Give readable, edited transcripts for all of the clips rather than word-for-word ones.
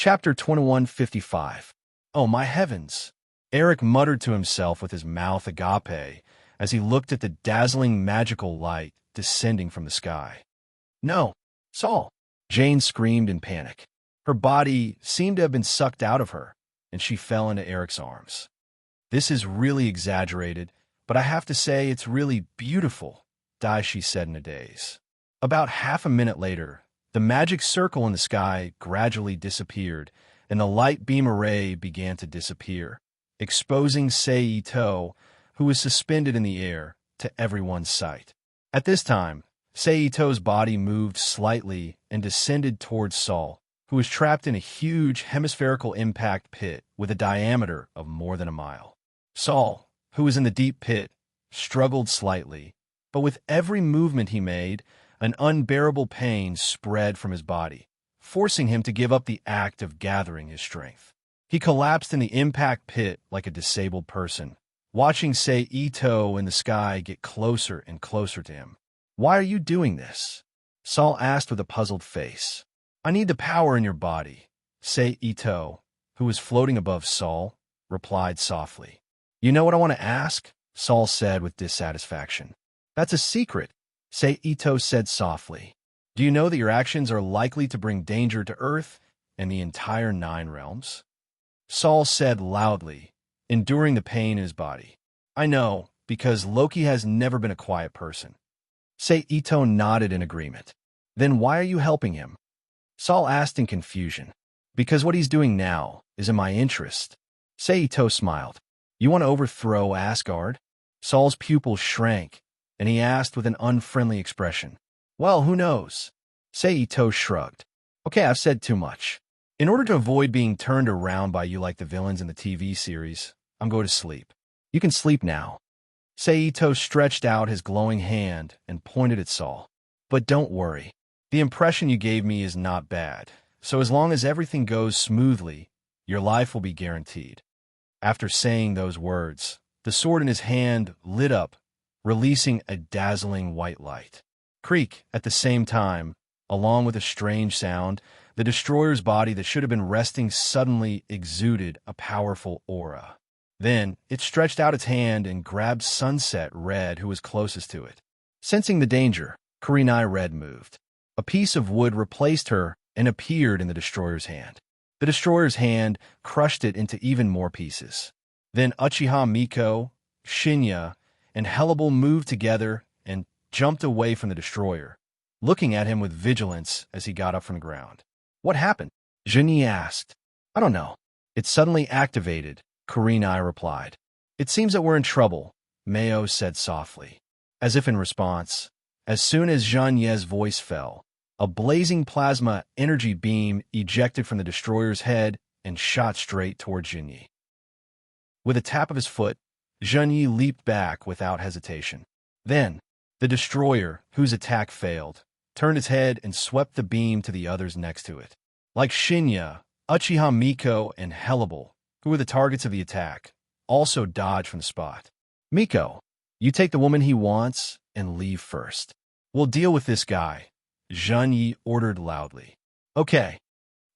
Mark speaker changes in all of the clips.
Speaker 1: Chapter 2155. Oh, my heavens! Eric muttered to himself with his mouth agape as he looked at the dazzling magical light descending from the sky. No, Saul! Jane screamed in panic. Her body seemed to have been sucked out of her, and she fell into Eric's arms. This is really exaggerated, but I have to say it's really beautiful, she said in a daze. About half a minute later, the magic circle in the sky gradually disappeared, and the light beam array began to disappear, exposing Seito, who was suspended in the air, to everyone's sight. At this time, Seito's body moved slightly and descended towards Saul, who was trapped in a huge hemispherical impact pit with a diameter of more than a mile. Saul, who was in the deep pit, struggled slightly, but with every movement he made, an unbearable pain spread from his body, forcing him to give up the act of gathering his strength. He collapsed in the impact pit like a disabled person, watching Seito in the sky get closer and closer to him. "Why are you doing this?" Saul asked with a puzzled face. "I need the power in your body," Seito, who was floating above Saul, replied softly. "You know what I want to ask?" Saul said with dissatisfaction. "That's a secret," Seito said softly. "Do you know that your actions are likely to bring danger to Earth and the entire 9 realms? Saul said loudly, enduring the pain in his body. "I know, because Loki has never been a quiet person." Seito nodded in agreement. "Then why are you helping him?" Saul asked in confusion. "Because what he's doing now is in my interest." Seito smiled. "You want to overthrow Asgard?" Saul's pupils shrank, and he asked with an unfriendly expression. "Well, who knows?" Seito shrugged. "Okay, I've said too much. In order to avoid being turned around by you like the villains in the TV series, I'm going to sleep. You can sleep now." Seito stretched out his glowing hand and pointed at Saul. "But don't worry. The impression you gave me is not bad, so as long as everything goes smoothly, your life will be guaranteed." After saying those words, the sword in his hand lit up, releasing a dazzling white light. Creak, at the same time, along with a strange sound, the destroyer's body that should have been resting suddenly exuded a powerful aura. Then it stretched out its hand and grabbed Sunset Red, who was closest to it. Sensing the danger, Kurenai Red moved. A piece of wood replaced her and appeared in the destroyer's hand. The destroyer's hand crushed it into even more pieces. Then Uchiha Miko, Shinya, and Hellable moved together and jumped away from the destroyer, looking at him with vigilance as he got up from the ground. "What happened?" Jinyi asked. "I don't know. It suddenly activated," Kurenai replied. "It seems that we're in trouble," Mayo said softly. As if in response, as soon as Zhang Ye's voice fell, a blazing plasma energy beam ejected from the destroyer's head and shot straight toward Jinyi. With a tap of his foot, Zhang Yi leaped back without hesitation. Then, the destroyer, whose attack failed, turned its head and swept the beam to the others next to it. Like Shinya, Uchiha Miko, and Hellable, who were the targets of the attack, also dodged from the spot. "Miko, you take the woman he wants and leave first. We'll deal with this guy," Zhang Yi ordered loudly. "Okay."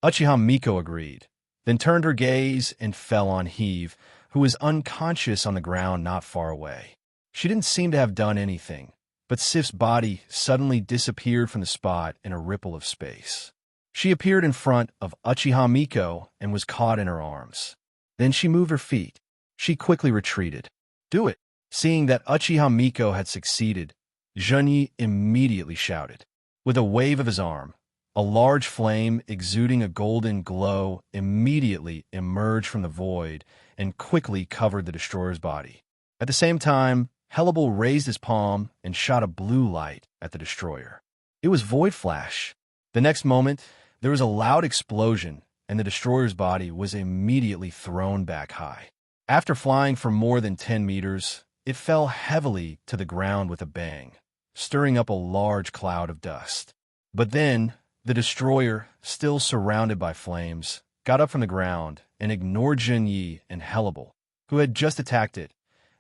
Speaker 1: Uchiha Miko agreed, then turned her gaze and fell on Heave, who was unconscious on the ground not far away. She didn't seem to have done anything, but Sif's body suddenly disappeared from the spot in a ripple of space. She appeared in front of Uchiha Miko and was caught in her arms. Then she moved her feet. She quickly retreated. "Do it!" Seeing that Uchiha Miko had succeeded, Zhang Yi immediately shouted. With a wave of his arm, a large flame exuding a golden glow immediately emerged from the void and quickly covered the destroyer's body. At the same time, Hellable raised his palm and shot a blue light at the destroyer. It was Void Flash. The next moment, there was a loud explosion, and the destroyer's body was immediately thrown back high. After flying for more than 10 meters, it fell heavily to the ground with a bang, stirring up a large cloud of dust. But then, the destroyer, still surrounded by flames, got up from the ground and ignored Jinyi and Hellable, who had just attacked it,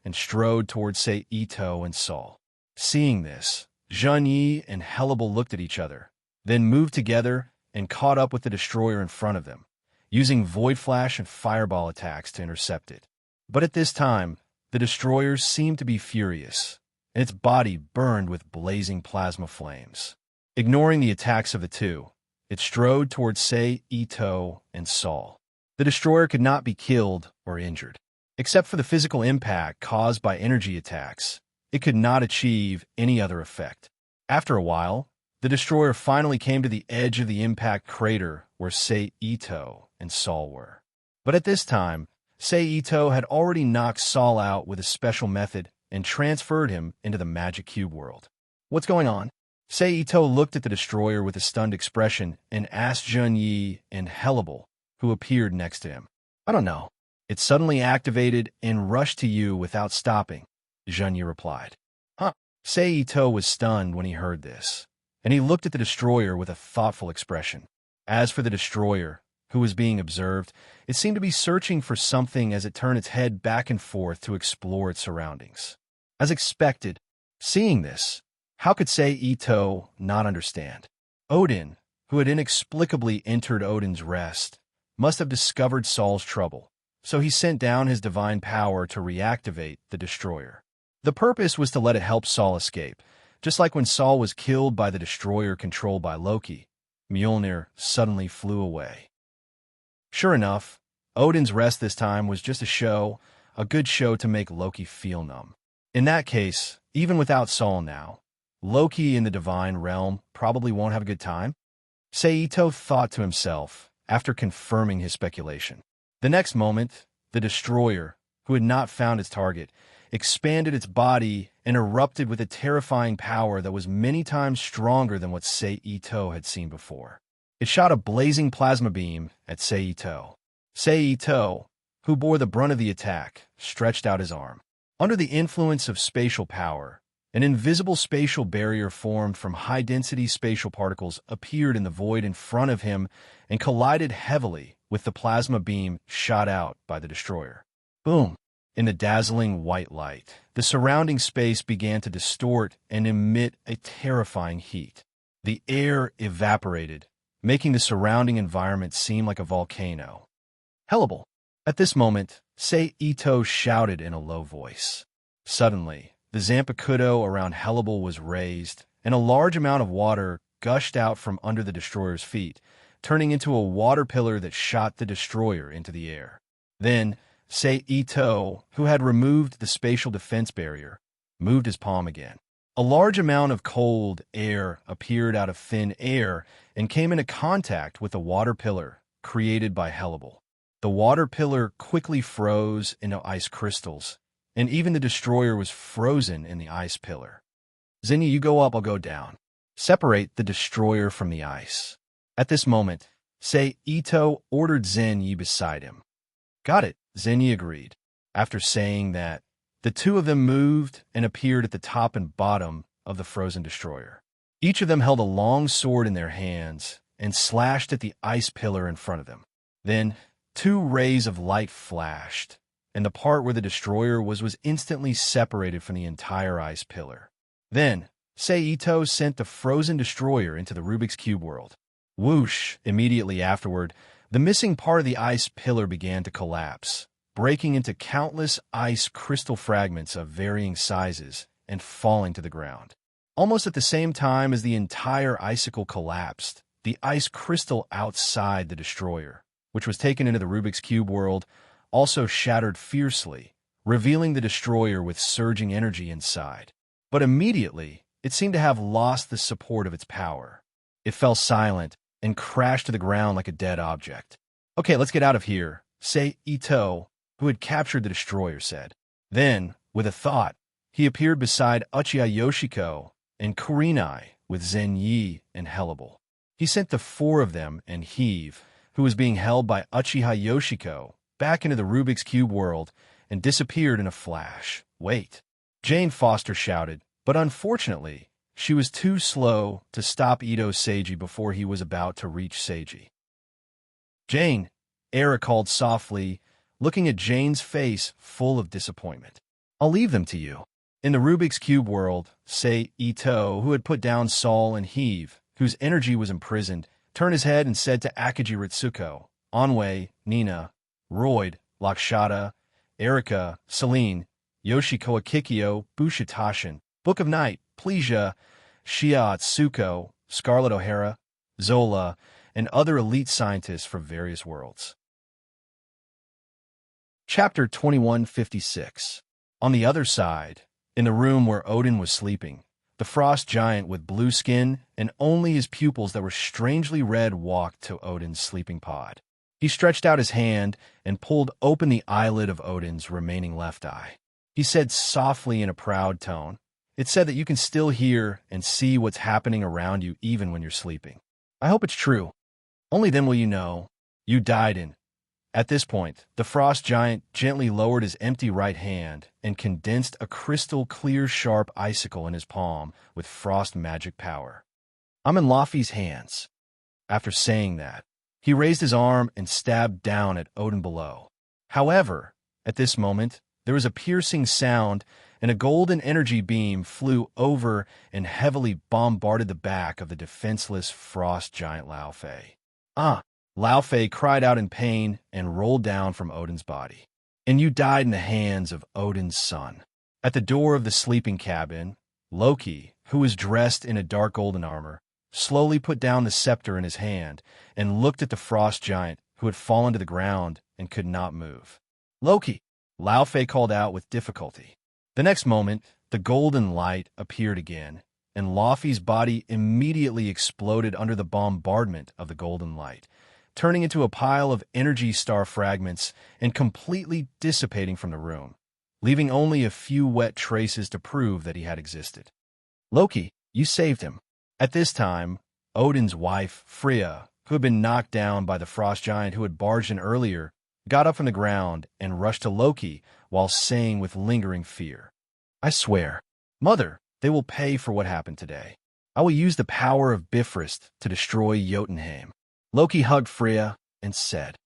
Speaker 1: and strode towards Seito and Saul. Seeing this, Zhang Yi and Hellable looked at each other, then moved together and caught up with the destroyer in front of them, using Void Flash and Fireball attacks to intercept it. But at this time, the destroyer seemed to be furious, and its body burned with blazing plasma flames. Ignoring the attacks of the two, it strode towards Sei, Ito, and Saul. The destroyer could not be killed or injured. Except for the physical impact caused by energy attacks, it could not achieve any other effect. After a while, the destroyer finally came to the edge of the impact crater where Sei, Ito, and Saul were. But at this time, Sei, Ito had already knocked Saul out with a special method and transferred him into the magic cube world. What's going on? Sei, Ito looked at the destroyer with a stunned expression and asked Zhen Yi and Hellable, who appeared next to him. I don't know. It suddenly activated and rushed to you without stopping, Zhen Yi replied. Huh? Sei, Ito was stunned when he heard this, and he looked at the destroyer with a thoughtful expression. As for the destroyer, who was being observed, it seemed to be searching for something as it turned its head back and forth to explore its surroundings. As expected, seeing this, how could Sei, Ito not understand? Odin, who had inexplicably entered Odin's rest, must have discovered Saul's trouble, so he sent down his divine power to reactivate the destroyer. The purpose was to let it help Saul escape, just like when Saul was killed by the destroyer controlled by Loki. Mjolnir suddenly flew away. Sure enough, Odin's rest this time was just a good show to make Loki feel numb. In that case, even without Saul now, Loki in the divine realm probably won't have a good time. Sei, Ito thought to himself after confirming his speculation. The next moment, the destroyer, who had not found its target, expanded its body and erupted with a terrifying power that was many times stronger than what Sei, Ito had seen before. It shot a blazing plasma beam at Sei, Ito. Sei, Ito, who bore the brunt of the attack, stretched out his arm. Under the influence of spatial power, an invisible spatial barrier formed from high-density spatial particles appeared in the void in front of him and collided heavily with the plasma beam shot out by the destroyer. Boom! In the dazzling white light, the surrounding space began to distort and emit a terrifying heat. The air evaporated, making the surrounding environment seem like a volcano. Hellable! At this moment, Sei, Ito shouted in a low voice. Suddenly, the Zampicudo around Hellable was raised, and a large amount of water gushed out from under the destroyer's feet, turning into a water pillar that shot the destroyer into the air. Then, Sei, Ito, who had removed the spatial defense barrier, moved his palm again. A large amount of cold air appeared out of thin air and came into contact with the water pillar created by Hellable. The water pillar quickly froze into ice crystals, and even the destroyer was frozen in the ice pillar. Zhen Yi, you go up, I'll go down. Separate the destroyer from the ice. At this moment, Sei, Ito ordered Zhen Yi beside him. Got it, Zhen Yi agreed. After saying that, the two of them moved and appeared at the top and bottom of the frozen destroyer. Each of them held a long sword in their hands and slashed at the ice pillar in front of them. Then, two rays of light flashed, and the part where the destroyer was instantly separated from the entire ice pillar. Then, Sei, Ito sent the frozen destroyer into the Rubik's Cube world. Whoosh! Immediately afterward, the missing part of the ice pillar began to collapse, breaking into countless ice crystal fragments of varying sizes and falling to the ground. Almost at the same time as the entire icicle collapsed, the ice crystal outside the destroyer, which was taken into the Rubik's Cube world, also shattered fiercely, revealing the destroyer with surging energy inside. But immediately, it seemed to have lost the support of its power. It fell silent and crashed to the ground like a dead object. Okay, let's get out of here, Sei, Ito, who had captured the destroyer, said. Then, with a thought, he appeared beside Uchiha Yoshiko and Kurenai with Zhen Yi and Hellable. He sent the four of them and Heave, who was being held by Uchiha Yoshiko, back into the Rubik's Cube world and disappeared in a flash. Wait! Jane Foster shouted, but unfortunately, she was too slow to stop Ito Seiji before he was about to reach Seiji. Jane, Era called softly, looking at Jane's face full of disappointment. I'll leave them to you. In the Rubik's Cube world, Sei, Ito, who had put down Saul and Heave, whose energy was imprisoned, turned his head and said to Akiji Ritsuko, Anwei, Nina, Royd, Lakshata, Erika, Celine, Yoshiko Akikio, Bushitashin, Book of Night, Plesia, Shia Atsuko, Scarlett O'Hara, Zola, and other elite scientists from various worlds. Chapter 2156. On the other side, in the room where Odin was sleeping, the frost giant with blue skin and only his pupils that were strangely red walked to Odin's sleeping pod. He stretched out his hand and pulled open the eyelid of Odin's remaining left eye. He said softly in a proud tone, "It said that you can still hear and see what's happening around you even when you're sleeping. I hope it's true. Only then will you know. You died in." At this point, the frost giant gently lowered his empty right hand and condensed a crystal clear sharp icicle in his palm with frost magic power. "I'm in Laufey's hands." After saying that, he raised his arm and stabbed down at Odin below. However, at this moment, there was a piercing sound and a golden energy beam flew over and heavily bombarded the back of the defenseless frost giant Laufey. "Ah!" Laufey cried out in pain and rolled down from Odin's body. "And you died in the hands of Odin's son." At the door of the sleeping cabin, Loki, who was dressed in a dark golden armor, slowly put down the scepter in his hand and looked at the frost giant who had fallen to the ground and could not move. "Loki!" Laufey called out with difficulty. The next moment, the golden light appeared again, and Laufey's body immediately exploded under the bombardment of the golden light, turning into a pile of energy star fragments and completely dissipating from the room, leaving only a few wet traces to prove that he had existed. "Loki, you saved him." At this time, Odin's wife, Freya, who had been knocked down by the frost giant who had barged in earlier, got up from the ground and rushed to Loki while saying with lingering fear, "I swear, Mother, they will pay for what happened today. I will use the power of Bifrost to destroy Jotunheim." Loki hugged Freya and said,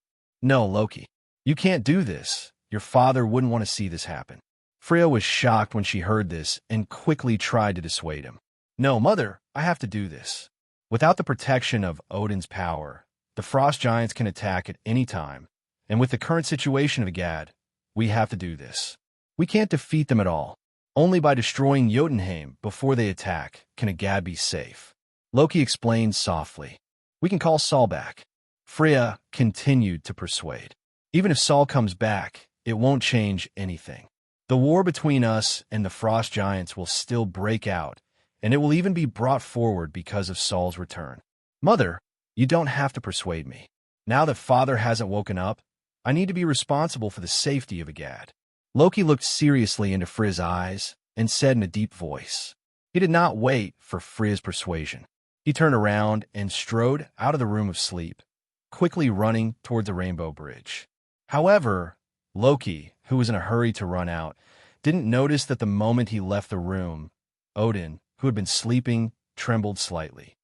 Speaker 1: "No, Loki, you can't do this. Your father wouldn't want to see this happen." Freya was shocked when she heard this and quickly tried to dissuade him. "No, Mother, I have to do this. Without the protection of Odin's power, the frost giants can attack at any time, and with the current situation of Agad, we have to do this. We can't defeat them at all. Only by destroying Jotunheim before they attack can Agad be safe." Loki explained softly, "We can call Saul back." Freya continued to persuade. "Even if Saul comes back, it won't change anything. The war between us and the frost giants will still break out, and it will even be brought forward because of Saul's return. Mother, you don't have to persuade me. Now that Father hasn't woken up, I need to be responsible for the safety of Agad." Loki looked seriously into Freya's eyes and said in a deep voice. He did not wait for Freya's persuasion. He turned around and strode out of the room of sleep, quickly running toward the Rainbow Bridge. However, Loki, who was in a hurry to run out, didn't notice that the moment he left the room, Odin, who had been sleeping, trembled slightly.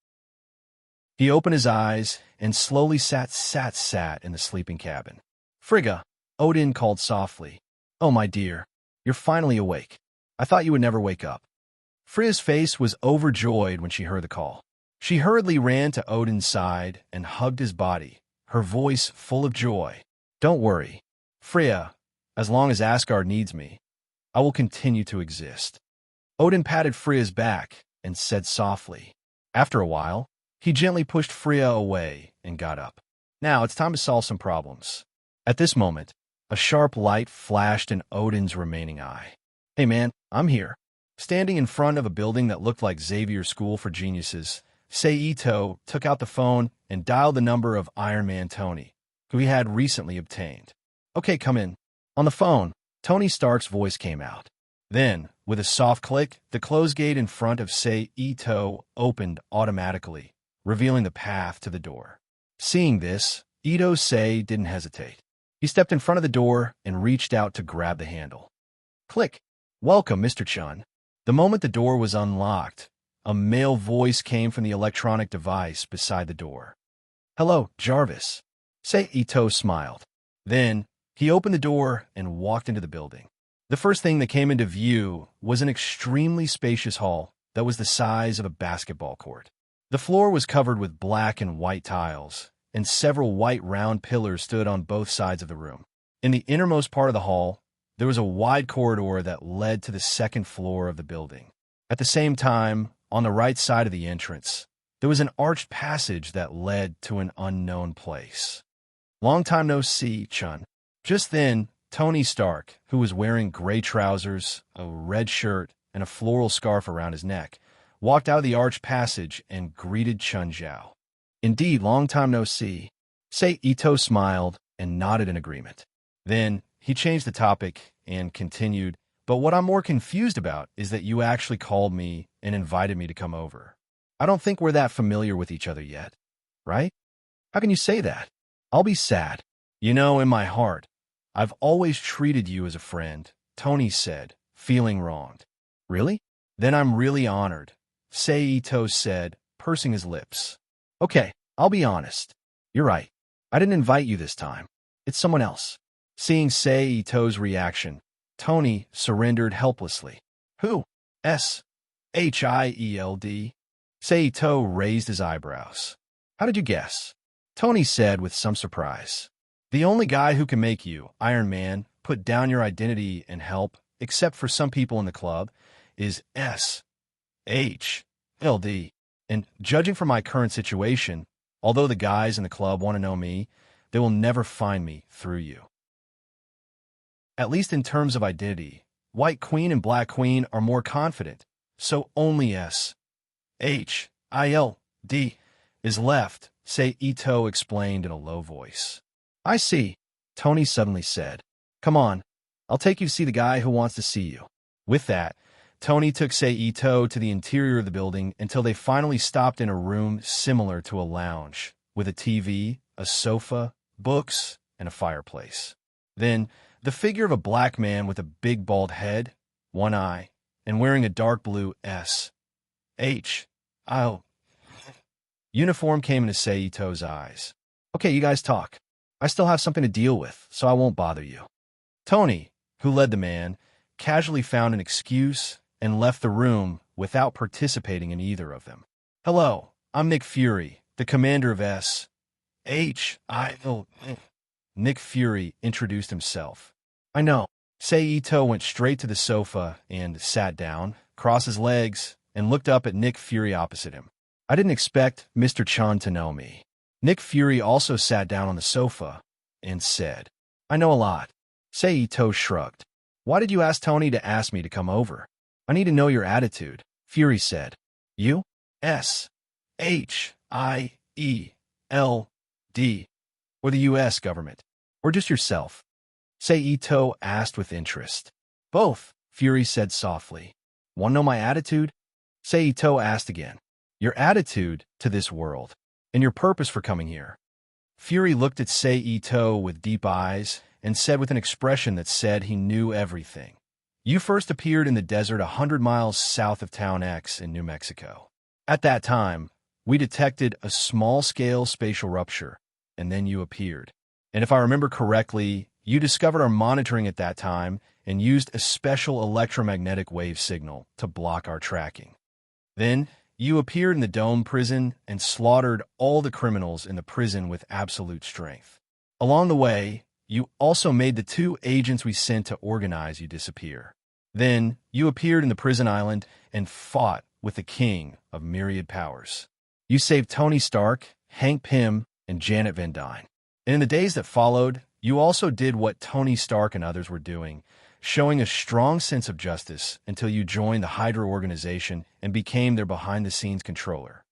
Speaker 1: He opened his eyes and slowly sat in the sleeping cabin. "Frigga," Odin called softly. "Oh, my dear, you're finally awake. I thought you would never wake up." Frigga's face was overjoyed when she heard the call. She hurriedly ran to Odin's side and hugged his body, her voice full of joy. "Don't worry, Frigga, as long as Asgard needs me, I will continue to exist." Odin patted Frigga's back and said softly. After a while, he gently pushed Frigga away and got up. "Now it's time to solve some problems." At this moment, a sharp light flashed in Odin's remaining eye. "Hey man, I'm here." Standing in front of a building that looked like Xavier's School for Geniuses, Ito took out the phone and dialed the number of Iron Man Tony, who he had recently obtained. "Okay, come in." On the phone, Tony Stark's voice came out. Then, with a soft click, the closed gate in front of Ito opened automatically, revealing the path to the door. Seeing this, Ito didn't hesitate. He stepped in front of the door and reached out to grab the handle. Click. "Welcome, Mr. Chun." The moment the door was unlocked, a male voice came from the electronic device beside the door. "Hello, Jarvis." Ito smiled. Then, he opened the door and walked into the building. The first thing that came into view was an extremely spacious hall that was the size of a basketball court. The floor was covered with black and white tiles, and several white round pillars stood on both sides of the room. In the innermost part of the hall, there was a wide corridor that led to the second floor of the building. At the same time, on the right side of the entrance, there was an arched passage that led to an unknown place. Long time no see, Chun. Just then, Tony Stark, who was wearing gray trousers, a red shirt, and a floral scarf around his neck, walked out of the arched passage and greeted Chun Zhao. Indeed, long time no see. Sei Ito smiled and nodded in agreement. Then, he changed the topic and continued, but what I'm more confused about is that you actually called me and invited me to come over. I don't think we're that familiar with each other yet, right? How can you say that? I'll be sad. You know, in my heart, I've always treated you as a friend, Tony said, feeling wronged. Really? Then I'm really honored, Sei Ito said, pursing his lips. Okay, I'll be honest. You're right. I didn't invite you this time. It's someone else. Seeing Sei Ito's reaction, Tony surrendered helplessly. Who? S-H-I-E-L-D? Sei Ito raised his eyebrows. How did you guess? Tony said with some surprise. The only guy who can make you, Iron Man, put down your identity and help, except for some people in the club, is S-H-L-D. And judging from my current situation, although the guys in the club want to know me, they will never find me through you. At least in terms of identity, White Queen and Black Queen are more confident, so only S-H-I-L-D is left, Sei Ito explained in a low voice. I see, Tony suddenly said. Come on, I'll take you to see the guy who wants to see you. With that, Tony took Sei Ito to the interior of the building until they finally stopped in a room similar to a lounge, with a TV, a sofa, books, and a fireplace. Then, the figure of a black man with a big bald head, one eye, and wearing a dark blue S-H-I-L uniform came into Sei Ito's eyes. Okay, you guys talk. I still have something to deal with, so I won't bother you. Tony, who led the man, casually found an excuse and left the room without participating in either of them. Hello, I'm Nick Fury, the commander of S-H-I-L. Nick Fury introduced himself. I know. Sei Ito went straight to the sofa and sat down, crossed his legs, and looked up at Nick Fury opposite him. I didn't expect Mr. Chun to know me. Nick Fury also sat down on the sofa and said, I know a lot. Sei Ito shrugged. Why did you ask Tony to ask me to come over? I need to know your attitude, Fury said. You? S-H-I-E-L-D. Or the U.S. government? Or just yourself? Sei Ito asked with interest. Both, Fury said softly. Want to know my attitude? Sei Ito asked again. Your attitude to this world, and your purpose for coming here. Fury looked at Sei Ito with deep eyes and said with an expression that said he knew everything. You first appeared in the desert 100 miles south of Town X in New Mexico. At that time, we detected a small-scale spatial rupture, and then you appeared. And if I remember correctly, you discovered our monitoring at that time and used a special electromagnetic wave signal to block our tracking. Then, you appeared in the Dome prison and slaughtered all the criminals in the prison with absolute strength. Along the way, you also made the 2 agents we sent to organize you disappear. Then, you appeared in the prison island and fought with the king of myriad powers. You saved Tony Stark, Hank Pym, and Janet Van Dyne. And in the days that followed, you also did what Tony Stark and others were doing, showing a strong sense of justice until you joined the Hydra organization and became their behind-the-scenes controller.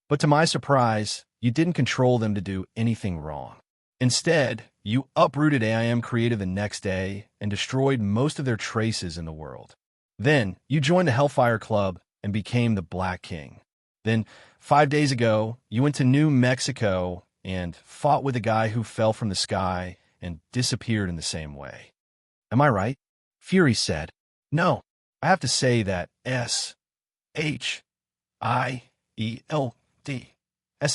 Speaker 1: But to my surprise, you didn't control them to do anything wrong. Instead, you uprooted AIM Creative the next day and destroyed most of their traces in the world. Then, you joined the Hellfire Club and became the Black King. Then, 5 days ago, you went to New Mexico and fought with a guy who fell from the sky and disappeared in the same way. Am I right? Fury said. No, I have to say that S-H-I-E-L-D.'s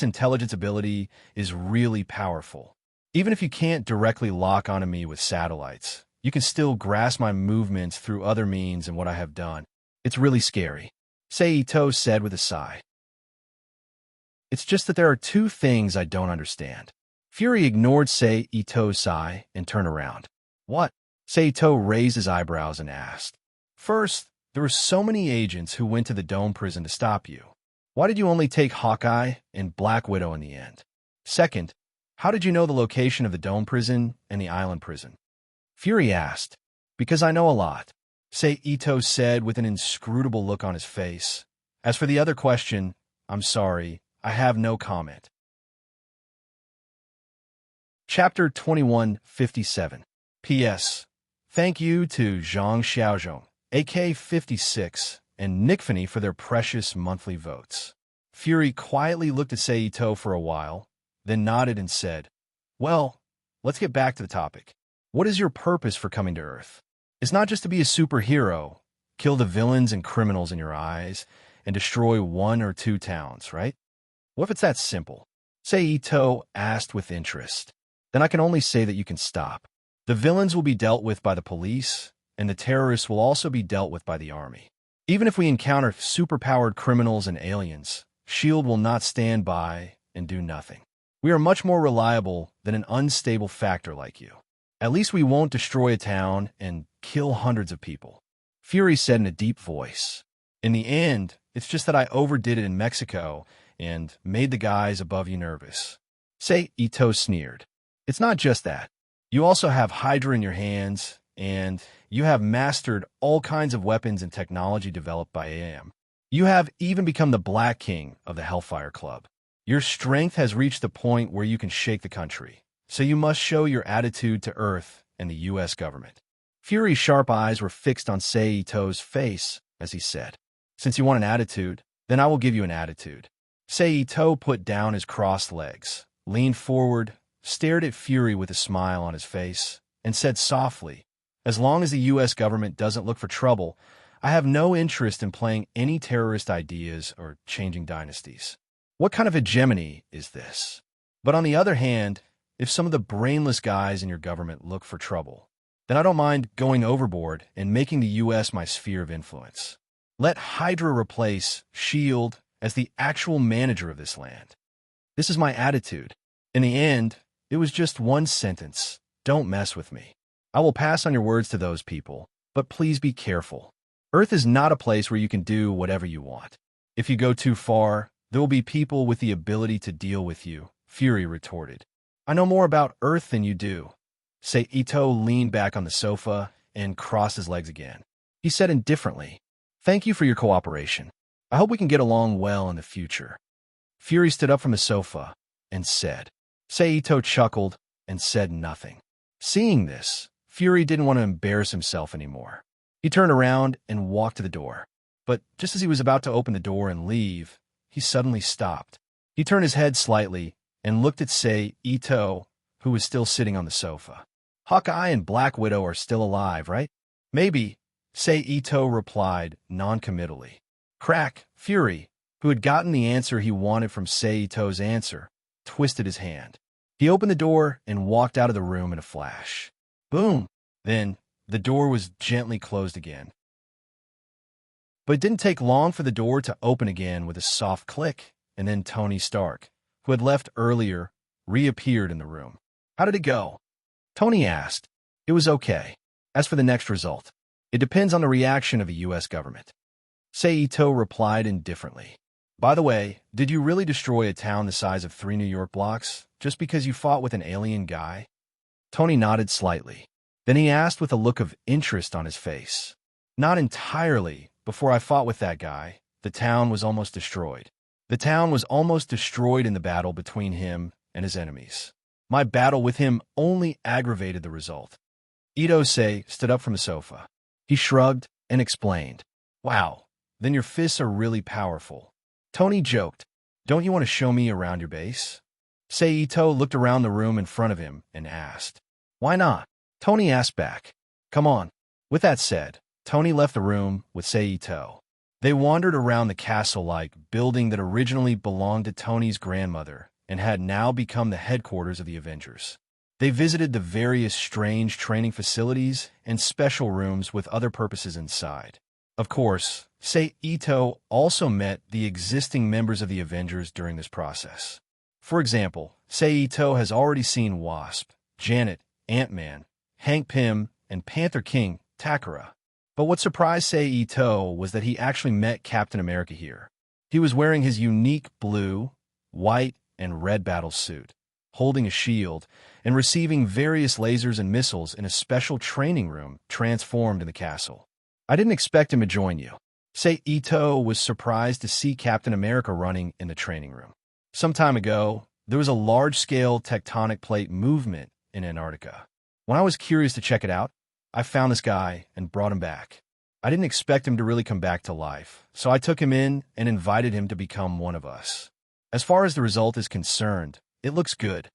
Speaker 1: intelligence ability is really powerful. Even if you can't directly lock onto me with satellites, you can still grasp my movements through other means and what I have done. It's really scary, Sei Ito said with a sigh. It's just that there are two things I don't understand. Fury ignored Ito's sigh and turned around. What? Ito raised his eyebrows and asked. First, there were so many agents who went to the Dome prison to stop you. Why did you only take Hawkeye and Black Widow in the end? Second, how did you know the location of the Dome prison and the Island prison? Fury asked. Because I know a lot, Ito said with an inscrutable look on his face. As for the other question, I'm sorry, I have no comment. Chapter 2157. P.S. Thank you to Zhang Xiaozhong, AK-56, and Nick Finney for their precious monthly votes. Fury quietly looked at Ito for a while, then nodded and said, Well, let's get back to the topic. What is your purpose for coming to Earth? It's not just to be a superhero, kill the villains and criminals in your eyes, and destroy 1 or 2 towns, right? What if it's that simple? Ito asked with interest. Then I can only say that you can stop. The villains will be dealt with by the police, and the terrorists will also be dealt with by the army. Even if we encounter superpowered criminals and aliens, S.H.I.E.L.D. will not stand by and do nothing. We are much more reliable than an unstable factor like you. At least we won't destroy a town and kill hundreds of people. Fury said in a deep voice. In the end, it's just that I overdid it in Mexico and made the guys above you nervous. Ito sneered. It's not just that. You also have Hydra in your hands, and you have mastered all kinds of weapons and technology developed by AM. You have even become the Black King of the Hellfire Club. Your strength has reached the point where you can shake the country, so you must show your attitude to Earth and the U.S. government. Fury's sharp eyes were fixed on Ito's face as he said, Since you want an attitude, then I will give you an attitude. Ito put down his crossed legs, leaned forward, stared at Fury with a smile on his face, and said softly, As long as the U.S. government doesn't look for trouble, I have no interest in playing any terrorist ideas or changing dynasties. What kind of hegemony is this? But on the other hand, if some of the brainless guys in your government look for trouble, then I don't mind going overboard and making the U.S. my sphere of influence. Let Hydra replace S.H.I.E.L.D. as the actual manager of this land. This is my attitude. In the end, it was just one sentence. Don't mess with me. I will pass on your words to those people, but please be careful. Earth is not a place where you can do whatever you want. If you go too far, there will be people with the ability to deal with you, Fury retorted. I know more about Earth than you do. Ito leaned back on the sofa and crossed his legs again. He said indifferently, Thank you for your cooperation. I hope we can get along well in the future. Fury stood up from the sofa and said. Ito chuckled and said nothing. Seeing this, Fury didn't want to embarrass himself anymore. He turned around and walked to the door. But just as he was about to open the door and leave, he suddenly stopped. He turned his head slightly and looked at Ito, who was still sitting on the sofa. Hawkeye and Black Widow are still alive, right? Maybe, Ito replied noncommittally. Crack, Fury, who had gotten the answer he wanted from Ito's answer, twisted his hand. He opened the door and walked out of the room in a flash. Boom! Then, the door was gently closed again. But it didn't take long for the door to open again with a soft click, and then Tony Stark, who had left earlier, reappeared in the room. How did it go? Tony asked. It was okay. As for the next result, it depends on the reaction of the U.S. government. Ito replied indifferently. By the way, did you really destroy a town the size of 3 New York blocks just because you fought with an alien guy? Tony nodded slightly. Then he asked with a look of interest on his face. Not entirely. Before I fought with that guy, the town was almost destroyed. The town was almost destroyed in the battle between him and his enemies. My battle with him only aggravated the result. Ito stood up from the sofa. He shrugged and explained. Wow, then your fists are really powerful. Tony joked. Don't you want to show me around your base? Ito looked around the room in front of him and asked. Why not? Tony asked back. Come on. With that said, Tony left the room with Ito. They wandered around the castle-like building that originally belonged to Tony's grandmother and had now become the headquarters of the Avengers. They visited the various strange training facilities and special rooms with other purposes inside. Of course, Ito also met the existing members of the Avengers during this process. For example, Ito has already seen Wasp, Janet, Ant-Man, Hank Pym, and Panther King, Takara. But what surprised Ito was that he actually met Captain America here. He was wearing his unique blue, white, and red battle suit, holding a shield, and receiving various lasers and missiles in a special training room transformed in the castle. I didn't expect him to join you. Ito was surprised to see Captain America running in the training room. Some time ago, there was a large-scale tectonic plate movement in Antarctica. When I was curious to check it out, I found this guy and brought him back. I didn't expect him to really come back to life, so I took him in and invited him to become one of us. As far as the result is concerned, it looks good.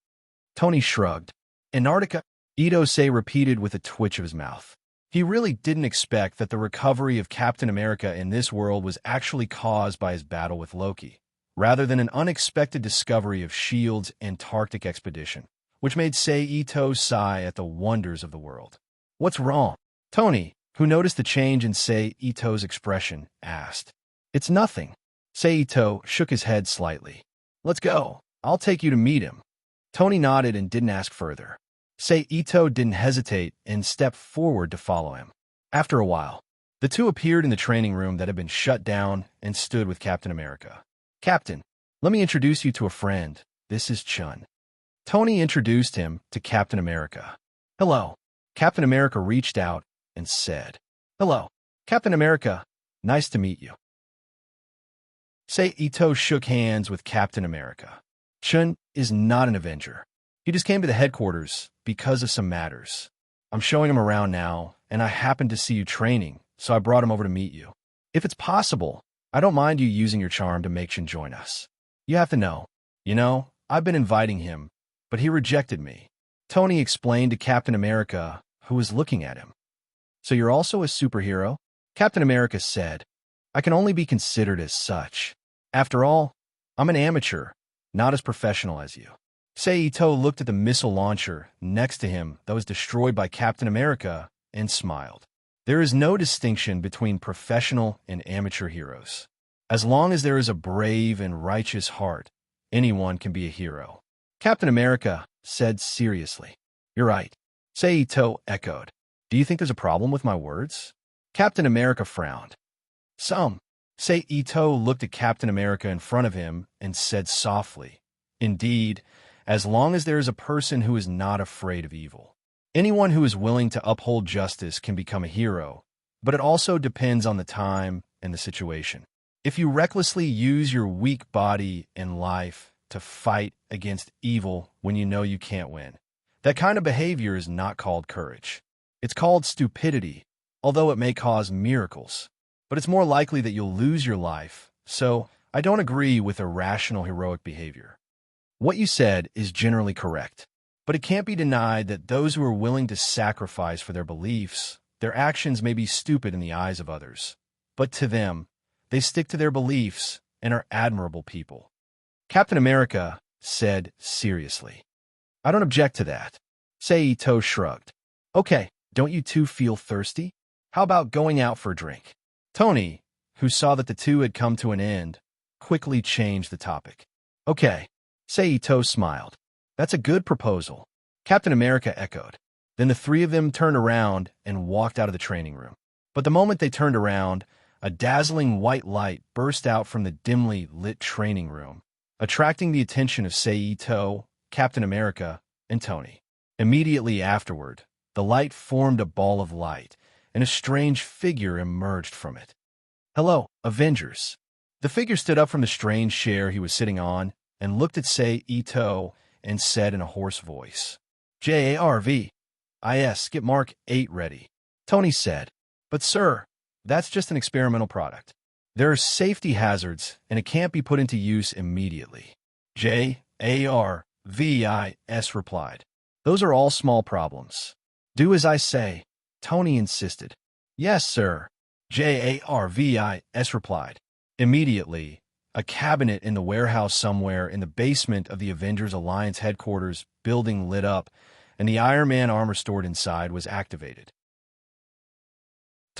Speaker 1: Tony shrugged. Antarctica, Ito repeated with a twitch of his mouth. He really didn't expect that the recovery of Captain America in this world was actually caused by his battle with Loki, rather than an unexpected discovery of S.H.I.E.L.D.'s Antarctic expedition, which made Ito sigh at the wonders of the world. What's wrong? Tony, who noticed the change in Ito's expression, asked. It's nothing. Ito shook his head slightly. Let's go. I'll take you to meet him. Tony nodded and didn't ask further. Ito didn't hesitate and stepped forward to follow him. After a while, the two appeared in the training room that had been shut down and stood with Captain America. Captain, let me introduce you to a friend. This is Chun. Tony introduced him to Captain America. Hello. Captain America reached out and said, Hello, Captain America. Nice to meet you. Ito shook hands with Captain America. Chun is not an Avenger. He just came to the headquarters because of some matters. I'm showing him around now, and I happened to see you training, so I brought him over to meet you. If it's possible, I don't mind you using your charm to make Chun join us. You have to know. I've been inviting him, but he rejected me. Tony explained to Captain America, who was looking at him. So you're also a superhero? Captain America said, I can only be considered as such. After all, I'm an amateur, not as professional as you. Ito looked at the missile launcher next to him that was destroyed by Captain America and smiled. There is no distinction between professional and amateur heroes. As long as there is a brave and righteous heart, anyone can be a hero. Captain America said seriously. You're right. Ito echoed. Do you think there's a problem with my words? Captain America frowned. Some. Ito looked at Captain America in front of him and said softly, Indeed, as long as there is a person who is not afraid of evil. Anyone who is willing to uphold justice can become a hero, but it also depends on the time and the situation. If you recklessly use your weak body and life to fight against evil when you know you can't win, that kind of behavior is not called courage. It's called stupidity, although it may cause miracles. But it's more likely that you'll lose your life, so I don't agree with irrational heroic behavior. What you said is generally correct, but it can't be denied that those who are willing to sacrifice for their beliefs, their actions may be stupid in the eyes of others. But to them, they stick to their beliefs and are admirable people. Captain America said seriously. I don't object to that. Ito shrugged. Okay, don't you two feel thirsty? How about going out for a drink? Tony, who saw that the two had come to an end, quickly changed the topic. Okay. Ito smiled. That's a good proposal. Captain America echoed. Then the three of them turned around and walked out of the training room. But the moment they turned around, a dazzling white light burst out from the dimly lit training room, attracting the attention of Ito, Captain America, and Tony. Immediately afterward, the light formed a ball of light, and a strange figure emerged from it. Hello, Avengers. The figure stood up from the strange chair he was sitting on and looked at Ito and said in a hoarse voice, JARV. Get Mark 8 ready. Tony said, But sir, that's just an experimental product. There are safety hazards and it can't be put into use immediately. JARVIS replied. Those are all small problems. Do as I say, Tony insisted. Yes, sir. JARVIS replied. Immediately, a cabinet in the warehouse somewhere in the basement of the Avengers Alliance headquarters building lit up, and the Iron Man armor stored inside was activated.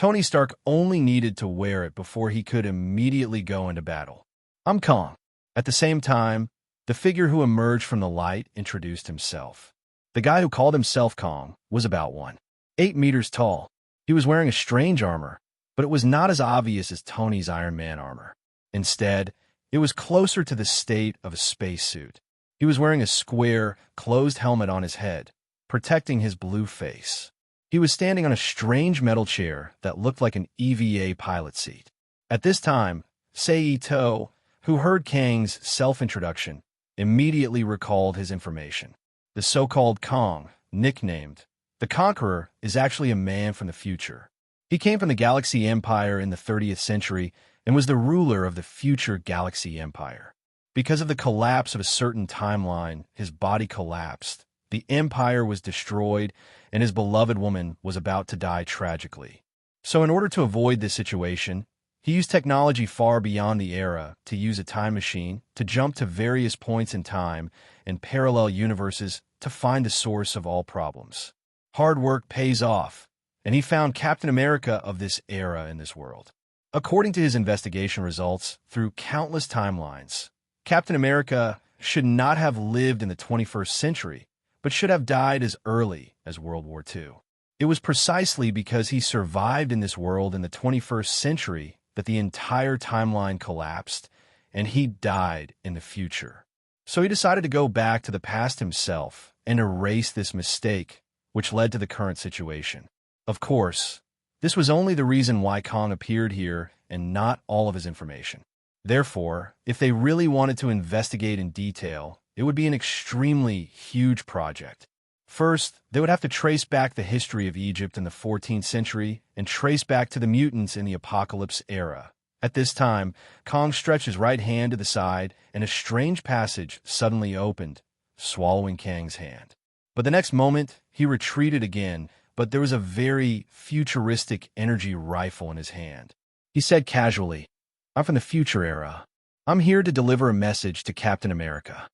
Speaker 1: Tony Stark only needed to wear it before he could immediately go into battle. I'm Kong. At the same time, the figure who emerged from the light introduced himself. The guy who called himself Kong was about 1.8 meters tall. He was wearing a strange armor, but it was not as obvious as Tony's Iron Man armor. Instead, it was closer to the state of a spacesuit. He was wearing a square, closed helmet on his head, protecting his blue face. He was standing on a strange metal chair that looked like an EVA pilot seat. At this time, Sei-To, who heard Kang's self-introduction, immediately recalled his information. The so-called Kong, nicknamed the Conqueror, is actually a man from the future. He came from the Galaxy Empire in the 30th century and was the ruler of the future Galaxy Empire. Because of the collapse of a certain timeline, his body collapsed, the Empire was destroyed, and his beloved woman was about to die tragically. So in order to avoid this situation, he used technology far beyond the era to use a time machine to jump to various points in time and parallel universes to find the source of all problems. Hard work pays off, and he found Captain America of this era in this world. According to his investigation results through countless timelines, Captain America should not have lived in the 21st century, but should have died as early as World War II. It was precisely because he survived in this world in the 21st century that the entire timeline collapsed, and he died in the future. So he decided to go back to the past himself and erase this mistake, which led to the current situation. Of course, this was only the reason why Kong appeared here and not all of his information. Therefore, if they really wanted to investigate in detail, it would be an extremely huge project. First, they would have to trace back the history of Egypt in the 14th century and trace back to the mutants in the Apocalypse era. At this time, Kong stretched his right hand to the side, and a strange passage suddenly opened, swallowing Kang's hand. But the next moment, he retreated again, but there was a very futuristic energy rifle in his hand. He said casually, "I'm from the future era. I'm here to deliver a message to Captain America."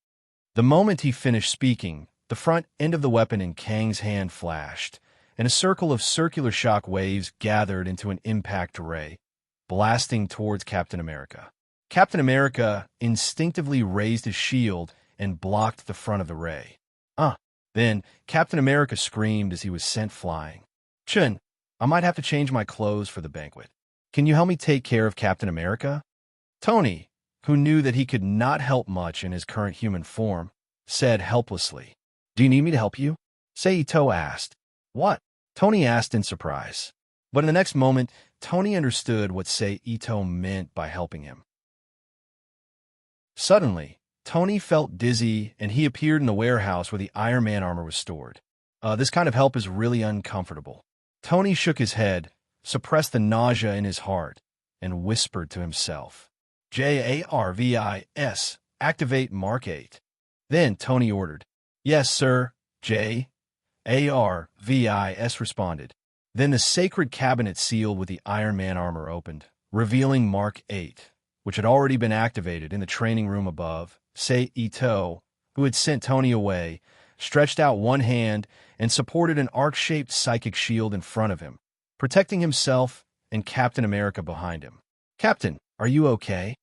Speaker 1: The moment he finished speaking, the front end of the weapon in Kang's hand flashed, and a circle of circular shock waves gathered into an impact ray, blasting towards Captain America. Captain America instinctively raised his shield and blocked the front of the ray. Then Captain America screamed as he was sent flying. "Chun, I might have to change my clothes for the banquet. Can you help me take care of Captain America?" Tony, who knew that he could not help much in his current human form, said helplessly, "Do you need me to help you?" Sei-To asked. "What?" Tony asked in surprise. But in the next moment, Tony understood what Sei-To meant by helping him. Suddenly, Tony felt dizzy, and he appeared in the warehouse where the Iron Man armor was stored. This kind of help is really uncomfortable. Tony shook his head, suppressed the nausea in his heart, and whispered to himself, "JARVIS, activate Mark 8. Then Tony ordered. "Yes, sir." JARVIS responded. Then the sacred cabinet sealed with the Iron Man armor opened, revealing Mark 8, which had already been activated in the training room above. Sei-To, who had sent Tony away, stretched out one hand and supported an arc-shaped psychic shield in front of him, protecting himself and Captain America behind him. "Captain, are you okay?"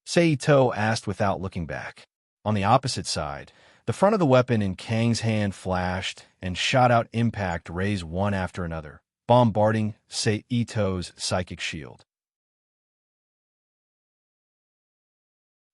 Speaker 1: Sei-To asked without looking back. On the opposite side, the front of the weapon in Kang's hand flashed and shot out impact rays one after another, bombarding Sei-To's psychic shield.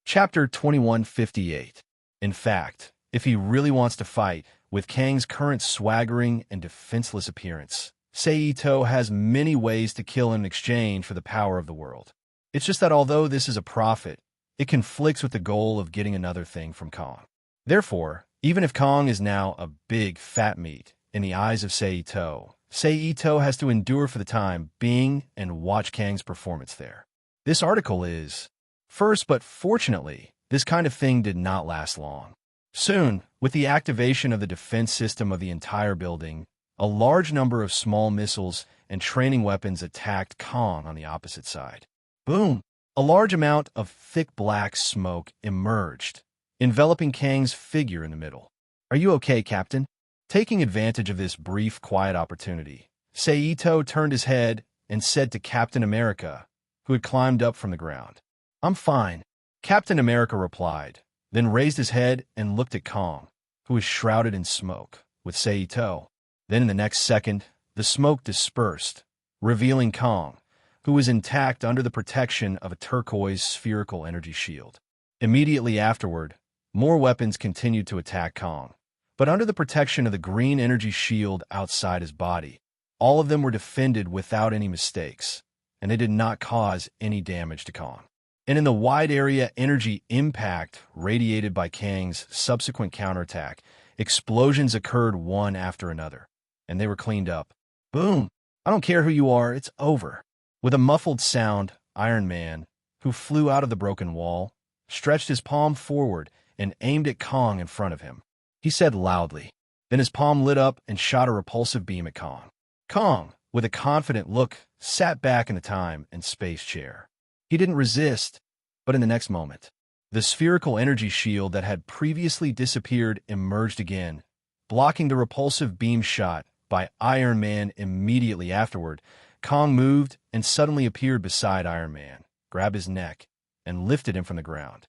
Speaker 1: Chapter 2158. In fact, if he really wants to fight, with Kang's current swaggering and defenseless appearance, Sei-To has many ways to kill in exchange for the power of the world. It's just that although this is a profit, it conflicts with the goal of getting another thing from Kong. Therefore, even if Kong is now a big fat meat in the eyes of Sei-To, Sei-To has to endure for the time being and watch Kang's performance there. This article is first, but fortunately, this kind of thing did not last long. Soon, with the activation of the defense system of the entire building, a large number of small missiles and training weapons attacked Kong on the opposite side. Boom! A large amount of thick black smoke emerged, enveloping Kang's figure in the middle. "Are you okay, Captain?" Taking advantage of this brief, quiet opportunity, Sei-To turned his head and said to Captain America, who had climbed up from the ground. "I'm fine," Captain America replied, then raised his head and looked at Kong, who was shrouded in smoke, with Saito. Then in the next second, the smoke dispersed, revealing Kong, who was intact under the protection of a turquoise spherical energy shield. Immediately afterward, more weapons continued to attack Kong, but under the protection of the green energy shield outside his body. All of them were defended without any mistakes, and they did not cause any damage to Kong. And in the wide area energy impact radiated by Kang's subsequent counterattack, explosions occurred one after another, and they were cleaned up. Boom! I don't care who you are, it's over. With a muffled sound, Iron Man, who flew out of the broken wall, stretched his palm forward and aimed at Kong in front of him. He said loudly. Then his palm lit up and shot a repulsive beam at Kong. Kong, with a confident look, sat back in the time and space chair. He didn't resist, but in the next moment, the spherical energy shield that had previously disappeared emerged again, blocking the repulsive beam shot by Iron Man. Immediately afterward, Kong moved and suddenly appeared beside Iron Man, grabbed his neck, and lifted him from the ground.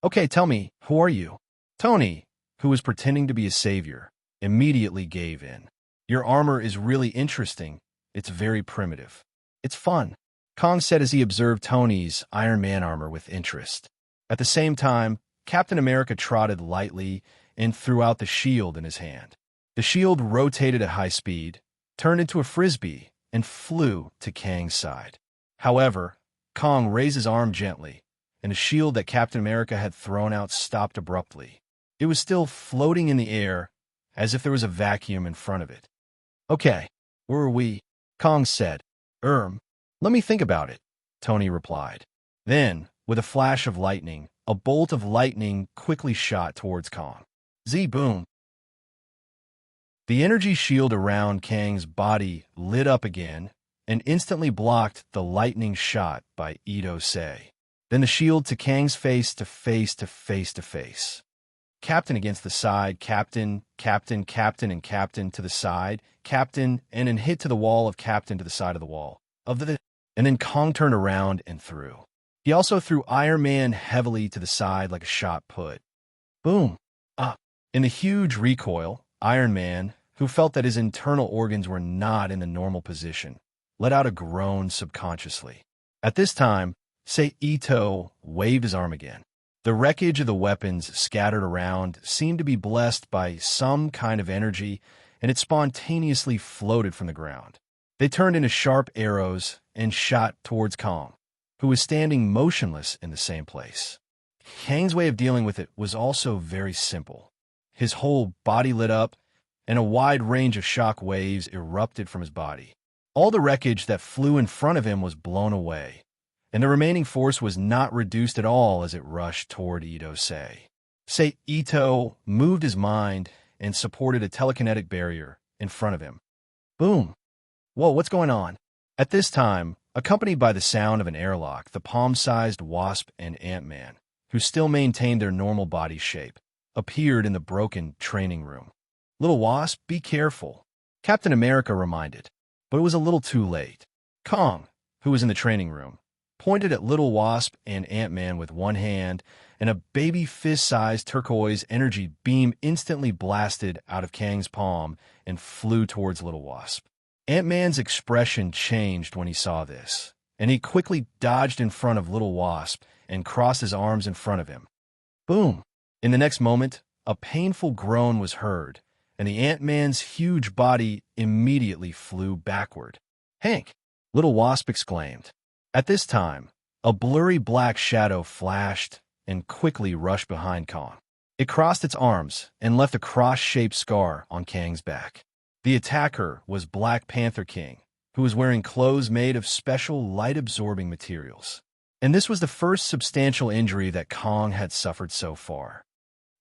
Speaker 1: "Okay, tell me, who are you?" Tony, who was pretending to be a savior, immediately gave in. "Your armor is really interesting. It's very primitive. It's fun," Kong said as he observed Tony's Iron Man armor with interest. At the same time, Captain America trotted lightly and threw out the shield in his hand. The shield rotated at high speed, turned into a frisbee, and flew to Kang's side. However, Kong raised his arm gently, and the shield that Captain America had thrown out stopped abruptly. It was still floating in the air, as if there was a vacuum in front of it. "Okay, where are we?" Kong said. Let me think about it," Tony replied. Then, with a flash of lightning, a bolt of lightning quickly shot towards Kong. Z-boom! The energy shield around Kang's body lit up again and instantly blocked the lightning shot by Ito Sei. Then the shield to Kang's face to face to face to face. Captain against the side, Captain, Captain, Captain, and Captain to the side, Captain, and then hit to the wall of Captain to the side of the wall. And then Kong turned around and threw. He also threw Iron Man heavily to the side like a shot put. Boom! In the huge recoil, Iron Man, who felt that his internal organs were not in the normal position, let out a groan subconsciously. At this time, Ito waved his arm again. The wreckage of the weapons scattered around seemed to be blessed by some kind of energy, and it spontaneously floated from the ground. They turned into sharp arrows and shot towards Kong, who was standing motionless in the same place. Kang's way of dealing with it was also very simple. His whole body lit up, and a wide range of shock waves erupted from his body. All the wreckage that flew in front of him was blown away, and the remaining force was not reduced at all as it rushed toward Ito Sei. Ito moved his mind and supported a telekinetic barrier in front of him. Boom! Whoa, what's going on? At this time, accompanied by the sound of an airlock, the palm-sized Wasp and Ant-Man, who still maintained their normal body shape, appeared in the broken training room. "Little Wasp, be careful," Captain America reminded, but it was a little too late. Kong, who was in the training room, pointed at Little Wasp and Ant-Man with one hand, and a baby fist-sized turquoise energy beam instantly blasted out of Kang's palm and flew towards Little Wasp. Ant-Man's expression changed when he saw this, and he quickly dodged in front of Little Wasp and crossed his arms in front of him. Boom! In the next moment, a painful groan was heard, and the Ant-Man's huge body immediately flew backward. "Hank!" Little Wasp exclaimed. At this time, a blurry black shadow flashed and quickly rushed behind Kong. It crossed its arms and left a cross-shaped scar on Kang's back. The attacker was Black Panther King, who was wearing clothes made of special light-absorbing materials. And this was the first substantial injury that Kong had suffered so far.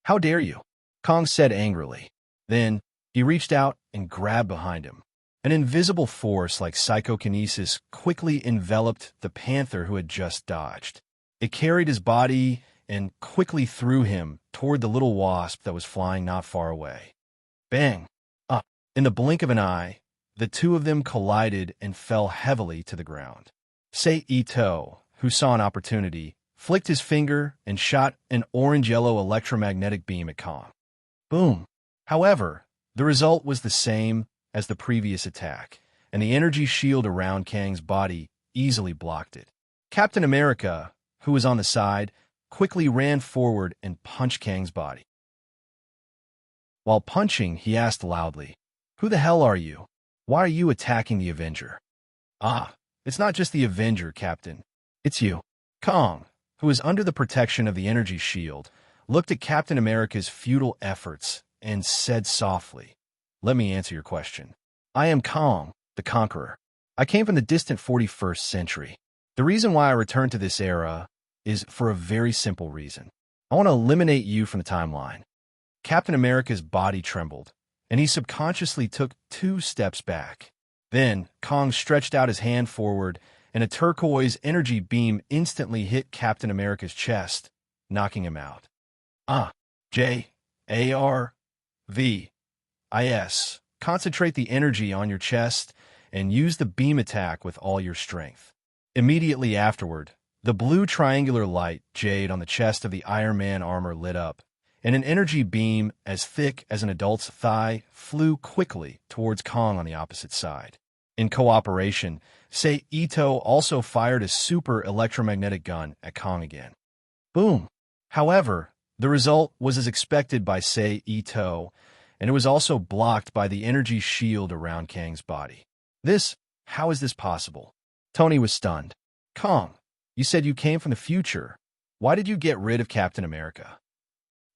Speaker 1: "How dare you?" Kong said angrily. Then, he reached out and grabbed behind him. An invisible force like psychokinesis quickly enveloped the panther who had just dodged. It carried his body and quickly threw him toward the little wasp that was flying not far away. Bang! In the blink of an eye, the two of them collided and fell heavily to the ground. Sei Ito, who saw an opportunity, flicked his finger and shot an orange-yellow electromagnetic beam at Kong. Boom! However, the result was the same as the previous attack, and the energy shield around Kang's body easily blocked it. Captain America, who was on the side, quickly ran forward and punched Kang's body. While punching, he asked loudly, "Who the hell are you? Why are you attacking the Avenger?" "Ah, it's not just the Avenger, Captain. It's you." Kong, who was under the protection of the energy shield, looked at Captain America's futile efforts and said softly, "Let me answer your question. I am Kong, the Conqueror. I came from the distant 41st century. The reason why I returned to this era is for a very simple reason. I want to eliminate you from the timeline." Captain America's body trembled, and he subconsciously took 2 steps back. Then, Kong stretched out his hand forward, and a turquoise energy beam instantly hit Captain America's chest, knocking him out. Jarvis. Concentrate the energy on your chest and use the beam attack with all your strength. Immediately afterward, the blue triangular light jade on the chest of the Iron Man armor lit up, and an energy beam as thick as an adult's thigh flew quickly towards Kong on the opposite side. In cooperation, Sei Ito also fired a super electromagnetic gun at Kong again. Boom! However, the result was as expected by Sei Ito, and it was also blocked by the energy shield around Kang's body. How is this possible? Tony was stunned. "Kong, you said you came from the future. Why did you get rid of Captain America?"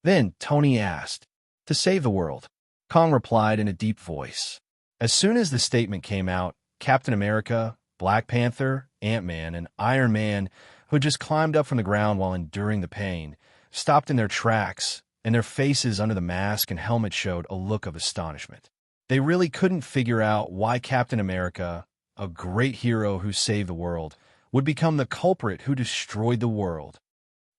Speaker 1: Then Tony asked, "To save the world." Kong replied in a deep voice. As soon as the statement came out, Captain America, Black Panther, Ant-Man, and Iron Man, who had just climbed up from the ground while enduring the pain, stopped in their tracks, and their faces under the mask and helmet showed a look of astonishment. They really couldn't figure out why Captain America, a great hero who saved the world, would become the culprit who destroyed the world.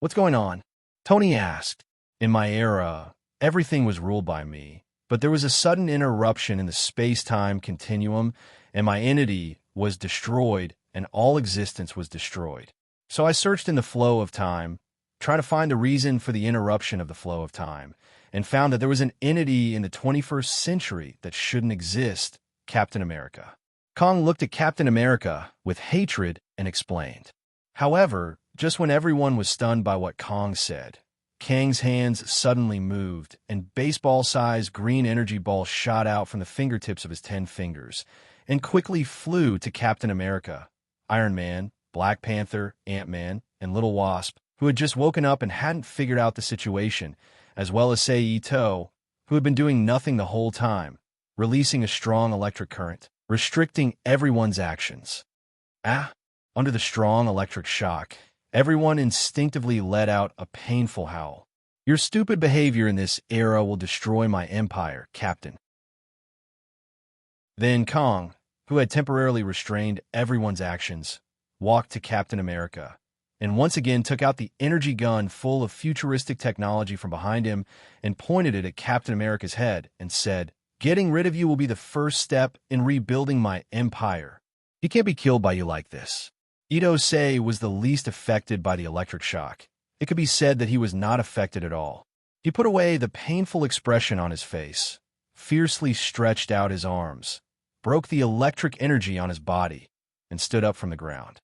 Speaker 1: "What's going on?" Tony asked. "In my era, everything was ruled by me, but there was a sudden interruption in the space-time continuum, and my entity was destroyed, and all existence was destroyed. So I searched in the flow of time, trying to find the reason for the interruption of the flow of time, and found that there was an entity in the 21st century that shouldn't exist, Captain America." Kong looked at Captain America with hatred and explained. However, just when everyone was stunned by what Kong said, Kang's hands suddenly moved, and baseball-sized green energy balls shot out from the fingertips of his 10 fingers and quickly flew to Captain America, Iron Man, Black Panther, Ant-Man, and Little Wasp, who had just woken up and hadn't figured out the situation, as well as Sei Ito, who had been doing nothing the whole time, releasing a strong electric current, restricting everyone's actions. Under the strong electric shock, everyone instinctively let out a painful howl. "Your stupid behavior in this era will destroy my empire, Captain." Then Kong, who had temporarily restrained everyone's actions, walked to Captain America, and once again took out the energy gun full of futuristic technology from behind him and pointed it at Captain America's head and said, "Getting rid of you will be the first step in rebuilding my empire. He can't be killed by you like this." Ito Sei was the least affected by the electric shock. It could be said that he was not affected at all. He put away the painful expression on his face, fiercely stretched out his arms, broke the electric energy on his body, and stood up from the ground.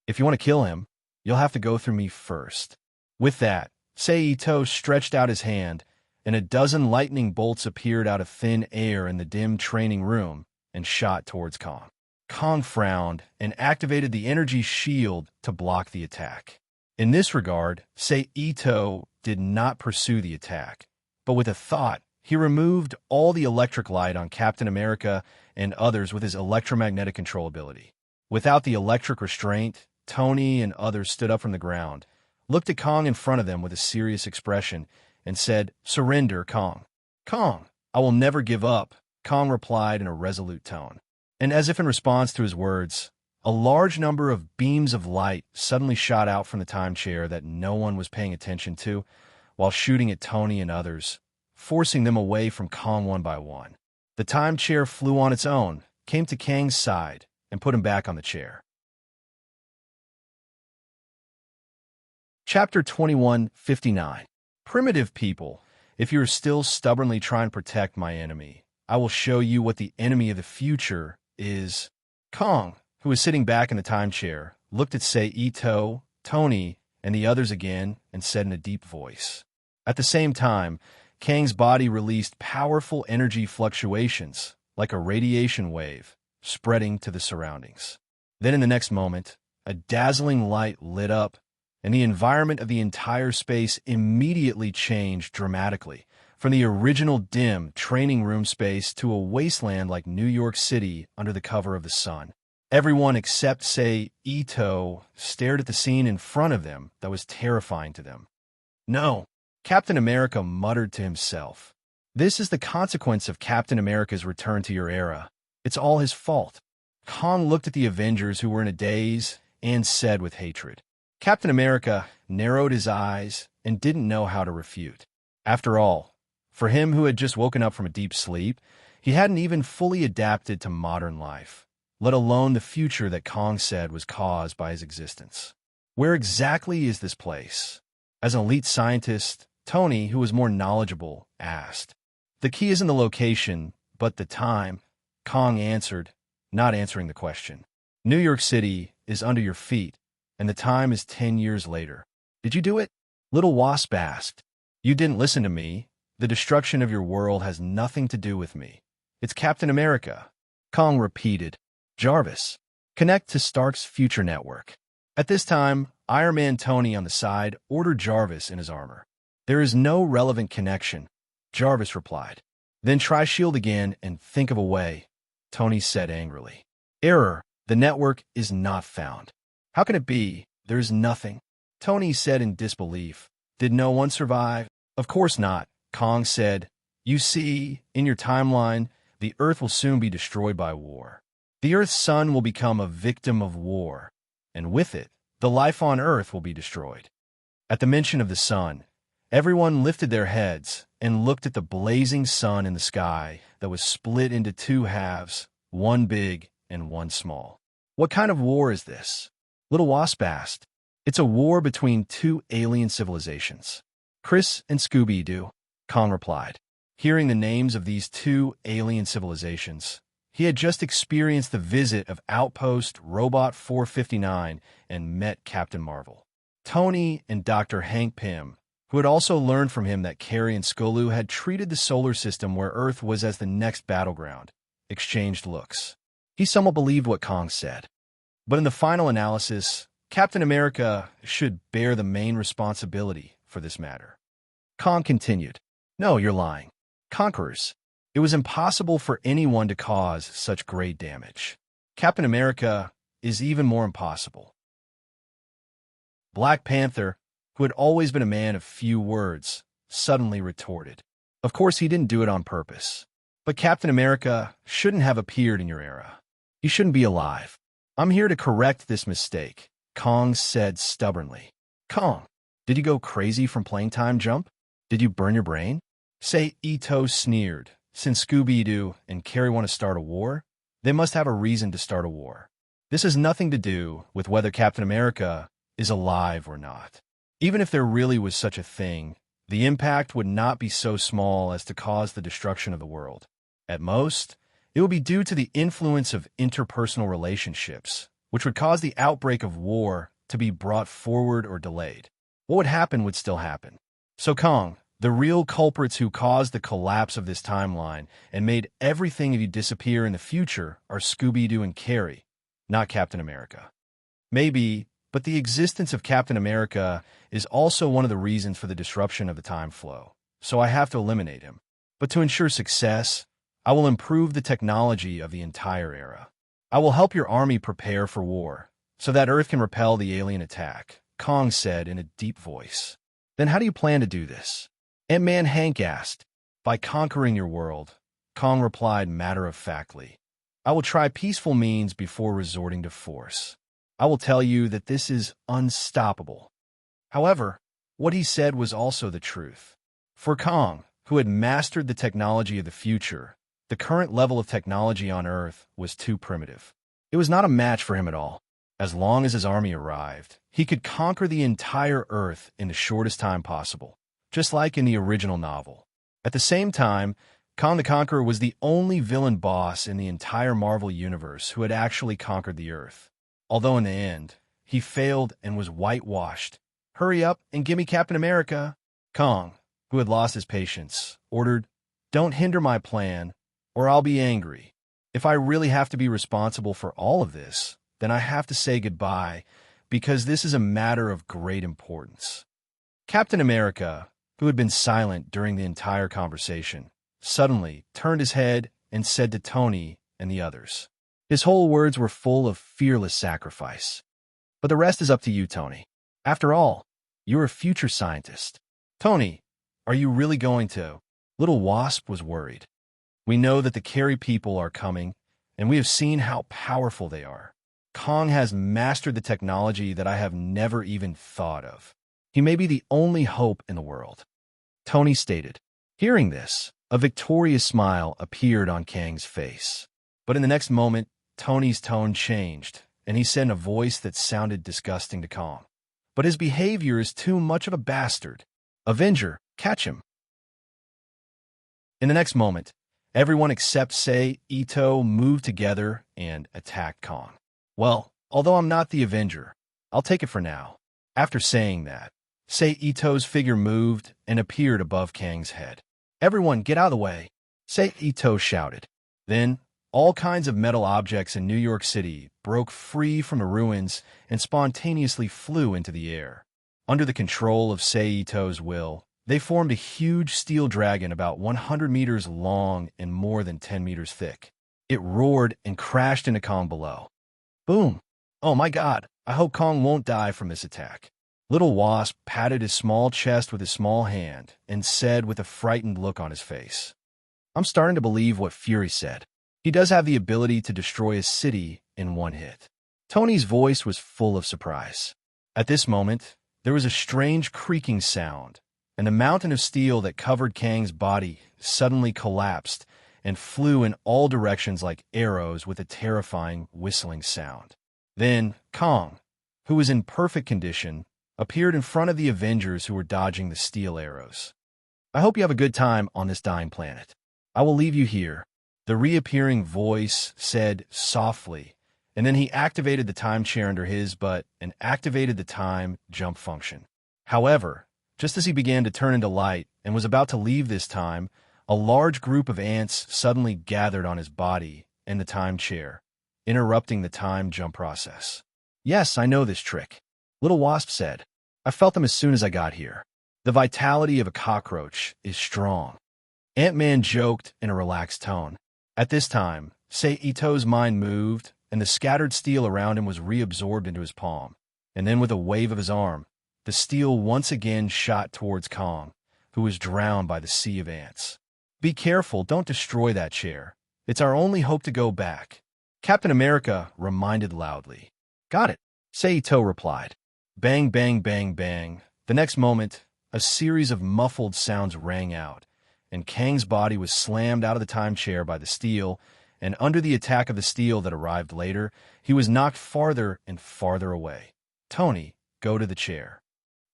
Speaker 1: "If you want to kill him, you'll have to go through me first." With that, Sei Ito stretched out his hand, and a dozen lightning bolts appeared out of thin air in the dim training room and shot towards Kong. Kong frowned and activated the energy shield to block the attack. In this regard, Sei Ito did not pursue the attack, but with a thought, he removed all the electric light on Captain America and others with his electromagnetic control ability. Without the electric restraint, Tony and others stood up from the ground, looked at Kong in front of them with a serious expression, and said, "Surrender, Kong." "Kong, I will never give up," Kong replied in a resolute tone. And as if in response to his words, a large number of beams of light suddenly shot out from the time chair that no one was paying attention to, while shooting at Tony and others, forcing them away from Kong one by one. The time chair flew on its own, came to Kang's side and put him back on the chair. Chapter 21:59. Primitive people, if you are still stubbornly trying to protect my enemy, I will show you what the enemy of the future is. Kong, who was sitting back in the time chair, looked at Ito, Tony, and the others again and said in a deep voice. At the same time, Kang's body released powerful energy fluctuations, like a radiation wave, spreading to the surroundings. Then in the next moment, a dazzling light lit up, and the environment of the entire space immediately changed dramatically, from the original dim training room space to a wasteland like New York City under the cover of the sun. Everyone except, Ito stared at the scene in front of them that was terrifying to them. No, Captain America muttered to himself. This is the consequence of Captain America's return to your era. It's all his fault. Kong looked at the Avengers who were in a daze and said with hatred. Captain America narrowed his eyes and didn't know how to refute. After all, for him who had just woken up from a deep sleep, he hadn't even fully adapted to modern life, let alone the future that Kong said was caused by his existence. Where exactly is this place? As an elite scientist, Tony, who was more knowledgeable, asked. The key isn't the location, but the time, Kong answered, not answering the question. New York City is under your feet, and the time is 10 years later. Did you do it? Little Wasp asked. You didn't listen to me. The destruction of your world has nothing to do with me. It's Captain America. Kong repeated. Jarvis, connect to Stark's future network. At this time, Iron Man Tony on the side ordered Jarvis in his armor. There is no relevant connection, Jarvis replied. Then try shield again and think of a way, Tony said angrily. Error, the network is not found. How can it be? There is nothing. Tony said in disbelief. Did no one survive? Of course not, Kong said. You see, in your timeline, the Earth will soon be destroyed by war. The Earth's sun will become a victim of war, and with it, the life on Earth will be destroyed. At the mention of the sun, everyone lifted their heads and looked at the blazing sun in the sky that was split into two halves, one big and one small. What kind of war is this? Little Wasp asked. It's a war between two alien civilizations. Chris and Scooby-Doo, Kong replied. Hearing the names of these two alien civilizations, he had just experienced the visit of Outpost Robot 459 and met Captain Marvel. Tony and Dr. Hank Pym, who had also learned from him that Carrie and Skolu had treated the solar system where Earth was as the next battleground, exchanged looks. He somewhat believed what Kong said. But in the final analysis, Captain America should bear the main responsibility for this matter. Kong continued. No, you're lying. Conquerors. It was impossible for anyone to cause such great damage. Captain America is even more impossible. Black Panther, who had always been a man of few words, suddenly retorted. Of course he didn't do it on purpose. But Captain America shouldn't have appeared in your era. He shouldn't be alive. I'm here to correct this mistake, Kong said stubbornly. Kong, did you go crazy from playing time jump? Did you burn your brain? Ito sneered. Since Scooby-Doo and Carrie want to start a war, they must have a reason to start a war. This has nothing to do with whether Captain America is alive or not. Even if there really was such a thing, the impact would not be so small as to cause the destruction of the world. At most, it would be due to the influence of interpersonal relationships, which would cause the outbreak of war to be brought forward or delayed. What would happen would still happen. So Kong, the real culprits who caused the collapse of this timeline and made everything of you disappear in the future are Scooby-Doo and Carrie, not Captain America. Maybe, but the existence of Captain America is also one of the reasons for the disruption of the time flow, so I have to eliminate him. But to ensure success, I will improve the technology of the entire era. I will help your army prepare for war, so that Earth can repel the alien attack, Kong said in a deep voice. Then how do you plan to do this? Ant-Man Hank asked. By conquering your world, Kong replied matter-of-factly. I will try peaceful means before resorting to force. I will tell you that this is unstoppable. However, what he said was also the truth. For Kong, who had mastered the technology of the future, The current level of technology on Earth was too primitive. It was not a match for him at all. As long as his army arrived, he could conquer the entire Earth in the shortest time possible, just like in the original novel. At the same time, Kong the Conqueror was the only villain boss in the entire Marvel Universe who had actually conquered the Earth. Although in the end, he failed and was whitewashed. "Hurry up and give me Captain America!" Kong, who had lost his patience, ordered, "Don't hinder my plan, or I'll be angry. If I really have to be responsible for all of this, then I have to say goodbye, because this is a matter of great importance." Captain America, who had been silent during the entire conversation, suddenly turned his head and said to Tony and the others. His whole words were full of fearless sacrifice. "But the rest is up to you, Tony. After all, you're a future scientist." "Tony, are you really going to?" Little Wasp was worried. "We know that the Carey people are coming, and we have seen how powerful they are. Kong has mastered the technology that I have never even thought of. He may be the only hope in the world," Tony stated. Hearing this, a victorious smile appeared on Kang's face. But in the next moment, Tony's tone changed, and he said in a voice that sounded disgusting to Kong, "But his behavior is too much of a bastard. Avenger, catch him." In the next moment, everyone except Sei Ito moved together and attacked Kong. "Well, although I'm not the Avenger, I'll take it for now." After saying that, Sei Ito's figure moved and appeared above Kang's head. "Everyone, get out of the way!" Sei Ito shouted. Then, all kinds of metal objects in New York City broke free from the ruins and spontaneously flew into the air. Under the control of Sei Ito's will, they formed a huge steel dragon about 100 meters long and more than 10 meters thick. It roared and crashed into Kong below. Boom! "Oh my God, I hope Kong won't die from this attack." Little Wasp patted his small chest with his small hand and said with a frightened look on his face, "I'm starting to believe what Fury said. He does have the ability to destroy a city in one hit." Tony's voice was full of surprise. At this moment, there was a strange creaking sound, and the mountain of steel that covered Kang's body suddenly collapsed and flew in all directions like arrows with a terrifying whistling sound. Then Kong, who was in perfect condition, appeared in front of the Avengers who were dodging the steel arrows. "I hope you have a good time on this dying planet. I will leave you here," the reappearing voice said softly, and then he activated the time chair under his butt and activated the time jump function. However, just as he began to turn into light and was about to leave this time, a large group of ants suddenly gathered on his body and the time chair, interrupting the time jump process. "Yes, I know this trick," Little Wasp said. "I felt them as soon as I got here. The vitality of a cockroach is strong." Ant-Man joked in a relaxed tone. At this time, Sei Ito's mind moved, and the scattered steel around him was reabsorbed into his palm. And then with a wave of his arm, the steel once again shot towards Kong, who was drowned by the sea of ants. "Be careful, don't destroy that chair. It's our only hope to go back," Captain America reminded loudly. "Got it," Sei Ito replied. Bang, bang, bang, bang. The next moment, a series of muffled sounds rang out, and Kang's body was slammed out of the time chair by the steel, and under the attack of the steel that arrived later, he was knocked farther and farther away. "Tony, go to the chair."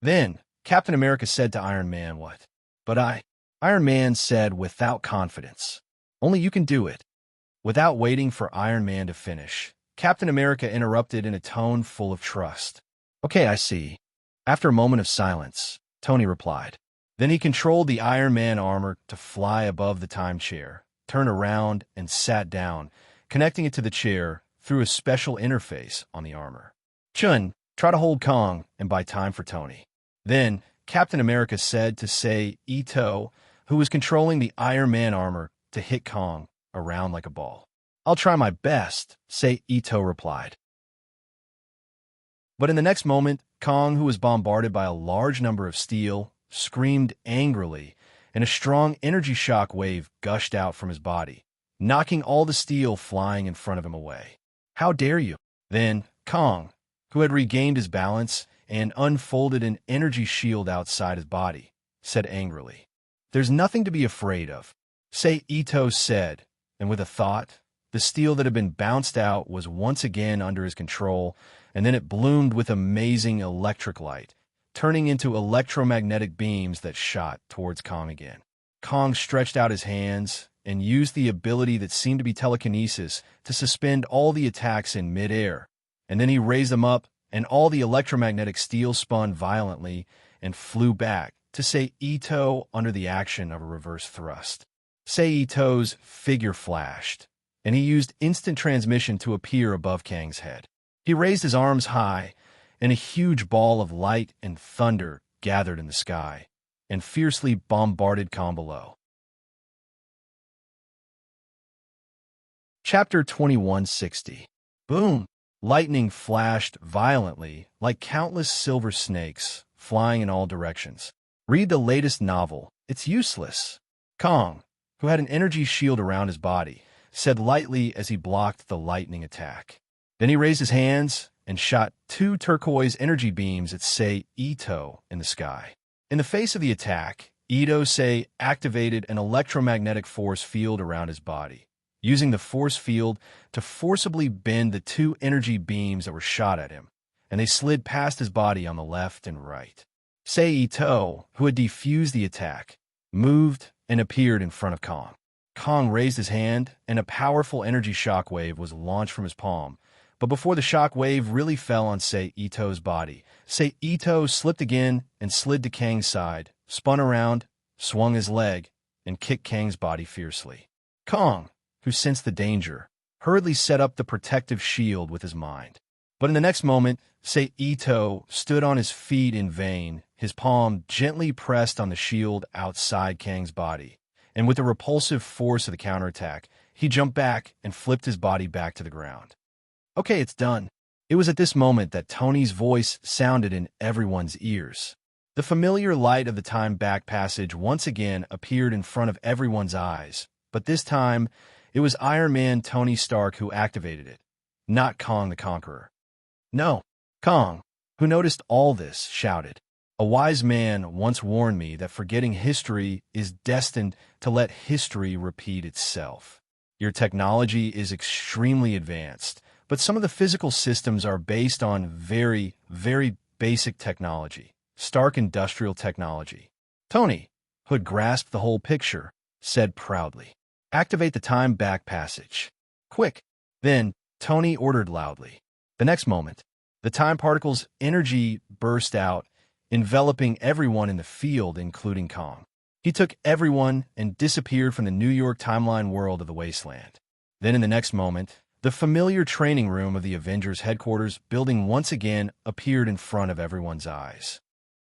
Speaker 1: Then, Captain America said to Iron Man, "What?" "But Iron Man said without confidence, "Only you can do it." Without waiting for Iron Man to finish, Captain America interrupted in a tone full of trust. "Okay, I see." After a moment of silence, Tony replied. Then he controlled the Iron Man armor to fly above the time chair, turned around, and sat down, connecting it to the chair through a special interface on the armor. "Chun, try to hold Kong and buy time for Tony." Then Captain America said to Sei Ito, who was controlling the Iron Man armor, to hit Kong around like a ball. "I'll try my best," Sei Ito replied. But in the next moment, Kong, who was bombarded by a large number of steel, screamed angrily, and a strong energy shock wave gushed out from his body, knocking all the steel flying in front of him away. "How dare you?" Then Kong, who had regained his balance and unfolded an energy shield outside his body, said angrily, "There's nothing to be afraid of," Sei Ito said, and with a thought, the steel that had been bounced out was once again under his control, and then it bloomed with amazing electric light, turning into electromagnetic beams that shot towards Kong again. Kong stretched out his hands and used the ability that seemed to be telekinesis to suspend all the attacks in midair, and then he raised them up, and all the electromagnetic steel spun violently and flew back to Sei Ito under the action of a reverse thrust. Sei Ito's figure flashed, and he used instant transmission to appear above Kang's head. He raised his arms high, and a huge ball of light and thunder gathered in the sky and fiercely bombarded Kong below. Chapter 2160. Boom! Lightning flashed violently like countless silver snakes, flying in all directions. Read the latest novel. It's useless. Kong, who had an energy shield around his body, said lightly as he blocked the lightning attack. Then he raised his hands and shot 2 turquoise energy beams at Sei Ito in the sky. In the face of the attack, Sei activated an electromagnetic force field around his body, using the force field to forcibly bend the 2 energy beams that were shot at him, and they slid past his body on the left and right. Sei Ito, who had defused the attack, moved and appeared in front of Kong. Kong raised his hand, and a powerful energy shockwave was launched from his palm. But before the shockwave really fell on Sei Ito's body, Sei Ito slipped again and slid to Kang's side, spun around, swung his leg, and kicked Kang's body fiercely. Kong, who sensed the danger, hurriedly set up the protective shield with his mind. But in the next moment, Sei Ito stood on his feet in vain, his palm gently pressed on the shield outside Kang's body, and with the repulsive force of the counterattack, he jumped back and flipped his body back to the ground. Okay, it's done. It was at this moment that Tony's voice sounded in everyone's ears. The familiar light of the time back passage once again appeared in front of everyone's eyes, but this time, it was Iron Man Tony Stark who activated it, not Kong the Conqueror. No, Kong, who noticed all this, shouted, "A wise man once warned me that forgetting history is destined to let history repeat itself. Your technology is extremely advanced, but some of the physical systems are based on very, very basic technology, Stark industrial technology." Tony, who had grasped the whole picture, said proudly, "Activate the time back passage. Quick!" Then, Tony ordered loudly. The next moment, the time particle's energy burst out, enveloping everyone in the field, including Kong. He took everyone and disappeared from the New York timeline world of the wasteland. Then in the next moment, the familiar training room of the Avengers headquarters building once again appeared in front of everyone's eyes.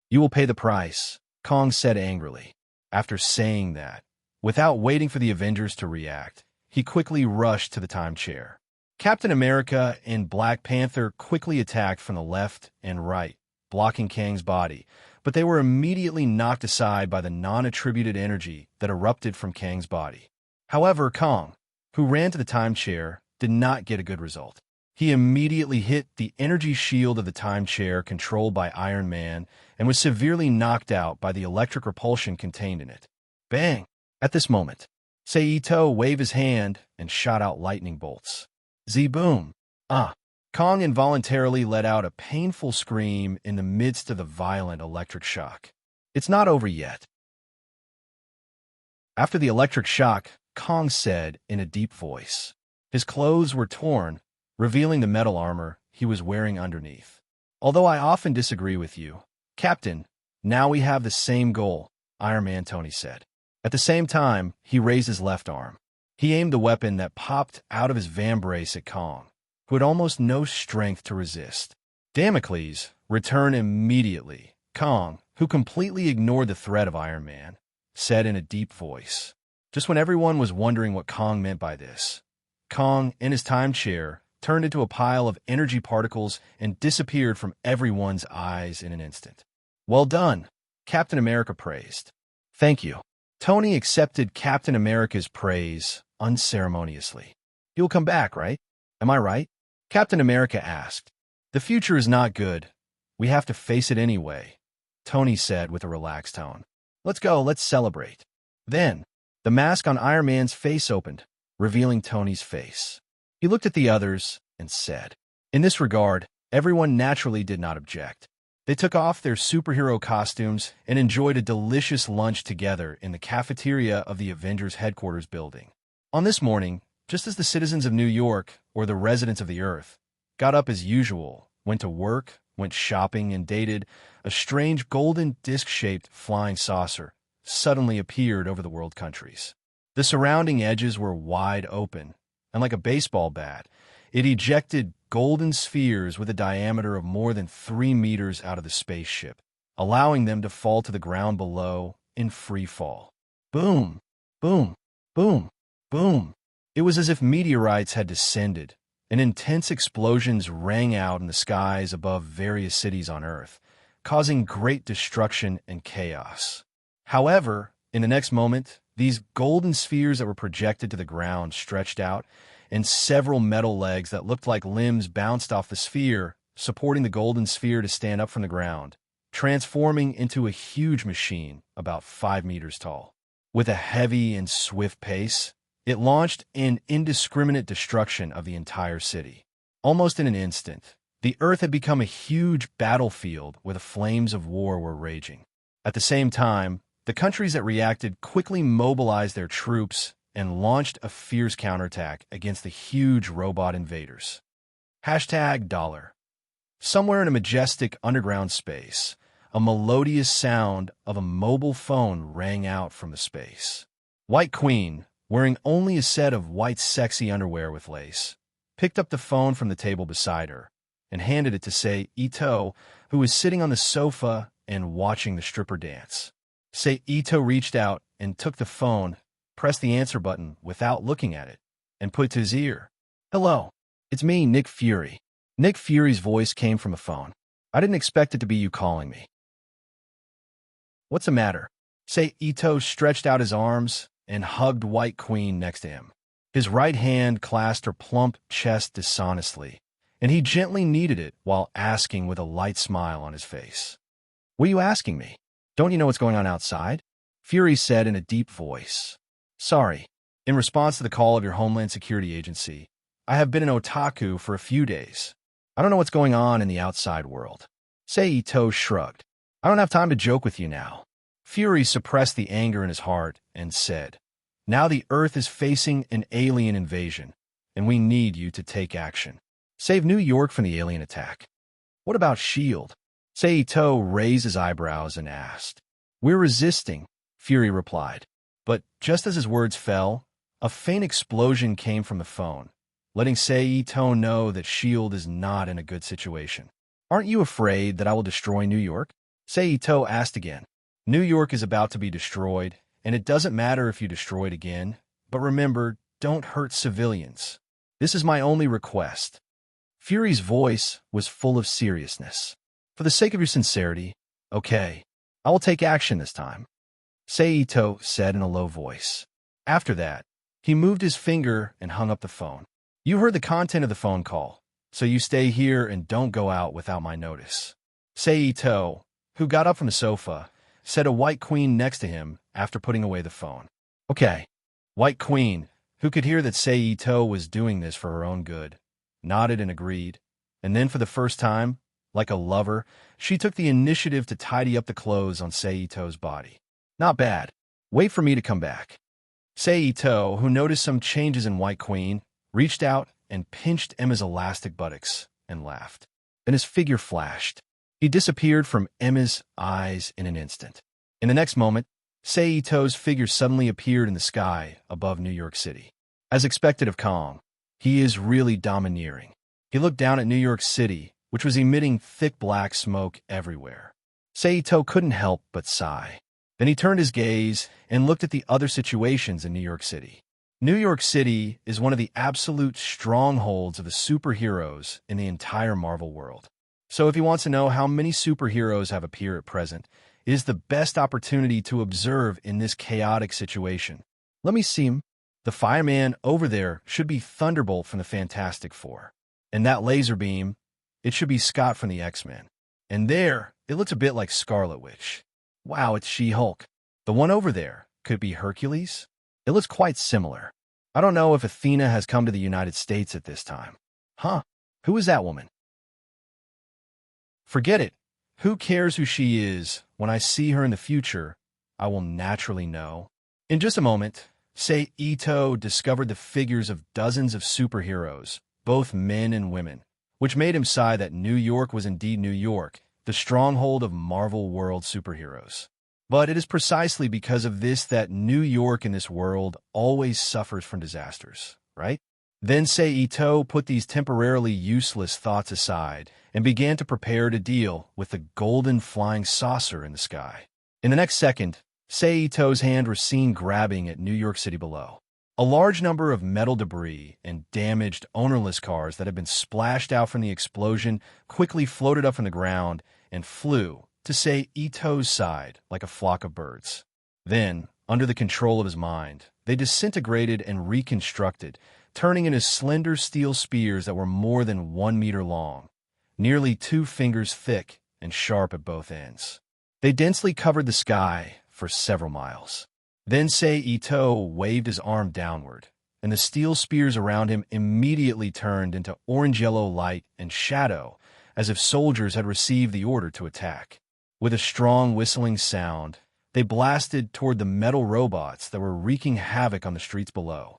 Speaker 1: "You will pay the price," Kong said angrily. After saying that, without waiting for the Avengers to react, he quickly rushed to the time chair. Captain America and Black Panther quickly attacked from the left and right, blocking Kang's body, but they were immediately knocked aside by the non-attributed energy that erupted from Kang's body. However, Kong, who ran to the time chair, did not get a good result. He immediately hit the energy shield of the time chair controlled by Iron Man and was severely knocked out by the electric repulsion contained in it. Bang! At this moment, Sei Ito waved his hand and shot out lightning bolts. Z-boom! Ah! Kong involuntarily let out a painful scream in the midst of the violent electric shock. It's not over yet. After the electric shock, Kong said in a deep voice. His clothes were torn, revealing the metal armor he was wearing underneath. "Although I often disagree with you, Captain, now we have the same goal," Iron Man Tony said. At the same time, he raised his left arm. He aimed the weapon that popped out of his vambrace at Kong, who had almost no strength to resist. "Damocles, return immediately," Kong, who completely ignored the threat of Iron Man, said in a deep voice. Just when everyone was wondering what Kong meant by this, Kong, in his time chair, turned into a pile of energy particles and disappeared from everyone's eyes in an instant. "Well done," Captain America praised. "Thank you." Tony accepted Captain America's praise unceremoniously. "You'll come back, right? Am I right?" Captain America asked. "The future is not good. We have to face it anyway," Tony said with a relaxed tone. "Let's go, let's celebrate." Then, the mask on Iron Man's face opened, revealing Tony's face. He looked at the others and said, in this regard, everyone naturally did not object. They took off their superhero costumes and enjoyed a delicious lunch together in the cafeteria of the Avengers headquarters building. On this morning, just as the citizens of New York, or the residents of the Earth, got up as usual, went to work, went shopping, and dated, a strange golden disc-shaped flying saucer suddenly appeared over the world countries. The surrounding edges were wide open, and like a baseball bat, it ejected golden spheres with a diameter of more than 3 meters out of the spaceship, allowing them to fall to the ground below in free fall. Boom, boom, boom, boom. It was as if meteorites had descended, and intense explosions rang out in the skies above various cities on Earth, causing great destruction and chaos. However, in the next moment, these golden spheres that were projected to the ground stretched out, and several metal legs that looked like limbs bounced off the sphere, supporting the golden sphere to stand up from the ground, transforming into a huge machine about 5 meters tall. With a heavy and swift pace, it launched an indiscriminate destruction of the entire city. Almost in an instant, the Earth had become a huge battlefield where the flames of war were raging. At the same time, the countries that reacted quickly mobilized their troops and launched a fierce counterattack against the huge robot invaders. $. Somewhere in a majestic underground space, a melodious sound of a mobile phone rang out from the space. White Queen, wearing only a set of white sexy underwear with lace, picked up the phone from the table beside her and handed it to Sei Ito, who was sitting on the sofa and watching the stripper dance. Sei Ito reached out and took the phone, pressed the answer button without looking at it, and put it to his ear. "Hello, it's me, Nick Fury." Nick Fury's voice came from a phone. "I didn't expect it to be you calling me." "What's the matter?" Sei Ito stretched out his arms and hugged White Queen next to him. His right hand clasped her plump chest dishonestly, and he gently kneaded it while asking with a light smile on his face. "What are you asking me? Don't you know what's going on outside?" Fury said in a deep voice. "Sorry. In response to the call of your Homeland Security Agency, I have been an otaku for a few days. I don't know what's going on in the outside world." Sei Ito shrugged. "I don't have time to joke with you now." Fury suppressed the anger in his heart and said, "Now the Earth is facing an alien invasion, and we need you to take action. Save New York from the alien attack." "What about S.H.I.E.L.D.?" Sei Ito raised his eyebrows and asked. "We're resisting," Fury replied. But just as his words fell, a faint explosion came from the phone, letting Sei Ito know that S.H.I.E.L.D. is not in a good situation. "Aren't you afraid that I will destroy New York?" Sei Ito asked again. "New York is about to be destroyed, and it doesn't matter if you destroy it again, but remember, don't hurt civilians. This is my only request." Fury's voice was full of seriousness. "For the sake of your sincerity, okay, I will take action this time," Sei Ito said in a low voice. After that, he moved his finger and hung up the phone. "You heard the content of the phone call, so you stay here and don't go out without my notice." Sei Ito, who got up from the sofa, said to White Queen next to him after putting away the phone. "Okay." White Queen, who could hear that Sei Ito was doing this for her own good, nodded and agreed, and then for the first time, like a lover, she took the initiative to tidy up the clothes on Sei Ito's body. "Not bad. Wait for me to come back." Sei Ito, who noticed some changes in White Queen, reached out and pinched Emma's elastic buttocks and laughed. Then his figure flashed. He disappeared from Emma's eyes in an instant. In the next moment, Sei Ito's figure suddenly appeared in the sky above New York City. As expected of Kong, he is really domineering. He looked down at New York City, which was emitting thick black smoke everywhere. Sei Ito couldn't help but sigh. Then he turned his gaze and looked at the other situations in New York City. New York City is one of the absolute strongholds of the superheroes in the entire Marvel world. So if he wants to know how many superheroes have appeared at present, it is the best opportunity to observe in this chaotic situation. Let me see him. The fireman over there should be Thunderbolt from the Fantastic Four. And that laser beam, it should be Scott from the X-Men. And there, it looks a bit like Scarlet Witch. Wow, it's She-Hulk. The one over there could be Hercules. It looks quite similar. I don't know if Athena has come to the United States at this time. Huh? Who is that woman? Forget it. Who cares who she is? When I see her in the future, I will naturally know. In just a moment, Sei Ito discovered the figures of dozens of superheroes, both men and women, which made him sigh that New York was indeed New York, the stronghold of Marvel world superheroes. But it is precisely because of this that New York in this world always suffers from disasters, right? Then Sei Ito put these temporarily useless thoughts aside and began to prepare to deal with the golden flying saucer in the sky. In the next second, Sei Ito's hand was seen grabbing at New York City below. A large number of metal debris and damaged, ownerless cars that had been splashed out from the explosion quickly floated up from the ground and flew to Sei Ito's side like a flock of birds. Then, under the control of his mind, they disintegrated and reconstructed, turning into slender steel spears that were more than 1 meter long, nearly 2 fingers thick and sharp at both ends. They densely covered the sky for several miles. Then Sei Ito waved his arm downward, and the steel spears around him immediately turned into orange-yellow light and shadow, as if soldiers had received the order to attack. With a strong whistling sound, they blasted toward the metal robots that were wreaking havoc on the streets below.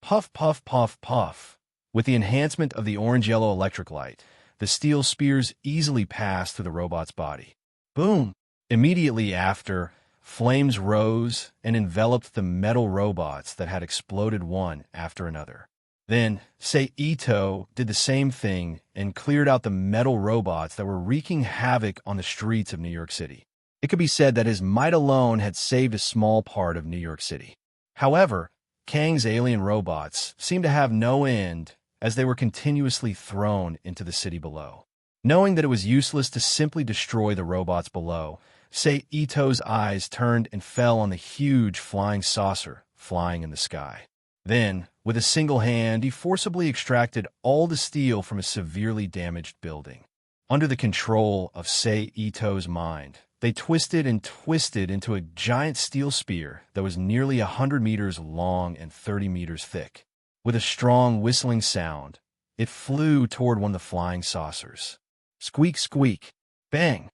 Speaker 1: Puff, puff, puff, puff. With the enhancement of the orange-yellow electric light, the steel spears easily passed through the robot's body. Boom! Immediately after, flames rose and enveloped the metal robots that had exploded one after another. Then, Sei Ito did the same thing and cleared out the metal robots that were wreaking havoc on the streets of New York City. It could be said that his might alone had saved a small part of New York City. However, Kang's alien robots seemed to have no end as they were continuously thrown into the city below. Knowing that it was useless to simply destroy the robots below, Sei Ito's eyes turned and fell on the huge flying saucer flying in the sky. Then, with a single hand, he forcibly extracted all the steel from a severely damaged building. Under the control of Sei Ito's mind, they twisted and twisted into a giant steel spear that was nearly 100 meters long and 30 meters thick. With a strong whistling sound, it flew toward one of the flying saucers. Squeak, squeak, bang,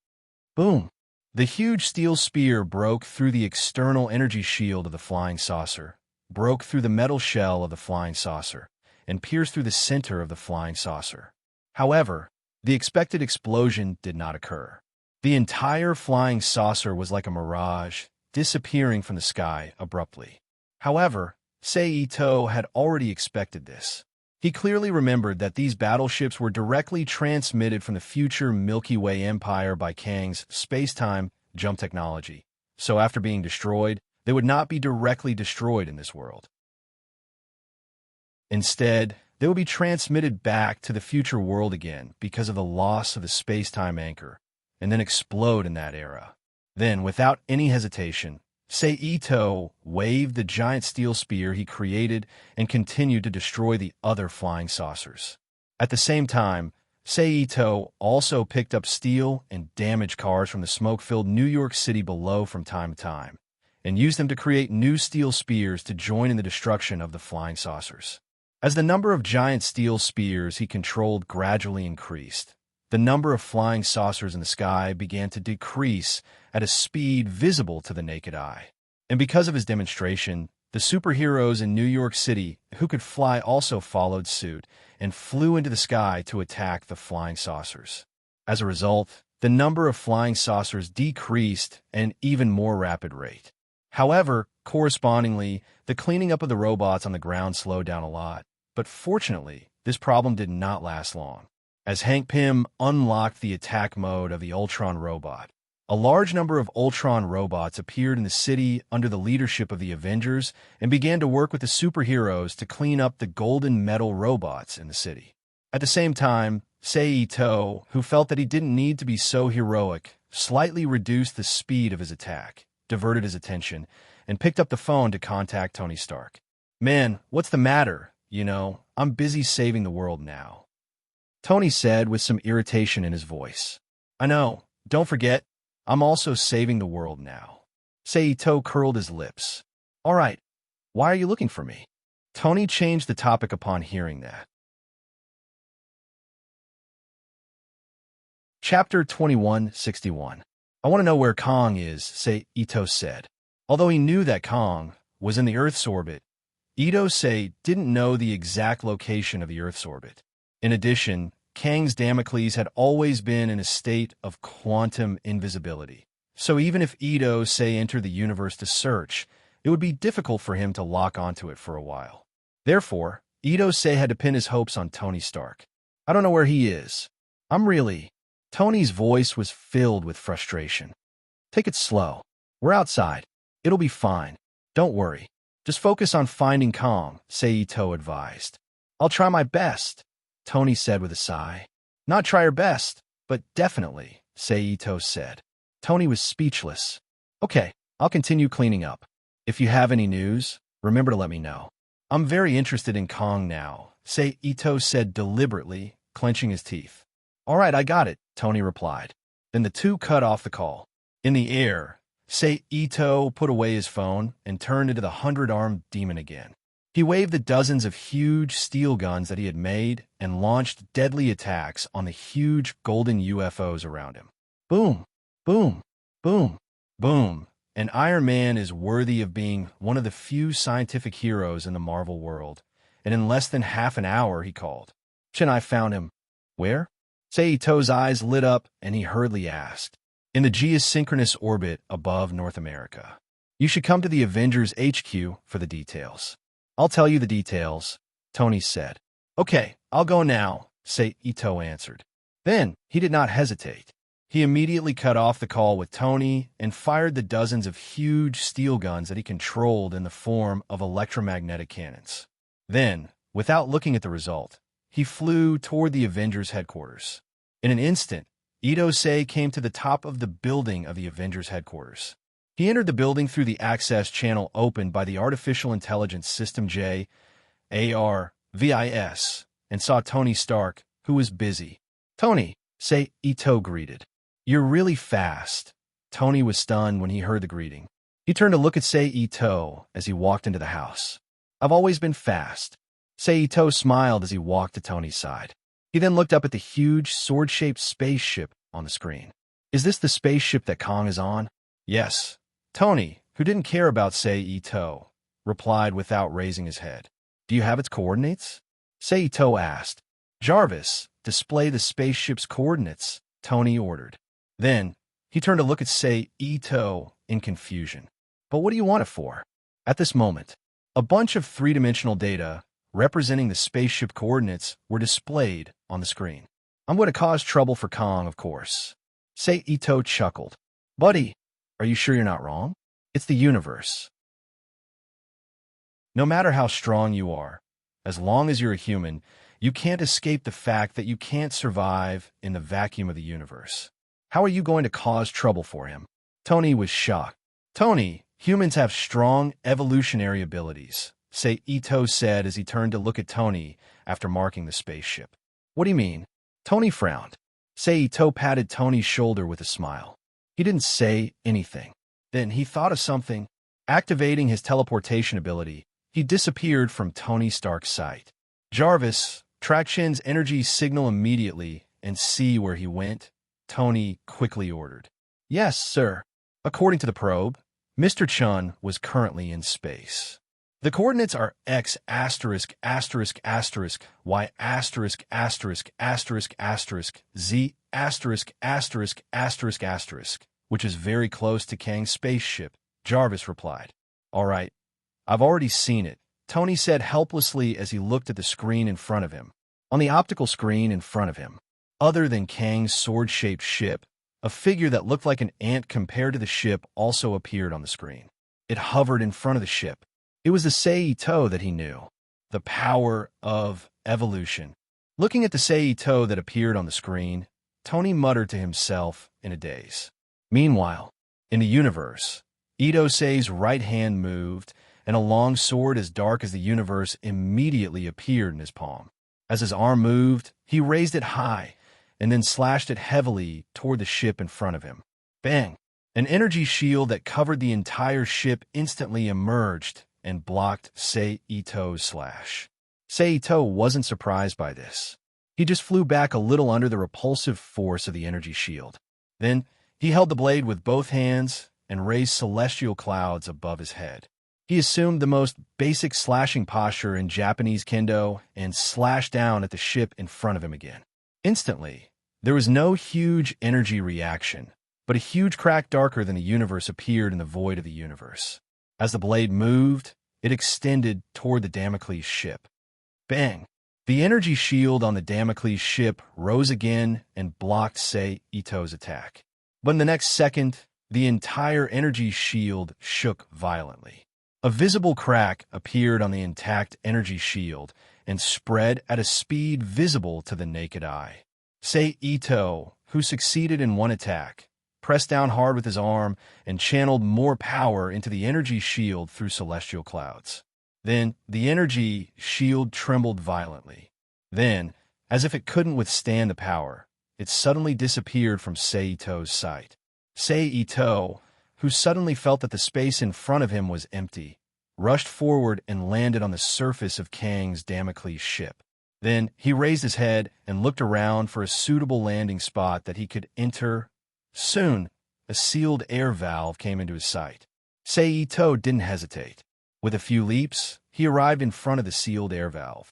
Speaker 1: boom. The huge steel spear broke through the external energy shield of the flying saucer, broke through the metal shell of the flying saucer, and pierced through the center of the flying saucer. However, the expected explosion did not occur. The entire flying saucer was like a mirage, disappearing from the sky abruptly. However, Sei Ito had already expected this. He clearly remembered that these battleships were directly transmitted from the future Milky Way Empire by Kang's space-time jump technology, so after being destroyed, they would not be directly destroyed in this world. Instead, they would be transmitted back to the future world again because of the loss of the space-time anchor, and then explode in that era. Then, without any hesitation, Sei Ito waved the giant steel spear he created and continued to destroy the other flying saucers. At the same time, Sei Ito also picked up steel and damaged cars from the smoke-filled New York City below from time to time, and used them to create new steel spears to join in the destruction of the flying saucers. As the number of giant steel spears he controlled gradually increased, the number of flying saucers in the sky began to decrease at a speed visible to the naked eye. And because of his demonstration, the superheroes in New York City who could fly also followed suit and flew into the sky to attack the flying saucers. As a result, the number of flying saucers decreased at an even more rapid rate. However, correspondingly, the cleaning up of the robots on the ground slowed down a lot. But fortunately, this problem did not last long. As Hank Pym unlocked the attack mode of the Ultron robot, a large number of Ultron robots appeared in the city under the leadership of the Avengers and began to work with the superheroes to clean up the golden metal robots in the city. At the same time, Sei Ito, who felt that he didn't need to be so heroic, slightly reduced the speed of his attack, diverted his attention, and picked up the phone to contact Tony Stark. "Man, what's the matter? I'm busy saving the world now," Tony said with some irritation in his voice. "I know. Don't forget, I'm also saving the world now." Sei Ito curled his lips. "All right. Why are you looking for me?" Tony changed the topic upon hearing that. Chapter 2161. I want to know where Kong is, say Ito said. Although he knew that Kong was in the Earth's orbit, Ito say didn't know the exact location of the Earth's orbit. In addition, Kang's Damocles had always been in a state of quantum invisibility. So even if Ito say entered the universe to search, it would be difficult for him to lock onto it for a while. Therefore, Ito say had to pin his hopes on Tony Stark. I don't know where he is. Tony's voice was filled with frustration. Take it slow. We're outside. It'll be fine. Don't worry. Just focus on finding Kong, Seito advised. I'll try my best, Tony said with a sigh. Not try your best, but definitely, Seito said. Tony was speechless. Okay, I'll continue cleaning up. If you have any news, remember to let me know. I'm very interested in Kong now, Seito said deliberately, clenching his teeth. All right, I got it, Tony replied. Then the two cut off the call. In the air, Seito put away his phone and turned into the 100-armed demon again. He waved the dozens of huge steel guns that he had made and launched deadly attacks on the huge golden UFOs around him. Boom, boom, boom, boom. And Iron Man is worthy of being one of the few scientific heroes in the Marvel world. And in less than half an hour, he called. I found him. Where? Seito's eyes lit up, and he hurriedly asked. In the geosynchronous orbit above North America. You should come to the Avengers HQ for the details. I'll tell you the details, Tony said. Okay, I'll go now, Seito answered. Then, he did not hesitate. He immediately cut off the call with Tony and fired the dozens of huge steel guns that he controlled in the form of electromagnetic cannons. Then, without looking at the result, he flew toward the Avengers headquarters. In an instant, Ito-sei came to the top of the building of the Avengers headquarters. He entered the building through the access channel opened by the Artificial Intelligence System JARVIS and saw Tony Stark, who was busy. Tony, Ito greeted. You're really fast. Tony was stunned when he heard the greeting. He turned to look at Ito as he walked into the house. I've always been fast. Seito smiled as he walked to Tony's side. He then looked up at the huge, sword-shaped spaceship on the screen. Is this the spaceship that Kong is on? Yes. Tony, who didn't care about Seito, replied without raising his head. Do you have its coordinates? Seito asked. Jarvis, display the spaceship's coordinates, Tony ordered. Then, he turned to look at Seito in confusion. But what do you want it for? At this moment, a bunch of three-dimensional data representing the spaceship coordinates were displayed on the screen. I'm going to cause trouble for Kong, of course. Seito chuckled. Buddy, are you sure you're not wrong? It's the universe. No matter how strong you are, as long as you're a human, you can't escape the fact that you can't survive in the vacuum of the universe. How are you going to cause trouble for him? Tony was shocked. Tony, humans have strong evolutionary abilities, Seito said as he turned to look at Tony after marking the spaceship. What do you mean? Tony frowned. Seito patted Tony's shoulder with a smile. He didn't say anything. Then he thought of something. Activating his teleportation ability, he disappeared from Tony Stark's sight. Jarvis, track Shin's energy signal immediately and see where he went, Tony quickly ordered. Yes, sir. According to the probe, Mr. Chun was currently in space. The coordinates are X******, Y******, Z******, which is very close to Kang's spaceship, Jarvis replied. All right, I've already seen it, Tony said helplessly as he looked at the screen in front of him. On the optical screen in front of him, other than Kang's sword-shaped ship, a figure that looked like an ant compared to the ship also appeared on the screen. It hovered in front of the ship. It was the Seito that he knew, the power of evolution. Looking at the Seito that appeared on the screen, Tony muttered to himself in a daze. Meanwhile, in the universe, Ito-sei's right hand moved, and a long sword as dark as the universe immediately appeared in his palm. As his arm moved, he raised it high, and then slashed it heavily toward the ship in front of him. Bang! An energy shield that covered the entire ship instantly emerged and blocked Sei Ito's slash. Sei Ito wasn't surprised by this. He just flew back a little under the repulsive force of the energy shield. Then, he held the blade with both hands and raised celestial clouds above his head. He assumed the most basic slashing posture in Japanese kendo and slashed down at the ship in front of him again. Instantly, there was no huge energy reaction, but a huge crack darker than the universe appeared in the void of the universe. As the blade moved, it extended toward the Damocles ship. Bang! The energy shield on the Damocles ship rose again and blocked Sei Ito's attack. But in the next second, the entire energy shield shook violently. A visible crack appeared on the intact energy shield and spread at a speed visible to the naked eye. Sei Ito, who succeeded in one attack, pressed down hard with his arm and channeled more power into the energy shield through celestial clouds. Then, the energy shield trembled violently. Then, as if it couldn't withstand the power, it suddenly disappeared from Sei Ito's sight. Sei Ito, who suddenly felt that the space in front of him was empty, rushed forward and landed on the surface of Kang's Damocles ship. Then, he raised his head and looked around for a suitable landing spot that he could enter. Soon, a sealed air valve came into his sight. Sei Ito didn't hesitate. With a few leaps, he arrived in front of the sealed air valve.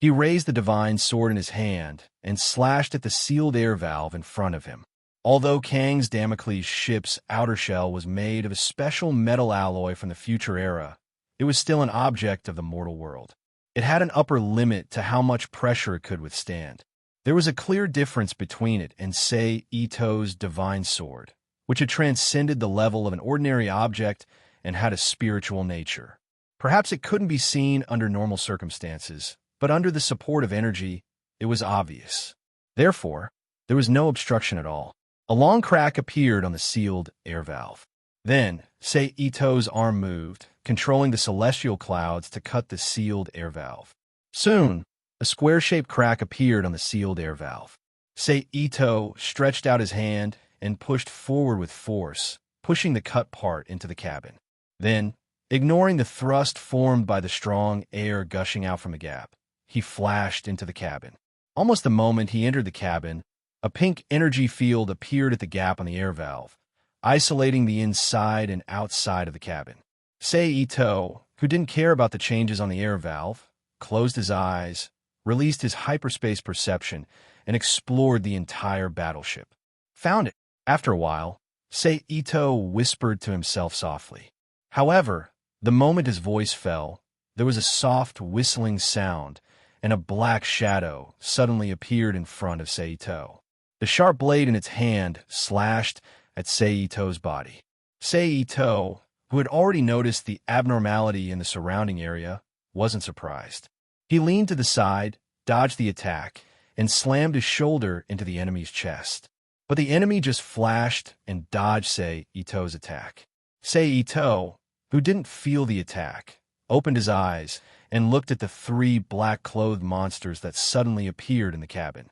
Speaker 1: He raised the divine sword in his hand and slashed at the sealed air valve in front of him. Although Kang's Damocles ship's outer shell was made of a special metal alloy from the future era, it was still an object of the mortal world. It had an upper limit to how much pressure it could withstand. There was a clear difference between it and Sei Ito's divine sword, which had transcended the level of an ordinary object and had a spiritual nature. Perhaps it couldn't be seen under normal circumstances, but under the support of energy, it was obvious. Therefore, there was no obstruction at all. A long crack appeared on the sealed air valve. Then, Sei Ito's arm moved, controlling the celestial clouds to cut the sealed air valve. Soon, a square-shaped crack appeared on the sealed air valve. Sei Ito stretched out his hand and pushed forward with force, pushing the cut part into the cabin. Then, ignoring the thrust formed by the strong air gushing out from the gap, he flashed into the cabin. Almost the moment he entered the cabin, a pink energy field appeared at the gap on the air valve, isolating the inside and outside of the cabin. Sei Ito, who didn't care about the changes on the air valve, closed his eyes, released his hyperspace perception, and explored the entire battleship. Found it. After a while, Sei Ito whispered to himself softly. However, the moment his voice fell, there was a soft whistling sound, and a black shadow suddenly appeared in front of Sei Ito. The sharp blade in its hand slashed at Sei Ito's body. Sei Ito, who had already noticed the abnormality in the surrounding area, wasn't surprised. He leaned to the side, dodged the attack, and slammed his shoulder into the enemy's chest. But the enemy just flashed and dodged Sei Ito's attack. Sei Ito, who didn't feel the attack, opened his eyes and looked at the three black-clothed monsters that suddenly appeared in the cabin.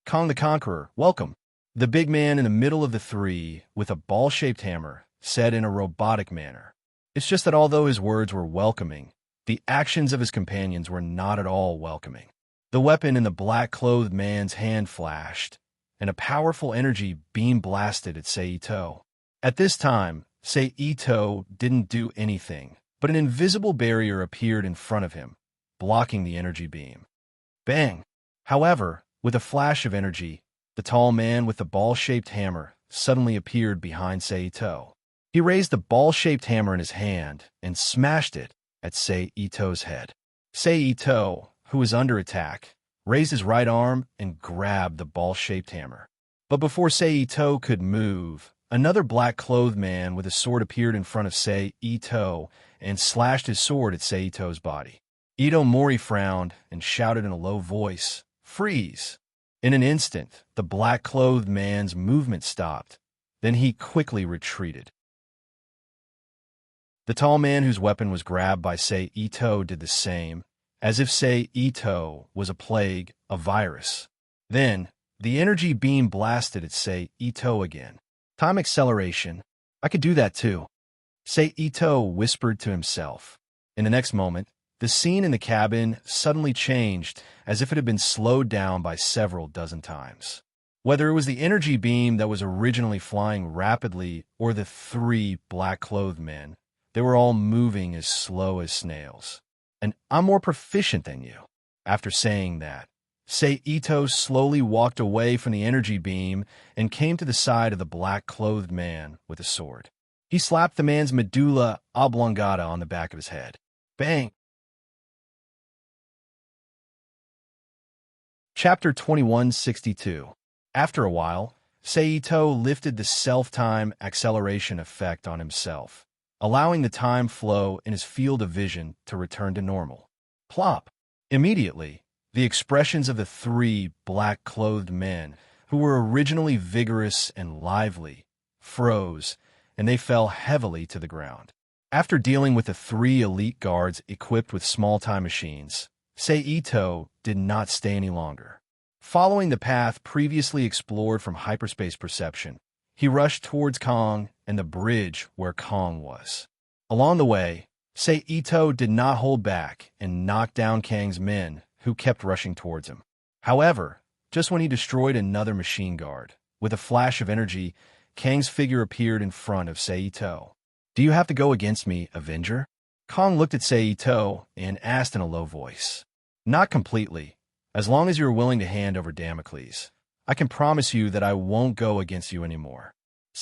Speaker 1: Kong the Conqueror, welcome. The big man in the middle of the three, with a ball-shaped hammer, said in a robotic manner. It's just that although his words were welcoming, the actions of his companions were not at all welcoming. The weapon in the black-clothed man's hand flashed, and a powerful energy beam blasted at Sei Ito. At this time, Sei Ito didn't do anything, but an invisible barrier appeared in front of him, blocking the energy beam. Bang! However, with a flash of energy, the tall man with the ball-shaped hammer suddenly appeared behind Sei Ito. He raised the ball-shaped hammer in his hand and smashed it at Sei Ito's head. Sei Ito, who was under attack, raised his right arm and grabbed the ball-shaped hammer. But before Sei Ito could move, another black-clothed man with a sword appeared in front of Sei Ito and slashed his sword at Sei Ito's body. Ito Mori frowned and shouted in a low voice, "Freeze!" In an instant, the black-clothed man's movement stopped. Then he quickly retreated. The tall man whose weapon was grabbed by Sei Ito did the same, as if Sei Ito was a plague, a virus. Then, the energy beam blasted at Sei Ito again. Time acceleration. I could do that too. Ito whispered to himself. In the next moment, the scene in the cabin suddenly changed as if it had been slowed down by several dozen times. Whether it was the energy beam that was originally flying rapidly or the three black-clothed men, they were all moving as slow as snails. And I'm more proficient than you. After saying that, Ito slowly walked away from the energy beam and came to the side of the black-clothed man with a sword. He slapped the man's medulla oblongata on the back of his head. Bang! Chapter 2162. After a while, Ito lifted the self-time acceleration effect on himself, allowing the time flow in his field of vision to return to normal. Plop! Immediately, the expressions of the three black-clothed men, who were originally vigorous and lively, froze, and they fell heavily to the ground. After dealing with the three elite guards equipped with small time machines, Ito did not stay any longer. Following the path previously explored from hyperspace perception, he rushed towards Kong and the bridge where Kong was. Along the way, Ito did not hold back and knocked down Kang's men, who kept rushing towards him. However, just when he destroyed another machine guard, with a flash of energy, Kang's figure appeared in front of Ito. Do you have to go against me, Avenger? Kong looked at Ito and asked in a low voice. Not completely. As long as you're willing to hand over Damocles, I can promise you that I won't go against you anymore.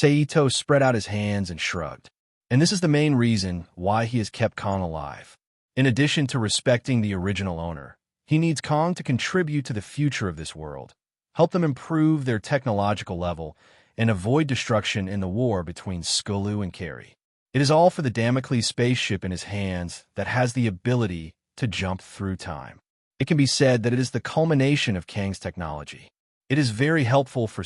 Speaker 1: Ito spread out his hands and shrugged. And this is the main reason why he has kept Kong alive. In addition to respecting the original owner, he needs Kong to contribute to the future of this world, help them improve their technological level, and avoid destruction in the war between Skulu and Carrie. It is all for the Damocles spaceship in his hands that has the ability to jump through time. It can be said that it is the culmination of Kang's technology. It is very helpful for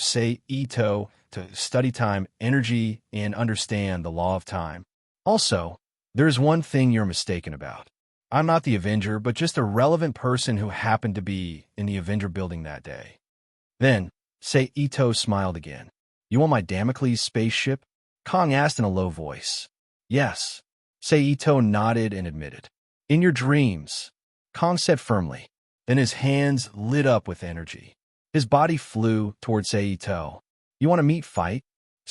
Speaker 1: Ito to study time, energy, and understand the law of time. Also, there is one thing you're mistaken about. I'm not the Avenger, but just a relevant person who happened to be in the Avenger building that day. Then, Ito smiled again. You want my Damocles spaceship? Kong asked in a low voice. Yes. Ito nodded and admitted. In your dreams, Kong said firmly. Then his hands lit up with energy. His body flew towards Ito. You want to meet fight?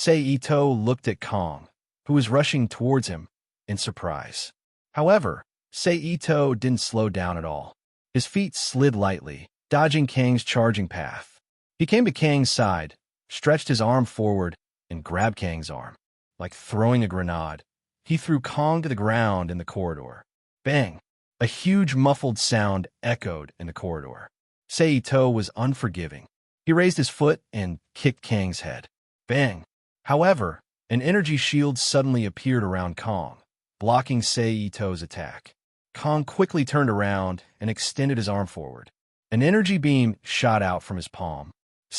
Speaker 1: Ito looked at Kong, who was rushing towards him, in surprise. However, Ito didn't slow down at all. His feet slid lightly, dodging Kang's charging path. He came to Kang's side, stretched his arm forward, and grabbed Kang's arm. Like throwing a grenade, he threw Kong to the ground in the corridor. Bang! A huge muffled sound echoed in the corridor. Ito was unforgiving. He raised his foot and kicked Kang's head. Bang! However, an energy shield suddenly appeared around Kong, blocking Ito's attack. Kong quickly turned around and extended his arm forward. An energy beam shot out from his palm.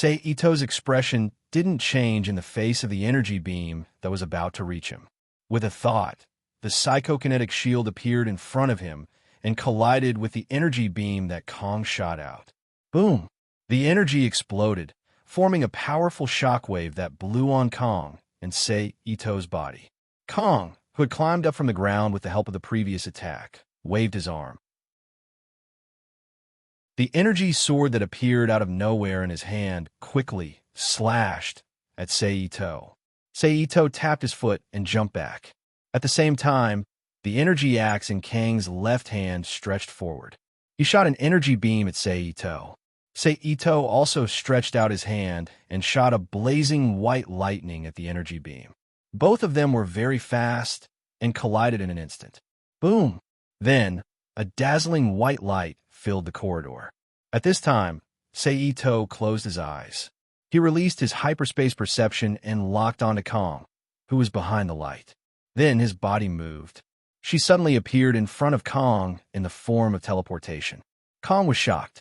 Speaker 1: Ito's expression didn't change in the face of the energy beam that was about to reach him. With a thought, the psychokinetic shield appeared in front of him and collided with the energy beam that Kong shot out. Boom! The energy exploded, forming a powerful shockwave that blew on Kong and Ito's body. Kong, who had climbed up from the ground with the help of the previous attack, waved his arm. The energy sword that appeared out of nowhere in his hand quickly slashed at Ito. Ito tapped his foot and jumped back. At the same time, the energy axe in Kang's left hand stretched forward. He shot an energy beam at Ito. Ito also stretched out his hand and shot a blazing white lightning at the energy beam. Both of them were very fast and collided in an instant. Boom! Then, a dazzling white light filled the corridor. At this time, Ito closed his eyes. He released his hyperspace perception and locked onto Kong, who was behind the light. Then his body moved. She suddenly appeared in front of Kong in the form of teleportation. Kong was shocked.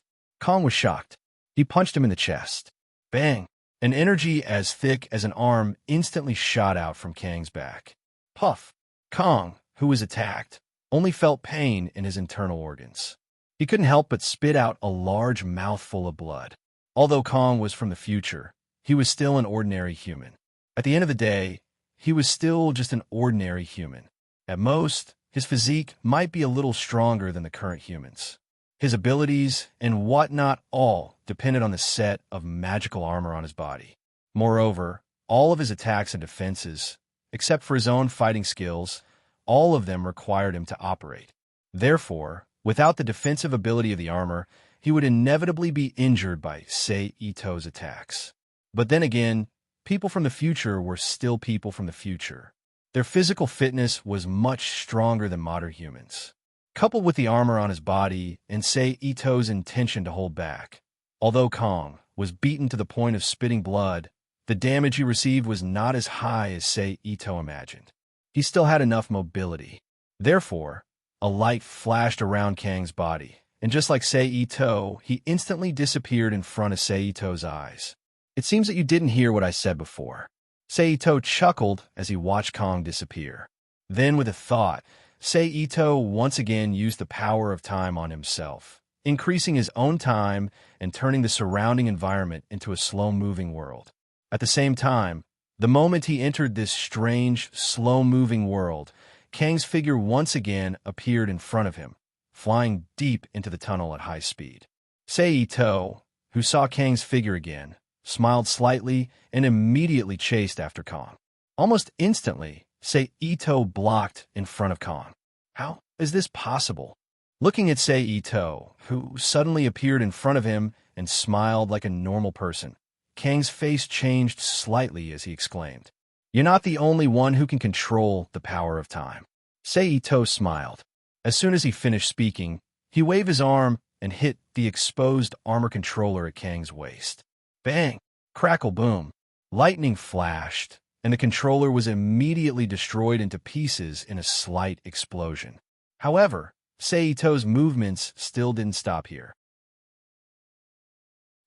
Speaker 1: He punched him in the chest. Bang! An energy as thick as an arm instantly shot out from Kang's back. Puff! Kong, who was attacked, only felt pain in his internal organs. He couldn't help but spit out a large mouthful of blood. Although Kong was from the future, he was still an ordinary human. At the end of the day, he was still just an ordinary human. At most, his physique might be a little stronger than the current humans. His abilities and whatnot all depended on the set of magical armor on his body. Moreover, all of his attacks and defenses, except for his own fighting skills, all of them required him to operate. Therefore, without the defensive ability of the armor, he would inevitably be injured by Sei Ito's attacks. But then again, people from the future were still people from the future. Their physical fitness was much stronger than modern humans. Coupled with the armor on his body and Sei Ito's intention to hold back, although Kong was beaten to the point of spitting blood, the damage he received was not as high as Sei Ito imagined. He still had enough mobility. Therefore, a light flashed around Kang's body, and just like Sei Ito, he instantly disappeared in front of Sei Ito's eyes. It seems that you didn't hear what I said before. Sei Ito chuckled as he watched Kong disappear. Then, with a thought, Sei Ito once again used the power of time on himself, increasing his own time and turning the surrounding environment into a slow-moving world. At the same time, the moment he entered this strange, slow-moving world, Kang's figure once again appeared in front of him, flying deep into the tunnel at high speed. Sei Ito, who saw Kang's figure again, smiled slightly and immediately chased after Kong. Almost instantly, Sei Ito blocked in front of Kong. How is this possible? Looking at Sei Ito, who suddenly appeared in front of him and smiled like a normal person, Kang's face changed slightly as he exclaimed, "You're not the only one who can control the power of time." Sei Ito smiled. As soon as he finished speaking, he waved his arm and hit the exposed armor controller at Kang's waist. Bang! Crackle boom! Lightning flashed, and the controller was immediately destroyed into pieces in a slight explosion. However, Sei Ito's movements still didn't stop here.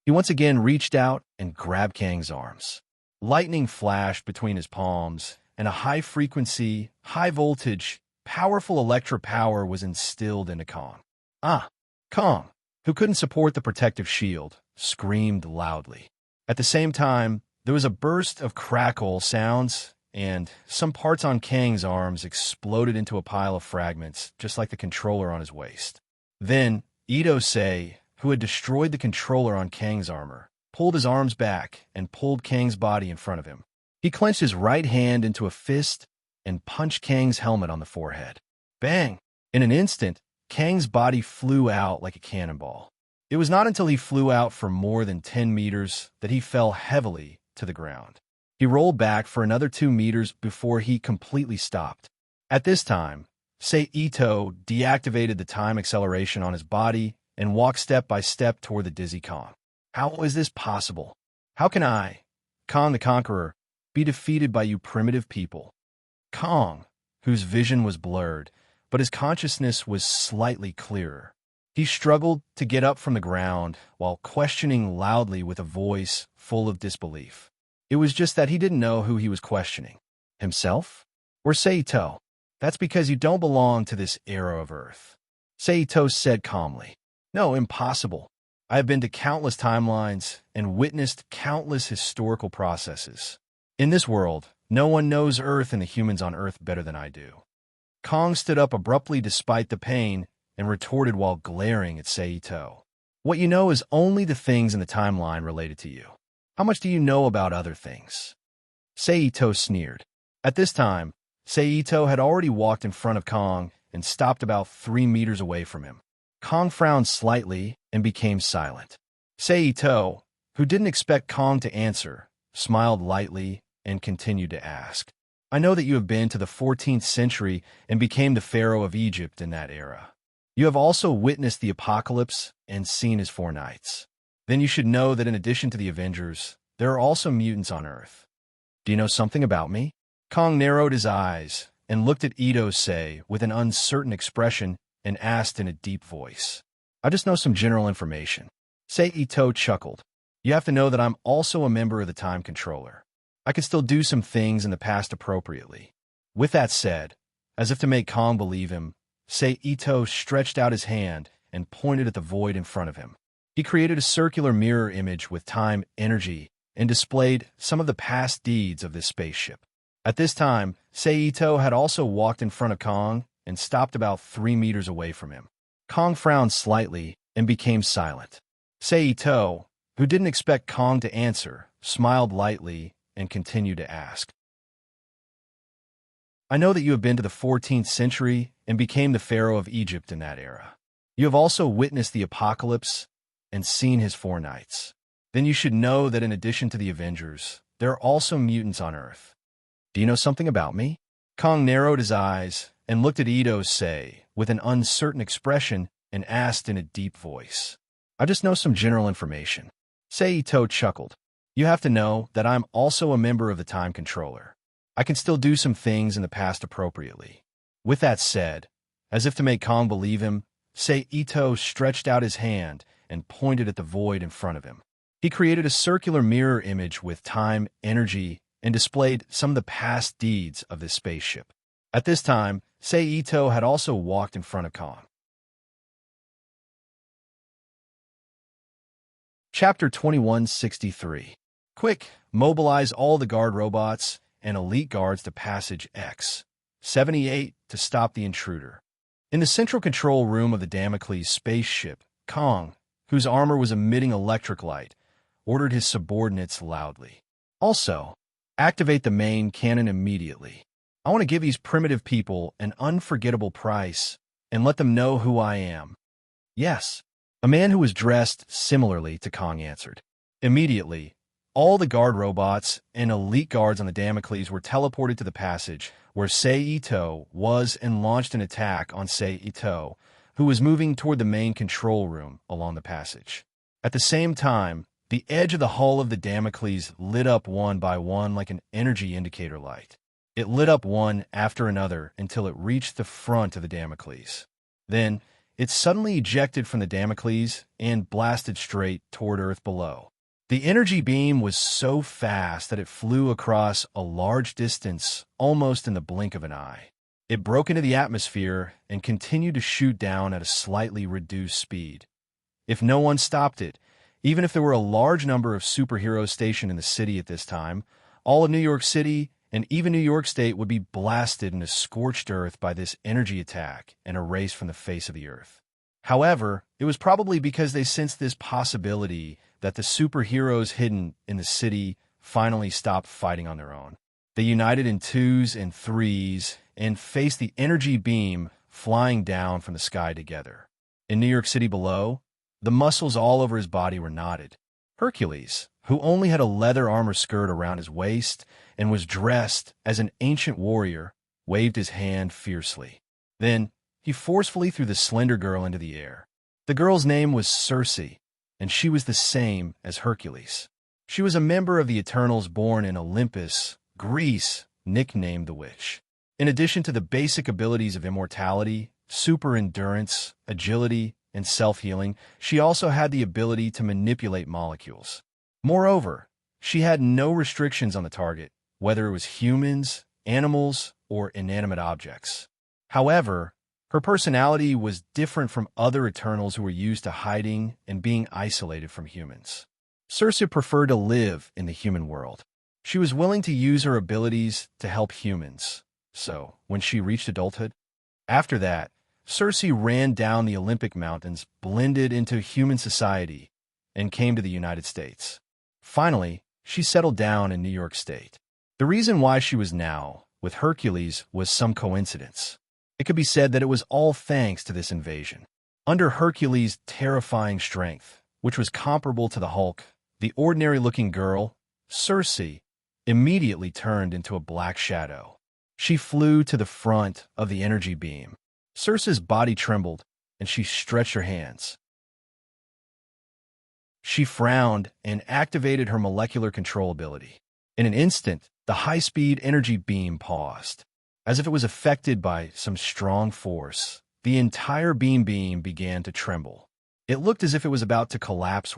Speaker 1: He once again reached out and grabbed Kang's arms. Lightning flashed between his palms, and a high-frequency, high-voltage, powerful electro power was instilled into Kong. Kong, who couldn't support the protective shield, screamed loudly. At the same time, there was a burst of crackle sounds, and some parts on Kang's arms exploded into a pile of fragments, just like the controller on his waist. Then, Ito-sei, who had destroyed the controller on Kang's armor, pulled his arms back and pulled Kang's body in front of him. He clenched his right hand into a fist and punched Kang's helmet on the forehead. Bang! In an instant, Kang's body flew out like a cannonball. It was not until he flew out for more than 10 meters that he fell heavily to the ground. He rolled back for another 2 meters before he completely stopped. At this time, Sei Ito deactivated the time acceleration on his body and walked step by step toward the dizzy Kong. How is this possible? How can I, Kong the Conqueror, be defeated by you primitive people? Kong, whose vision was blurred, but his consciousness was slightly clearer. He struggled to get up from the ground while questioning loudly with a voice full of disbelief. It was just that he didn't know who he was questioning. Himself? Or Sei Ito? That's because you don't belong to this era of Earth. Sei Ito said calmly. No, impossible. I have been to countless timelines and witnessed countless historical processes. In this world, no one knows Earth and the humans on Earth better than I do. Kong stood up abruptly despite the pain and retorted while glaring at Sei Ito. What you know is only the things in the timeline related to you. How much do you know about other things? Sei Ito sneered. At this time, Sei Ito had already walked in front of Kong and stopped about 3 meters away from him. Kong frowned slightly and became silent. Sei Ito, who didn't expect Kong to answer, smiled lightly and continued to ask. I know that you have been to the 14th century and became the pharaoh of Egypt in that era. You have also witnessed the apocalypse and seen his 4 nights. Then you should know that in addition to the Avengers, there are also mutants on Earth. Do you know something about me? Kong narrowed his eyes and looked at Ito-sei with an uncertain expression and asked in a deep voice. I just know some general information. Sei Ito chuckled. You have to know that I'm also a member of the Time Controller. I can still do some things in the past appropriately. With that said, as if to make Kong believe him, Sei Ito stretched out his hand and pointed at the void in front of him. He created a circular mirror image with time energy and displayed some of the past deeds of this spaceship. At this time, Seito had also walked in front of Kong and stopped about 3 meters away from him. Kong frowned slightly and became silent. Seito, who didn't expect Kong to answer, smiled lightly and continued to ask. I know that you have been to the 14th century and became the pharaoh of Egypt in that era. You have also witnessed the apocalypse and seen his four knights. Then you should know that in addition to the Avengers, there are also mutants on Earth. Do you know something about me? Kong narrowed his eyes and looked at Ito Sei with an uncertain expression and asked in a deep voice. I just know some general information. Seito chuckled. You have to know that I'm also a member of the Time Controller. I can still do some things in the past appropriately. With that said, as if to make Kong believe him, Seito stretched out his hand and pointed at the void in front of him. He created a circular mirror image with time, energy, and displayed some of the past deeds of this spaceship. At this time, Seito had also walked in front of Kong. Chapter 2163. Quick, mobilize all the guard robots and elite guards to Passage X-78 to stop the intruder. In the central control room of the Damocles spaceship, Kong, whose armor was emitting electric light, ordered his subordinates loudly. Also, activate the main cannon immediately. I want to give these primitive people an unforgettable price and let them know who I am. Yes, a man who was dressed similarly to Kong answered. Immediately, all the guard robots and elite guards on the Damocles were teleported to the passage where Seito was and launched an attack on Seito, who was moving toward the main control room along the passage. At the same time, the edge of the hull of the Damocles lit up one by one like an energy indicator light. It lit up one after another until it reached the front of the Damocles. Then, it suddenly ejected from the Damocles and blasted straight toward Earth below. The energy beam was so fast that it flew across a large distance almost in the blink of an eye. It broke into the atmosphere and continued to shoot down at a slightly reduced speed. If no one stopped it, even if there were a large number of superheroes stationed in the city at this time, all of New York City and even New York State would be blasted into scorched earth by this energy attack and erased from the face of the earth. However, it was probably because they sensed this possibility that the superheroes hidden in the city finally stopped fighting on their own. They united in twos and threes and faced the energy beam flying down from the sky together. In New York City below, the muscles all over his body were knotted. Hercules, who only had a leather armor skirt around his waist and was dressed as an ancient warrior, waved his hand fiercely. Then, he forcefully threw the slender girl into the air. The girl's name was Circe, and she was the same as Hercules. She was a member of the Eternals born in Olympus, Greece, nicknamed the Witch. In addition to the basic abilities of immortality, super endurance, agility, and self-healing, she also had the ability to manipulate molecules. Moreover, she had no restrictions on the target, whether it was humans, animals, or inanimate objects. However, her personality was different from other Eternals who were used to hiding and being isolated from humans. Circe preferred to live in the human world. She was willing to use her abilities to help humans. So, when she reached adulthood, after that, Circe ran down the Olympic Mountains, blended into human society, and came to the United States. Finally, she settled down in New York State. The reason why she was now with Hercules was some coincidence. It could be said that it was all thanks to this invasion. Under Hercules' terrifying strength, which was comparable to the Hulk, the ordinary-looking girl, Circe, immediately turned into a black shadow. She flew to the front of the energy beam. Circe's body trembled, and she stretched her hands. She frowned and activated her molecular control ability. In an instant, the high-speed energy beam paused. As if it was affected by some strong force, the entire beam began to tremble. It looked as if it was about to collapse.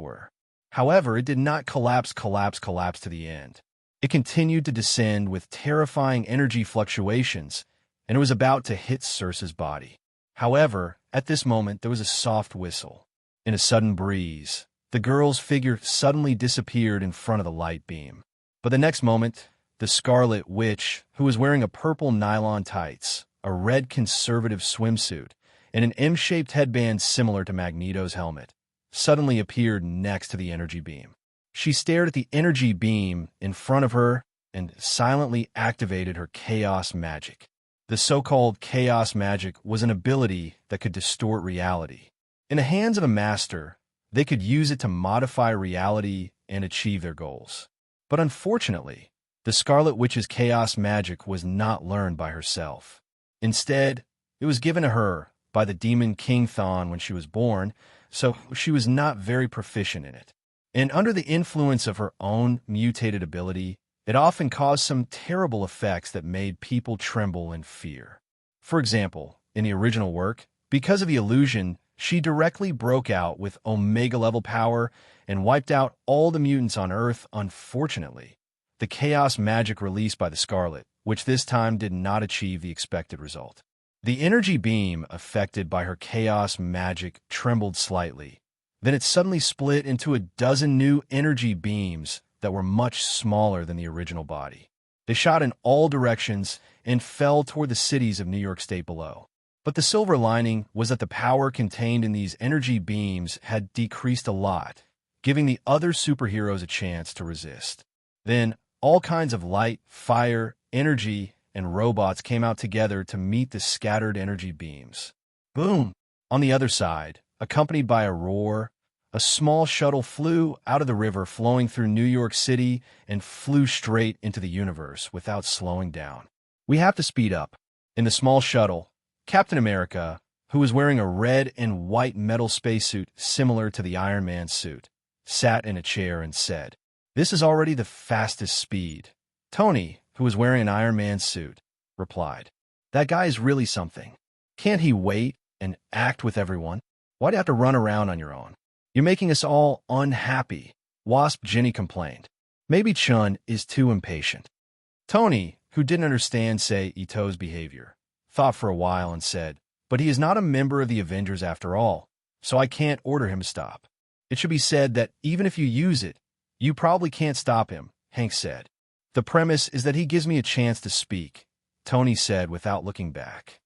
Speaker 1: However, it did not collapse to the end. It continued to descend with terrifying energy fluctuations, and it was about to hit Circe's body. However, at this moment, there was a soft whistle. In a sudden breeze, the girl's figure suddenly disappeared in front of the light beam. But the next moment, the Scarlet Witch, who was wearing a purple nylon tights, a red conservative swimsuit, and an M-shaped headband similar to Magneto's helmet, suddenly appeared next to the energy beam. She stared at the energy beam in front of her and silently activated her chaos magic. The so-called chaos magic was an ability that could distort reality. In the hands of a master, they could use it to modify reality and achieve their goals. But unfortunately, the Scarlet Witch's chaos magic was not learned by herself. Instead, it was given to her by the demon King Thon when she was born, so she was not very proficient in it. And under the influence of her own mutated ability, it often caused some terrible effects that made people tremble in fear. For example, in the original work, because of the illusion, she directly broke out with Omega-level power and wiped out all the mutants on Earth. Unfortunately, the chaos magic released by the Scarlet, which this time did not achieve the expected result. The energy beam affected by her chaos magic trembled slightly. Then it suddenly split into a dozen new energy beams that were much smaller than the original body. They shot in all directions and fell toward the cities of New York State below. But the silver lining was that the power contained in these energy beams had decreased a lot, giving the other superheroes a chance to resist. Then, all kinds of light, fire, energy, and robots came out together to meet the scattered energy beams. Boom! On the other side, accompanied by a roar, a small shuttle flew out of the river flowing through New York City and flew straight into the universe without slowing down. We have to speed up. In the small shuttle, Captain America, who was wearing a red and white metal spacesuit similar to the Iron Man suit, sat in a chair and said, "This is already the fastest speed." Tony, who was wearing an Iron Man suit, replied, "That guy is really something. Can't he wait and act with everyone? Why do you have to run around on your own? You're making us all unhappy." Wasp Jenny complained. "Maybe Chun is too impatient." Tony, who didn't understand Sei Ito's behavior, thought for a while and said, "But he is not a member of the Avengers after all, so I can't order him to stop. It should be said that even if you use it, you probably can't stop him," Hank said. "The premise is that he gives me a chance to speak," Tony said without looking back.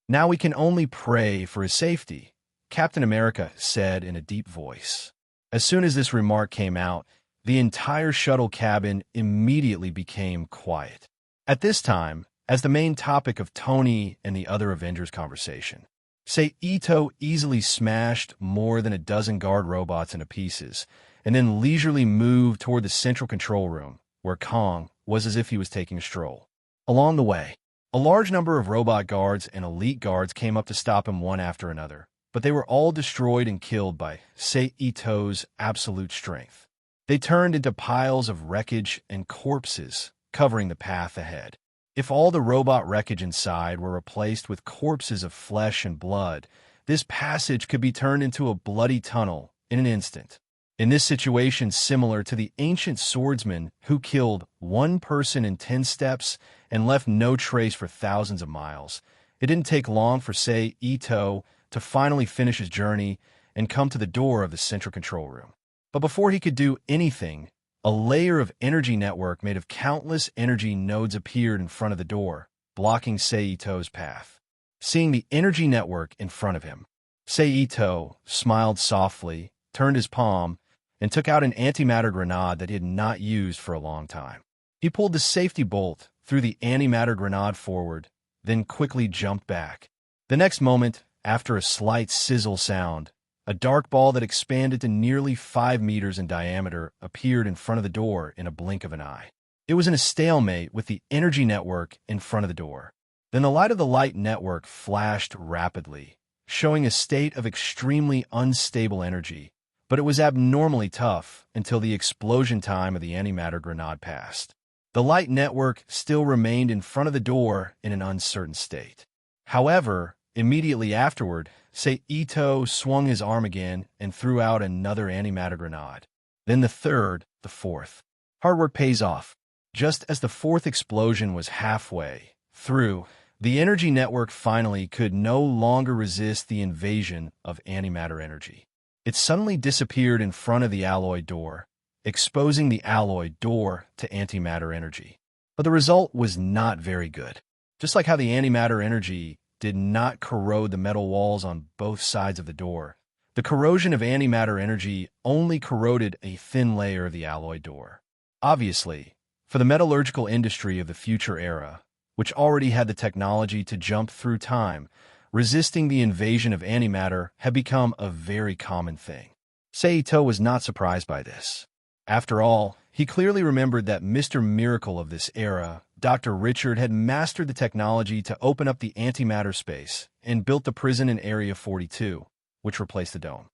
Speaker 1: "Now we can only pray for his safety," Captain America said in a deep voice. As soon as this remark came out, the entire shuttle cabin immediately became quiet. At this time, as the main topic of Tony and the other Avengers conversation, Sei Ito easily smashed more than a dozen guard robots into pieces, and then leisurely moved toward the central control room, where Kong was as if he was taking a stroll. Along the way, a large number of robot guards and elite guards came up to stop him one after another, but they were all destroyed and killed by Sei Ito's absolute strength. They turned into piles of wreckage and corpses, covering the path ahead. If all the robot wreckage inside were replaced with corpses of flesh and blood, this passage could be turned into a bloody tunnel in an instant. In this situation similar to the ancient swordsman who killed one person in 10 steps and left no trace for thousands of miles, it didn't take long for Sei Ito to finally finish his journey and come to the door of the central control room. But before he could do anything, a layer of energy network made of countless energy nodes appeared in front of the door, blocking Sei Ito's path. Seeing the energy network in front of him, Sei Ito smiled softly, turned his palm, and took out an antimatter grenade that he had not used for a long time. He pulled the safety bolt threw the antimatter grenade forward, then quickly jumped back. The next moment, after a slight sizzle sound, a dark ball that expanded to nearly 5 meters in diameter appeared in front of the door in a blink of an eye. It was in a stalemate with the energy network in front of the door. Then the light of the light network flashed rapidly, showing a state of extremely unstable energy, but it was abnormally tough until the explosion time of the antimatter grenade passed. The light network still remained in front of the door in an uncertain state. However, immediately afterward, Sei Ito swung his arm again and threw out another antimatter grenade. Then the third, the fourth. Hard work pays off. Just as the fourth explosion was halfway through, the energy network finally could no longer resist the invasion of antimatter energy. It suddenly disappeared in front of the alloy door, exposing the alloy door to antimatter energy. But the result was not very good. Just like how the antimatter energy did not corrode the metal walls on both sides of the door, the corrosion of antimatter energy only corroded a thin layer of the alloy door. Obviously, for the metallurgical industry of the future era, which already had the technology to jump through time, resisting the invasion of antimatter had become a very common thing. Saito was not surprised by this. After all, he clearly remembered that Mr. Miracle of this era, Dr. Richard, had mastered the technology to open up the antimatter space and built the prison in Area 42, which replaced the dome.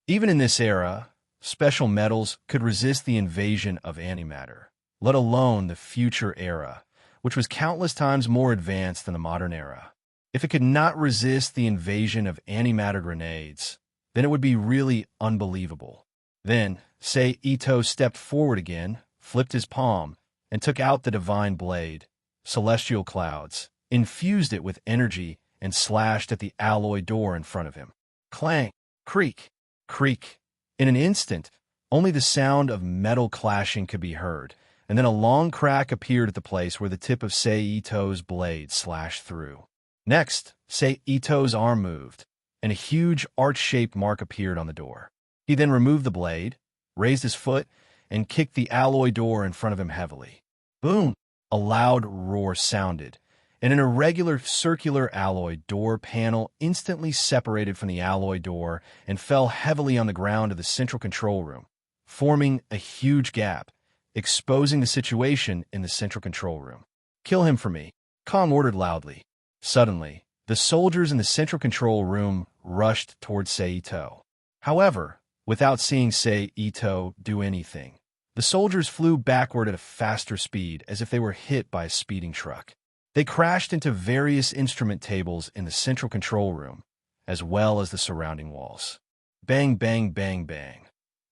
Speaker 1: Even in this era, special metals could resist the invasion of antimatter, let alone the future era, which was countless times more advanced than the modern era. If it could not resist the invasion of antimatter grenades, then it would be really unbelievable. Then, Saito stepped forward again, flipped his palm, and took out the divine blade, celestial clouds, infused it with energy, and slashed at the alloy door in front of him. Clang! Creak! Creak! In an instant, only the sound of metal clashing could be heard, and then a long crack appeared at the place where the tip of Saito's blade slashed through. Next, Saito's arm moved, and a huge arch-shaped mark appeared on the door. He then removed the blade, raised his foot, and kicked the alloy door in front of him heavily. Boom! A loud roar sounded, and an irregular circular alloy door panel instantly separated from the alloy door and fell heavily on the ground of the central control room, forming a huge gap, exposing the situation in the central control room. "Kill him for me," Kong ordered loudly. Suddenly, the soldiers in the central control room rushed towards Saito. However, without seeing Saito do anything, the soldiers flew backward at a faster speed as if they were hit by a speeding truck. They crashed into various instrument tables in the central control room, as well as the surrounding walls. Bang, bang, bang, bang.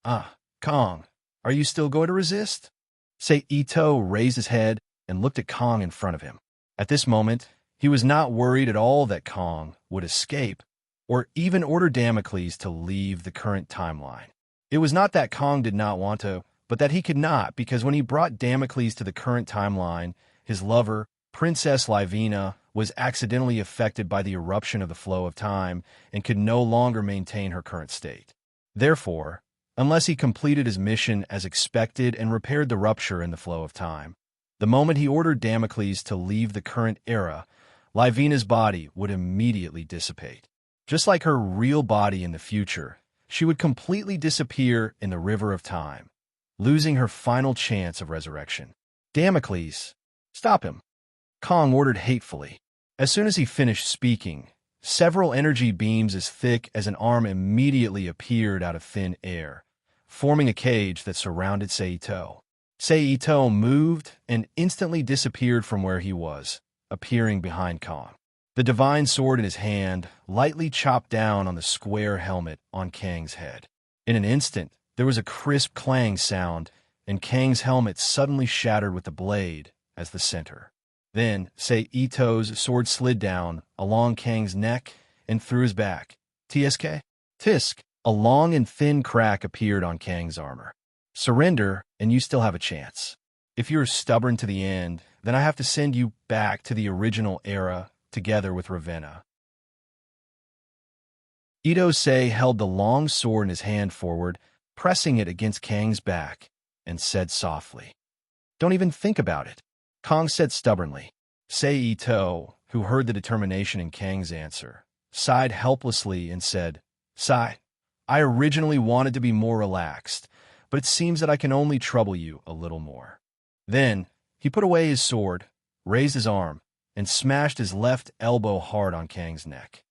Speaker 1: "Ah, Kong, are you still going to resist?" Saito raised his head and looked at Kong in front of him. At this moment, he was not worried at all that Kong would escape or even order Damocles to leave the current timeline. It was not that Kong did not want to, but that he could not, because when he brought Damocles to the current timeline, his lover, Princess Livina, was accidentally affected by the eruption of the flow of time and could no longer maintain her current state. Therefore, unless he completed his mission as expected and repaired the rupture in the flow of time, the moment he ordered Damocles to leave the current era, Livina's body would immediately dissipate. Just like her real body in the future, she would completely disappear in the river of time, losing her final chance of resurrection. "Damocles, stop him," Kong ordered hatefully. As soon as he finished speaking, several energy beams as thick as an arm immediately appeared out of thin air, forming a cage that surrounded Saito. Saito moved and instantly disappeared from where he was, appearing behind Kong. The divine sword in his hand lightly chopped down on the square helmet on Kang's head. In an instant, there was a crisp clang sound, and Kang's helmet suddenly shattered with the blade as the center. Then, Saito's sword slid down along Kang's neck and through his back. "TSK? Tisk!" A long and thin crack appeared on Kang's armor. "Surrender, and you still have a chance. If you're stubborn to the end, then I have to send you back to the original era together with Ravenna." Ito-sei held the long sword in his hand forward, pressing it against Kang's back, and said softly, "Don't even think about it," Kong said stubbornly. Saito, who heard the determination in Kang's answer, sighed helplessly and said, "Sai, I originally wanted to be more relaxed, but it seems that I can only trouble you a little more." Then, he put away his sword, raised his arm, and smashed his left elbow hard on Kang's neck.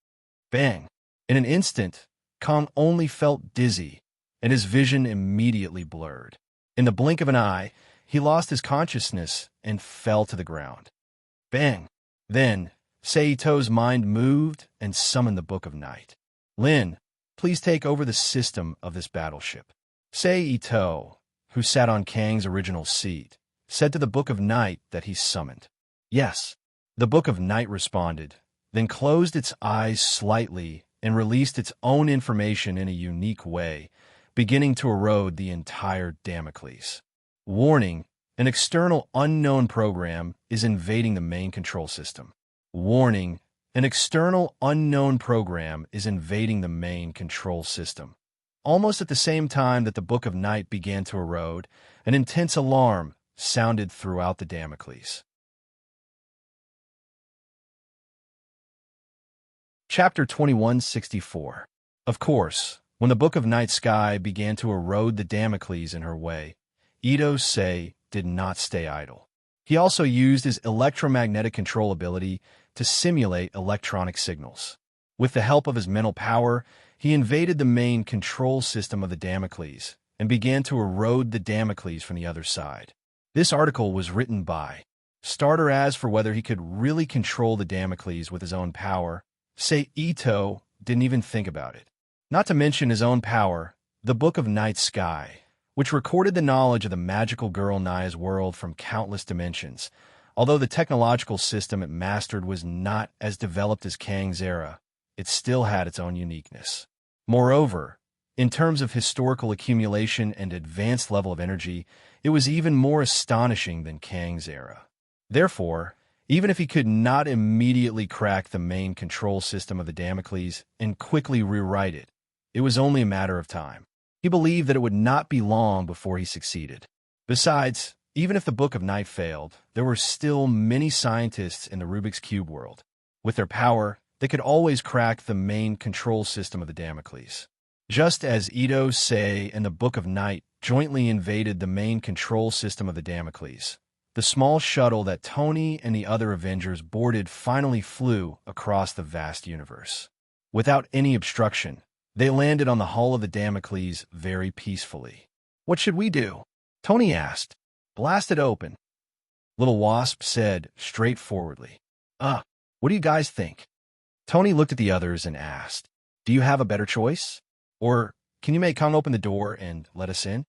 Speaker 1: Bang! In an instant, Kong only felt dizzy, and his vision immediately blurred. In the blink of an eye, he lost his consciousness and fell to the ground. Bang! Then, Saito's mind moved and summoned the Book of Night. "Lin, please take over the system of this battleship." Saito, who sat on Kang's original seat, said to the Book of Night that he summoned. "Yes." The Book of Night responded, then closed its eyes slightly and released its own information in a unique way, beginning to erode the entire Damocles. Warning: an external unknown program is invading the main control system. Warning: an external unknown program is invading the main control system. Almost at the same time that the Book of Night began to erode, an intense alarm sounded throughout the Damocles. Chapter 2164. Of course, when the Book of Night sky began to erode the Damocles in her way, Ito Sei did not stay idle. He also used his electromagnetic control ability to simulate electronic signals. With the help of his mental power, he invaded the main control system of the Damocles and began to erode the Damocles from the other side. This article was written by Starter. As for whether he could really control the Damocles with his own power, Sei Ito didn't even think about it. Not to mention his own power, the Book of Night Sky, which recorded the knowledge of the magical girl Naya's world from countless dimensions. Although the technological system it mastered was not as developed as Kang's era, it still had its own uniqueness. Moreover, in terms of historical accumulation and advanced level of energy, it was even more astonishing than Kang's era. Therefore, even if he could not immediately crack the main control system of the Damocles and quickly rewrite it, it was only a matter of time. He believed that it would not be long before he succeeded. Besides, even if the Book of Night failed, there were still many scientists in the Rubik's Cube world. With their power, they could always crack the main control system of the Damocles. Just as Ito Sei and the Book of Night jointly invaded the main control system of the Damocles, the small shuttle that Tony and the other Avengers boarded finally flew across the vast universe. Without any obstruction, they landed on the hull of the Damocles very peacefully. "What should we do?" Tony asked. "Blast it open," Little Wasp said straightforwardly. What do you guys think?" Tony looked at the others and asked, "Do you have a better choice? Or can you make Kong open the door and let us in?"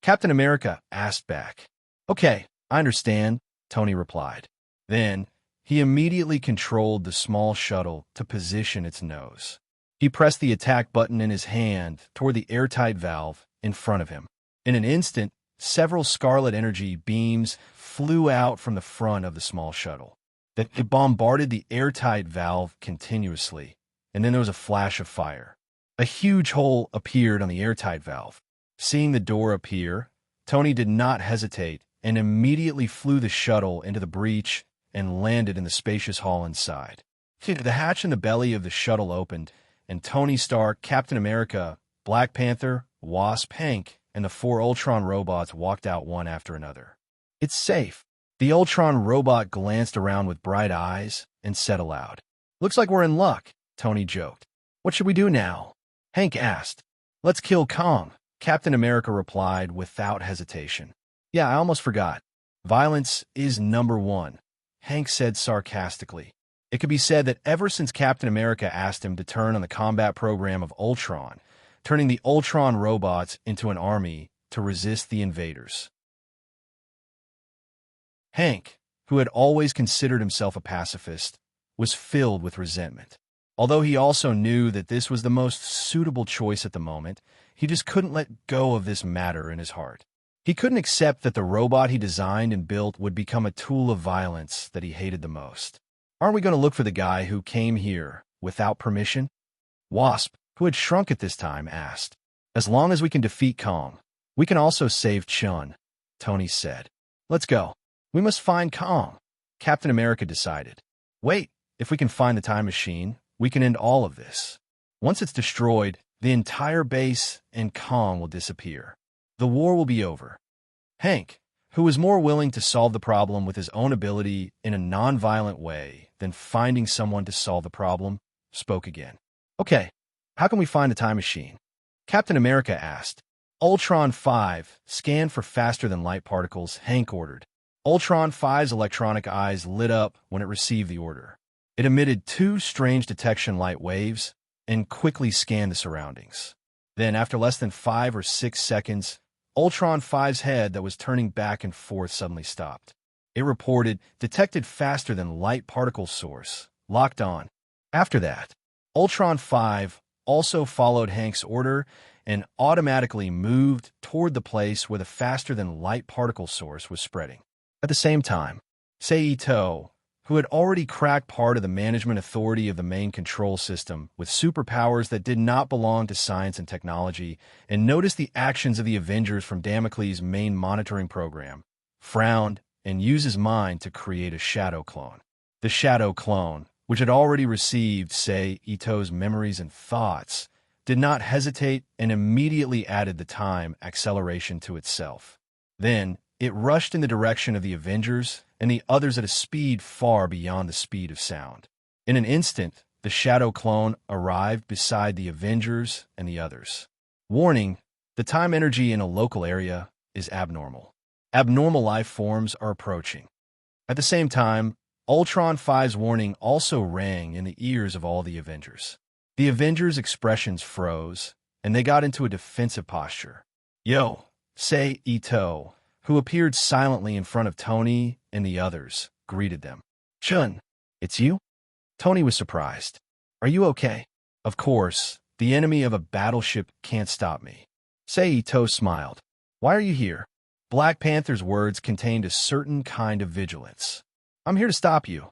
Speaker 1: Captain America asked back. "Okay, I understand," Tony replied. Then, he immediately controlled the small shuttle to position its nose. He pressed the attack button in his hand toward the airtight valve in front of him. In an instant, several scarlet energy beams flew out from the front of the small shuttle. They bombarded the airtight valve continuously, and then there was a flash of fire. A huge hole appeared on the airtight valve. Seeing the door appear, Tony did not hesitate and immediately flew the shuttle into the breach and landed in the spacious hall inside. The hatch in the belly of the shuttle opened, and Tony Stark, Captain America, Black Panther, Wasp, Hank, and the 4 Ultron robots walked out one after another. "It's safe." The Ultron robot glanced around with bright eyes and said aloud. "Looks like we're in luck," Tony joked. "What should we do now?" Hank asked. "Let's kill Kong," Captain America replied without hesitation. "Yeah, I almost forgot. Violence is number one," Hank said sarcastically. It could be said that ever since Captain America asked him to turn on the combat program of Ultron, turning the Ultron robots into an army to resist the invaders. Hank, who had always considered himself a pacifist, was filled with resentment. Although he also knew that this was the most suitable choice at the moment, he just couldn't let go of this matter in his heart. He couldn't accept that the robot he designed and built would become a tool of violence that he hated the most. "Aren't we going to look for the guy who came here without permission?" Wasp, who had shrunk at this time, asked. "As long as we can defeat Kong, we can also save Chun," Tony said. "Let's go. We must find Kong," Captain America decided. "Wait, if we can find the time machine, we can end all of this. Once it's destroyed, the entire base and Kong will disappear. The war will be over." Hank, who was more willing to solve the problem with his own ability in a non-violent way than finding someone to solve the problem, spoke again. "Okay, how can we find the time machine?" Captain America asked. "Ultron 5, scan for faster-than-light particles," Hank ordered. Ultron 5's electronic eyes lit up when it received the order. It emitted 2 strange detection light waves and quickly scanned the surroundings. Then, after less than 5 or 6 seconds, Ultron 5's head that was turning back and forth suddenly stopped. It reported, "Detected faster-than-light particle source. Locked on." After that, Ultron 5 also followed Hank's order and automatically moved toward the place where the faster-than-light particle source was spreading. At the same time, Seito, who had already cracked part of the management authority of the main control system with superpowers that did not belong to science and technology, and noticed the actions of the Avengers from Damocles' main monitoring program, frowned and used his mind to create a shadow clone. The shadow clone, which had already received Seito's memories and thoughts, did not hesitate and immediately added the time acceleration to itself. Then, it rushed in the direction of the Avengers and the others at a speed far beyond the speed of sound. In an instant, the shadow clone arrived beside the Avengers and the others. Warning: the time energy in a local area is abnormal. Abnormal life forms are approaching. At the same time, Ultron 5's warning also rang in the ears of all the Avengers. The Avengers' expressions froze, and they got into a defensive posture. Yo, Seito, who appeared silently in front of Tony and the others, greeted them. Chun, it's you? Tony was surprised. Are you okay? Of course, the enemy of a battleship can't stop me. Seito smiled. Why are you here? Black Panther's words contained a certain kind of vigilance. I'm here to stop you.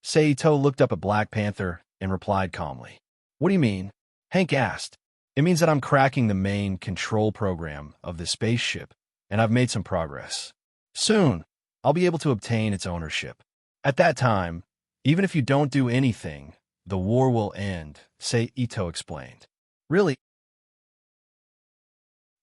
Speaker 1: Seito looked up at Black Panther and replied calmly. What do you mean? Hank asked. It means that I'm cracking the main control program of the spaceship, and I've made some progress. Soon, I'll be able to obtain its ownership. At that time, even if you don't do anything, the war will end, Seito explained. Really?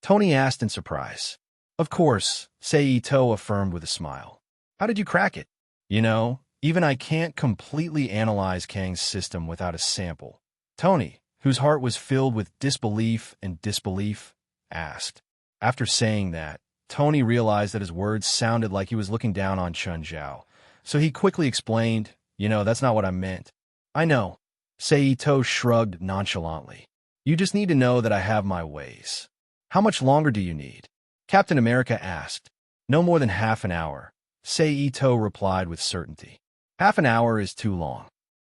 Speaker 1: Tony asked in surprise. Of course, Seito affirmed with a smile. How did you crack it? You know, even I can't completely analyze Kang's system without a sample. Tony, whose heart was filled with disbelief and disbelief, asked. After saying that, Tony realized that his words sounded like he was looking down on Chun Zhao, so he quickly explained, that's not what I meant. I know. Seito shrugged nonchalantly. You just need to know that I have my ways. How much longer do you need? Captain America asked. No more than half an hour, Seito replied with certainty. Half an hour is too long.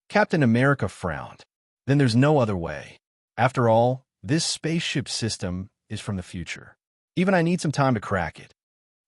Speaker 1: Captain America frowned. Then there's no other way. After all, this spaceship system is from the future. Even I need some time to crack it.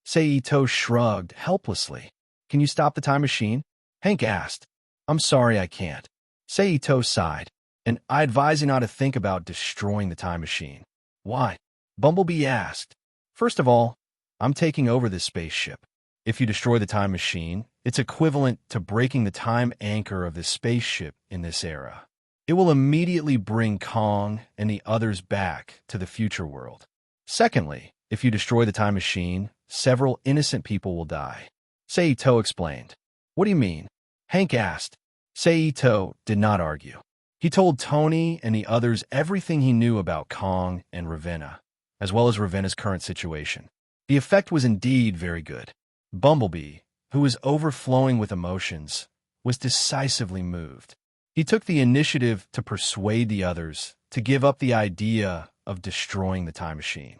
Speaker 1: Seito shrugged helplessly. Can you stop the time machine? Hank asked. I'm sorry I can't. Seito sighed. And I advise you not to think about destroying the time machine. Why? Bumblebee asked. First of all, I'm taking over this spaceship. If you destroy the time machine, it's equivalent to breaking the time anchor of this spaceship in this era. It will immediately bring Kong and the others back to the future world. Secondly, if you destroy the time machine, several innocent people will die. Seito explained. What do you mean? Hank asked. Seito did not argue. He told Tony and the others everything he knew about Kong and Ravenna, as well as Ravenna's current situation. The effect was indeed very good. Bumblebee, who was overflowing with emotions, was decisively moved. He took the initiative to persuade the others to give up the idea of destroying the time machine.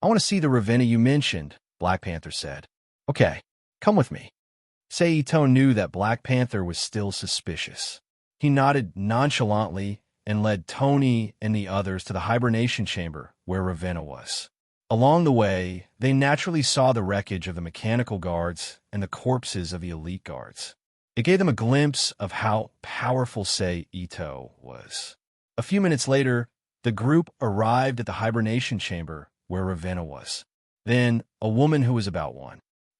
Speaker 1: I want to see the Ravenna you mentioned, Black Panther said. Okay, come with me. Seito knew that Black Panther was still suspicious. He nodded nonchalantly and led Tony and the others to the hibernation chamber where Ravenna was. Along the way, they naturally saw the wreckage of the mechanical guards and the corpses of the elite guards. It gave them a glimpse of how powerful Seito was. A few minutes later, the group arrived at the hibernation chamber where Ravenna was. Then, a woman who was about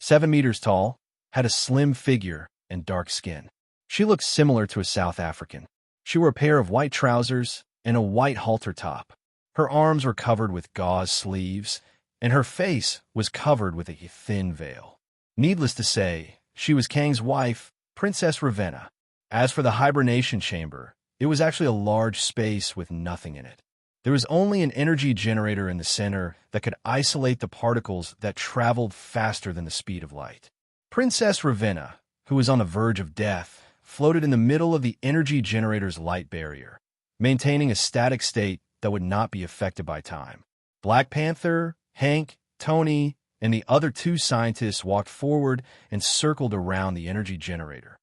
Speaker 1: 7 meters tall, had a slim figure and dark skin. She looked similar to a South African. She wore a pair of white trousers and a white halter top. Her arms were covered with gauze sleeves, and her face was covered with a thin veil. Needless to say, she was Kang's wife, Princess Ravenna. As for the hibernation chamber, it was actually a large space with nothing in it. There was only an energy generator in the center that could isolate the particles that traveled faster than the speed of light. Princess Ravenna, who was on the verge of death, floated in the middle of the energy generator's light barrier, maintaining a static state that would not be affected by time. Black Panther, Hank, Tony, and the other two scientists walked forward and circled around the energy generator.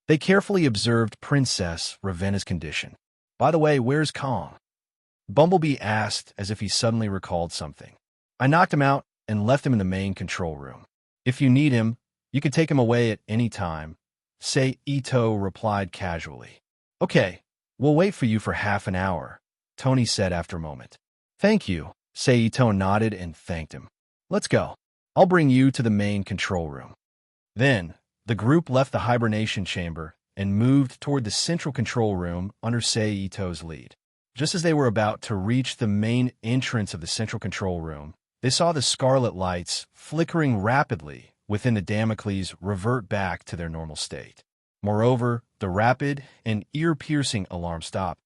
Speaker 1: They carefully observed Princess Ravenna's condition. By the way, where's Kong? Bumblebee asked as if he suddenly recalled something. I knocked him out and left him in the main control room. If you need him, you can take him away at any time, Sei Ito replied casually. Okay, we'll wait for you for half an hour, Tony said after a moment. Thank you, Sei Ito nodded and thanked him. Let's go. I'll bring you to the main control room. Then, the group left the hibernation chamber and moved toward the central control room under Sei Ito's lead. Just as they were about to reach the main entrance of the central control room, they saw the scarlet lights flickering rapidly within the Damocles revert back to their normal state. Moreover, the rapid and ear-piercing alarm stopped.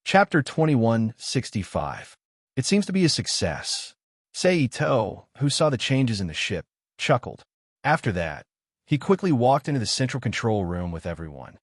Speaker 1: Chapter 2165. It seems to be a success. Sei Ito, who saw the changes in the ship, chuckled. After that, he quickly walked into the central control room with everyone.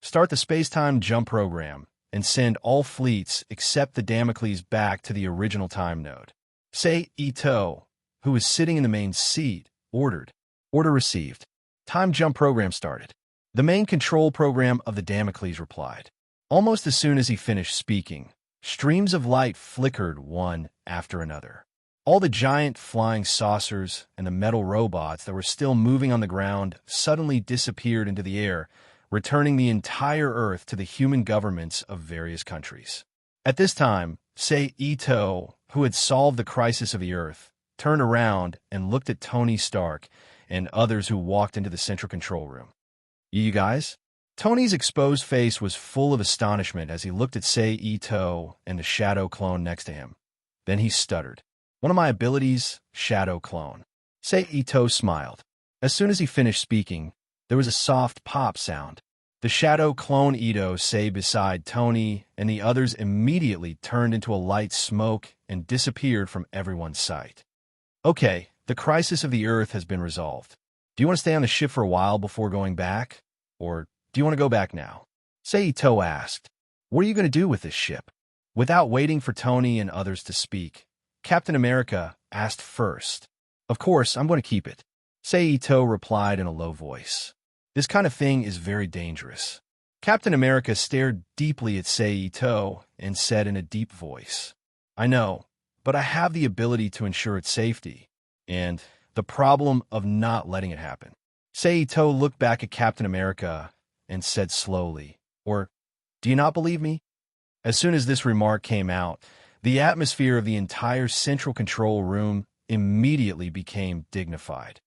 Speaker 1: Start the space-time jump program and send all fleets except the Damocles back to the original time node. Sei Ito, who was sitting in the main seat, ordered. Order received. Time jump program started. The main control program of the Damocles replied. Almost as soon as he finished speaking, streams of light flickered one after another. All the giant flying saucers and the metal robots that were still moving on the ground suddenly disappeared into the air, returning the entire Earth to the human governments of various countries. At this time, Sei Ito, who had solved the crisis of the Earth, turned around and looked at Tony Stark and others who walked into the central control room. You guys? Tony's exposed face was full of astonishment as he looked at Sei Ito and the shadow clone next to him. Then he stuttered. One of my abilities, shadow clone. Sei Ito smiled. As soon as he finished speaking, there was a soft pop sound. The shadow clone Ito sat beside Tony, and the others immediately turned into a light smoke and disappeared from everyone's sight. Okay, the crisis of the Earth has been resolved. Do you want to stay on the ship for a while before going back? Or do you want to go back now? Sei Ito asked. What are you going to do with this ship? Without waiting for Tony and others to speak, Captain America asked first. Of course, I'm going to keep it. Sei Ito replied in a low voice. This kind of thing is very dangerous. Captain America stared deeply at Sei Ito and said in a deep voice, I know, but I have the ability to ensure its safety, and the problem of not letting it happen. Sei Ito looked back at Captain America and said slowly, or, do you not believe me? As soon as this remark came out, the atmosphere of the entire central control room immediately became dignified.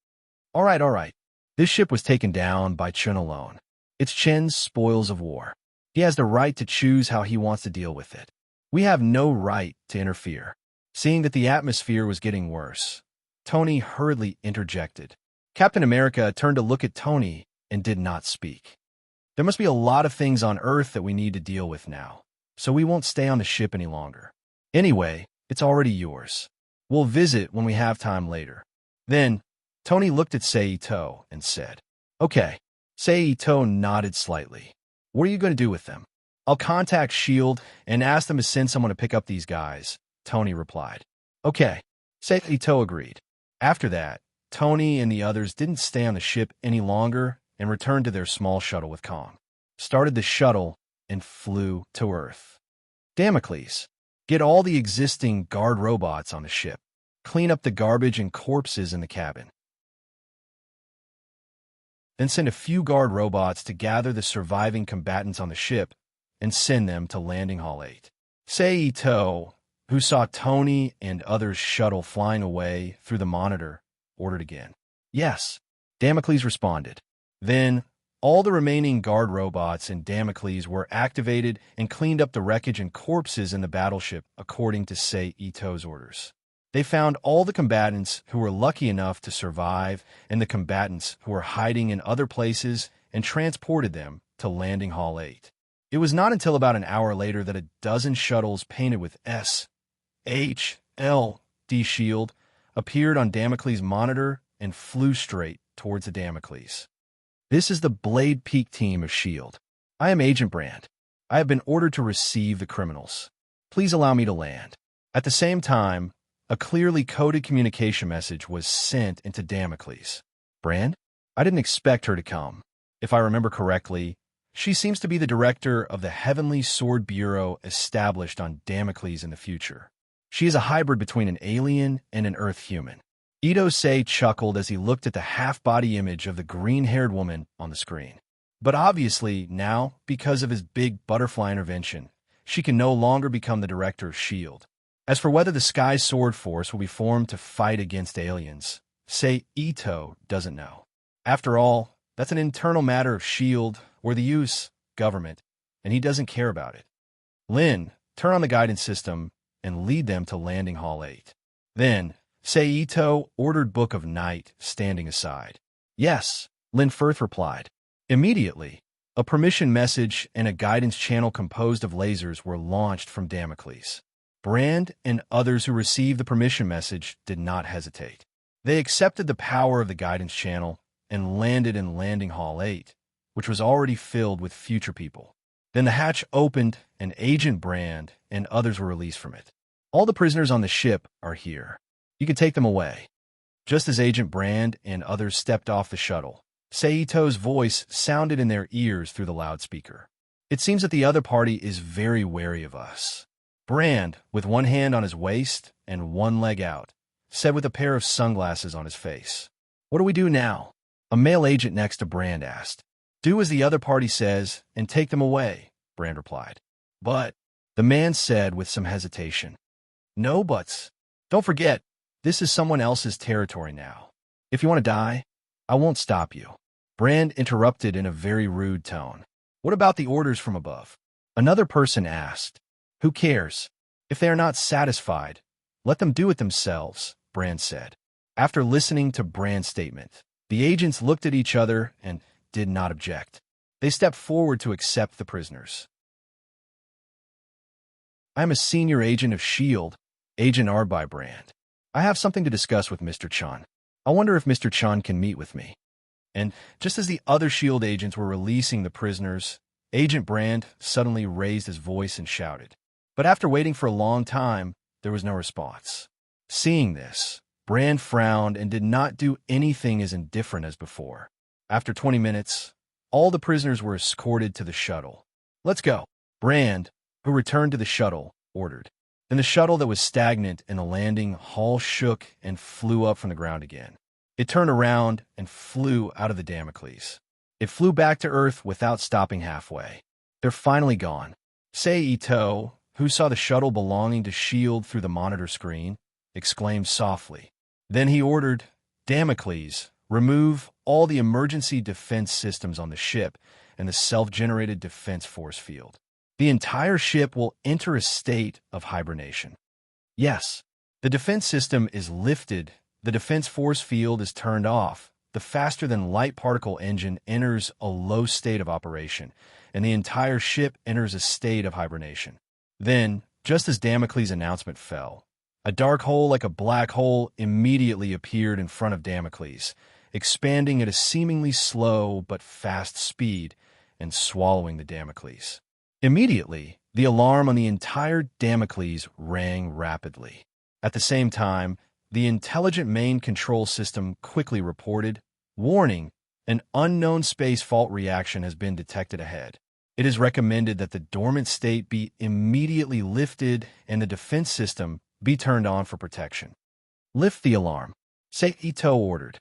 Speaker 1: All right. This ship was taken down by Chen alone. It's Chen's spoils of war. He has the right to choose how he wants to deal with it. We have no right to interfere. Seeing that the atmosphere was getting worse, Tony hurriedly interjected. Captain America turned to look at Tony and did not speak. There must be a lot of things on Earth that we need to deal with now, so we won't stay on the ship any longer. Anyway, it's already yours. We'll visit when we have time later. Then, Tony looked at Sei Ito and said, Okay. Sei Ito nodded slightly. What are you going to do with them? I'll contact S.H.I.E.L.D. and ask them to send someone to pick up these guys, Tony replied. Okay. Sei Ito agreed. After that, Tony and the others didn't stay on the ship any longer and returned to their small shuttle with Kong. Started the shuttle and flew to Earth. Damocles, get all the existing guard robots on the ship. Clean up the garbage and corpses in the cabin. Then send a few guard robots to gather the surviving combatants on the ship and send them to Landing Hall 8. Sei Ito, who saw Tony and others' shuttle flying away through the monitor, ordered again. Yes, Damocles responded. Then, all the remaining guard robots in Damocles were activated and cleaned up the wreckage and corpses in the battleship according to Sei Ito's orders. They found all the combatants who were lucky enough to survive and the combatants who were hiding in other places and transported them to Landing Hall 8. It was not until about an hour later that a dozen shuttles painted with S, H, L, D S.H.I.E.L.D. appeared on Damocles' monitor and flew straight towards the Damocles. This is the Blade Peak team of S.H.I.E.L.D. I am Agent Brand. I have been ordered to receive the criminals. Please allow me to land. At the same time, a clearly coded communication message was sent into Damocles. Brand? I didn't expect her to come. If I remember correctly, She seems to be the director of the Heavenly Sword Bureau established on Damocles in the future. She is a hybrid between an alien and an Earth human. Ito-sei chuckled as he looked at the half-body image of the green-haired woman on the screen. But obviously, now, because of his big butterfly intervention, she can no longer become the director of S.H.I.E.L.D. As for whether the Sky Sword Force will be formed to fight against aliens, Sei Ito doesn't know. After all, that's an internal matter of S.H.I.E.L.D. or the U.S. government, and he doesn't care about it. Lin, turn on the guidance system and lead them to Landing Hall 8. Then, Sei Ito ordered Book of Night, standing aside. Yes, Lin Firth replied. Immediately, a permission message and a guidance channel composed of lasers were launched from Damocles. Brand and others who received the permission message did not hesitate. They accepted the power of the guidance channel and landed in Landing Hall 8, which was already filled with future people. Then the hatch opened, and Agent Brand and others were released from it. All the prisoners on the ship are here. You can take them away. Just as Agent Brand and others stepped off the shuttle, Seito's voice sounded in their ears through the loudspeaker. It seems that the other party is very wary of us. Brand, with one hand on his waist and one leg out, said with a pair of sunglasses on his face. What do we do now? A male agent next to Brand asked. Do as the other party says and take them away, Brand replied. But, the man said with some hesitation. No buts. Don't forget, this is someone else's territory now. If you want to die, I won't stop you. Brand interrupted in a very rude tone. What about the orders from above? Another person asked. Who cares? If they are not satisfied, let them do it themselves, Brand said. After listening to Brand's statement, the agents looked at each other and did not object. They stepped forward to accept the prisoners. I am a senior agent of S.H.I.E.L.D., Agent Arby Brand. I have something to discuss with Mr. Chun. I wonder if Mr. Chun can meet with me. And just as the other S.H.I.E.L.D. agents were releasing the prisoners, Agent Brand suddenly raised his voice and shouted. But after waiting for a long time, there was no response. Seeing this, Brand frowned and did not do anything as indifferent as before. After 20 minutes, all the prisoners were escorted to the shuttle. Let's go. Brand, who returned to the shuttle, ordered. Then the shuttle that was stagnant in the landing hall shook and flew up from the ground again. It turned around and flew out of the Damocles. It flew back to Earth without stopping halfway. They're finally gone. Sei Ito, who saw the shuttle belonging to S.H.I.E.L.D. through the monitor screen, exclaimed softly. Then he ordered, Damocles, remove all the emergency defense systems on the ship and the self-generated defense force field. The entire ship will enter a state of hibernation. Yes, the defense system is lifted, the defense force field is turned off, the faster-than-light particle engine enters a low state of operation, and the entire ship enters a state of hibernation. Then, just as Damocles' announcement fell, a dark hole like a black hole immediately appeared in front of Damocles, expanding at a seemingly slow but fast speed and swallowing the Damocles. Immediately, the alarm on the entire Damocles rang rapidly. At the same time, the intelligent main control system quickly reported, warning, an unknown space fault reaction has been detected ahead. It is recommended that the dormant state be immediately lifted and the defense system be turned on for protection. Lift the alarm, Sei Ito ordered.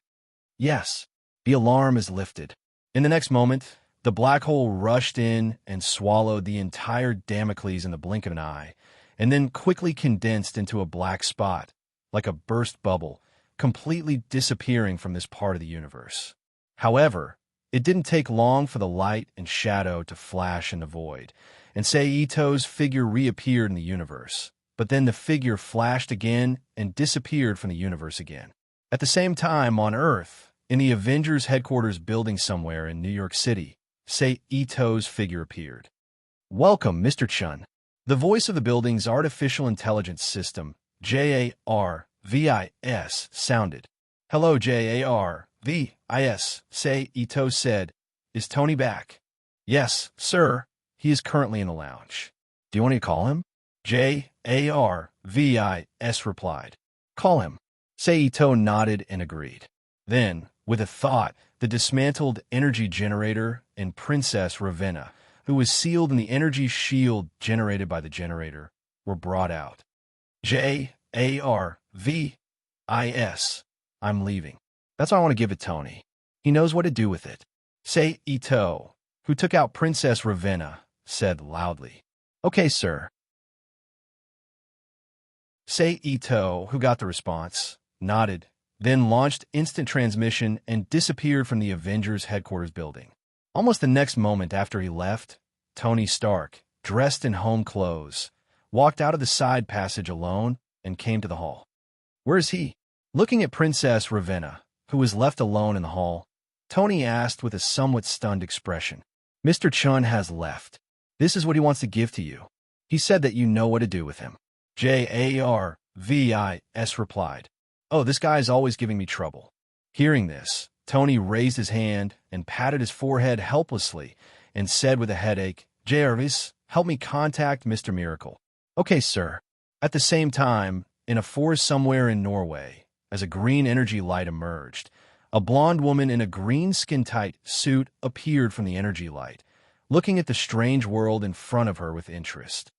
Speaker 1: Yes, the alarm is lifted. In the next moment, the black hole rushed in and swallowed the entire Damocles in the blink of an eye, and then quickly condensed into a black spot, like a burst bubble, completely disappearing from this part of the universe. However, it didn't take long for the light and shadow to flash in the void, and Sei Ito's figure reappeared in the universe. But then the figure flashed again and disappeared from the universe again. At the same time, on Earth, in the Avengers headquarters building somewhere in New York City, Sei Ito's figure appeared. Welcome, Mr. Chun. The voice of the building's artificial intelligence system, JARVIS, sounded. Hello, JARVIS, Sei Ito said. Is Tony back? Yes, sir. He is currently in the lounge. Do you want me to call him? JARVIS replied. Call him. Sei Ito nodded and agreed. Then, with a thought, the dismantled energy generator, and Princess Ravenna, who was sealed in the energy shield generated by the generator, were brought out. Jarvis. I'm leaving. That's why I want to give it Tony. He knows what to do with it. Say Ito, who took out Princess Ravenna, said loudly. Okay, sir. Say Ito, who got the response, nodded, then launched instant transmission and disappeared from the Avengers headquarters building. Almost the next moment after he left, Tony Stark, dressed in home clothes, walked out of the side passage alone and came to the hall. Where is he? Looking at Princess Ravenna, who was left alone in the hall, Tony asked with a somewhat stunned expression. Mr. Chun has left. This is what he wants to give to you. He said that you know what to do with him. Jarvis replied. Oh, this guy is always giving me trouble. Hearing this, Tony raised his hand and patted his forehead helplessly and said with a headache, Jarvis, help me contact Mr. Miracle. Okay, sir. At the same time, in a forest somewhere in Norway, as a green energy light emerged, a blonde woman in a green skin-tight suit appeared from the energy light, looking at the strange world in front of her with interest.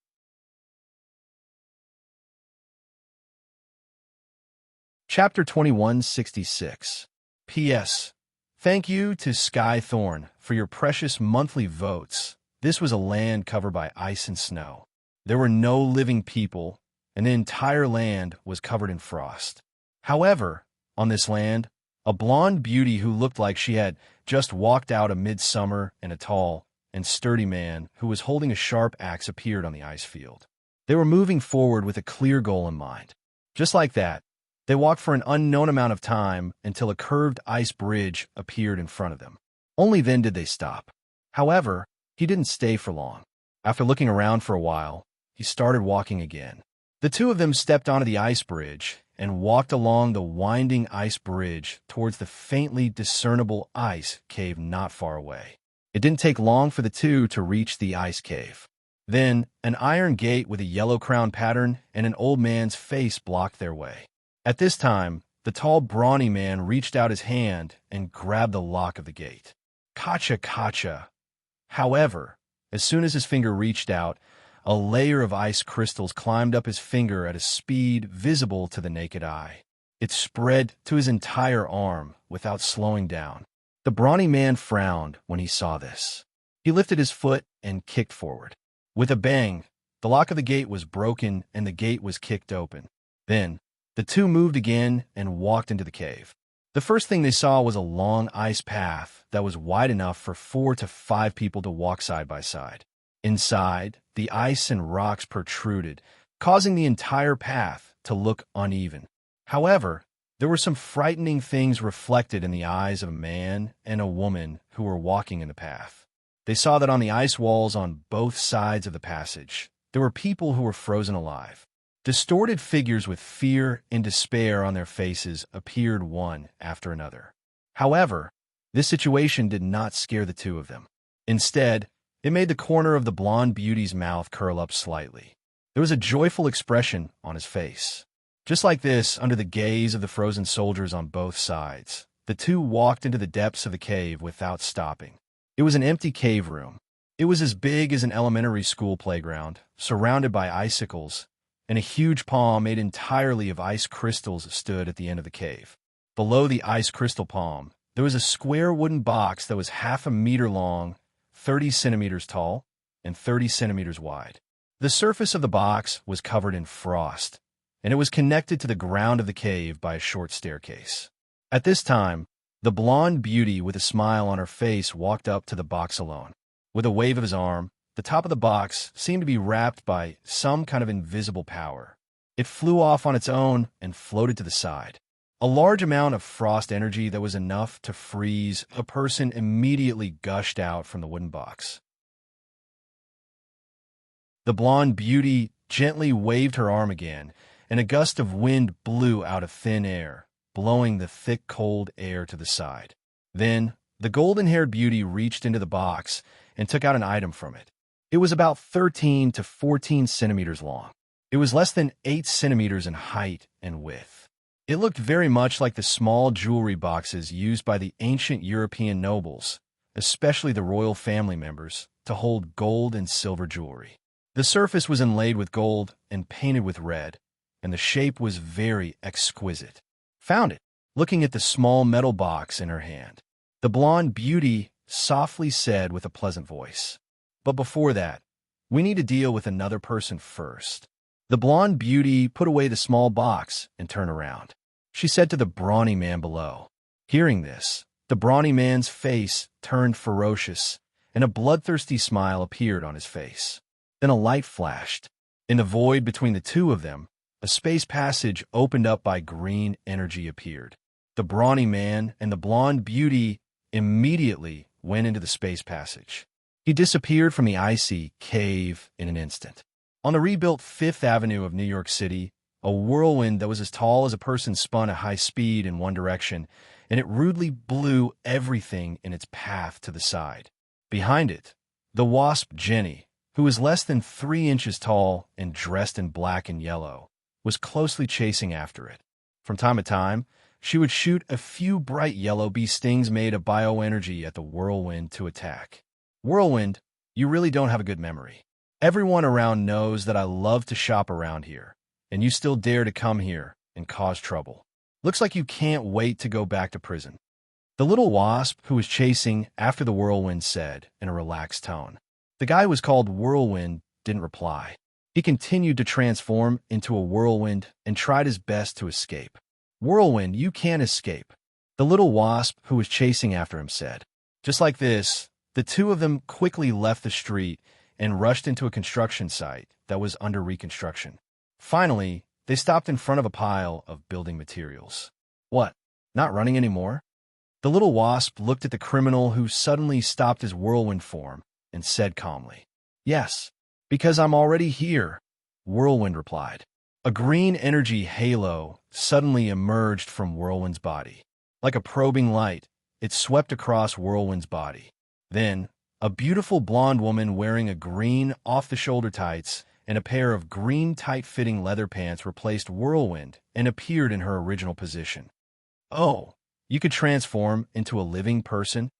Speaker 1: Chapter 2166. P.S. Thank you to Sky Thorn for your precious monthly votes. This was a land covered by ice and snow. There were no living people, and the entire land was covered in frost. However, on this land, a blonde beauty who looked like she had just walked out of midsummer and a tall and sturdy man who was holding a sharp axe appeared on the ice field. They were moving forward with a clear goal in mind. Just like that, they walked for an unknown amount of time until a curved ice bridge appeared in front of them. Only then did they stop. However, he didn't stay for long. After looking around for a while, he started walking again. The two of them stepped onto the ice bridge and walked along the winding ice bridge towards the faintly discernible ice cave not far away. It didn't take long for the two to reach the ice cave. Then, an iron gate with a yellow crown pattern and an old man's face blocked their way. At this time, the tall, brawny man reached out his hand and grabbed the lock of the gate. Kacha. However, as soon as his finger reached out, a layer of ice crystals climbed up his finger at a speed visible to the naked eye. It spread to his entire arm without slowing down. The brawny man frowned when he saw this. He lifted his foot and kicked forward. With a bang, the lock of the gate was broken and the gate was kicked open. Then, the two moved again and walked into the cave. The first thing they saw was a long ice path that was wide enough for 4 to 5 people to walk side by side. Inside, the ice and rocks protruded, causing the entire path to look uneven. However, there were some frightening things reflected in the eyes of a man and a woman who were walking in the path. They saw that on the ice walls on both sides of the passage, there were people who were frozen alive. Distorted figures with fear and despair on their faces appeared one after another. However, this situation did not scare the two of them. Instead, it made the corner of the blonde beauty's mouth curl up slightly. There was a joyful expression on his face. Just like this, under the gaze of the frozen soldiers on both sides, the two walked into the depths of the cave without stopping. It was an empty cave room. It was as big as an elementary school playground, surrounded by icicles, and a huge palm made entirely of ice crystals stood at the end of the cave. Below the ice crystal palm, there was a square wooden box that was half a meter long, 30 centimeters tall, and 30 centimeters wide. The surface of the box was covered in frost, and it was connected to the ground of the cave by a short staircase. At this time, the blonde beauty with a smile on her face walked up to the box alone. With a wave of his arm, the top of the box seemed to be wrapped by some kind of invisible power. It flew off on its own and floated to the side. A large amount of frost energy that was enough to freeze a person immediately gushed out from the wooden box. The blonde beauty gently waved her arm again, and a gust of wind blew out of thin air, blowing the thick, cold air to the side. Then, the golden-haired beauty reached into the box and took out an item from it. It was about 13 to 14 centimeters long. It was less than 8 centimeters in height and width. It looked very much like the small jewelry boxes used by the ancient European nobles, especially the royal family members, to hold gold and silver jewelry. The surface was inlaid with gold and painted with red, and the shape was very exquisite. Found it, looking at the small metal box in her hand. The blonde beauty softly said with a pleasant voice, "But before that, we need to deal with another person first." The blonde beauty put away the small box and turned around. She said to the brawny man below. Hearing this, the brawny man's face turned ferocious, and a bloodthirsty smile appeared on his face. Then a light flashed. In the void between the two of them, a space passage opened up by green energy appeared. The brawny man and the blonde beauty immediately went into the space passage. He disappeared from the icy cave in an instant. On the rebuilt Fifth Avenue of New York City, a whirlwind that was as tall as a person spun at high speed in one direction, and it rudely blew everything in its path to the side. Behind it, the wasp Jenny, who was less than 3 inches tall and dressed in black and yellow, was closely chasing after it. From time to time, she would shoot a few bright yellow bee stings made of bioenergy at the whirlwind to attack. Whirlwind, you really don't have a good memory. Everyone around knows that I love to shop around here, and you still dare to come here and cause trouble. Looks like you can't wait to go back to prison. The little wasp who was chasing after the whirlwind said in a relaxed tone. The guy who was called Whirlwind didn't reply. He continued to transform into a whirlwind and tried his best to escape. Whirlwind, you can't escape, the little wasp who was chasing after him said. Just like this, the two of them quickly left the street and rushed into a construction site that was under reconstruction. Finally, they stopped in front of a pile of building materials. What? Not running anymore? The little wasp looked at the criminal who suddenly stopped his whirlwind form and said calmly, "Yes, because I'm already here," Whirlwind replied. A green energy halo suddenly emerged from Whirlwind's body. Like a probing light, it swept across Whirlwind's body. Then, a beautiful blonde woman wearing a green off-the-shoulder tights and a pair of green tight-fitting leather pants replaced Whirlwind and appeared in her original position. Oh, you could transform into a living person?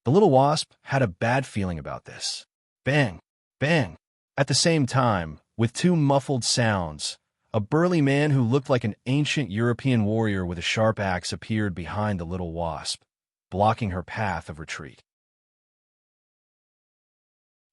Speaker 1: The little wasp had a bad feeling about this. Bang, bang. At the same time, with two muffled sounds, a burly man who looked like an ancient European warrior with a sharp axe appeared behind the little wasp, blocking her path of retreat.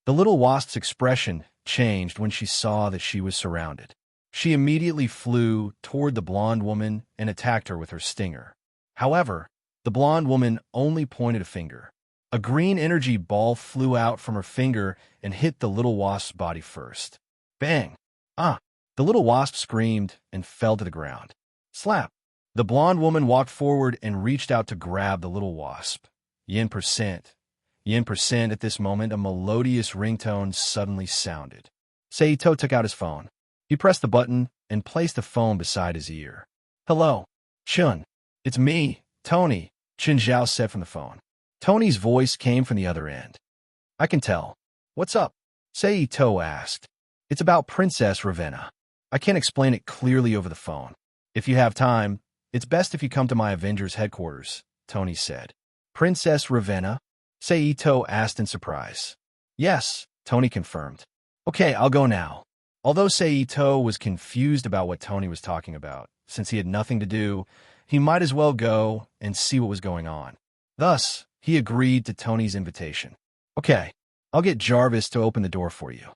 Speaker 1: The little wasp's expression changed when she saw that she was surrounded. She immediately flew toward the blonde woman and attacked her with her stinger. However, the blonde woman only pointed a finger. A green energy ball flew out from her finger and hit the little wasp's body first. Bang! Ah! The little wasp screamed and fell to the ground. Slap! The blonde woman walked forward and reached out to grab the little wasp. Yen percent. Yen percent. At this moment, a melodious ringtone suddenly sounded. Seito took out his phone. He pressed the button and placed the phone beside his ear. Hello, Chun. It's me, Tony, Chin Zhao said from the phone. Tony's voice came from the other end. I can tell. What's up? Seito asked. It's about Princess Ravenna. I can't explain it clearly over the phone. If you have time, it's best if you come to my Avengers headquarters, Tony said. Princess Ravenna? Seito asked in surprise. Yes, Tony confirmed. Okay, I'll go now. Although Seito was confused about what Tony was talking about, since he had nothing to do, he might as well go and see what was going on. Thus, he agreed to Tony's invitation. Okay, I'll get Jarvis to open the door for you.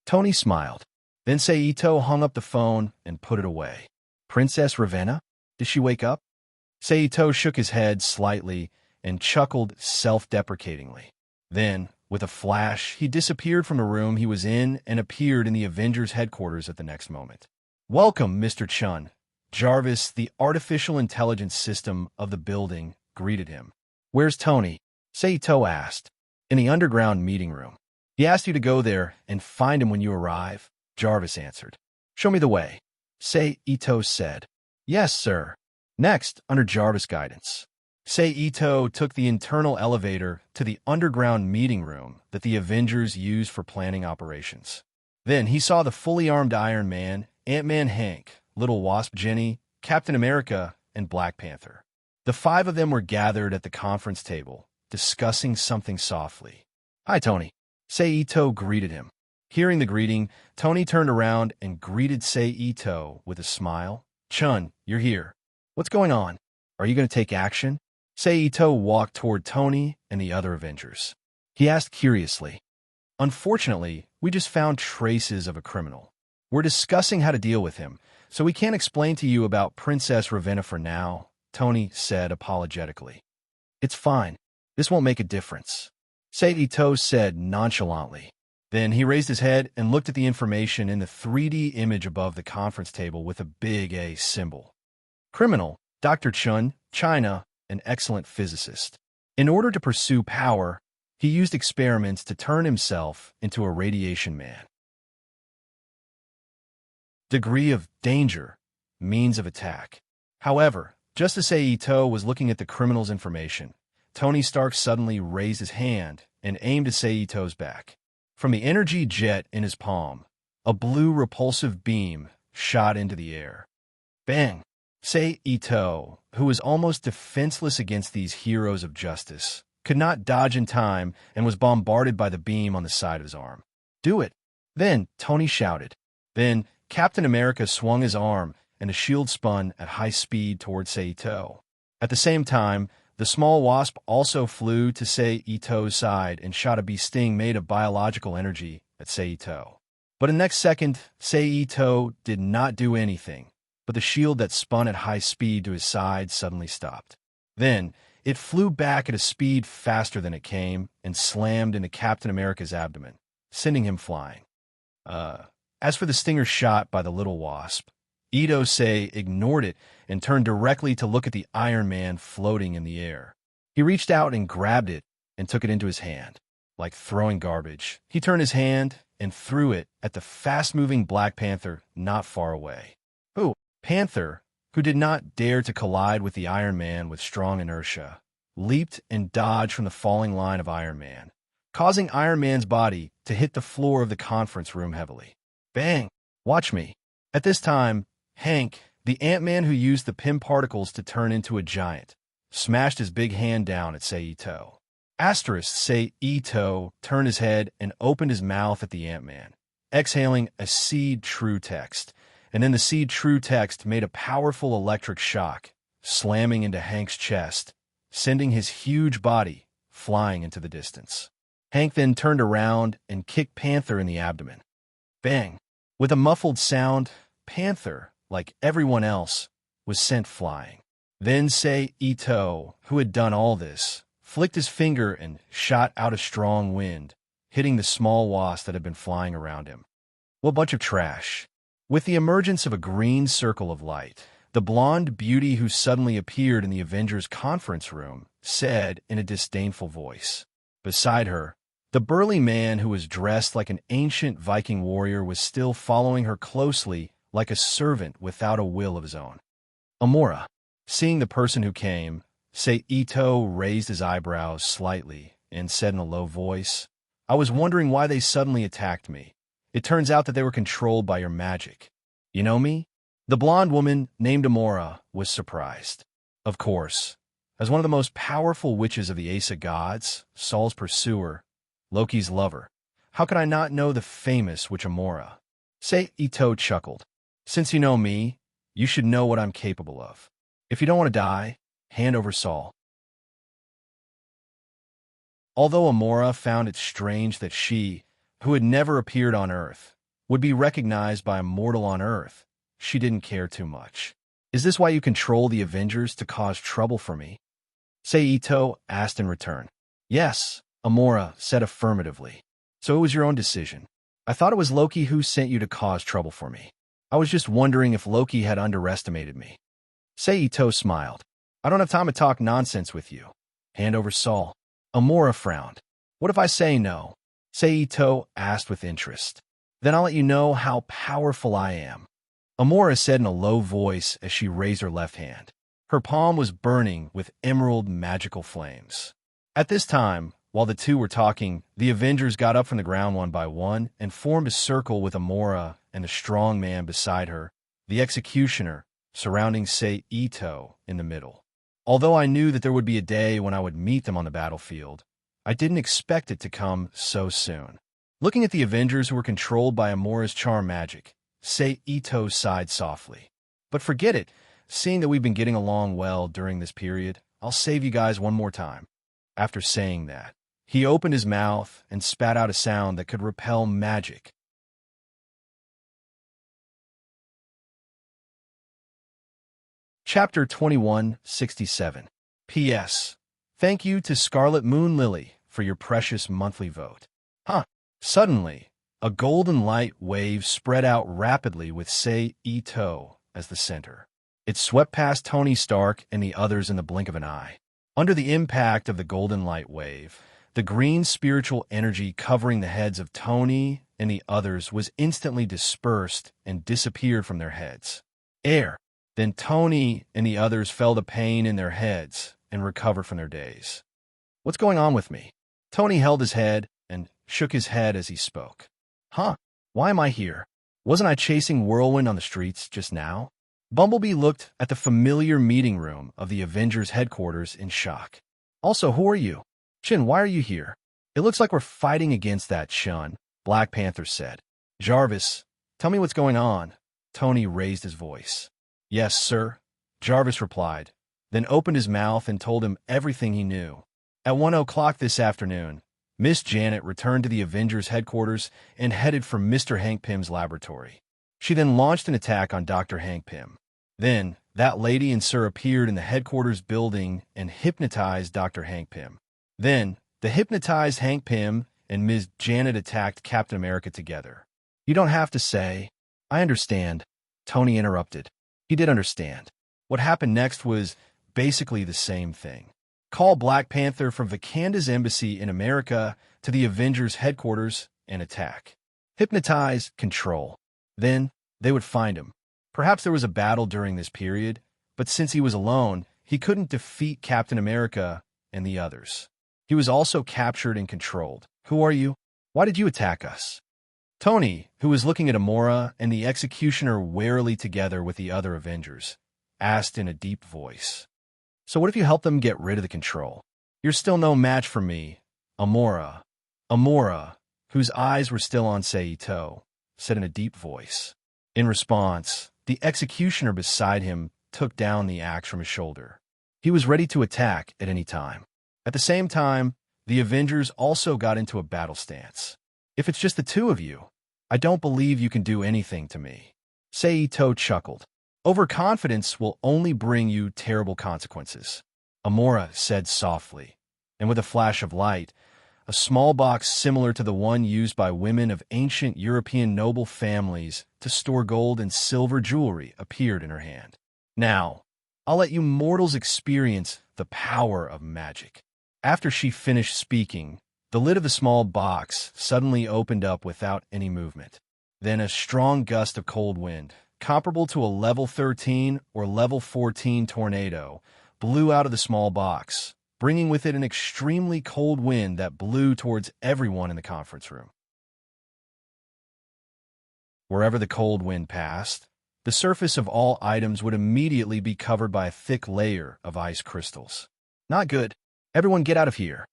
Speaker 1: Tony smiled. Then Seito hung up the phone and put it away. Princess Ravenna? Did she wake up? Seito shook his head slightly and chuckled self-deprecatingly. Then, with a flash, he disappeared from the room he was in and appeared in the Avengers headquarters at the next moment. Welcome, Mr. Chun. Jarvis, the artificial intelligence system of the building, greeted him. Where's Tony? Seito asked. In the underground meeting room. He asked you to go there and find him when you arrive, Jarvis answered. Show me the way, Seito said. Yes, sir. Next, under Jarvis' guidance. Seito took the internal elevator to the underground meeting room that the Avengers used for planning operations. Then he saw the fully armed Iron Man, Ant-Man Hank, Little Wasp Jenny, Captain America, and Black Panther. The five of them were gathered at the conference table, discussing something softly. "Hi, Tony." Seito greeted him. Hearing the greeting, Tony turned around and greeted Seito with a smile. "Chun, you're here. What's going on? Are you going to take action?" Seito walked toward Tony and the other Avengers. He asked curiously. "Unfortunately, we just found traces of a criminal. We're discussing how to deal with him, so we can't explain to you about Princess Ravenna for now," Tony said apologetically. "It's fine. This won't make a difference," Seito said nonchalantly. Then he raised his head and looked at the information in the 3D image above the conference table with a big A symbol. "Criminal, Dr. Chun, China, an excellent physicist. In order to pursue power, he used experiments to turn himself into a radiation man. Degree of danger, means of attack." However, just as Seito was looking at the criminal's information, Tony Stark suddenly raised his hand and aimed at Seito's back. From the energy jet in his palm, a blue repulsive beam shot into the air. Bang! Seito, who was almost defenseless against these heroes of justice, could not dodge in time and was bombarded by the beam on the side of his arm. "Do it!" Then Tony shouted. Then Captain America swung his arm and a shield spun at high speed toward Seito. At the same time, the small wasp also flew to Seito's side and shot a bee sting made of biological energy at Seito. But in the next second, Seito did not do anything, but the shield that spun at high speed to his side suddenly stopped. Then, it flew back at a speed faster than it came and slammed into Captain America's abdomen, sending him flying. As for the stinger shot by the little wasp, Itose ignored it and turned directly to look at the Iron Man floating in the air. He reached out and grabbed it and took it into his hand. Like throwing garbage, he turned his hand and threw it at the fast-moving Black Panther not far away. Panther, who did not dare to collide with the Iron Man with strong inertia, leaped and dodged from the falling line of Iron Man, causing Iron Man's body to hit the floor of the conference room heavily. Bang! Watch me. At this time, Hank, the Ant-Man who used the Pym particles to turn into a giant, smashed his big hand down at Seito. Seito turned his head and opened his mouth at the Ant-Man, exhaling a seed true text, and then the seed true text made a powerful electric shock, slamming into Hank's chest, sending his huge body flying into the distance. Hank then turned around and kicked Panther in the abdomen. Bang! With a muffled sound, Panther, like everyone else, was sent flying. Then Seito, who had done all this, flicked his finger and shot out a strong wind, hitting the small wasp that had been flying around him. What a bunch of trash. With the emergence of a green circle of light, the blonde beauty who suddenly appeared in the Avengers conference room said in a disdainful voice. Beside her, the burly man who was dressed like an ancient Viking warrior was still following her closely like a servant without a will of his own. Amora. Seeing the person who came, Seito raised his eyebrows slightly and said in a low voice, "I was wondering why they suddenly attacked me. It turns out that they were controlled by your magic. You know me?" The blonde woman, named Amora, was surprised. Of course, as one of the most powerful witches of the Ace of Gods, Saul's pursuer, Loki's lover, how could I not know the famous witch Amora? Seito chuckled. "Since you know me, you should know what I'm capable of. If you don't want to die, hand over Saul." Although Amora found it strange that she, who had never appeared on Earth, would be recognized by a mortal on Earth, she didn't care too much. "Is this why you control the Avengers, to cause trouble for me?" Seito asked in return. "Yes," Amora said affirmatively. "So it was your own decision. I thought it was Loki who sent you to cause trouble for me. I was just wondering if Loki had underestimated me." Seito smiled. "I don't have time to talk nonsense with you. Hand over Saul." Amora frowned. "What if I say no?" Seito asked with interest. "Then I'll let you know how powerful I am," Amora said in a low voice as she raised her left hand. Her palm was burning with emerald magical flames. At this time, while the two were talking, the Avengers got up from the ground one by one and formed a circle with Amora and the strong man beside her, the executioner, surrounding Sei Ito in the middle. Although I knew that there would be a day when I would meet them on the battlefield, I didn't expect it to come so soon. Looking at the Avengers who were controlled by Amora's charm magic, Sei Ito sighed softly. But forget it, seeing that we've been getting along well during this period, I'll save you guys one more time. After saying that, he opened his mouth and spat out a sound that could repel magic. Chapter 2167. P.S. Thank you to Scarlet Moon Lily for your precious monthly vote. Suddenly, a golden light wave spread out rapidly with Sei Ito as the center. It swept past Tony Stark and the others in the blink of an eye. Under the impact of the golden light wave, the green spiritual energy covering the heads of Tony and the others was instantly dispersed and disappeared from their heads. Then Tony and the others felt a pain in their heads and recovered from their daze. What's going on with me? Tony held his head and shook his head as he spoke. Why am I here? Wasn't I chasing Whirlwind on the streets just now? Bumblebee looked at the familiar meeting room of the Avengers headquarters in shock. Also, who are you? Shin, why are you here? It looks like we're fighting against that Shun, Black Panther said. Jarvis, tell me what's going on. Tony raised his voice. Yes, sir, Jarvis replied, then opened his mouth and told him everything he knew. At 1 o'clock this afternoon, Miss Janet returned to the Avengers headquarters and headed for Mr. Hank Pym's laboratory. She then launched an attack on Dr. Hank Pym. Then, that lady and Sir appeared in the headquarters building and hypnotized Dr. Hank Pym. Then, the hypnotized Hank Pym and Ms. Janet attacked Captain America together. You don't have to say. I understand, Tony interrupted. He did understand. What happened next was basically the same thing. Call Black Panther from Wakanda's embassy in America to the Avengers headquarters and attack. Hypnotize, control. Then, they would find him. Perhaps there was a battle during this period, but since he was alone, he couldn't defeat Captain America and the others. He was also captured and controlled. Who are you? Why did you attack us? Tony, who was looking at Amora and the Executioner warily together with the other Avengers, asked in a deep voice. So what if you help them get rid of the control? You're still no match for me, Amora. Amora, whose eyes were still on Sei Ito, said in a deep voice. In response, the Executioner beside him took down the axe from his shoulder. He was ready to attack at any time. At the same time, the Avengers also got into a battle stance. If it's just the two of you, I don't believe you can do anything to me. Sei Ito chuckled. Overconfidence will only bring you terrible consequences, Amora said softly, and with a flash of light, a small box similar to the one used by women of ancient European noble families to store gold and silver jewelry appeared in her hand. Now, I'll let you mortals experience the power of magic. After she finished speaking, the lid of the small box suddenly opened up without any movement. Then a strong gust of cold wind, comparable to a level 13 or level 14 tornado, blew out of the small box, bringing with it an extremely cold wind that blew towards everyone in the conference room. Wherever the cold wind passed, the surface of all items would immediately be covered by a thick layer of ice crystals. Not good. Everyone get out of here.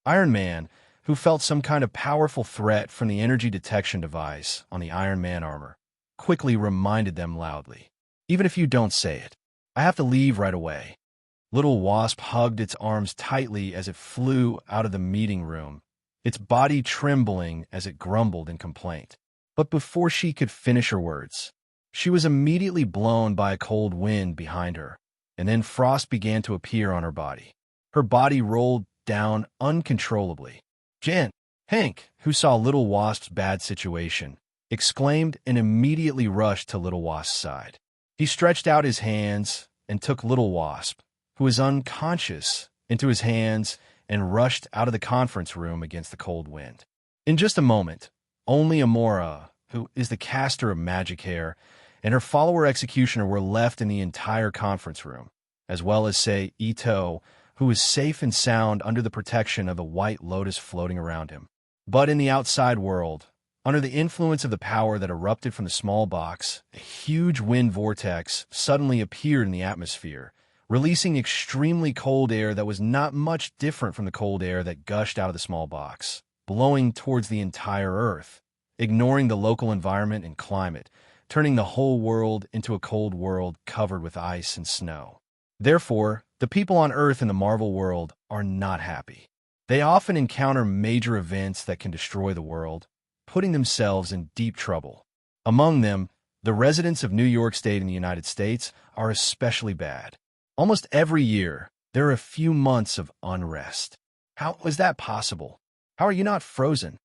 Speaker 1: Iron Man, who felt some kind of powerful threat from the energy detection device on the Iron Man armor, quickly reminded them loudly. Even if you don't say it, I have to leave right away. Little Wasp hugged its arms tightly as it flew out of the meeting room, its body trembling as it grumbled in complaint. But before she could finish her words, she was immediately blown by a cold wind behind her, and then frost began to appear on her body. Her body rolled down uncontrollably. Jen, Hank, who saw Little Wasp's bad situation, exclaimed and immediately rushed to Little Wasp's side. He stretched out his hands and took Little Wasp, who was unconscious, into his hands and rushed out of the conference room against the cold wind. In just a moment, only Amora, who is the caster of magic hair, and her follower Executioner were left in the entire conference room, as well as Sei Ito, who was safe and sound under the protection of the white lotus floating around him. But in the outside world, Under the influence of the power that erupted from the small box, a huge wind vortex suddenly appeared in the atmosphere, releasing extremely cold air that was not much different from the cold air that gushed out of the small box, blowing towards the entire Earth, ignoring the local environment and climate, turning the whole world into a cold world covered with ice and snow. Therefore, the people on Earth in the Marvel world are not happy. They often encounter major events that can destroy the world, putting themselves in deep trouble. Among them, the residents of New York State in the United States are especially bad. Almost every year, there are a few months of unrest. How is that possible? How are you not frozen?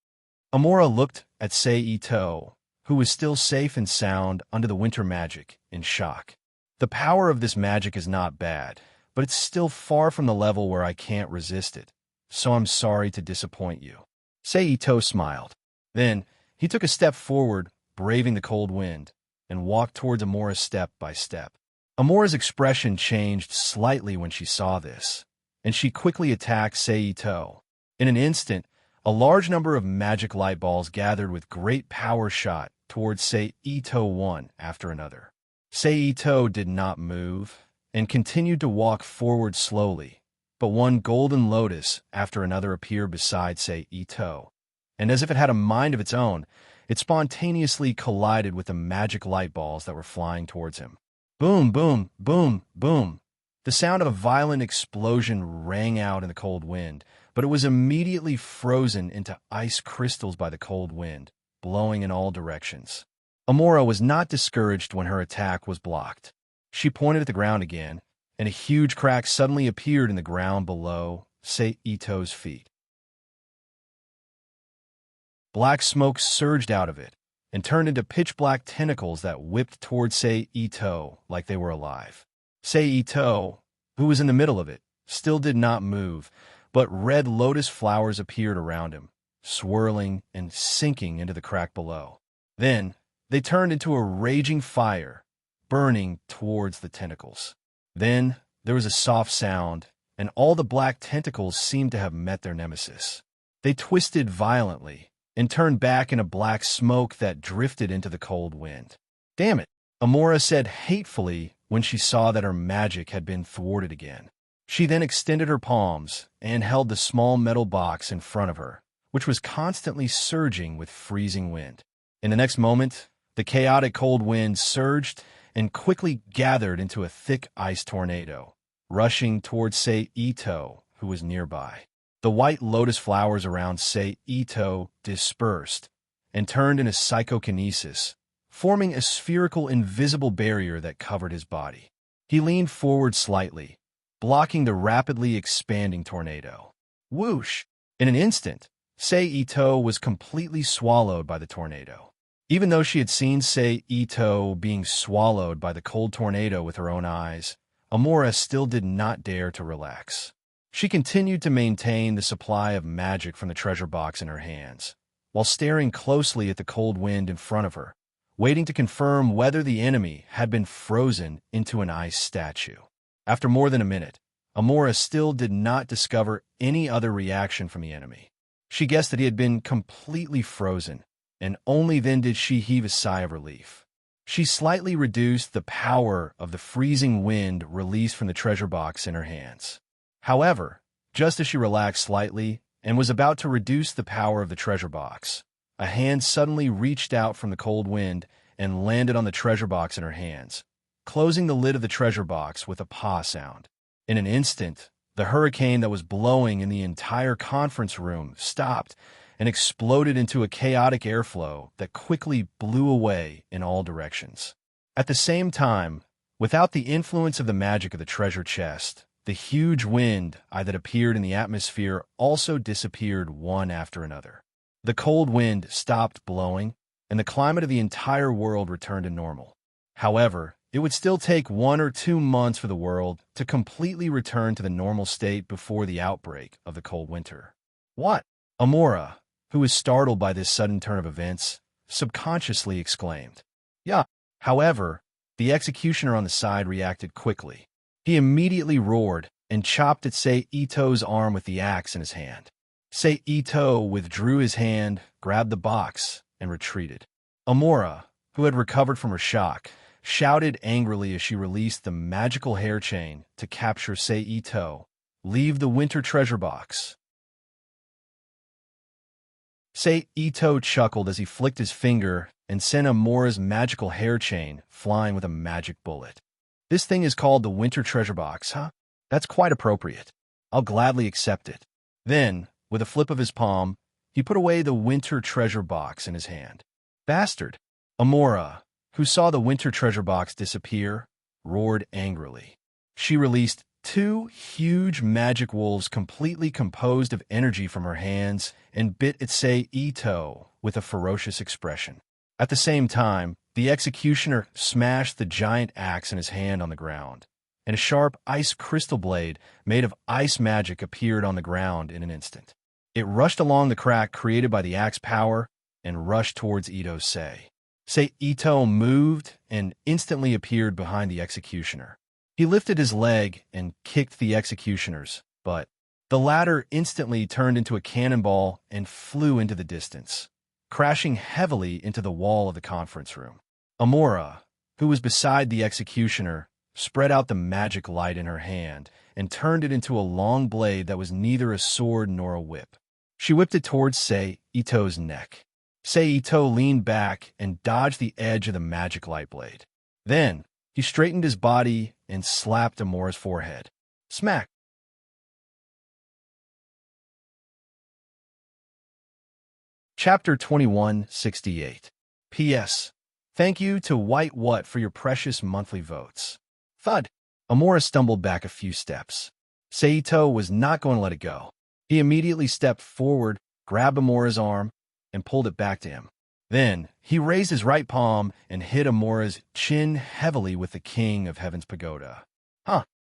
Speaker 1: Amora looked at Sei Ito, who was still safe and sound under the winter magic, in shock. The power of this magic is not bad, but it's still far from the level where I can't resist it, so I'm sorry to disappoint you. Sei Ito smiled. Then, he took a step forward, braving the cold wind, and walked towards Amora step by step. Amora's expression changed slightly when she saw this, and she quickly attacked Sei Ito. In an instant, a large number of magic light balls gathered with great power shot towards Sei Ito one after another. Sei Ito did not move, and continued to walk forward slowly, but one golden lotus after another appeared beside Sei Ito, and as if it had a mind of its own, it spontaneously collided with the magic light balls that were flying towards him. Boom, boom, boom, boom. The sound of a violent explosion rang out in the cold wind, but it was immediately frozen into ice crystals by the cold wind, blowing in all directions. Amora was not discouraged when her attack was blocked. She pointed at the ground again, and a huge crack suddenly appeared in the ground below Sei Ito's feet. Black smoke surged out of it, and turned into pitch-black tentacles that whipped towards Sei Ito like they were alive. Sei Ito, who was in the middle of it, still did not move, but red lotus flowers appeared around him, swirling and sinking into the crack below. Then, they turned into a raging fire, burning towards the tentacles. Then, there was a soft sound, and all the black tentacles seemed to have met their nemesis. They twisted violently, and turned back in a black smoke that drifted into the cold wind. Damn it, Amora said hatefully when she saw that her magic had been thwarted again. She then extended her palms and held the small metal box in front of her, which was constantly surging with freezing wind. In the next moment, the chaotic cold wind surged and quickly gathered into a thick ice tornado, rushing towards Sei Ito, who was nearby. The white lotus flowers around Sei Ito dispersed and turned into psychokinesis, forming a spherical invisible barrier that covered his body. He leaned forward slightly, blocking the rapidly expanding tornado. Whoosh! In an instant, Sei Ito was completely swallowed by the tornado. Even though she had seen Sei Ito being swallowed by the cold tornado with her own eyes, Amora still did not dare to relax. She continued to maintain the supply of magic from the treasure box in her hands, while staring closely at the cold wind in front of her, waiting to confirm whether the enemy had been frozen into an ice statue. After more than a minute, Amora still did not discover any other reaction from the enemy. She guessed that he had been completely frozen, and only then did she heave a sigh of relief. She slightly reduced the power of the freezing wind released from the treasure box in her hands. However, just as she relaxed slightly and was about to reduce the power of the treasure box, a hand suddenly reached out from the cold wind and landed on the treasure box in her hands, closing the lid of the treasure box with a paw sound. In an instant, the hurricane that was blowing in the entire conference room stopped and exploded into a chaotic airflow that quickly blew away in all directions. At the same time, without the influence of the magic of the treasure chest, the huge wind that appeared in the atmosphere also disappeared one after another. The cold wind stopped blowing, and the climate of the entire world returned to normal. However, it would still take 1 or 2 months for the world to completely return to the normal state before the outbreak of the cold winter. What? Amora, who was startled by this sudden turn of events, subconsciously exclaimed. Yeah. However, the executioner on the side reacted quickly. He immediately roared and chopped at Sei Ito's arm with the axe in his hand. Sei Ito withdrew his hand, grabbed the box, and retreated. Amora, who had recovered from her shock, shouted angrily as she released the magical hair chain to capture Seito. "Leave the winter treasure box." Seito chuckled as he flicked his finger and sent Amora's magical hair chain flying with a magic bullet. "This thing is called the winter treasure box, huh? That's quite appropriate. I'll gladly accept it." Then, with a flip of his palm, he put away the winter treasure box in his hand. "Bastard!" Amora, who saw the winter treasure box disappear, roared angrily. She released 2 huge magic wolves completely composed of energy from her hands and bit at Seito with a ferocious expression. At the same time, the executioner smashed the giant axe in his hand on the ground, and a sharp ice crystal blade made of ice magic appeared on the ground in an instant. It rushed along the crack created by the axe power and rushed towards Ito's Seito moved and instantly appeared behind the executioner. He lifted his leg and kicked the executioner's, but the latter instantly turned into a cannonball and flew into the distance, crashing heavily into the wall of the conference room. Amora, who was beside the executioner, spread out the magic light in her hand and turned it into a long blade that was neither a sword nor a whip. She whipped it towards Seito's neck. Seito leaned back and dodged the edge of the magic light blade. Then, he straightened his body and slapped Amora's forehead. Smack! Chapter 2168. P.S. Thank you to White What for your precious monthly votes. Thud! Amora stumbled back a few steps. Seito was not going to let it go. He immediately stepped forward, grabbed Amora's arm, and pulled it back to him. Then, he raised his right palm and hit Amora's chin heavily with the King of Heaven's pagoda.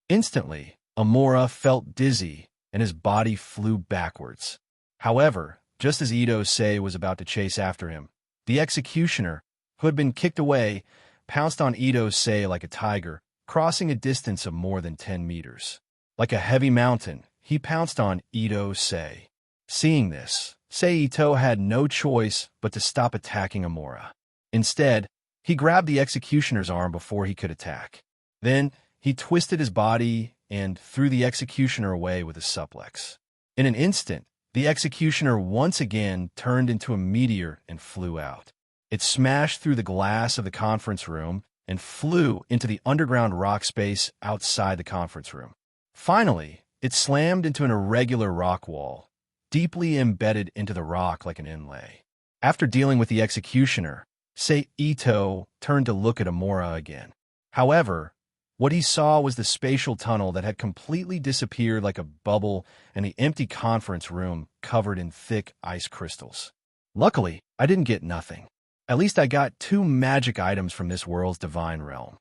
Speaker 1: Instantly, Amora felt dizzy, and his body flew backwards. However, just as Ito-sei was about to chase after him, the executioner, who had been kicked away, pounced on Ito-sei like a tiger, crossing a distance of more than 10 meters. Like a heavy mountain, he pounced on Ito-sei. Seeing this, Seito had no choice but to stop attacking Amora. Instead, he grabbed the executioner's arm before he could attack. Then, he twisted his body and threw the executioner away with a suplex. In an instant, the executioner once again turned into a meteor and flew out. It smashed through the glass of the conference room and flew into the underground rock space outside the conference room. Finally, it slammed into an irregular rock wall, deeply embedded into the rock like an inlay. After dealing with the executioner, Seito turned to look at Amora again. However, what he saw was the spatial tunnel that had completely disappeared like a bubble and the empty conference room covered in thick ice crystals. Luckily, I didn't get nothing. At least I got 2 magic items from this world's divine realm.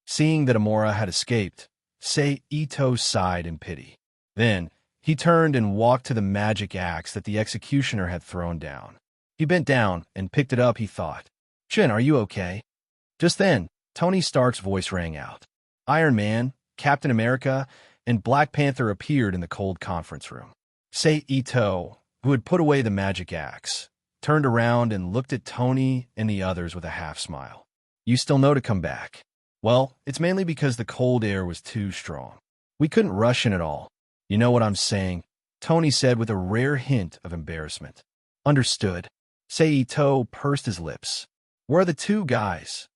Speaker 1: Seeing that Amora had escaped, Seito sighed in pity. Then, he turned and walked to the magic axe that the executioner had thrown down. He bent down and picked it up, he thought. "Jin, are you okay?" Just then, Tony Stark's voice rang out. Iron Man, Captain America, and Black Panther appeared in the cold conference room. Seito, who had put away the magic axe, turned around and looked at Tony and the others with a half-smile. "You still know to come back." "Well, it's mainly because the cold air was too strong. We couldn't rush in at all. You know what I'm saying," Tony said with a rare hint of embarrassment. "Understood." Seito pursed his lips. "Where are the 2 guys?"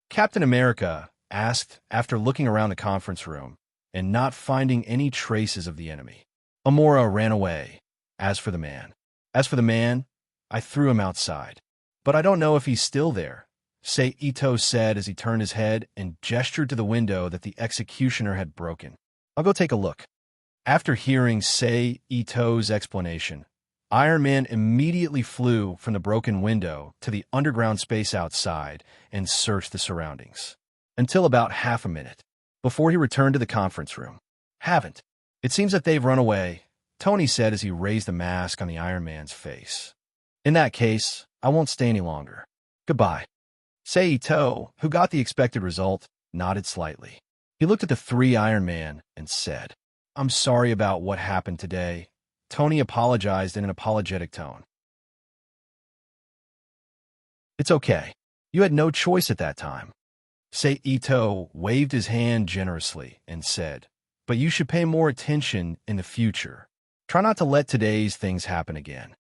Speaker 1: Captain America asked after looking around the conference room and not finding any traces of the enemy. Amora ran away. As for the man, I threw him outside. But I don't know if he's still there, Seito said as he turned his head and gestured to the window that the executioner had broken. "I'll go take a look." After hearing Seito's explanation, Iron Man immediately flew from the broken window to the underground space outside and searched the surroundings. Until about half a minute, before he returned to the conference room. "Haven't. It seems that they've run away," Tony said as he raised the mask on the Iron Man's face. "In that case, I won't stay any longer. Goodbye." Seito, who got the expected result, nodded slightly. He looked at the 3 Iron Man and said, "I'm sorry about what happened today." Tony apologized in an apologetic tone. It's okay. You had no choice at that time. Say Ito waved his hand generously and said, but you should pay more attention in the future. Try not to let today's things happen again.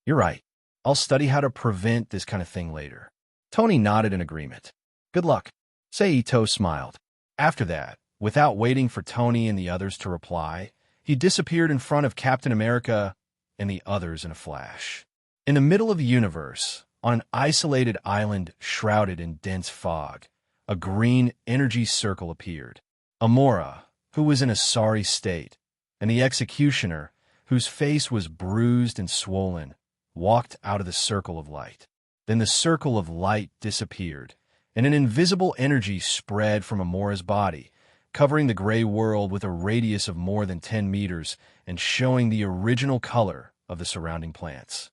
Speaker 1: You're right. I'll study how to prevent this kind of thing later. Tony nodded in agreement. Good luck. Say Ito smiled. After that, without waiting for Tony and the others to reply, he disappeared in front of Captain America and the others in a flash. In the middle of the universe, on an isolated island shrouded in dense fog, a green energy circle appeared. Amora, who was in a sorry state, and the executioner, whose face was bruised and swollen, walked out of the circle of light. Then the circle of light disappeared, and an invisible energy spread from Amora's body, covering the gray world with a radius of more than 10 meters and showing the original color of the surrounding plants.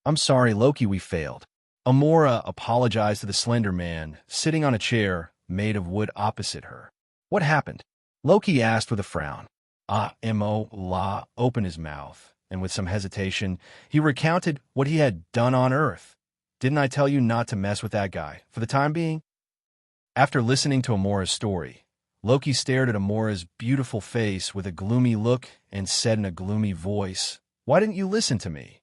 Speaker 1: I'm sorry, Loki, we failed. Amora apologized to the slender man, sitting on a chair made of wood opposite her. What happened? Loki asked with a frown. Mo opened his mouth, and with some hesitation, he recounted what he had done on Earth. Didn't I tell you not to mess with that guy, for the time being? After listening to Amora's story, Loki stared at Amora's beautiful face with a gloomy look and said in a gloomy voice, Why didn't you listen to me?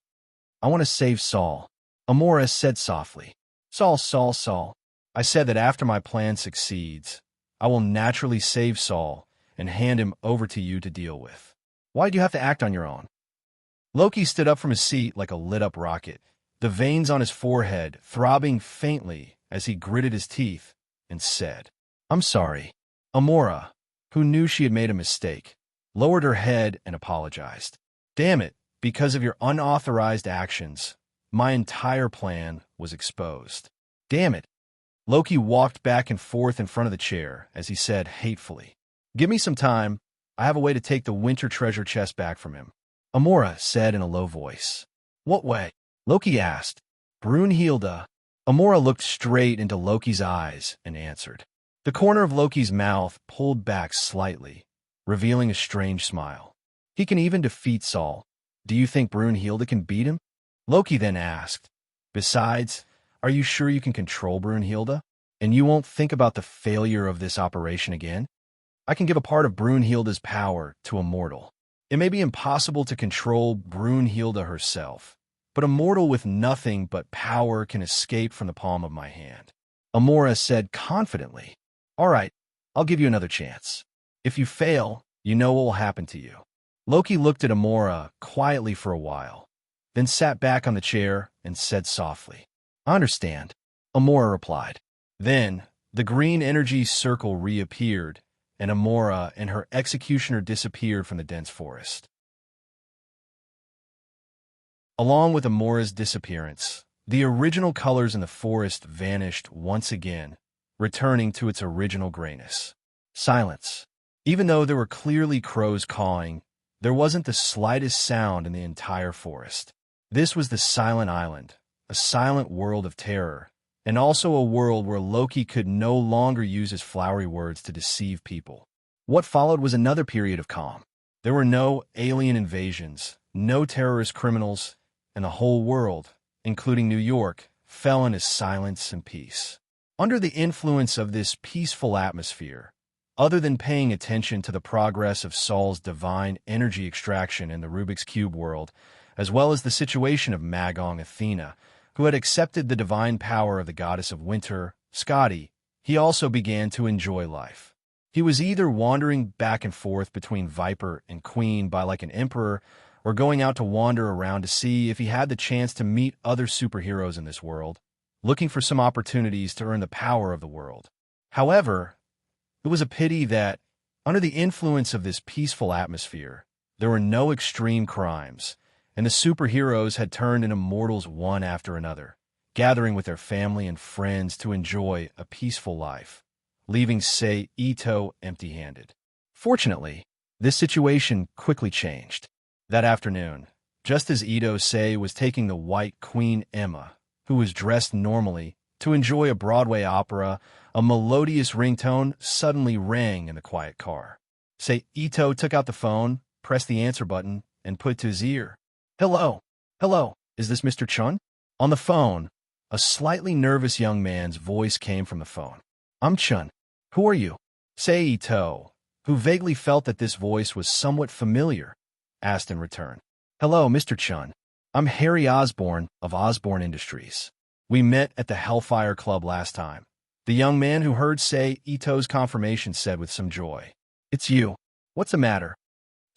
Speaker 1: I want to save Saul. Amora said softly. Saul. I said that after my plan succeeds, I will naturally save Saul and hand him over to you to deal with. Why do you have to act on your own? Loki stood up from his seat like a lit-up rocket, the veins on his forehead throbbing faintly as he gritted his teeth, and said, I'm sorry. Amora, who knew she had made a mistake, lowered her head and apologized. Damn it, because of your unauthorized actions, my entire plan was exposed. Damn it. Loki walked back and forth in front of the chair as he said hatefully, Give me some time. I have a way to take the winter treasure chest back from him. Amora said in a low voice. What way? Loki asked. Brunhilde. Amora looked straight into Loki's eyes and answered. The corner of Loki's mouth pulled back slightly, revealing a strange smile. He can even defeat Saul. Do you think Brunhilde can beat him? Loki then asked. Besides, are you sure you can control Brunhilde? And you won't think about the failure of this operation again? I can give a part of Brunhilde's power to a mortal. It may be impossible to control Brunhilde herself, but a mortal with nothing but power can escape from the palm of my hand. Amora said confidently, All right, I'll give you another chance. If you fail, you know what will happen to you. Loki looked at Amora quietly for a while, then sat back on the chair and said softly, I understand. Amora replied. Then, the green energy circle reappeared, and Amora and her executioner disappeared from the dense forest. Along with Amora's disappearance, the original colors in the forest vanished once again, returning to its original grayness. Silence. Even though there were clearly crows cawing, there wasn't the slightest sound in the entire forest. This was the Silent Island, a silent world of terror, and also a world where Loki could no longer use his flowery words to deceive people. What followed was another period of calm. There were no alien invasions, no terrorist criminals, and the whole world, including New York, fell into silence and peace. Under the influence of this peaceful atmosphere, other than paying attention to the progress of Saul's divine energy extraction in the Rubik's Cube world, as well as the situation of Magong Athena, who had accepted the divine power of the goddess of winter, Skadi, he also began to enjoy life. He was either wandering back and forth between Viper and Queen by like an emperor, or going out to wander around to see if he had the chance to meet other superheroes in this world, looking for some opportunities to earn the power of the world. However, it was a pity that, under the influence of this peaceful atmosphere, there were no extreme crimes, and the superheroes had turned into mortals one after another, gathering with their family and friends to enjoy a peaceful life, leaving Sei Ito empty-handed. Fortunately, this situation quickly changed. That afternoon, just as Ito Sei was taking the white Queen Emma, who was dressed normally, to enjoy a Broadway opera, a melodious ringtone suddenly rang in the quiet car. Sei Ito took out the phone, pressed the answer button, and put it to his ear. Hello, is this Mr. Chun? On the phone, A slightly nervous young man's voice came from the phone. I'm Chun. Who are you? Ito, who vaguely felt that this voice was somewhat familiar, asked in return. Hello, Mr. Chun. I'm Harry Osborne of Osborne Industries. We met at the Hellfire Club last time. The young man who heard Ito's confirmation said with some joy. It's you. What's the matter?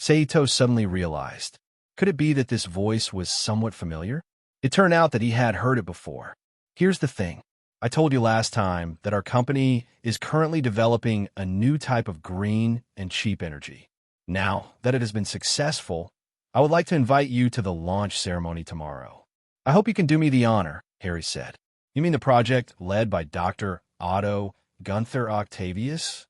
Speaker 1: Ito suddenly realized. Could it be that this voice was somewhat familiar? It turned out that he had heard it before. Here's the thing. I told you last time that our company is currently developing a new type of green and cheap energy. Now that it has been successful, I would like to invite you to the launch ceremony tomorrow. I hope you can do me the honor, Harry said. You mean the project led by Dr. Otto Gunther Octavius?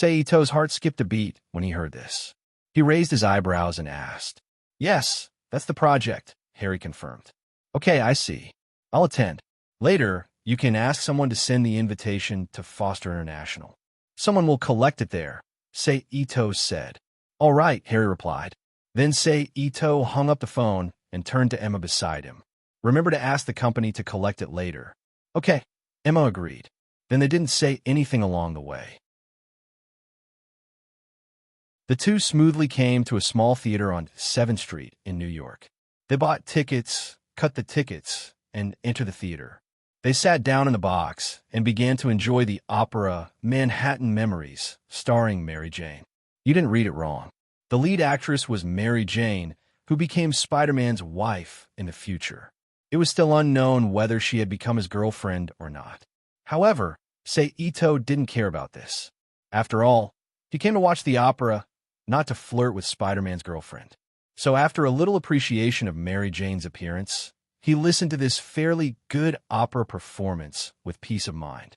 Speaker 1: Ito's heart skipped a beat when he heard this. He raised his eyebrows and asked. Yes, that's the project, Harry confirmed. Okay, I see. I'll attend. Later, you can ask someone to send the invitation to Foster International. Someone will collect it there, Ito said. All right, Harry replied. Then Ito hung up the phone and turned to Emma beside him. Remember to ask the company to collect it later. Okay, Emma agreed. Then they didn't say anything along the way. The two smoothly came to a small theater on 7th Street in New York. They bought tickets, cut the tickets, and entered the theater. They sat down in the box and began to enjoy the opera Manhattan Memories, starring Mary Jane. You didn't read it wrong. The lead actress was Mary Jane, who became Spider-Man's wife in the future. It was still unknown whether she had become his girlfriend or not. However, Ito didn't care about this. After all, he came to watch the opera, not to flirt with Spider-Man's girlfriend. So after a little appreciation of Mary Jane's appearance, he listened to this fairly good opera performance with peace of mind.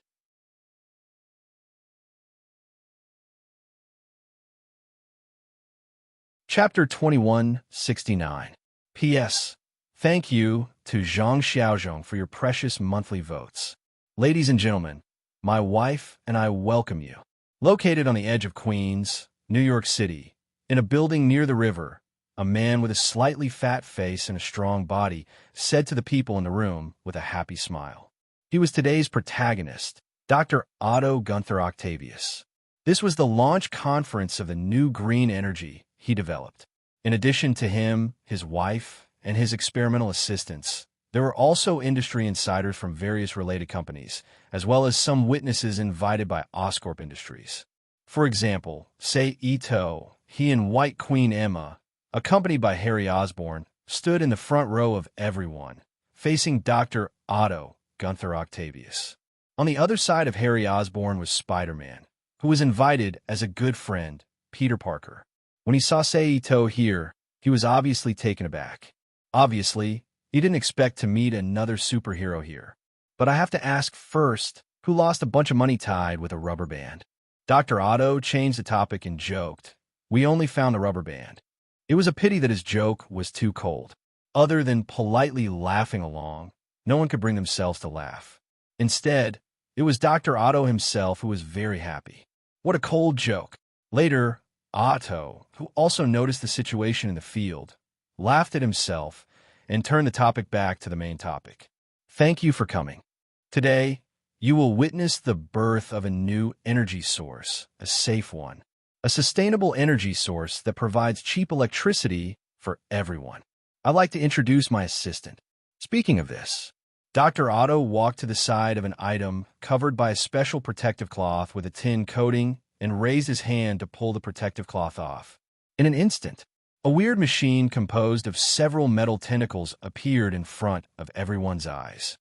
Speaker 1: Chapter 2169. P.S. Thank you to Zhang Xiaozhong for your precious monthly votes. Ladies and gentlemen, my wife and I welcome you. Located on the edge of Queens, New York City, in a building near the river, a man with a slightly fat face and a strong body said to the people in the room with a happy smile. He was today's protagonist, Dr. Otto Gunther Octavius. This was the launch conference of the new green energy he developed. In addition to him, his wife, and his experimental assistants, there were also industry insiders from various related companies, as well as some witnesses invited by Oscorp Industries. For example, Ito, he and White Queen Emma, accompanied by Harry Osborne, stood in the front row of everyone, facing Dr. Otto Gunther Octavius. On the other side of Harry Osborne was Spider-Man, who was invited as a good friend, Peter Parker. When he saw Ito here, he was obviously taken aback. Obviously, he didn't expect to meet another superhero here. But I have to ask first, who lost a bunch of money tied with a rubber band? Dr. Otto changed the topic and joked, "We only found the rubber band." It was a pity that his joke was too cold. Other than politely laughing along, no one could bring themselves to laugh. Instead, it was Dr. Otto himself who was very happy. What a cold joke. Later, Otto, who also noticed the situation in the field, laughed at himself and turned the topic back to the main topic. Thank you for coming. Today, you will witness the birth of a new energy source, a safe one. A sustainable energy source that provides cheap electricity for everyone. I'd like to introduce my assistant. Speaking of this, Dr. Otto walked to the side of an item covered by a special protective cloth with a tin coating and raised his hand to pull the protective cloth off. In an instant, a weird machine composed of several metal tentacles appeared in front of everyone's eyes.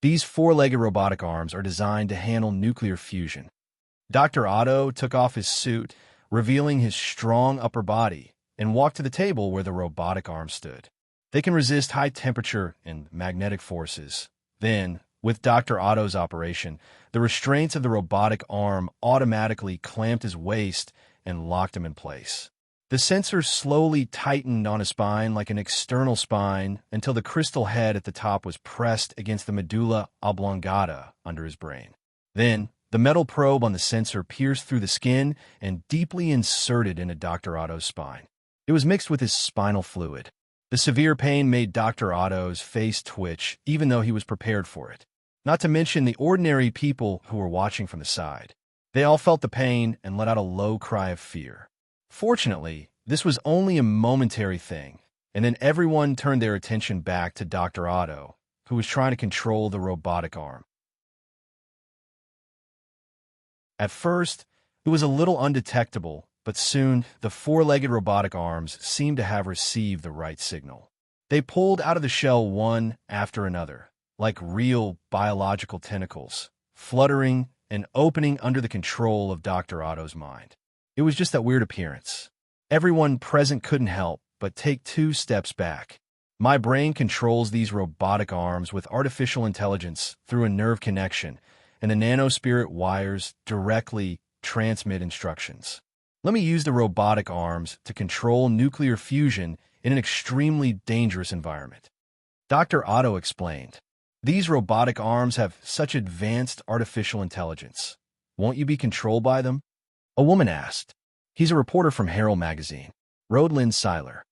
Speaker 1: These four-legged robotic arms are designed to handle nuclear fusion. Dr. Otto took off his suit, revealing his strong upper body, and walked to the table where the robotic arms stood. They can resist high temperature and magnetic forces. Then, with Dr. Otto's operation, the restraints of the robotic arm automatically clamped his waist and locked him in place. The sensor slowly tightened on his spine like an external spine until the crystal head at the top was pressed against the medulla oblongata under his brain. Then, the metal probe on the sensor pierced through the skin and deeply inserted into Dr. Otto's spine. It was mixed with his spinal fluid. The severe pain made Dr. Otto's face twitch, even though he was prepared for it. not to mention the ordinary people who were watching from the side. They all felt the pain and let out a low cry of fear. Fortunately, this was only a momentary thing, and then everyone turned their attention back to Dr. Otto, who was trying to control the robotic arm. At first, it was a little undetectable, but soon the four-legged robotic arms seemed to have received the right signal. They pulled out of the shell one after another, like real biological tentacles, fluttering and opening under the control of Dr. Otto's mind. It was just that weird appearance. Everyone present couldn't help but take 2 steps back. My brain controls these robotic arms with artificial intelligence through a nerve connection, and the nanospirit wires directly transmit instructions. Let me use the robotic arms to control nuclear fusion in an extremely dangerous environment. Dr. Otto explained, "These robotic arms have such advanced artificial intelligence. Won't you be controlled by them?" A woman asked. "He's a reporter from Herald magazine." Rodelyn Seiler.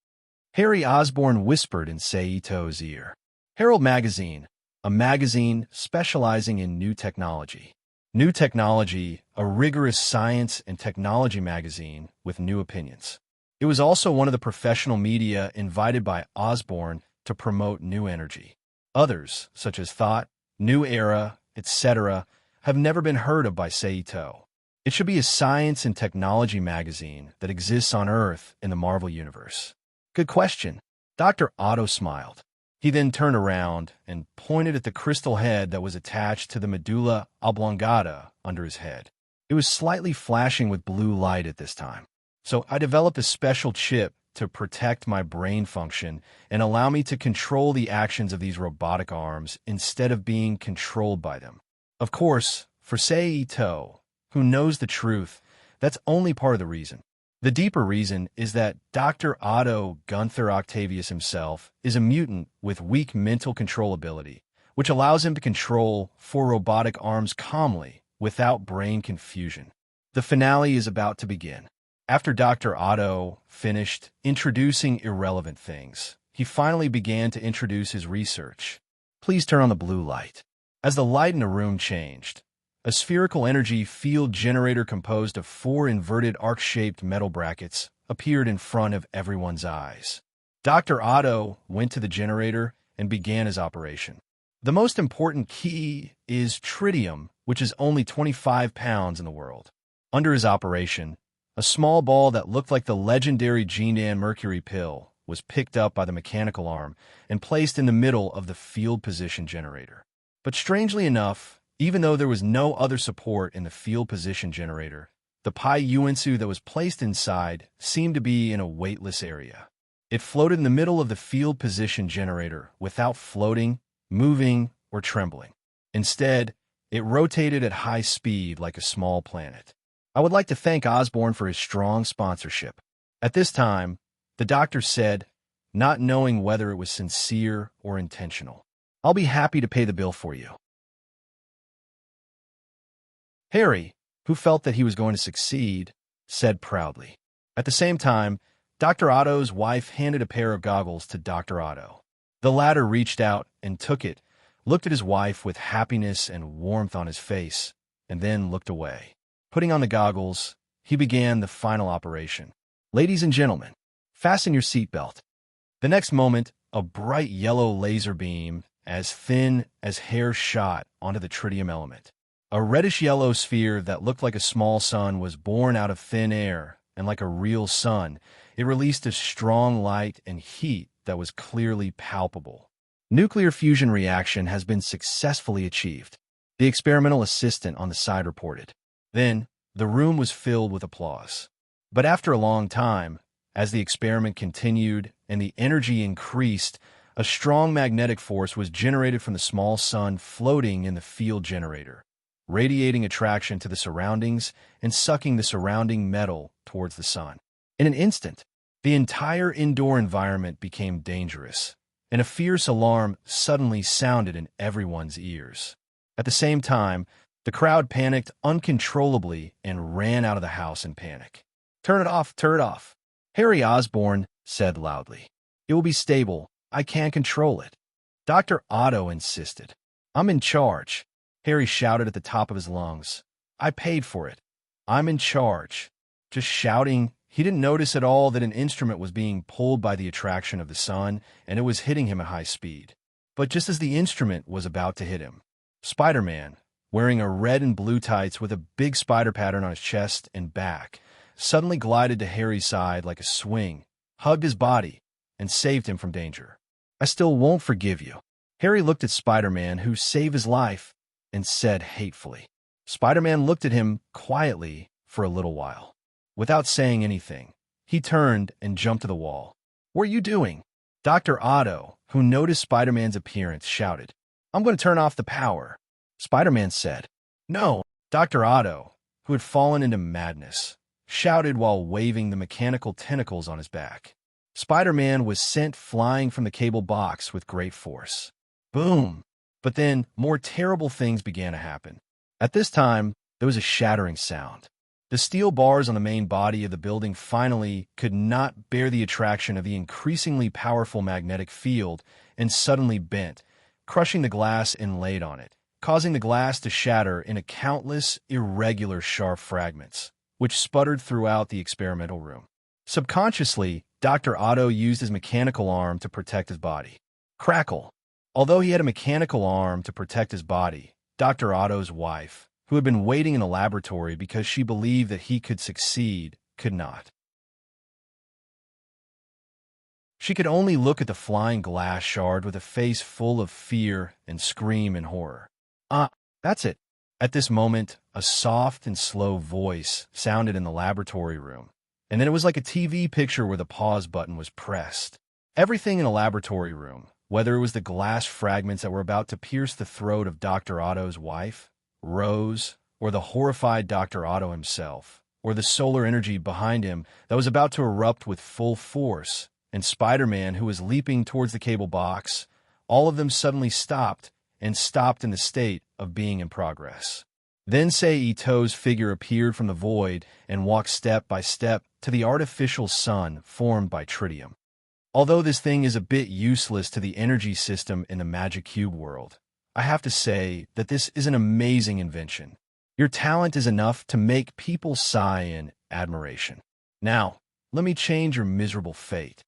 Speaker 1: Harry Osborne whispered in Saito's ear. Herald magazine, a magazine specializing in new technology. New Technology, a rigorous science and technology magazine with new opinions. It was also one of the professional media invited by Osborne to promote new energy. Others, such as Thought, New Era, etc., have never been heard of by Saito. It should be a science and technology magazine that exists on Earth in the Marvel Universe. Good question. Dr. Otto smiled. He then turned around and pointed at the crystal head that was attached to the medulla oblongata under his head. It was slightly flashing with blue light at this time. So I developed a special chip to protect my brain function and allow me to control the actions of these robotic arms instead of being controlled by them. Of course, for Saito, who knows the truth, that's only part of the reason. The deeper reason is that Dr. Otto Gunther Octavius himself is a mutant with weak mental control ability, which allows him to control 4 robotic arms calmly without brain confusion. The finale is about to begin. After Dr. Otto finished introducing irrelevant things, he finally began to introduce his research. Please turn on the blue light. As the light in the room changed, a spherical energy field generator composed of 4 inverted arc-shaped metal brackets appeared in front of everyone's eyes. Dr. Otto went to the generator and began his operation. The most important key is tritium, which is only 25 pounds in the world. Under his operation, a small ball that looked like the legendary Genan Mercury pill was picked up by the mechanical arm and placed in the middle of the field position generator. But strangely enough, even though there was no other support in the field position generator, the Pi Uensu that was placed inside seemed to be in a weightless area. It floated in the middle of the field position generator without floating, moving, or trembling. Instead, it rotated at high speed like a small planet. I would like to thank Osborne for his strong sponsorship. At this time, the doctor said, not knowing whether it was sincere or intentional, "I'll be happy to pay the bill for you." Harry, who felt that he was going to succeed, said proudly. At the same time, Dr. Otto's wife handed a pair of goggles to Dr. Otto. The latter reached out and took it, looked at his wife with happiness and warmth on his face, and then looked away. Putting on the goggles, he began the final operation. "Ladies and gentlemen, fasten your seatbelt." The next moment, a bright yellow laser beam, as thin as hair, shot onto the tritium element. A reddish-yellow sphere that looked like a small sun was born out of thin air, and like a real sun, it released a strong light and heat that was clearly palpable. Nuclear fusion reaction has been successfully achieved, the experimental assistant on the side reported. Then, the room was filled with applause. But after a long time, as the experiment continued and the energy increased, a strong magnetic force was generated from the small sun floating in the field generator, radiating attraction to the surroundings and sucking the surrounding metal towards the sun. In an instant, the entire indoor environment became dangerous, and a fierce alarm suddenly sounded in everyone's ears. At the same time, the crowd panicked uncontrollably and ran out of the house in panic. "Turn it off, turn it off," Harry Osborne said loudly. "It will be stable. I can't control it." Dr. Otto insisted. I'm in charge, Harry shouted at the top of his lungs. I paid for it. I'm in charge. Just shouting, he didn't notice at all that an instrument was being pulled by the attraction of the sun, and it was hitting him at high speed. But just as the instrument was about to hit him, Spider-Man, wearing a red and blue tights with a big spider pattern on his chest and back, suddenly glided to Harry's side like a swing, hugged his body, and saved him from danger. I still won't forgive you. Harry looked at Spider-Man, who saved his life, and said hatefully. Spider-Man looked at him quietly for a little while. Without saying anything, he turned and jumped to the wall. What are you doing? Dr. Otto, who noticed Spider-Man's appearance, shouted. I'm going to turn off the power. Spider-Man said. No. Dr. Otto, who had fallen into madness, shouted while waving the mechanical tentacles on his back. Spider-Man was sent flying from the cable box with great force. Boom! But then, more terrible things began to happen. At this time, there was a shattering sound. The steel bars on the main body of the building finally could not bear the attraction of the increasingly powerful magnetic field and suddenly bent, crushing the glass inlaid on it, causing the glass to shatter into countless, irregular, sharp fragments, which sputtered throughout the experimental room. Subconsciously, Dr. Otto used his mechanical arm to protect his body. Crackle! Although he had a mechanical arm to protect his body, Dr. Otto's wife, who had been waiting in the laboratory because she believed that he could succeed, could not. She could only look at the flying glass shard with a face full of fear and scream in horror. That's it. At this moment, a soft and slow voice sounded in the laboratory room, and then it was like a TV picture where the pause button was pressed. Everything in the laboratory room, whether it was the glass fragments that were about to pierce the throat of Dr. Otto's wife, Rose, or the horrified Dr. Otto himself, or the solar energy behind him that was about to erupt with full force, and Spider-Man, who was leaping towards the cable box, all of them suddenly stopped in the state of being in progress. Then Ito's figure appeared from the void and walked step by step to the artificial sun formed by tritium. Although this thing is a bit useless to the energy system in the Magic Cube world, I have to say that this is an amazing invention. Your talent is enough to make people sigh in admiration. Now, let me change your miserable fate.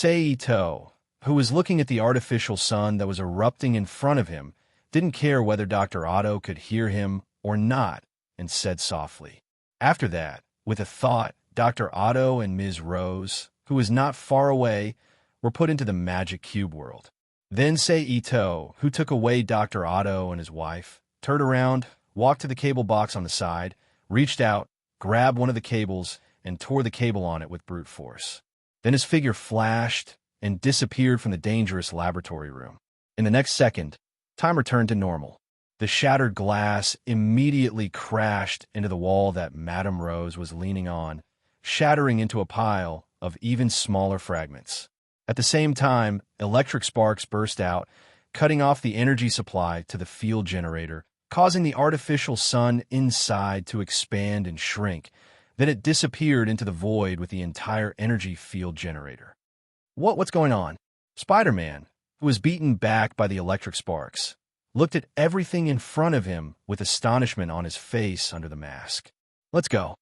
Speaker 1: Ito, who was looking at the artificial sun that was erupting in front of him, didn't care whether Dr. Otto could hear him or not, and said softly. After that, with a thought, Dr. Otto and Ms. Rose, who was not far away, were put into the Magic Cube world. Then Ito, who took away Dr. Otto and his wife, turned around, walked to the cable box on the side, reached out, grabbed one of the cables, and tore the cable on it with brute force. Then his figure flashed and disappeared from the dangerous laboratory room. In the next second, time returned to normal. The shattered glass immediately crashed into the wall that Madame Rose was leaning on, shattering into a pile of even smaller fragments. At the same time, electric sparks burst out, cutting off the energy supply to the field generator, causing the artificial sun inside to expand and shrink. Then it disappeared into the void with the entire energy field generator. What's going on? Spider-Man, who was beaten back by the electric sparks, looked at everything in front of him with astonishment on his face under the mask. Let's go.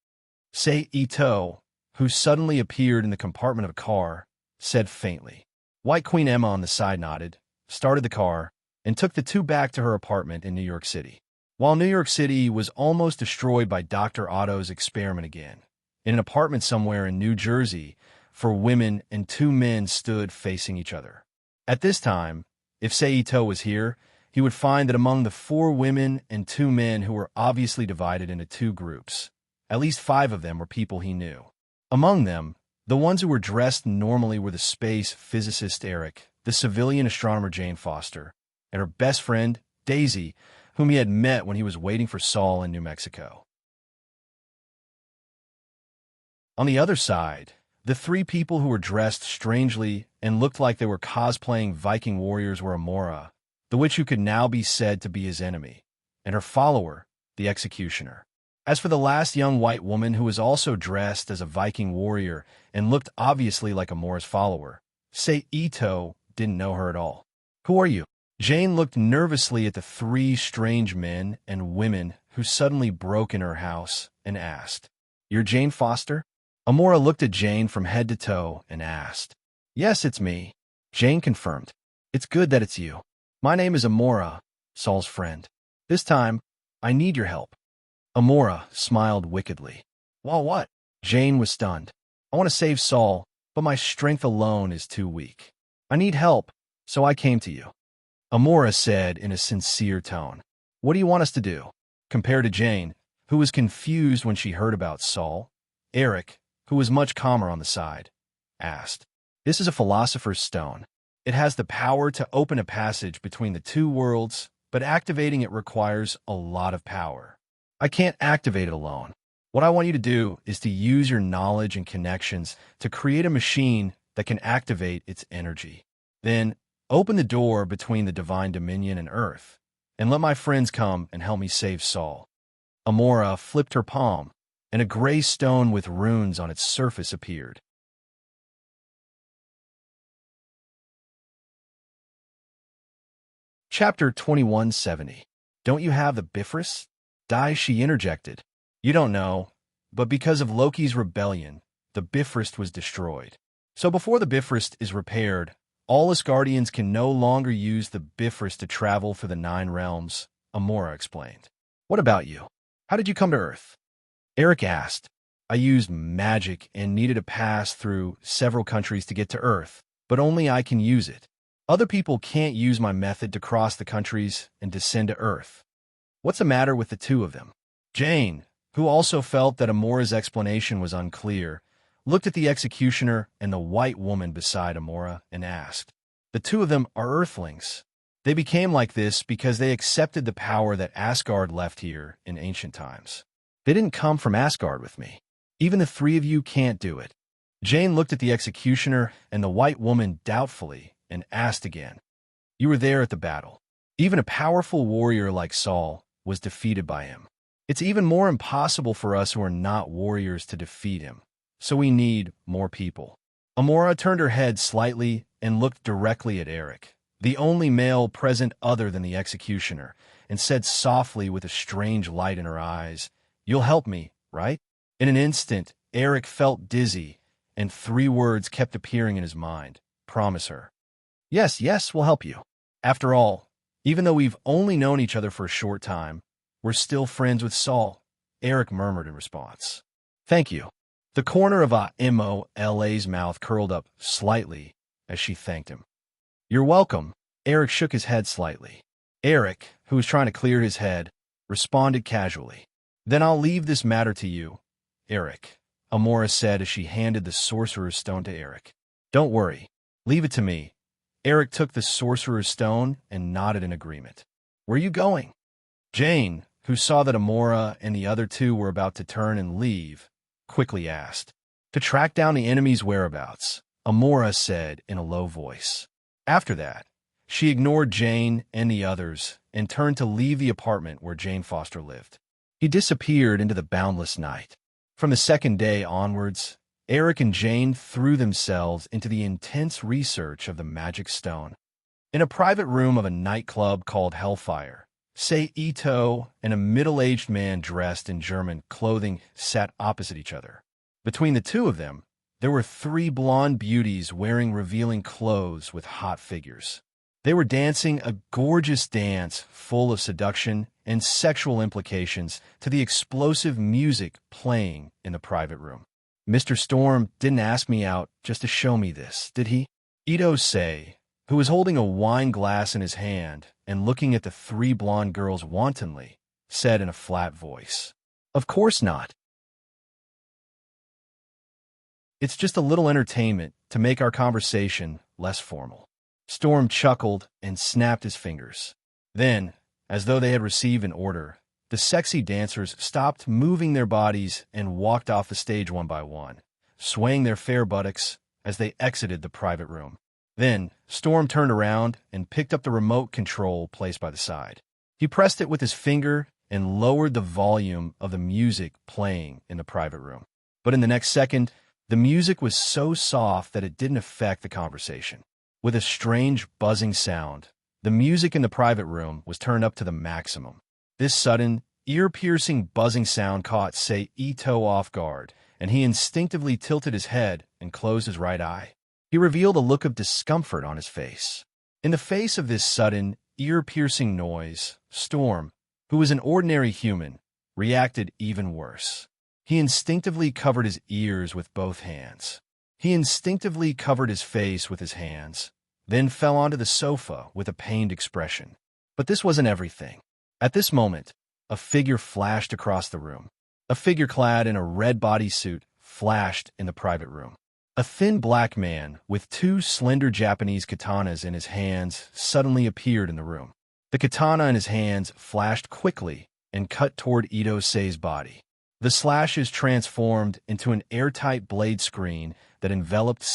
Speaker 1: Ito, who suddenly appeared in the compartment of a car, said faintly. White Queen Emma on the side nodded, started the car, and took the two back to her apartment in New York City. While New York City was almost destroyed by Dr. Otto's experiment again, in an apartment somewhere in New Jersey, four women and two men stood facing each other. At this time, if Ito was here, he would find that among the 4 women and 2 men who were obviously divided into 2 groups, at least 5 of them were people he knew. Among them, the ones who were dressed normally were the space physicist Eric, the civilian astronomer Jane Foster, and her best friend, Daisy, whom he had met when he was waiting for Saul in New Mexico. On the other side, the 3 people who were dressed strangely and looked like they were cosplaying Viking warriors were Amora, the witch who could now be said to be his enemy, and her follower, the executioner. As for the last young white woman who was also dressed as a Viking warrior and looked obviously like Amora's follower, Ito didn't know her at all. Who are you? Jane looked nervously at the three strange men and women who suddenly broke in her house and asked, "You're Jane Foster?" Amora looked at Jane from head to toe and asked, "Yes, it's me." Jane confirmed, "It's good that it's you. My name is Amora, Saul's friend. This time, I need your help." Amora smiled wickedly. "Well, what?" Jane was stunned. "I want to save Saul, but my strength alone is too weak. I need help, so I came to you." Amora said in a sincere tone, "What do you want us to do?" Compared to Jane, who was confused when she heard about Saul, Eric, who was much calmer on the side, asked, "This is a philosopher's stone. It has the power to open a passage between the two worlds, but activating it requires a lot of power. I can't activate it alone. What I want you to do is to use your knowledge and connections to create a machine that can activate its energy. Then, open the door between the divine dominion and earth, and let my friends come and help me save Saul." Amora flipped her palm, and a gray stone with runes on its surface appeared. Chapter 2170. "Don't you have the Bifrost?" She interjected. "You don't know, but because of Loki's rebellion, the Bifrost was destroyed. So before the Bifrost is repaired, all Asgardians can no longer use the Bifrost to travel through the 9 realms," Amora explained. "What about you? How did you come to Earth?" Eric asked. "I used magic and needed to pass through several countries to get to Earth, but only I can use it. Other people can't use my method to cross the countries and descend to Earth. What's the matter with the two of them?" Jane, who also felt that Amora's explanation was unclear, looked at the executioner and the white woman beside Amora and asked, "The two of them are Earthlings. They became like this because they accepted the power that Asgard left here in ancient times. They didn't come from Asgard with me. Even the three of you can't do it." Jane looked at the executioner and the white woman doubtfully and asked again, "You were there at the battle. Even a powerful warrior like Saul was defeated by him. It's even more impossible for us who are not warriors to defeat him. So we need more people." Amora turned her head slightly and looked directly at Eric, the only male present other than the executioner, and said softly with a strange light in her eyes, "You'll help me, right?" In an instant, Eric felt dizzy, and 3 words kept appearing in his mind. "Promise her." "Yes, yes, we'll help you. After all, even though we've only known each other for a short time, we're still friends with Saul," Eric murmured in response. "Thank you." The corner of Amola's mouth curled up slightly as she thanked him. "You're welcome." Eric shook his head slightly. Eric, who was trying to clear his head, responded casually. "Then I'll leave this matter to you, Eric," Amora said as she handed the Sorcerer's Stone to Eric. "Don't worry. Leave it to me." Eric took the Sorcerer's Stone and nodded in agreement. "Where are you going?" Jane, who saw that Amora and the other two were about to turn and leave, quickly asked. "To track down the enemy's whereabouts," Amora said in a low voice. After that, she ignored Jane and the others and turned to leave the apartment where Jane Foster lived. He disappeared into the boundless night. From the second day onwards, Eric and Jane threw themselves into the intense research of the magic stone. In a private room of a nightclub called Hellfire, Sei Ito and a middle-aged man dressed in German clothing sat opposite each other. Between the two of them, there were 3 blonde beauties wearing revealing clothes with hot figures. They were dancing a gorgeous dance full of seduction and sexual implications to the explosive music playing in the private room. "Mr. Storm didn't ask me out just to show me this, did he?" Ito Sei, who was holding a wine glass in his hand and looking at the 3 blonde girls wantonly, said in a flat voice, "Of course not. It's just a little entertainment to make our conversation less formal." Storm chuckled and snapped his fingers. Then, as though they had received an order, the sexy dancers stopped moving their bodies and walked off the stage one by one, swaying their fair buttocks as they exited the private room. Then, Storm turned around and picked up the remote control placed by the side. He pressed it with his finger and lowered the volume of the music playing in the private room. But in the next second, the music was so soft that it didn't affect the conversation. With a strange buzzing sound, The music in the private room was turned up to the maximum. This sudden, ear-piercing buzzing sound caught Ito off guard, and he instinctively tilted his head and closed his right eye. He revealed a look of discomfort on his face. In the face of this sudden, ear-piercing noise, Storm, who was an ordinary human, reacted even worse. He instinctively covered his ears with both hands. He instinctively covered his face with his hands, then fell onto the sofa with a pained expression. But this wasn't everything. At this moment, a figure flashed across the room. A figure clad in a red bodysuit flashed in the private room. A thin black man with two slender Japanese katanas in his hands suddenly appeared in the room. The katana in his hands flashed quickly and cut toward Ito-sei's body. The slashes transformed into an airtight blade screen that enveloped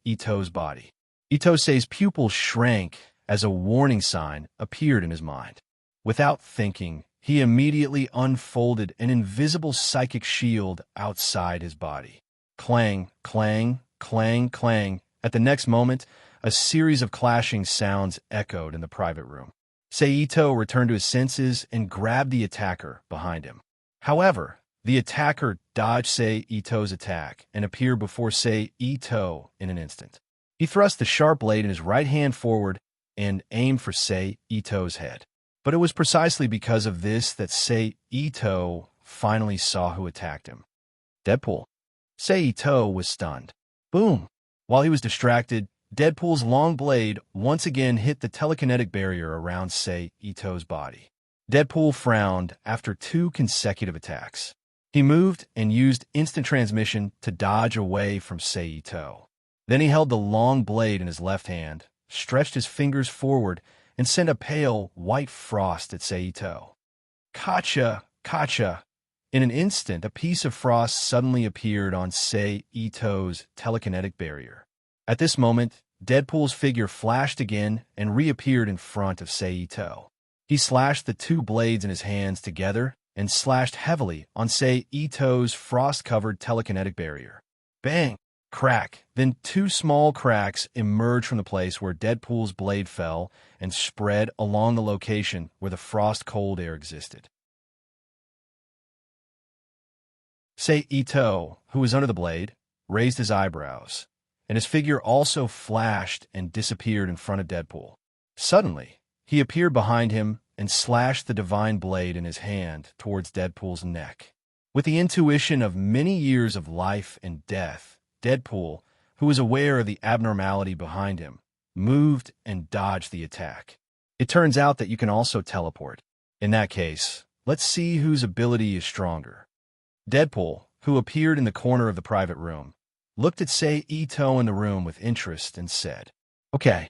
Speaker 1: Ito's body. Ito-sei's pupils shrank as a warning sign appeared in his mind. Without thinking, he immediately unfolded an invisible psychic shield outside his body. Clang, clang, clang, clang. At the next moment, a series of clashing sounds echoed in the private room. Ito returned to his senses and grabbed the attacker behind him. However, the attacker dodged Ito's attack and appeared before Ito in an instant. He thrust the sharp blade in his right hand forward and aimed for Ito's head. But it was precisely because of this that Ito finally saw who attacked him. Deadpool. Ito was stunned. Boom! While he was distracted, Deadpool's long blade once again hit the telekinetic barrier around Ito's body. Deadpool frowned after 2 consecutive attacks. He moved and used instant transmission to dodge away from Ito. Then he held the long blade in his left hand, stretched his fingers forward, and sent a pale, white frost at Ito. Kacha! Kacha! In an instant, a piece of frost suddenly appeared on Ito's telekinetic barrier. At this moment, Deadpool's figure flashed again and reappeared in front of Ito. He slashed the 2 blades in his hands together and slashed heavily on Ito's frost-covered telekinetic barrier. Bang! Crack! Then 2 small cracks emerged from the place where Deadpool's blade fell and spread along the location where the frost-cold air existed. Ito, who was under the blade, raised his eyebrows, and his figure also flashed and disappeared in front of Deadpool. Suddenly, he appeared behind him and slashed the divine blade in his hand towards Deadpool's neck. With the intuition of many years of life and death, Deadpool, who was aware of the abnormality behind him, moved and dodged the attack. It turns out that you can also teleport. In that case, let's see whose ability is stronger. Deadpool, who appeared in the corner of the private room, looked at Ito in the room with interest and said, "Okay."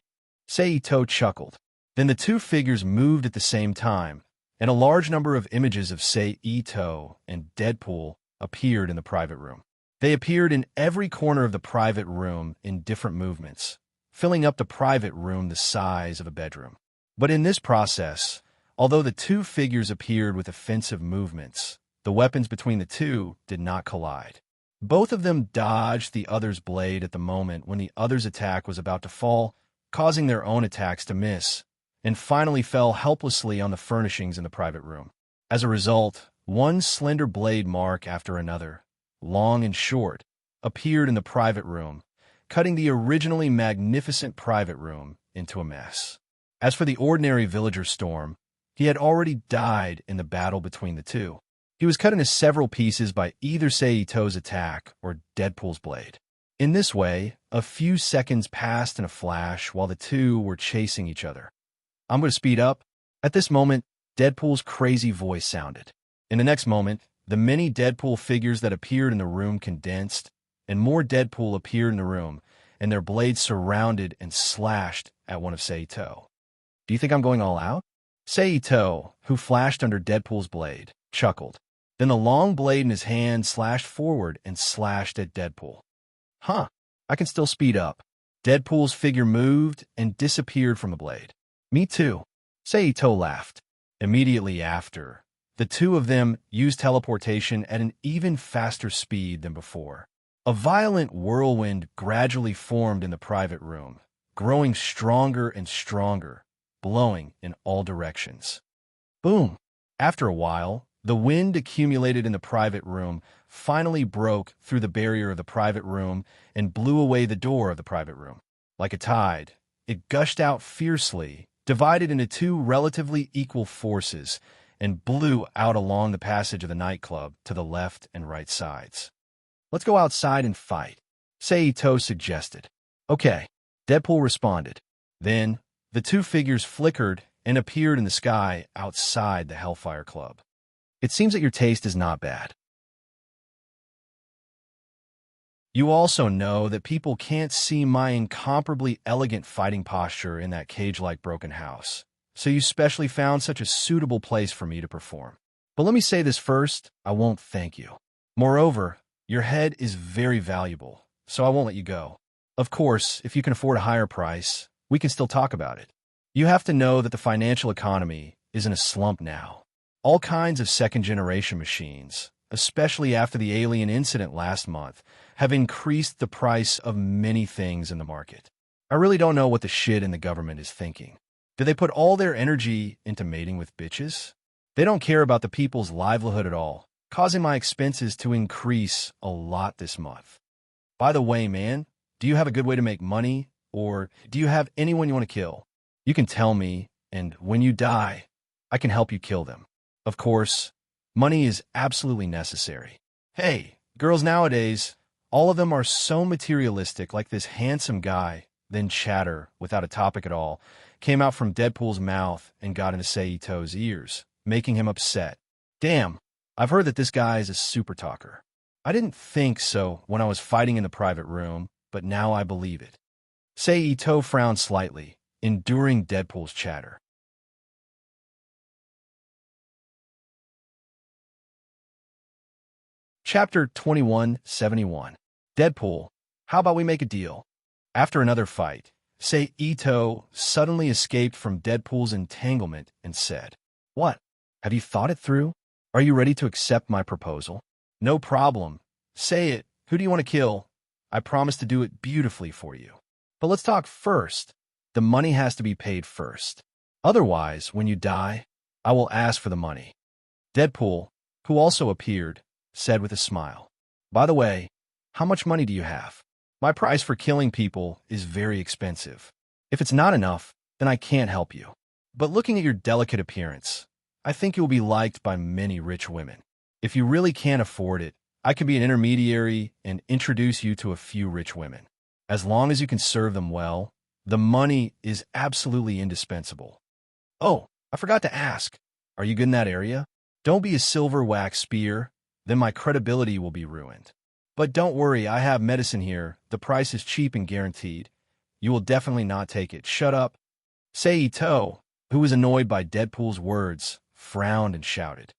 Speaker 1: Ito chuckled. Then the 2 figures moved at the same time, and a large number of images of Ito and Deadpool appeared in the private room. They appeared in every corner of the private room in different movements, filling up the private room the size of a bedroom. But in this process, although the 2 figures appeared with offensive movements, the weapons between the 2 did not collide. Both of them dodged the other's blade at the moment when the other's attack was about to fall, causing their own attacks to miss, and finally fell helplessly on the furnishings in the private room. As a result, one slender blade mark after another, long and short, appeared in the private room, cutting the originally magnificent private room into a mess. As for the ordinary villager Storm, he had already died in the battle between the 2. He was cut into several pieces by either Ito's attack or Deadpool's blade. In this way, a few seconds passed in a flash while the 2 were chasing each other. I'm going to speed up. At this moment, Deadpool's crazy voice sounded. In the next moment, the many Deadpool figures that appeared in the room condensed, and more Deadpool appeared in the room, and their blades surrounded and slashed at one of Ito. Do you think I'm going all out? Ito, who flashed under Deadpool's blade, chuckled. Then the long blade in his hand slashed forward and slashed at Deadpool. Huh, I can still speed up. Deadpool's figure moved and disappeared from the blade. Me too. Ito laughed. Immediately after, the 2 of them used teleportation at an even faster speed than before. A violent whirlwind gradually formed in the private room, growing stronger and stronger, blowing in all directions. Boom! After a while, the wind accumulated in the private room finally broke through the barrier of the private room and blew away the door of the private room. Like a tide, it gushed out fiercely, divided into two relatively equal forces, and blew out along the passage of the nightclub to the left and right sides. "Let's go outside and fight," Saito suggested. "Okay," Deadpool responded. Then, the two figures flickered and appeared in the sky outside the Hellfire Club. "It seems that your taste is not bad. You also know that people can't see my incomparably elegant fighting posture in that cage-like broken house, so you specially found such a suitable place for me to perform. But let me say this first, I won't thank you. Moreover, your head is very valuable, so I won't let you go. Of course, if you can afford a higher price, we can still talk about it. You have to know that the financial economy is in a slump now. All kinds of second-generation machines, especially after the alien incident last month, have increased the price of many things in the market. I really don't know what the shit in the government is thinking. Do they put all their energy into mating with bitches? They don't care about the people's livelihood at all, causing my expenses to increase a lot this month. By the way, man, do you have a good way to make money, or do you have anyone you want to kill? You can tell me, and when you die, I can help you kill them. Of course, money is absolutely necessary. Hey, girls nowadays, all of them are so materialistic, like this handsome guy." Then chatter, without a topic at all, came out from Deadpool's mouth and got into Saito's ears, making him upset. "Damn, I've heard that this guy is a super talker. I didn't think so when I was fighting in the private room, but now I believe it." Saito frowned slightly, enduring Deadpool's chatter. Chapter 2171. Deadpool, how about we make a deal? After another fight, Saito suddenly escaped from Deadpool's entanglement and said, "What? Have you thought it through? Are you ready to accept my proposal?" "No problem. Say it. Who do you want to kill? I promise to do it beautifully for you. But let's talk first. The money has to be paid first. Otherwise, when you die, I will ask for the money." Deadpool, who also appeared, said with a smile, "By the way, how much money do you have? My price for killing people is very expensive. If it's not enough, then I can't help you. But looking at your delicate appearance, I think you'll be liked by many rich women. If you really can't afford it, I can be an intermediary and introduce you to a few rich women. As long as you can serve them well, the money is absolutely indispensable. Oh, I forgot to ask, are you good in that area? Don't be a silver wax spear, then my credibility will be ruined. But don't worry, I have medicine here. The price is cheap and guaranteed. You will definitely not take it. Shut up." Saito, who was annoyed by Deadpool's words, frowned and shouted,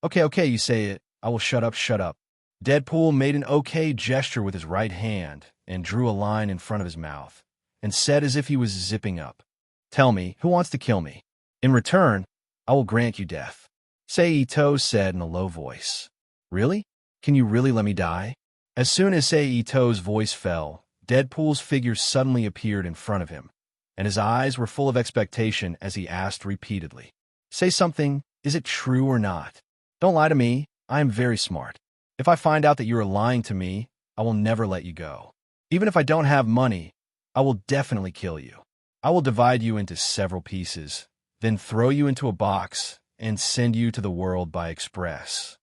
Speaker 1: Okay, you say it. I will shut up, shut up." Deadpool made an okay gesture with his right hand and drew a line in front of his mouth and said as if he was zipping up, "Tell me, who wants to kill me? In return, I will grant you death." Saito said in a low voice, "Really? Can you really let me die?" As soon as Saito's voice fell, Deadpool's figure suddenly appeared in front of him, and his eyes were full of expectation as he asked repeatedly, "Say something, is it true or not? Don't lie to me, I am very smart. If I find out that you are lying to me, I will never let you go. Even if I don't have money, I will definitely kill you. I will divide you into several pieces, then throw you into a box and send you to the world by express."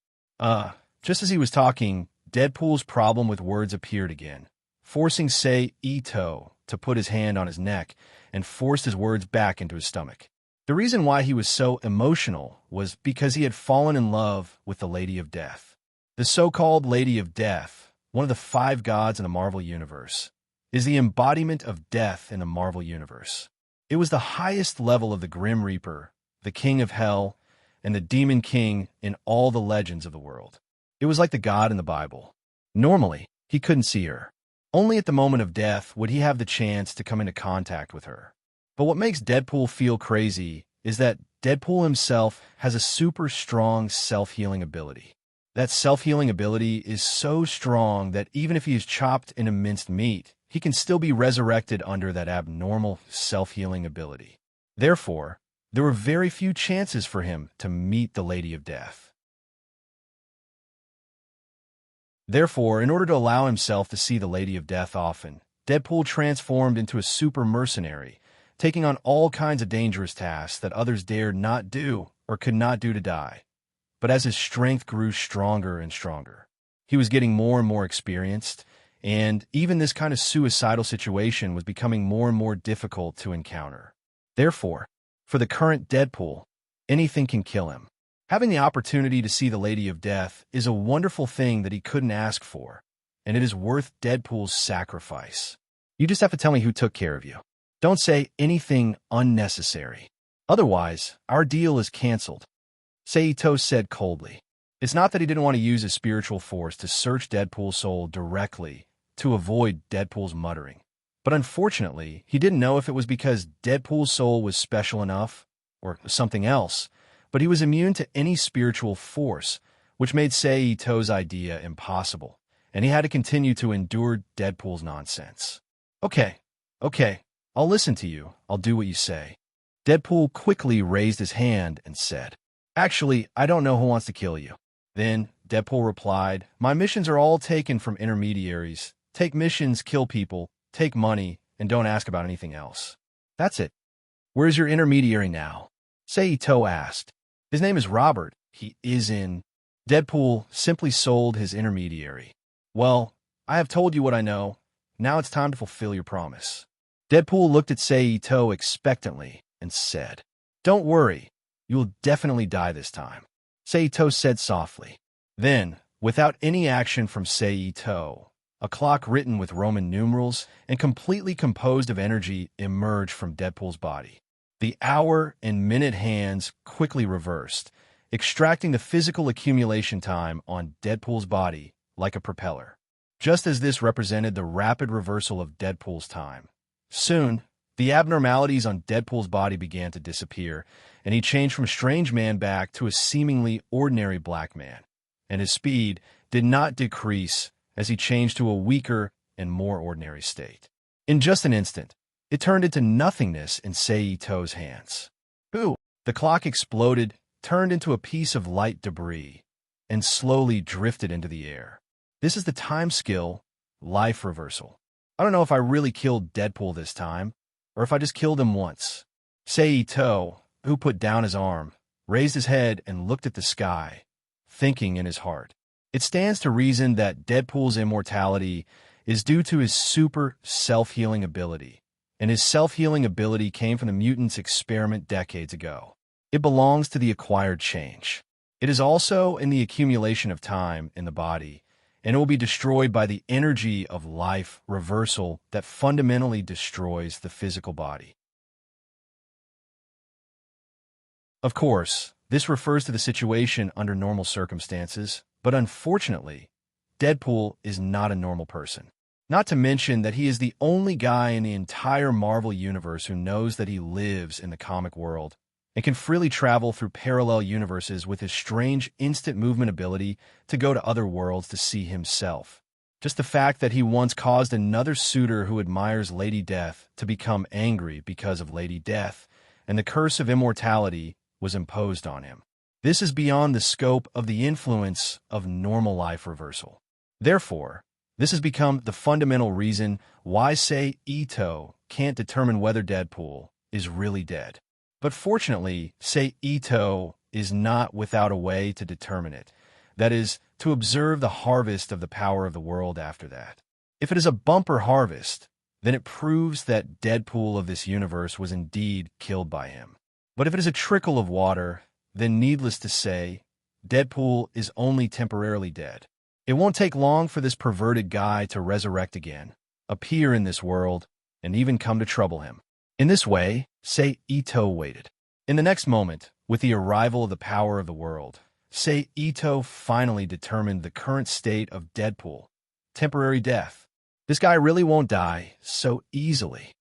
Speaker 1: Just as he was talking, Deadpool's problem with words appeared again, forcing Saito to put his hand on his neck and forced his words back into his stomach. The reason why he was so emotional was because he had fallen in love with the Lady of Death. The so-called Lady of Death, one of the 5 gods in the Marvel Universe, is the embodiment of death in the Marvel Universe. It was the highest level of the Grim Reaper, the King of Hell, and the Demon King in all the legends of the world. It was like the god in the Bible. Normally, he couldn't see her. Only at the moment of death would he have the chance to come into contact with her. But what makes Deadpool feel crazy is that Deadpool himself has a super strong self-healing ability. That self-healing ability is so strong that even if he is chopped into minced meat, he can still be resurrected under that abnormal self-healing ability. Therefore, there were very few chances for him to meet the Lady of Death. Therefore, in order to allow himself to see the Lady of Death often, Deadpool transformed into a super mercenary, taking on all kinds of dangerous tasks that others dared not do or could not do to die. But as his strength grew stronger and stronger, he was getting more and more experienced, and even this kind of suicidal situation was becoming more and more difficult to encounter. Therefore, for the current Deadpool, anything can kill him. Having the opportunity to see the Lady of Death is a wonderful thing that he couldn't ask for, and it is worth Deadpool's sacrifice. You just have to tell me who took care of you. Don't say anything unnecessary. Otherwise, our deal is canceled, Saito said coldly. It's not that he didn't want to use his spiritual force to search Deadpool's soul directly to avoid Deadpool's muttering. But unfortunately, he didn't know if it was because Deadpool's soul was special enough or something else, but he was immune to any spiritual force, which made Saito's idea impossible, and he had to continue to endure Deadpool's nonsense. Okay, I'll listen to you. I'll do what you say. Deadpool quickly raised his hand and said, Actually, I don't know who wants to kill you. Then Deadpool replied, My missions are all taken from intermediaries. Take missions, kill people, take money, and don't ask about anything else. That's it. Where's your intermediary now? Saito asked. His name is Robert. He is in... Deadpool simply sold his intermediary. Well, I have told you what I know. Now it's time to fulfill your promise. Deadpool looked at Saito expectantly and said, Don't worry. You will definitely die this time, Saito said softly. Then, without any action from Saito, a clock written with Roman numerals and completely composed of energy emerged from Deadpool's body. The hour and minute hands quickly reversed, extracting the physical accumulation time on Deadpool's body like a propeller. Just as this represented the rapid reversal of Deadpool's time. Soon, the abnormalities on Deadpool's body began to disappear, and he changed from strange man back to a seemingly ordinary black man. And his speed did not decrease as he changed to a weaker and more ordinary state. In just an instant, it turned into nothingness in Saito's hands. Ooh! The clock exploded, turned into a piece of light debris, and slowly drifted into the air. This is the time skill, life reversal. I don't know if I really killed Deadpool this time, or if I just killed him once. Saito, who put down his arm, raised his head and looked at the sky, thinking in his heart. It stands to reason that Deadpool's immortality is due to his super self-healing ability, and his self-healing ability came from the mutant's experiment decades ago. It belongs to the acquired change. It is also in the accumulation of time in the body, and it will be destroyed by the energy of life reversal that fundamentally destroys the physical body. Of course, this refers to the situation under normal circumstances, but unfortunately, Deadpool is not a normal person. Not to mention that he is the only guy in the entire Marvel universe who knows that he lives in the comic world and can freely travel through parallel universes with his strange instant movement ability to go to other worlds to see himself. Just the fact that he once caused another suitor who admires Lady Death to become angry because of Lady Death, and the curse of immortality was imposed on him. This is beyond the scope of the influence of normal life reversal. Therefore, this has become the fundamental reason why Saito can't determine whether Deadpool is really dead. But fortunately, Saito is not without a way to determine it. That is, to observe the harvest of the power of the world after that. If it is a bumper harvest, then it proves that Deadpool of this universe was indeed killed by him. But if it is a trickle of water, then needless to say, Deadpool is only temporarily dead. It won't take long for this perverted guy to resurrect again, appear in this world, and even come to trouble him. In this way, Saito waited. In the next moment, with the arrival of the power of the world, Saito finally determined the current state of Deadpool, temporary death. This guy really won't die so easily.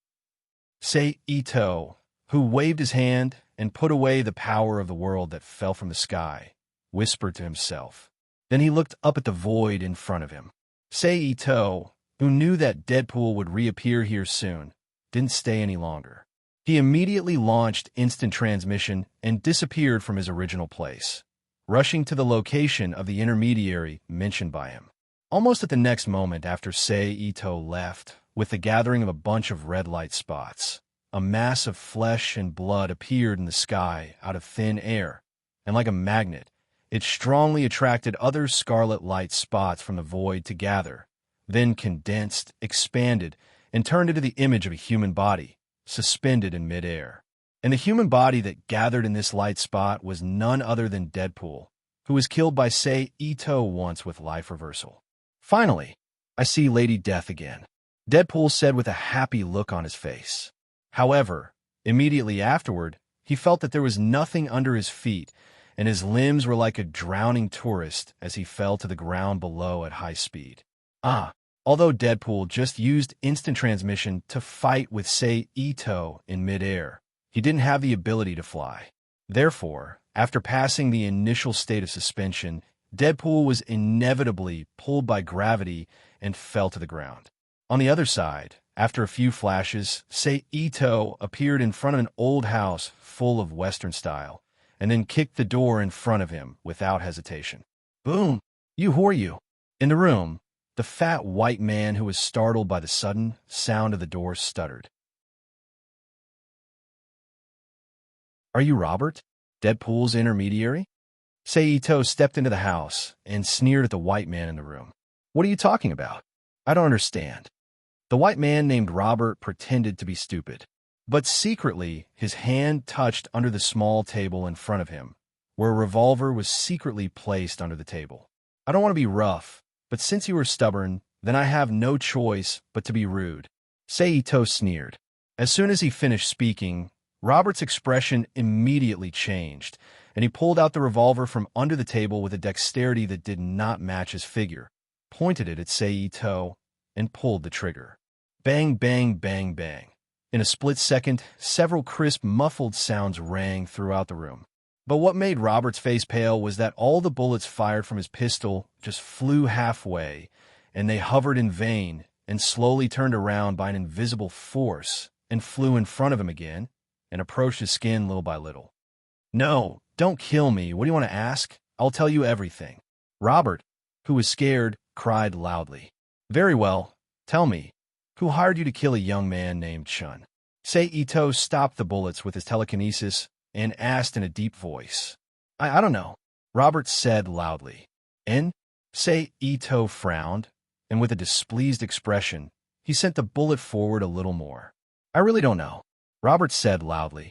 Speaker 1: Saito, who waved his hand and put away the power of the world that fell from the sky, whispered to himself. Then he looked up at the void in front of him. Saito, who knew that Deadpool would reappear here soon, didn't stay any longer. He immediately launched instant transmission and disappeared from his original place, rushing to the location of the intermediary mentioned by him. Almost at the next moment after Sei Ito left, with the gathering of a bunch of red light spots, a mass of flesh and blood appeared in the sky out of thin air, and like a magnet, it strongly attracted other scarlet light spots from the void to gather, then condensed, expanded, and turned into the image of a human body, suspended in midair. And the human body that gathered in this light spot was none other than Deadpool, who was killed by Sei Ito once with life reversal. Finally, I see Lady Death again, Deadpool said with a happy look on his face. However, immediately afterward, he felt that there was nothing under his feet, and his limbs were like a drowning tourist as he fell to the ground below at high speed. Although Deadpool just used instant transmission to fight with Sei Ito in midair, he didn't have the ability to fly. Therefore, after passing the initial state of suspension, Deadpool was inevitably pulled by gravity and fell to the ground. On the other side, after a few flashes, Sei Ito appeared in front of an old house full of Western style, and then kicked the door in front of him without hesitation. Boom! Who are you? In the room, the fat white man who was startled by the sudden sound of the door stuttered. Are you Robert, Deadpool's intermediary? Sei Ito stepped into the house and sneered at the white man in the room. What are you talking about? I don't understand. The white man named Robert pretended to be stupid, but secretly his hand touched under the small table in front of him, where a revolver was secretly placed under the table. I don't want to be rough, but since you were stubborn, then I have no choice but to be rude. Sei Ito sneered. As soon as he finished speaking, Robert's expression immediately changed, and he pulled out the revolver from under the table with a dexterity that did not match his figure, pointed it at Sei Ito, and pulled the trigger. Bang, bang, bang, bang. In a split second, several crisp, muffled sounds rang throughout the room. But what made Robert's face pale was that all the bullets fired from his pistol just flew halfway, and they hovered in vain and slowly turned around by an invisible force and flew in front of him again and approached his skin little by little. No, don't kill me. What do you want to ask? I'll tell you everything. Robert, who was scared, cried loudly. Very well, tell me. Who hired you to kill a young man named Chun? Sei Ito stopped the bullets with his telekinesis and asked in a deep voice. I don't know, Robert said loudly. And? Sei Ito frowned, and with a displeased expression, he sent the bullet forward a little more. I really don't know, Robert said loudly.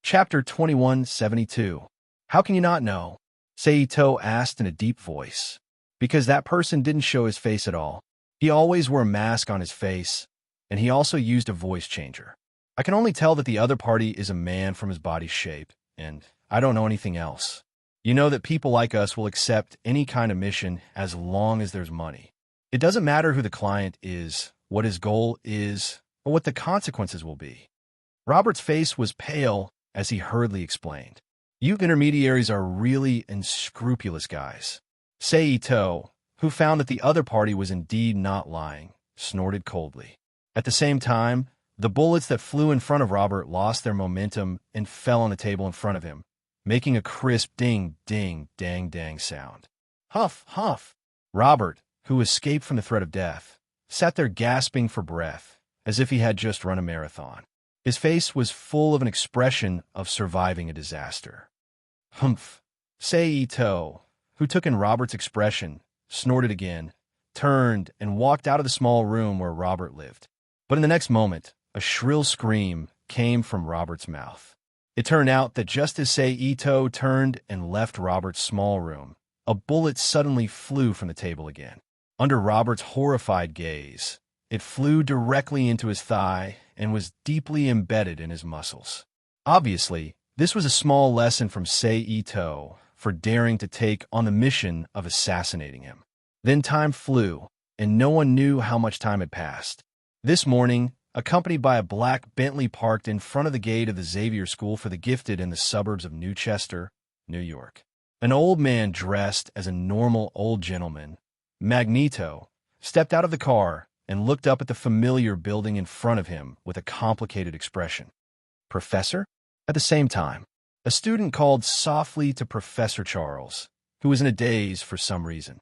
Speaker 1: Chapter 2172. How can you not know? Sei Ito asked in a deep voice. Because that person didn't show his face at all. He always wore a mask on his face, and he also used a voice changer. I can only tell that the other party is a man from his body's shape, and I don't know anything else. You know that people like us will accept any kind of mission as long as there's money. It doesn't matter who the client is, what his goal is, or what the consequences will be. Robert's face was pale as he hurriedly explained. You intermediaries are really unscrupulous guys. Sei Ito, who found that the other party was indeed not lying, snorted coldly. At the same time, the bullets that flew in front of Robert lost their momentum and fell on the table in front of him, making a crisp ding, ding, dang, dang sound. Huff, huff. Robert, who escaped from the threat of death, sat there gasping for breath, as if he had just run a marathon. His face was full of an expression of surviving a disaster. Humph. Sei Ito, who took in Robert's expression, snorted again, turned, and walked out of the small room where Robert lived. But in the next moment, a shrill scream came from Robert's mouth. It turned out that just as Sei Ito turned and left Robert's small room, a bullet suddenly flew from the table again. Under Robert's horrified gaze, it flew directly into his thigh and was deeply embedded in his muscles. Obviously, this was a small lesson from Sei Ito for daring to take on the mission of assassinating him. Then time flew, and no one knew how much time had passed. This morning, accompanied by a black Bentley parked in front of the gate of the Xavier School for the Gifted in the suburbs of Newchester, New York. An old man dressed as a normal old gentleman Magneto stepped out of the car and looked up at the familiar building in front of him with a complicated expression. Professor? At the same time, a student called softly to Professor Charles, who was in a daze for some reason.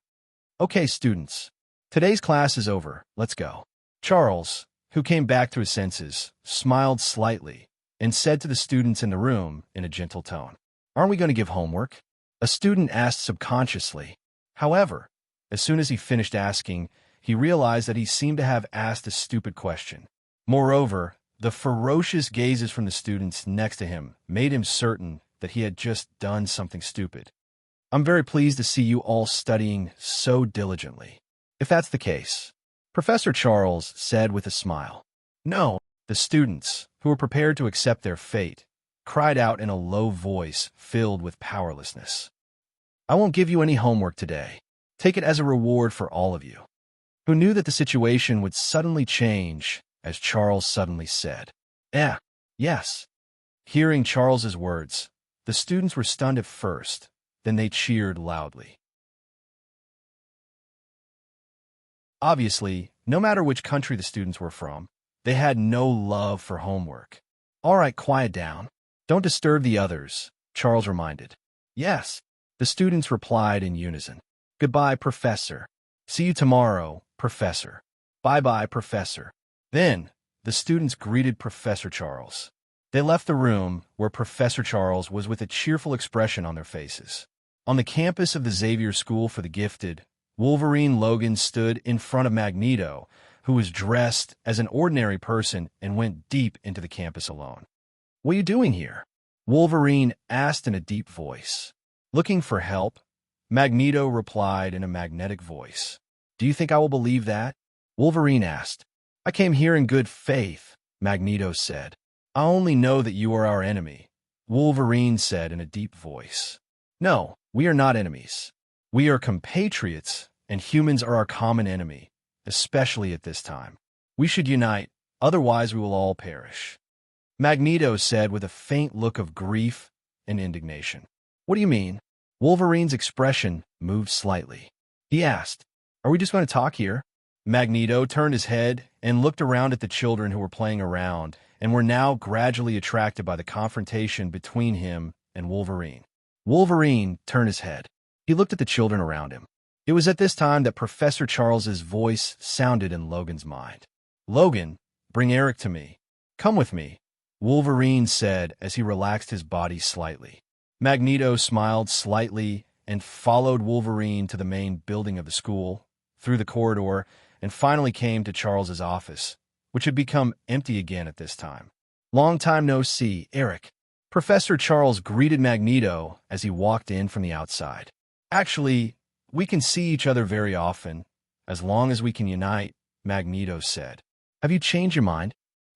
Speaker 1: Okay, students. Today's class is over. Let's go. Charles, who came back to his senses, smiled slightly and said to the students in the room in a gentle tone, Aren't we going to give homework? A student asked subconsciously. However, as soon as he finished asking, he realized that he seemed to have asked a stupid question. Moreover, the ferocious gazes from the students next to him made him certain that he had just done something stupid. I'm very pleased to see you all studying so diligently. If that's the case, Professor Charles said with a smile. No, the students, who were prepared to accept their fate, cried out in a low voice filled with powerlessness. I won't give you any homework today. Take it as a reward for all of you. Who knew that the situation would suddenly change, as Charles suddenly said. Yes. Hearing Charles's words, the students were stunned at first, then they cheered loudly. Obviously, no matter which country the students were from, they had no love for homework. All right, quiet down. Don't disturb the others, Charles reminded. Yes, the students replied in unison. Goodbye, Professor. See you tomorrow, Professor. Bye-bye, Professor. Then, the students greeted Professor Charles. They left the room where Professor Charles was with a cheerful expression on their faces. On the campus of the Xavier School for the Gifted, Wolverine Logan stood in front of Magneto, who was dressed as an ordinary person and went deep into the campus alone. What are you doing here? Wolverine asked in a deep voice. Looking for help? Magneto replied in a magnetic voice. Do you think I will believe that? Wolverine asked. I came here in good faith, Magneto said. I only know that you are our enemy, Wolverine said in a deep voice. No, we are not enemies. We are compatriots, and humans are our common enemy, especially at this time. We should unite, otherwise we will all perish. Magneto said with a faint look of grief and indignation. What do you mean? Wolverine's expression moved slightly. He asked, Are we just going to talk here? Magneto turned his head and looked around at the children who were playing around and were now gradually attracted by the confrontation between him and Wolverine. Wolverine turned his head. He looked at the children around him. It was at this time that Professor Charles's voice sounded in Logan's mind. Logan, bring Eric to me. Come with me, Wolverine said as he relaxed his body slightly. Magneto smiled slightly and followed Wolverine to the main building of the school, through the corridor, and finally came to Charles's office, which had become empty again at this time. Long time no see, Eric. Professor Charles greeted Magneto as he walked in from the outside. Actually, we can see each other very often, as long as we can unite, Magneto said. Have you changed your mind?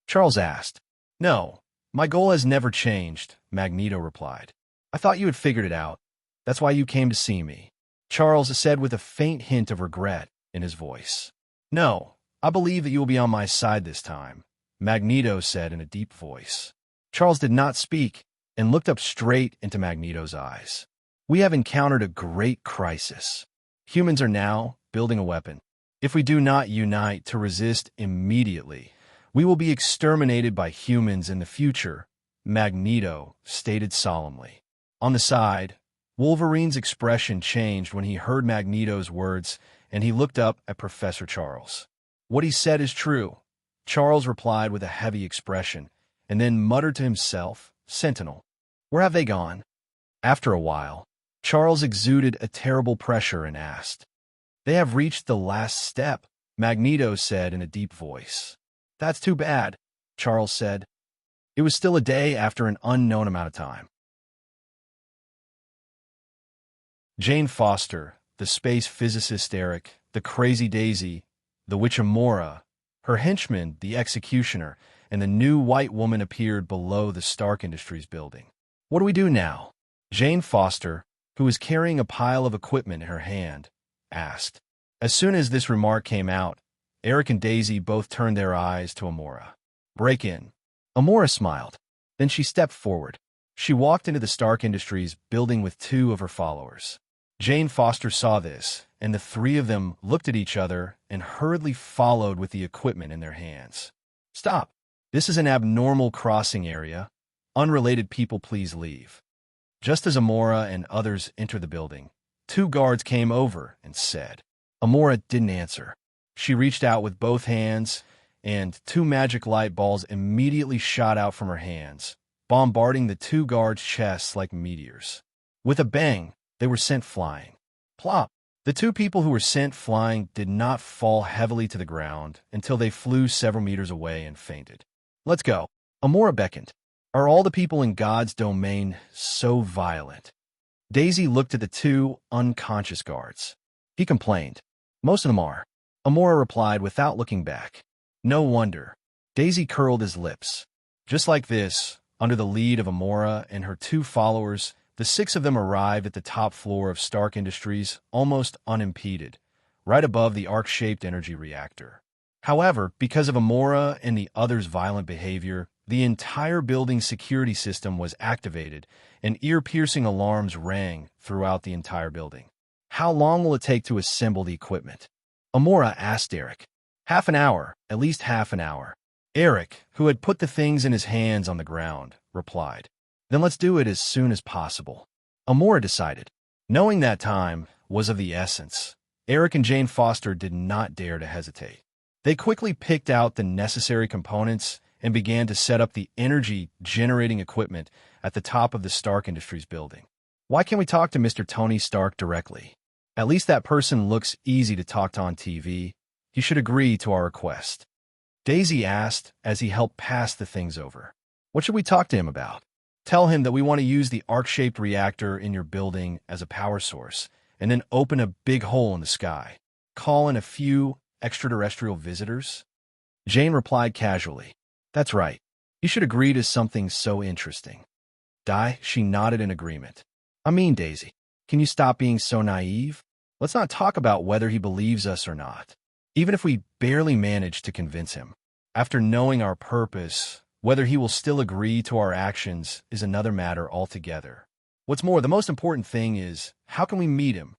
Speaker 1: Charles asked. No, my goal has never changed, Magneto replied. I thought you had figured it out. That's why you came to see me, Charles said with a faint hint of regret in his voice. No, I believe that you will be on my side this time, Magneto said in a deep voice. Charles did not speak and looked up straight into Magneto's eyes. We have encountered a great crisis. Humans are now building a weapon. If we do not unite to resist immediately, we will be exterminated by humans in the future, Magneto stated solemnly. On the side, Wolverine's expression changed when he heard Magneto's words, and he looked up at Professor Charles. What he said is true, Charles replied with a heavy expression, and then muttered to himself, Sentinel, where have they gone? After a while, Charles exuded a terrible pressure and asked. They have reached the last step, Magneto said in a deep voice. That's too bad, Charles said. It was still a day after an unknown amount of time. Jane Foster, the space physicist Eric, the crazy Daisy, the witch Amora, her henchman, the executioner, and the new white woman appeared below the Stark Industries building. What do we do now? Jane Foster, who was carrying a pile of equipment in her hand, asked. As soon as this remark came out, Eric and Daisy both turned their eyes to Amora. Break in. Amora smiled. Then she stepped forward. She walked into the Stark Industries building with two of her followers. Jane Foster saw this, and the three of them looked at each other and hurriedly followed with the equipment in their hands. Stop! This is an abnormal crossing area. Unrelated people, please leave. Just as Amora and others entered the building, two guards came over and said. Amora didn't answer. She reached out with both hands, and two magic light balls immediately shot out from her hands, bombarding the two guards' chests like meteors. With a bang, they were sent flying. Plop! The two people who were sent flying did not fall heavily to the ground until they flew several meters away and fainted. Let's go. Amora beckoned. Are all the people in God's domain so violent? Daisy looked at the two unconscious guards. He complained. Most of them are. Amora replied without looking back. No wonder. Daisy curled his lips. Just like this, under the lead of Amora and her two followers, the six of them arrived at the top floor of Stark Industries almost unimpeded, right above the arc-shaped energy reactor. However, because of Amora and the others' violent behavior, the entire building's security system was activated, and ear-piercing alarms rang throughout the entire building. How long will it take to assemble the equipment? Amora asked Eric. Half an hour, at least half an hour. Eric, who had put the things in his hands on the ground, replied. Then let's do it as soon as possible. Amora decided. Knowing that time was of the essence, Eric and Jane Foster did not dare to hesitate. They quickly picked out the necessary components and began to set up the energy-generating equipment at the top of the Stark Industries building. Why can't we talk to Mr. Tony Stark directly? At least that person looks easy to talk to on TV. He should agree to our request. Daisy asked as he helped pass the things over. What should we talk to him about? Tell him that we want to use the arc-shaped reactor in your building as a power source, and then open a big hole in the sky. Call in a few extraterrestrial visitors? Jane replied casually. That's right. You should agree to something so interesting. She nodded in agreement. I mean, Daisy, can you stop being so naive? Let's not talk about whether he believes us or not. Even if we barely manage to convince him. After knowing our purpose, whether he will still agree to our actions is another matter altogether. What's more, the most important thing is, how can we meet him?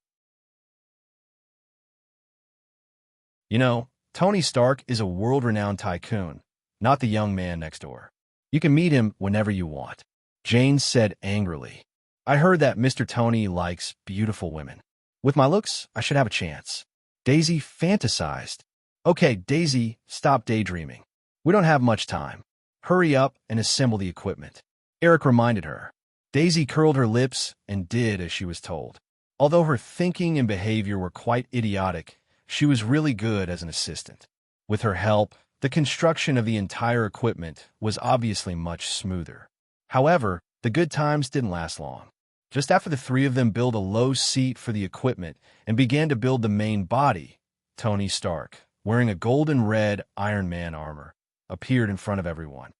Speaker 1: You know, Tony Stark is a world-renowned tycoon, not the young man next door. You can meet him whenever you want. Jane said angrily. I heard that Mr. Tony likes beautiful women. With my looks, I should have a chance. Daisy fantasized. Okay, Daisy, stop daydreaming. We don't have much time. Hurry up and assemble the equipment. Eric reminded her. Daisy curled her lips and did as she was told. Although her thinking and behavior were quite idiotic, she was really good as an assistant. With her help, the construction of the entire equipment was obviously much smoother. However, the good times didn't last long. Just after the three of them built a low seat for the equipment and began to build the main body, Tony Stark, wearing a golden red Iron Man armor, appeared in front of everyone.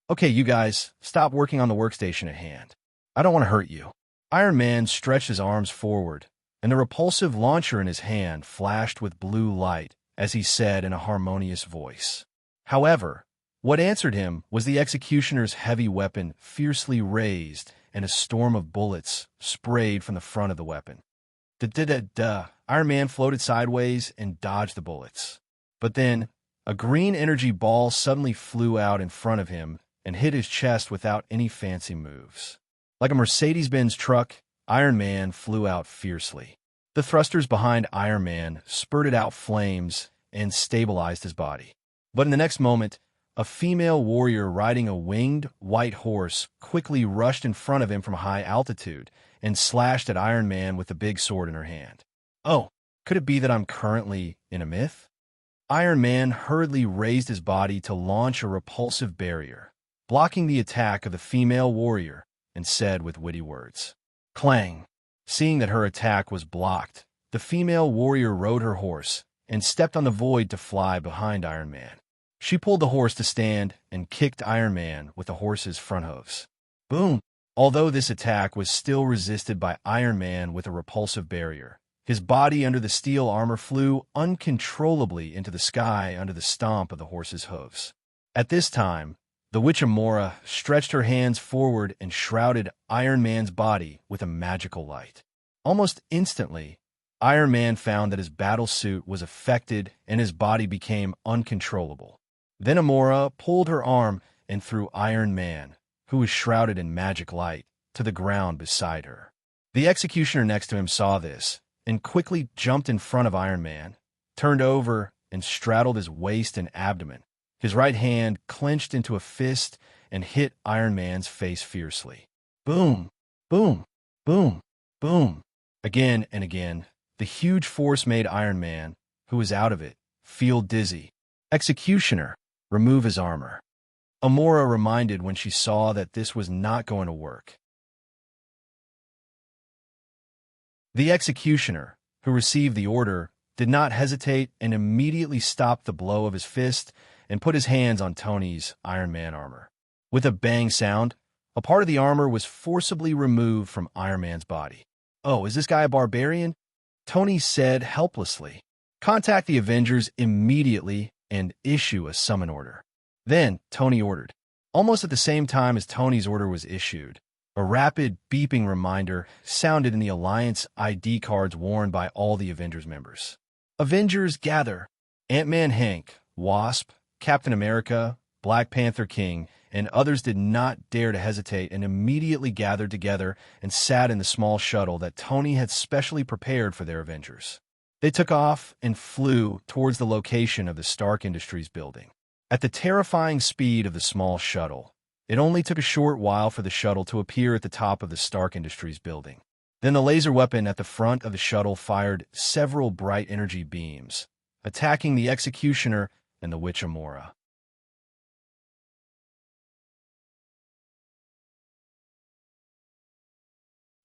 Speaker 1: Okay, you guys, stop working on the workstation at hand. I don't want to hurt you. Iron Man stretched his arms forward, and the repulsive launcher in his hand flashed with blue light as he said in a harmonious voice. However, what answered him was the executioner's heavy weapon fiercely raised and a storm of bullets sprayed from the front of the weapon. Iron Man floated sideways and dodged the bullets. But then, a green energy ball suddenly flew out in front of him and hit his chest without any fancy moves. Like a Mercedes-Benz truck, Iron Man flew out fiercely. The thrusters behind Iron Man spurted out flames and stabilized his body. But in the next moment, a female warrior riding a winged white horse quickly rushed in front of him from high altitude and slashed at Iron Man with a big sword in her hand. Oh, could it be that I'm currently in a myth? Iron Man hurriedly raised his body to launch a repulsive barrier, blocking the attack of the female warrior, and said with witty words. Clang! Seeing that her attack was blocked, the female warrior rode her horse and stepped on the void to fly behind Iron Man. She pulled the horse to stand and kicked Iron Man with the horse's front hooves. Boom! Although this attack was still resisted by Iron Man with a repulsive barrier, his body under the steel armor flew uncontrollably into the sky under the stomp of the horse's hooves. At this time, the witch Amora stretched her hands forward and shrouded Iron Man's body with a magical light. Almost instantly, Iron Man found that his battle suit was affected and his body became uncontrollable. Then Amora pulled her arm and threw Iron Man, who was shrouded in magic light, to the ground beside her. The executioner next to him saw this and quickly jumped in front of Iron Man, turned over and straddled his waist and abdomen. His right hand clenched into a fist and hit Iron Man's face fiercely. Boom, boom, boom, boom. Again and again, the huge force made Iron Man, who was out of it, feel dizzy. Executioner, remove his armor. Amora reminded when she saw that this was not going to work. The executioner, who received the order, did not hesitate and immediately stopped the blow of his fist and put his hands on Tony's Iron Man armor. With a bang sound, a part of the armor was forcibly removed from Iron Man's body. "Oh, is this guy a barbarian?" Tony said helplessly. "Contact the Avengers immediately and issue a summon order." Then Tony ordered. Almost at the same time as Tony's order was issued, a rapid beeping reminder sounded in the Alliance ID cards worn by all the Avengers members. Avengers gather. Ant-Man Hank, Wasp, Captain America, Black Panther King, and others did not dare to hesitate and immediately gathered together and sat in the small shuttle that Tony had specially prepared for their Avengers. They took off and flew towards the location of the Stark Industries building. At the terrifying speed of the small shuttle, it only took a short while for the shuttle to appear at the top of the Stark Industries building. Then the laser weapon at the front of the shuttle fired several bright energy beams, attacking the executioner and the witch Amora.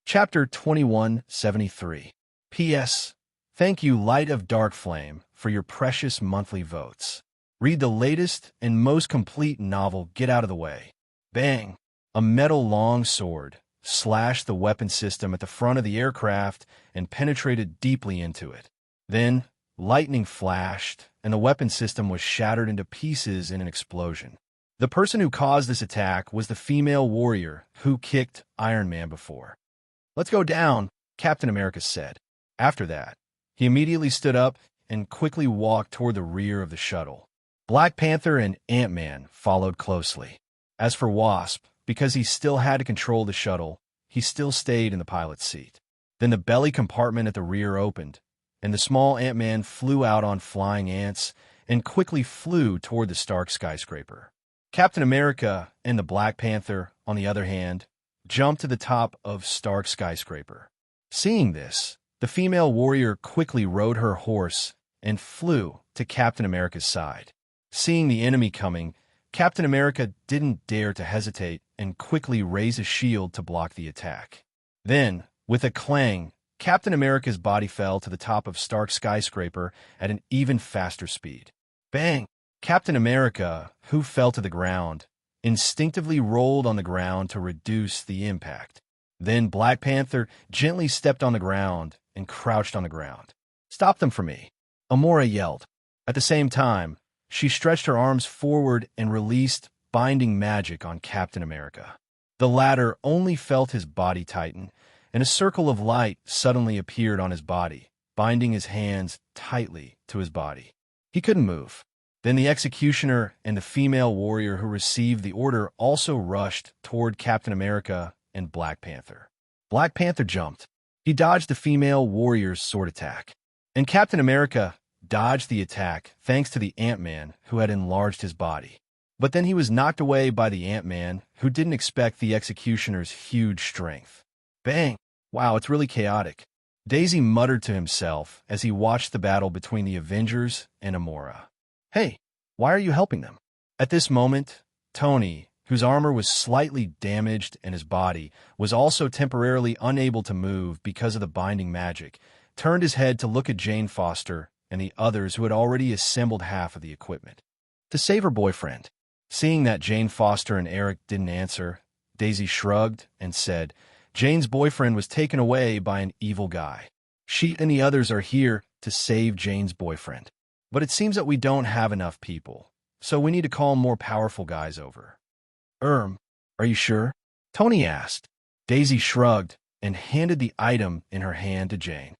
Speaker 1: Chapter 2173. P.S. Thank you, Light of Dark Flame, for your precious monthly votes. Read the latest and most complete novel, Get Out of the Way. Bang! A metal long sword slashed the weapon system at the front of the aircraft and penetrated deeply into it. Then, lightning flashed, and the weapon system was shattered into pieces in an explosion. The person who caused this attack was the female warrior who kicked Iron Man before. "Let's go down," Captain America said. After that, he immediately stood up and quickly walked toward the rear of the shuttle. Black Panther and Ant-Man followed closely. As for Wasp, because he still had to control the shuttle, he still stayed in the pilot's seat. Then the belly compartment at the rear opened, and the small Ant-Man flew out on flying ants and quickly flew toward the Stark skyscraper. Captain America and the Black Panther, on the other hand, jumped to the top of Stark skyscraper. Seeing this, the female warrior quickly rode her horse and flew to Captain America's side. Seeing the enemy coming, Captain America didn't dare to hesitate and quickly raise a shield to block the attack. Then, with a clang, Captain America's body fell to the top of Stark skyscraper at an even faster speed. Bang! Captain America, who fell to the ground, instinctively rolled on the ground to reduce the impact. Then Black Panther gently stepped on the ground and crouched on the ground. "Stop them for me," Amora yelled. At the same time, she stretched her arms forward and released binding magic on Captain America. The latter only felt his body tighten, and a circle of light suddenly appeared on his body, binding his hands tightly to his body. He couldn't move. Then the executioner and the female warrior who received the order also rushed toward Captain America and Black Panther. Black Panther jumped. He dodged the female warrior's sword attack. And Captain America dodged the attack thanks to the Ant-Man who had enlarged his body. But then he was knocked away by the Ant-Man who didn't expect the executioner's huge strength. Bang! Wow, it's really chaotic. Daisy muttered to himself as he watched the battle between the Avengers and Amora. "Hey, why are you helping them?" At this moment, Tony, whose armor was slightly damaged and his body was also temporarily unable to move because of the binding magic, turned his head to look at Jane Foster and the others who had already assembled half of the equipment. To save her boyfriend. Seeing that Jane Foster and Eric didn't answer, Daisy shrugged and said, "Jane's boyfriend was taken away by an evil guy. She and the others are here to save Jane's boyfriend. But it seems that we don't have enough people, so we need to call more powerful guys over." Are you sure?" Tony asked. Daisy shrugged and handed the item in her hand to Jane.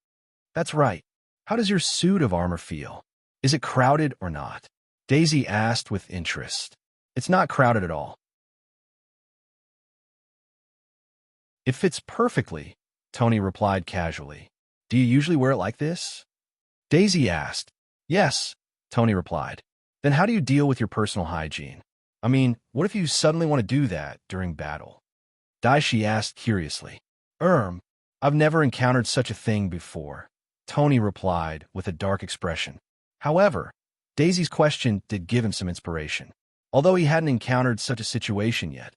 Speaker 1: That's right. How does your suit of armor feel? Is it crowded or not? Daisy asked with interest. It's not crowded at all. It fits perfectly, Tony replied casually. Do you usually wear it like this? Daisy asked. Yes, Tony replied. Then how do you deal with your personal hygiene? I mean, what if you suddenly want to do that during battle? Daishi asked curiously. I've never encountered such a thing before, Tony replied with a dark expression. However, Daisy's question did give him some inspiration. Although he hadn't encountered such a situation yet,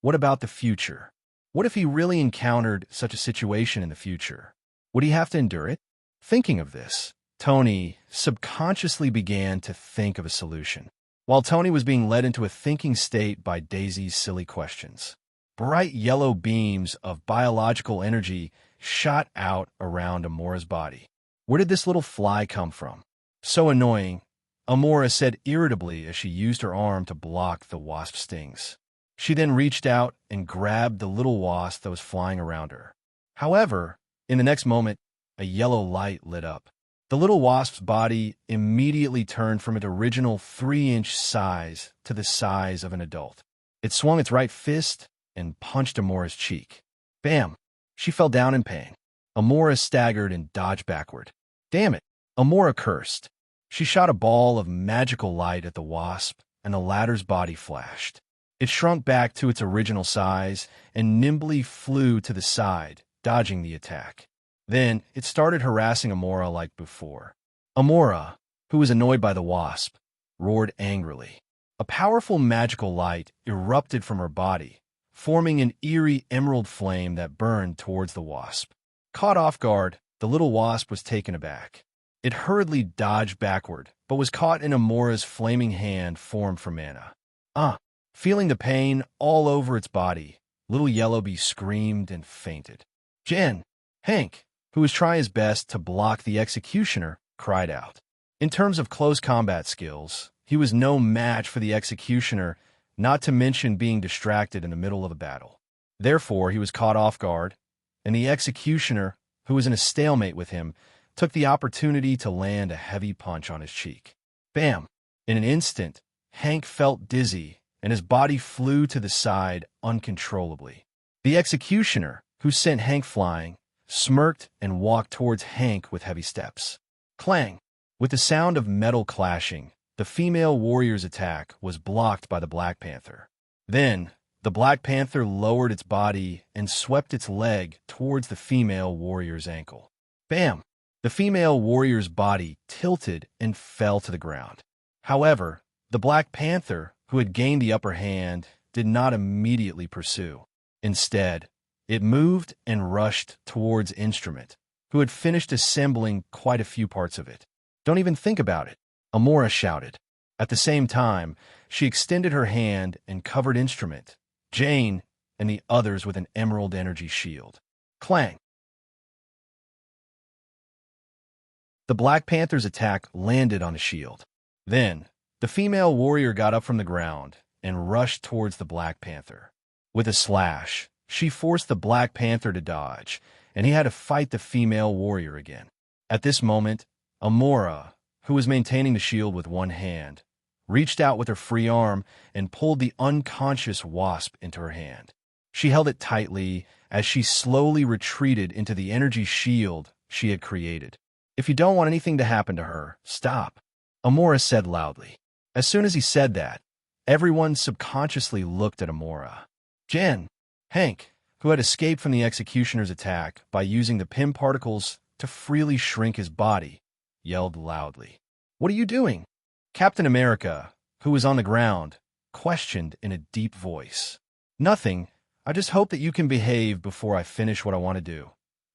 Speaker 1: what about the future? What if he really encountered such a situation in the future? Would he have to endure it? Thinking of this, Tony subconsciously began to think of a solution, while Tony was being led into a thinking state by Daisy's silly questions. Bright yellow beams of biological energy shot out around Amora's body. Where did this little fly come from? So annoying, Amora said irritably as she used her arm to block the wasp stings. She then reached out and grabbed the little wasp that was flying around her. However, in the next moment, a yellow light lit up. The little wasp's body immediately turned from its original 3-inch size to the size of an adult. It swung its right fist and punched Amora's cheek. Bam! She fell down in pain. Amora staggered and dodged backward. Damn it! Amora cursed. She shot a ball of magical light at the wasp, and the latter's body flashed. It shrunk back to its original size and nimbly flew to the side, dodging the attack. Then it started harassing Amora like before. Amora, who was annoyed by the wasp, roared angrily. A powerful magical light erupted from her body, forming an eerie emerald flame that burned towards the wasp. Caught off guard, the little wasp was taken aback. It hurriedly dodged backward, but was caught in Amora's flaming hand formed from mana. Feeling the pain all over its body, little Yellowbee screamed and fainted. Jen, Hank, who was trying his best to block the executioner, cried out. In terms of close combat skills, he was no match for the executioner, not to mention being distracted in the middle of a battle. Therefore, he was caught off guard, and the executioner, who was in a stalemate with him, took the opportunity to land a heavy punch on his cheek. Bam! In an instant, Hank felt dizzy, and his body flew to the side uncontrollably. The executioner, who sent Hank flying, smirked and walked towards Hank with heavy steps. Clang! With the sound of metal clashing, the female warrior's attack was blocked by the Black Panther. Then, the Black Panther lowered its body and swept its leg towards the female warrior's ankle. Bam! The female warrior's body tilted and fell to the ground. However, the Black Panther, who had gained the upper hand, did not immediately pursue. Instead, it moved and rushed towards Instrument, who had finished assembling quite a few parts of it. Don't even think about it, Amora shouted. At the same time, she extended her hand and covered Instrument, Jane, and the others with an emerald energy shield. Clang! The Black Panther's attack landed on a shield. Then, the female warrior got up from the ground and rushed towards the Black Panther. With a slash, she forced the Black Panther to dodge, and he had to fight the female warrior again. At this moment, Amora, who was maintaining the shield with one hand, reached out with her free arm and pulled the unconscious wasp into her hand. She held it tightly as she slowly retreated into the energy shield she had created. If you don't want anything to happen to her, stop, Amora said loudly. As soon as he said that, everyone subconsciously looked at Amora. Jen, Hank, who had escaped from the executioner's attack by using the Pym particles to freely shrink his body, yelled loudly. What are you doing? Captain America, who was on the ground, questioned in a deep voice. Nothing. I just hope that you can behave before I finish what I want to do,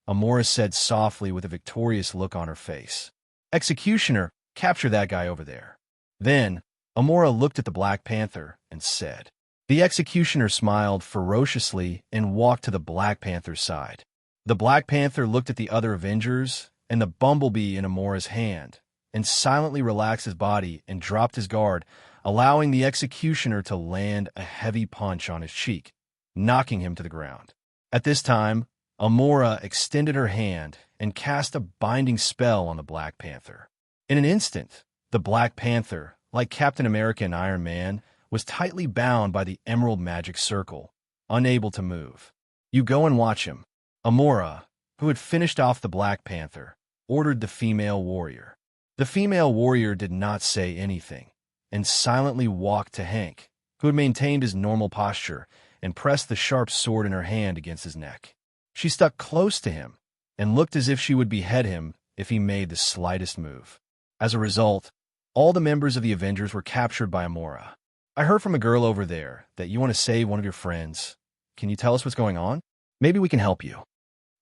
Speaker 1: Amora said softly with a victorious look on her face. Executioner, capture that guy over there. Then, Amora looked at the Black Panther and said. The executioner smiled ferociously and walked to the Black Panther's side. The Black Panther looked at the other Avengers and the bumblebee in Amora's hand, and silently relaxed his body and dropped his guard, allowing the executioner to land a heavy punch on his cheek, knocking him to the ground. At this time, Amora extended her hand and cast a binding spell on the Black Panther. In an instant, the Black Panther, like Captain America and Iron Man, was tightly bound by the emerald magic circle, unable to move. "You go and watch him," Amora, who had finished off the Black Panther, ordered the female warrior. The female warrior did not say anything, and silently walked to Hank, who had maintained his normal posture, and pressed the sharp sword in her hand against his neck. She stuck close to him, and looked as if she would behead him if he made the slightest move. As a result, all the members of the Avengers were captured by Amora. "I heard from a girl over there that you want to save one of your friends. Can you tell us what's going on? Maybe we can help you."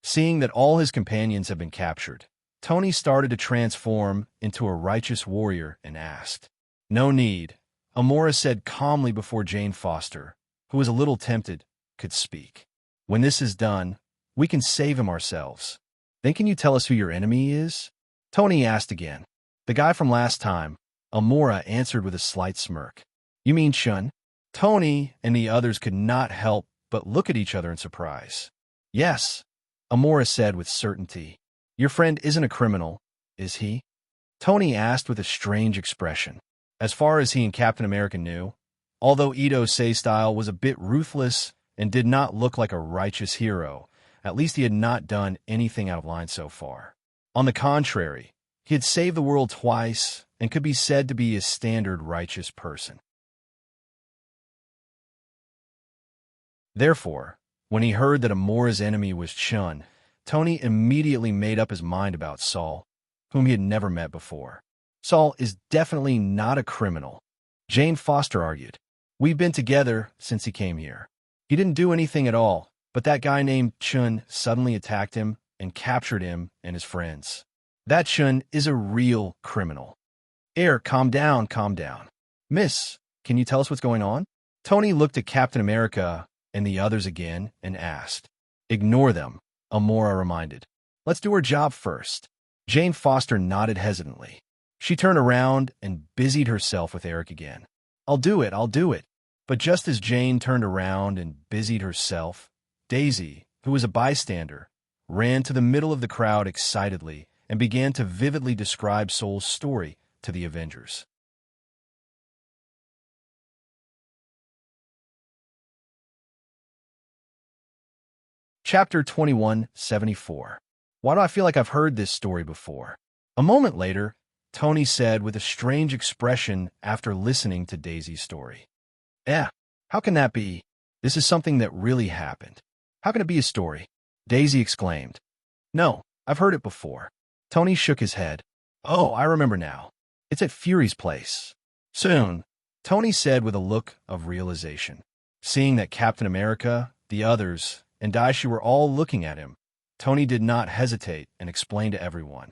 Speaker 1: Seeing that all his companions had been captured, Tony started to transform into a righteous warrior and asked. "No need," Amora said calmly before Jane Foster, who was a little tempted, could speak. "When this is done, we can save him ourselves." "Then can you tell us who your enemy is?" Tony asked again. "The guy from last time," Amora answered with a slight smirk. "You mean Chun?" Tony and the others could not help but look at each other in surprise. "Yes," Amora said with certainty. "Your friend isn't a criminal, is he?" Tony asked with a strange expression. As far as he and Captain America knew, although Ito's style was a bit ruthless and did not look like a righteous hero, at least he had not done anything out of line so far. On the contrary, he had saved the world twice and could be said to be a standard righteous person. Therefore, when he heard that Amora's enemy was Chun, Tony immediately made up his mind about Saul, whom he had never met before. "Saul is definitely not a criminal," Jane Foster argued. "We've been together since he came here. He didn't do anything at all, but that guy named Chun suddenly attacked him and captured him and his friends. That Chun is a real criminal." Calm down, calm down. "Miss, can you tell us what's going on?" Tony looked at Captain America and the others again and asked. "Ignore them," Amora reminded. "Let's do our job first." Jane Foster nodded hesitantly. She turned around and busied herself with Eric again. I'll do it." But just as Jane turned around and busied herself, Daisy, who was a bystander, ran to the middle of the crowd excitedly and began to vividly describe Soul's story to the Avengers. Chapter 2174. Why do I feel like I've heard this story before? A moment later, Tony said with a strange expression after listening to Daisy's story. How can that be? This is something that really happened. How can it be a story?" Daisy exclaimed. "No, I've heard it before." Tony shook his head. "Oh, I remember now. It's at Fury's place." "Soon," Tony said with a look of realization. Seeing that Captain America, the others, and Daishi were all looking at him, Tony did not hesitate and explained to everyone.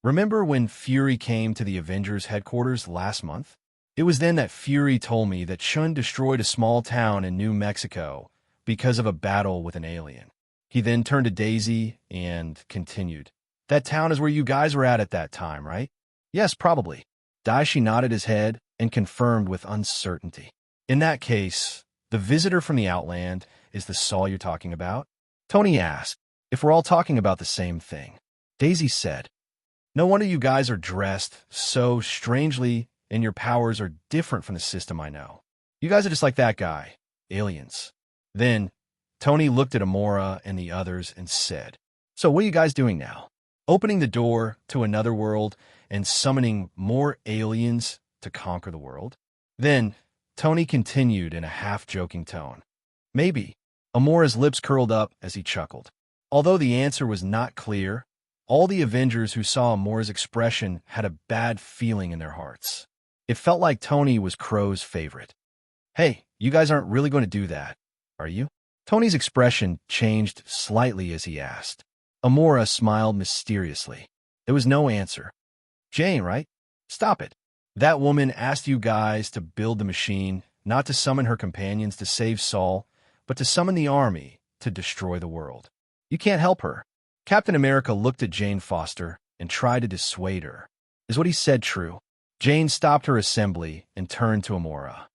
Speaker 1: "Remember when Fury came to the Avengers headquarters last month? It was then that Fury told me that Chun destroyed a small town in New Mexico because of a battle with an alien." He then turned to Daisy and continued. "That town is where you guys were at that time, right?" "Yes, probably." Daishi nodded his head and confirmed with uncertainty. "In that case, the visitor from the Outland is the Saul you're talking about?" Tony asked. "If we're all talking about the same thing." Daisy said, "No wonder you guys are dressed so strangely and your powers are different from the system I know. You guys are just like that guy, aliens." Then, Tony looked at Amora and the others and said, "So what are you guys doing now? Opening the door to another world and summoning more aliens to conquer the world?" Then, Tony continued in a half-joking tone. "Maybe." Amora's lips curled up as he chuckled. Although the answer was not clear, all the Avengers who saw Amora's expression had a bad feeling in their hearts. It felt like Tony was Crow's favorite. "Hey, you guys aren't really going to do that, are you?" Tony's expression changed slightly as he asked. Amora smiled mysteriously. There was no answer. "Jane, right? Stop it. That woman asked you guys to build the machine, not to summon her companions to save Saul, but to summon the army to destroy the world. You can't help her." Captain America looked at Jane Foster and tried to dissuade her. Is what he said true? Jane stopped her assembly and turned to Amora.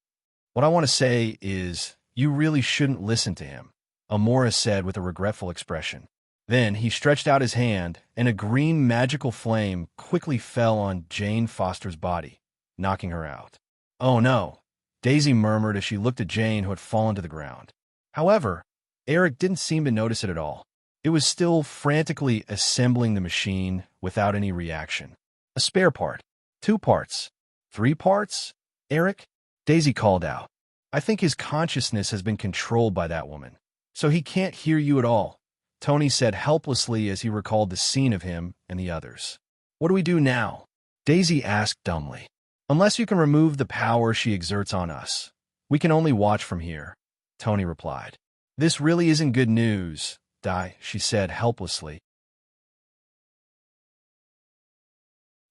Speaker 1: "What I want to say is, you really shouldn't listen to him," Amora said with a regretful expression. Then he stretched out his hand, and a green magical flame quickly fell on Jane Foster's body, knocking her out. "Oh no," Daisy murmured as she looked at Jane, who had fallen to the ground. However, Eric didn't seem to notice it at all. It was still frantically assembling the machine without any reaction. "A spare part. 2 parts. 3 parts? Eric?" Daisy called out. "I think his consciousness has been controlled by that woman. So he can't hear you at all," Tony said helplessly as he recalled the scene of him and the others. "What do we do now?" Daisy asked dumbly. "Unless you can remove the power she exerts on us, we can only watch from here," Tony replied. "This really isn't good news, Di," she said helplessly.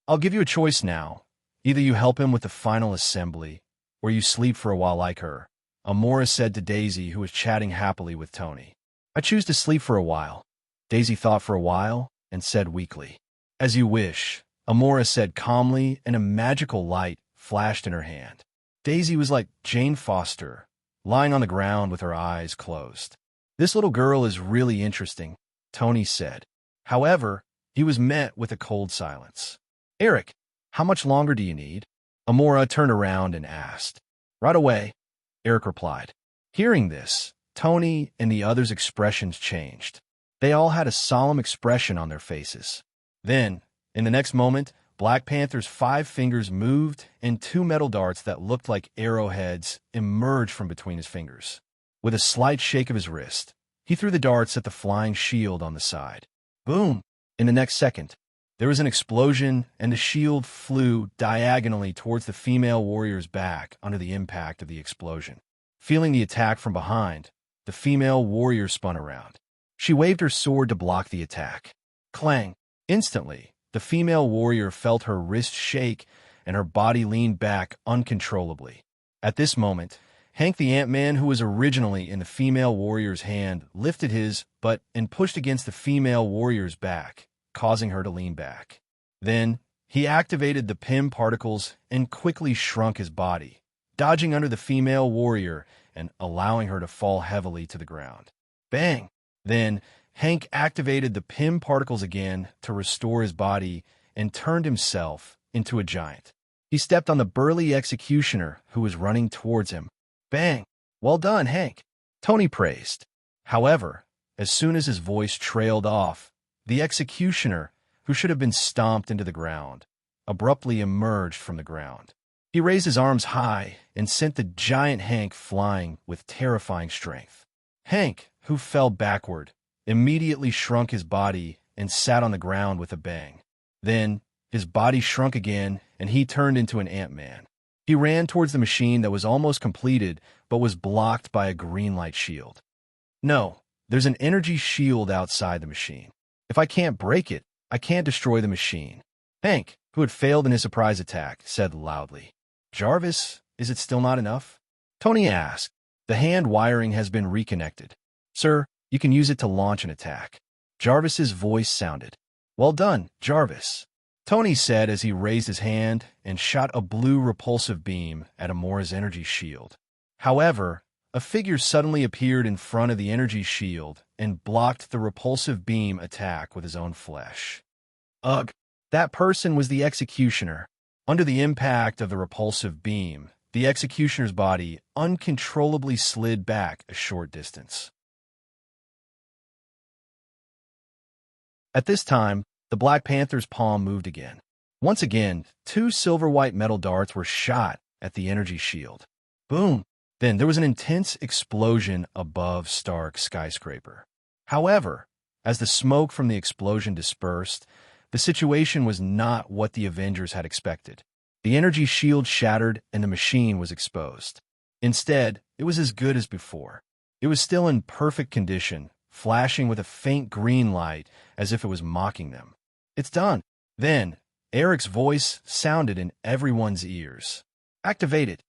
Speaker 1: "I'll give you a choice now. Either you help him with the final assembly, or you sleep for a while like her," Amora said to Daisy, who was chatting happily with Tony. "I choose to sleep for a while." Daisy thought for a while and said weakly. "As you wish," Amora said calmly, and a magical light flashed in her hand. Daisy was like Jane Foster, lying on the ground with her eyes closed. "This little girl is really interesting," Tony said. However, he was met with a cold silence. "Eric, how much longer do you need?" Amora turned around and asked. "Right away," Eric replied. Hearing this, Tony and the others' expressions changed. They all had a solemn expression on their faces. Then, in the next moment, Black Panther's 5 fingers moved, and 2 metal darts that looked like arrowheads emerged from between his fingers. With a slight shake of his wrist, he threw the darts at the flying shield on the side. Boom! In the next second, there was an explosion, and the shield flew diagonally towards the female warrior's back under the impact of the explosion. Feeling the attack from behind, the female warrior spun around. She waved her sword to block the attack. Clang! Instantly, the female warrior felt her wrist shake and her body lean back uncontrollably. At this moment, Hank the Ant-Man, who was originally in the female warrior's hand, lifted his butt and pushed against the female warrior's back, causing her to lean back. Then, he activated the PIM particles and quickly shrunk his body, dodging under the female warrior and allowing her to fall heavily to the ground. Bang! Then, Hank activated the PIM particles again to restore his body and turned himself into a giant. He stepped on the burly executioner who was running towards him. Bang! "Well done, Hank," Tony praised. However, as soon as his voice trailed off, the executioner, who should have been stomped into the ground, abruptly emerged from the ground. He raised his arms high and sent the giant Hank flying with terrifying strength. Hank, who fell backward, immediately shrunk his body and sat on the ground with a bang. Then, his body shrunk again, and he turned into an Ant-Man. He ran towards the machine that was almost completed, but was blocked by a green light shield. "No, there's an energy shield outside the machine. If I can't break it, I can't destroy the machine," Hank, who had failed in his surprise attack, said loudly. "Jarvis, is it still not enough?" Tony asked. "The hand wiring has been reconnected. Sir, you can use it to launch an attack." Jarvis's voice sounded. "Well done, Jarvis," Tony said as he raised his hand and shot a blue repulsive beam at Amora's energy shield. However, a figure suddenly appeared in front of the energy shield and blocked the repulsive beam attack with his own flesh. Ugh! That person was the executioner. Under the impact of the repulsive beam, the executioner's body uncontrollably slid back a short distance. At this time, the Black Panther's palm moved again. Once again, 2 silver-white metal darts were shot at the energy shield. Boom! Then there was an intense explosion above Stark's skyscraper. However, as the smoke from the explosion dispersed, the situation was not what the Avengers had expected. The energy shield shattered and the machine was exposed. Instead, it was as good as before. It was still in perfect condition, flashing with a faint green light as if it was mocking them. "It's done." Then, Eric's voice sounded in everyone's ears. "Activate it,"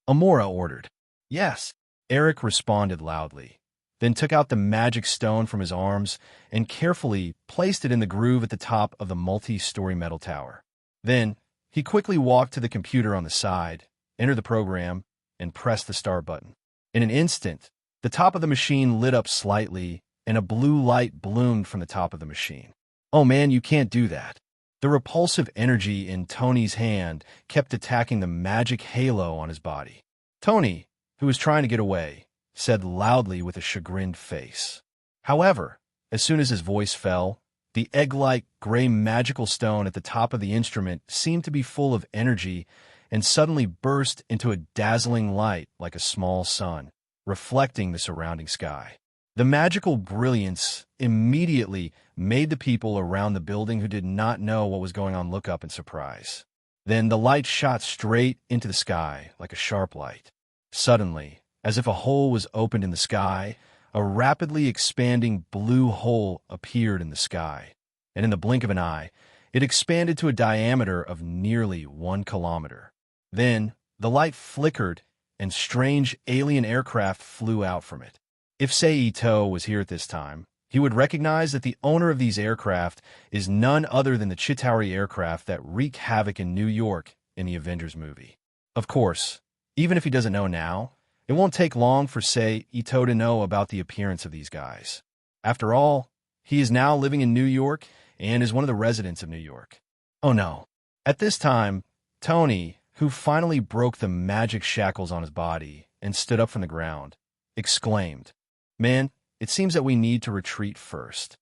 Speaker 1: Amora ordered. "Yes," Eric responded loudly, then took out the magic stone from his arms and carefully placed it in the groove at the top of the multi-story metal tower. Then, he quickly walked to the computer on the side, entered the program, and pressed the start button. In an instant, the top of the machine lit up slightly, and a blue light bloomed from the top of the machine. "Oh man, you can't do that." The repulsive energy in Tony's hand kept attacking the magic halo on his body. Tony, who was trying to get away, said loudly with a chagrined face. However, as soon as his voice fell, the egg-like gray magical stone at the top of the instrument seemed to be full of energy and suddenly burst into a dazzling light like a small sun, reflecting the surrounding sky. The magical brilliance immediately made the people around the building who did not know what was going on look up in surprise. Then the light shot straight into the sky like a sharp light. Suddenly, as if a hole was opened in the sky, a rapidly expanding blue hole appeared in the sky, and in the blink of an eye, it expanded to a diameter of nearly 1 kilometer. Then, the light flickered, and strange alien aircraft flew out from it. If Seito was here at this time, he would recognize that the owner of these aircraft is none other than the Chitauri aircraft that wreak havoc in New York in the Avengers movie. Of course, even if he doesn't know now, it won't take long for Seito to know about the appearance of these guys. After all, he is now living in New York and is one of the residents of New York. Oh no. At this time, Tony, who finally broke the magic shackles on his body and stood up from the ground, exclaimed, "Man, it seems that we need to retreat first."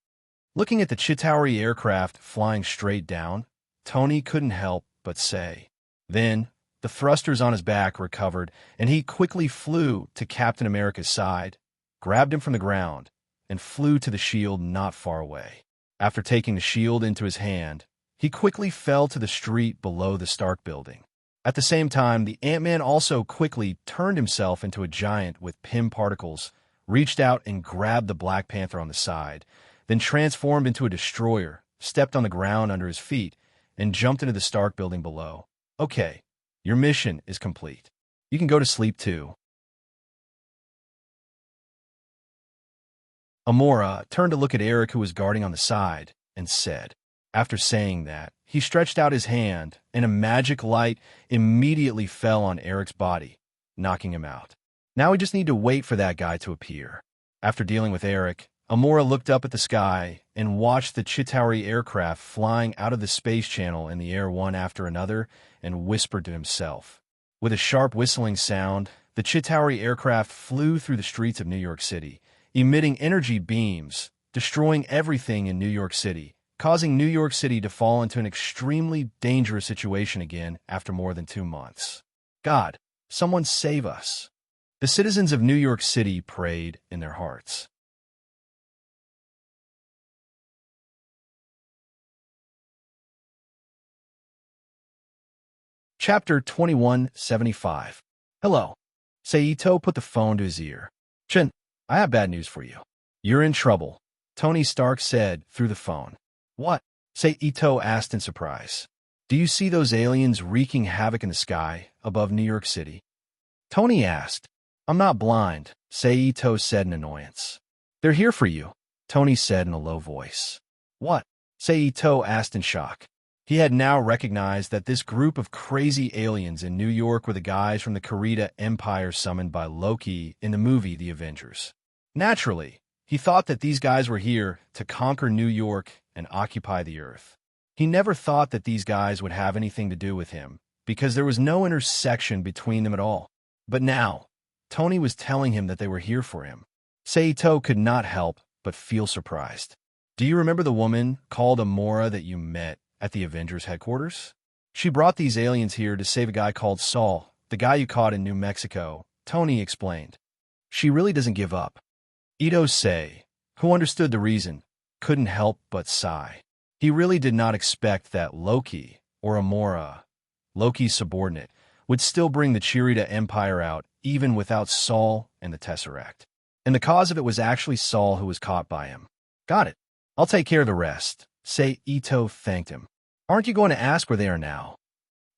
Speaker 1: Looking at the Chitauri aircraft flying straight down, Tony couldn't help but say. Then, the thrusters on his back recovered, and he quickly flew to Captain America's side, grabbed him from the ground, and flew to the shield not far away. After taking the shield into his hand, he quickly fell to the street below the Stark building. At the same time, the Ant-Man also quickly turned himself into a giant with Pym particles, reached out and grabbed the Black Panther on the side, then transformed into a destroyer, stepped on the ground under his feet, and jumped into the Stark building below. "Okay, your mission is complete. You can go to sleep too." Amora turned to look at Eric, who was guarding on the side, and said. After saying that, he stretched out his hand, and a magic light immediately fell on Eric's body, knocking him out. Now we just need to wait for that guy to appear. After dealing with Eric, Amora looked up at the sky and watched the Chitauri aircraft flying out of the space channel in the air one after another and whispered to himself. With a sharp whistling sound, the Chitauri aircraft flew through the streets of New York City, emitting energy beams, destroying everything in New York City, causing New York City to fall into an extremely dangerous situation again after more than 2 months. God, someone save us. The citizens of New York City prayed in their hearts. Chapter 2175. Hello. Seito put the phone to his ear. "Chin, I have bad news for you. You're in trouble," Tony Stark said through the phone. "What?" Seito asked in surprise. "Do you see those aliens wreaking havoc in the sky above New York City?" Tony asked. "I'm not blind," Seito said in annoyance. "They're here for you," Tony said in a low voice. "What?" Seito asked in shock. He had now recognized that this group of crazy aliens in New York were the guys from the Kurita Empire summoned by Loki in the movie The Avengers. Naturally, he thought that these guys were here to conquer New York and occupy the Earth. He never thought that these guys would have anything to do with him, because there was no intersection between them at all. But now, Tony was telling him that they were here for him. Seito could not help but feel surprised. "Do you remember the woman called Amora that you met at the Avengers headquarters? She brought these aliens here to save a guy called Saul, the guy you caught in New Mexico," Tony explained. "She really doesn't give up." Ito Sei, who understood the reason, couldn't help but sigh. He really did not expect that Loki, or Amora, Loki's subordinate, would still bring the Kurita Empire out even without Saul and the Tesseract. And the cause of it was actually Saul who was caught by him. "Got it. I'll take care of the rest," Ito thanked him. "Aren't you going to ask where they are now?"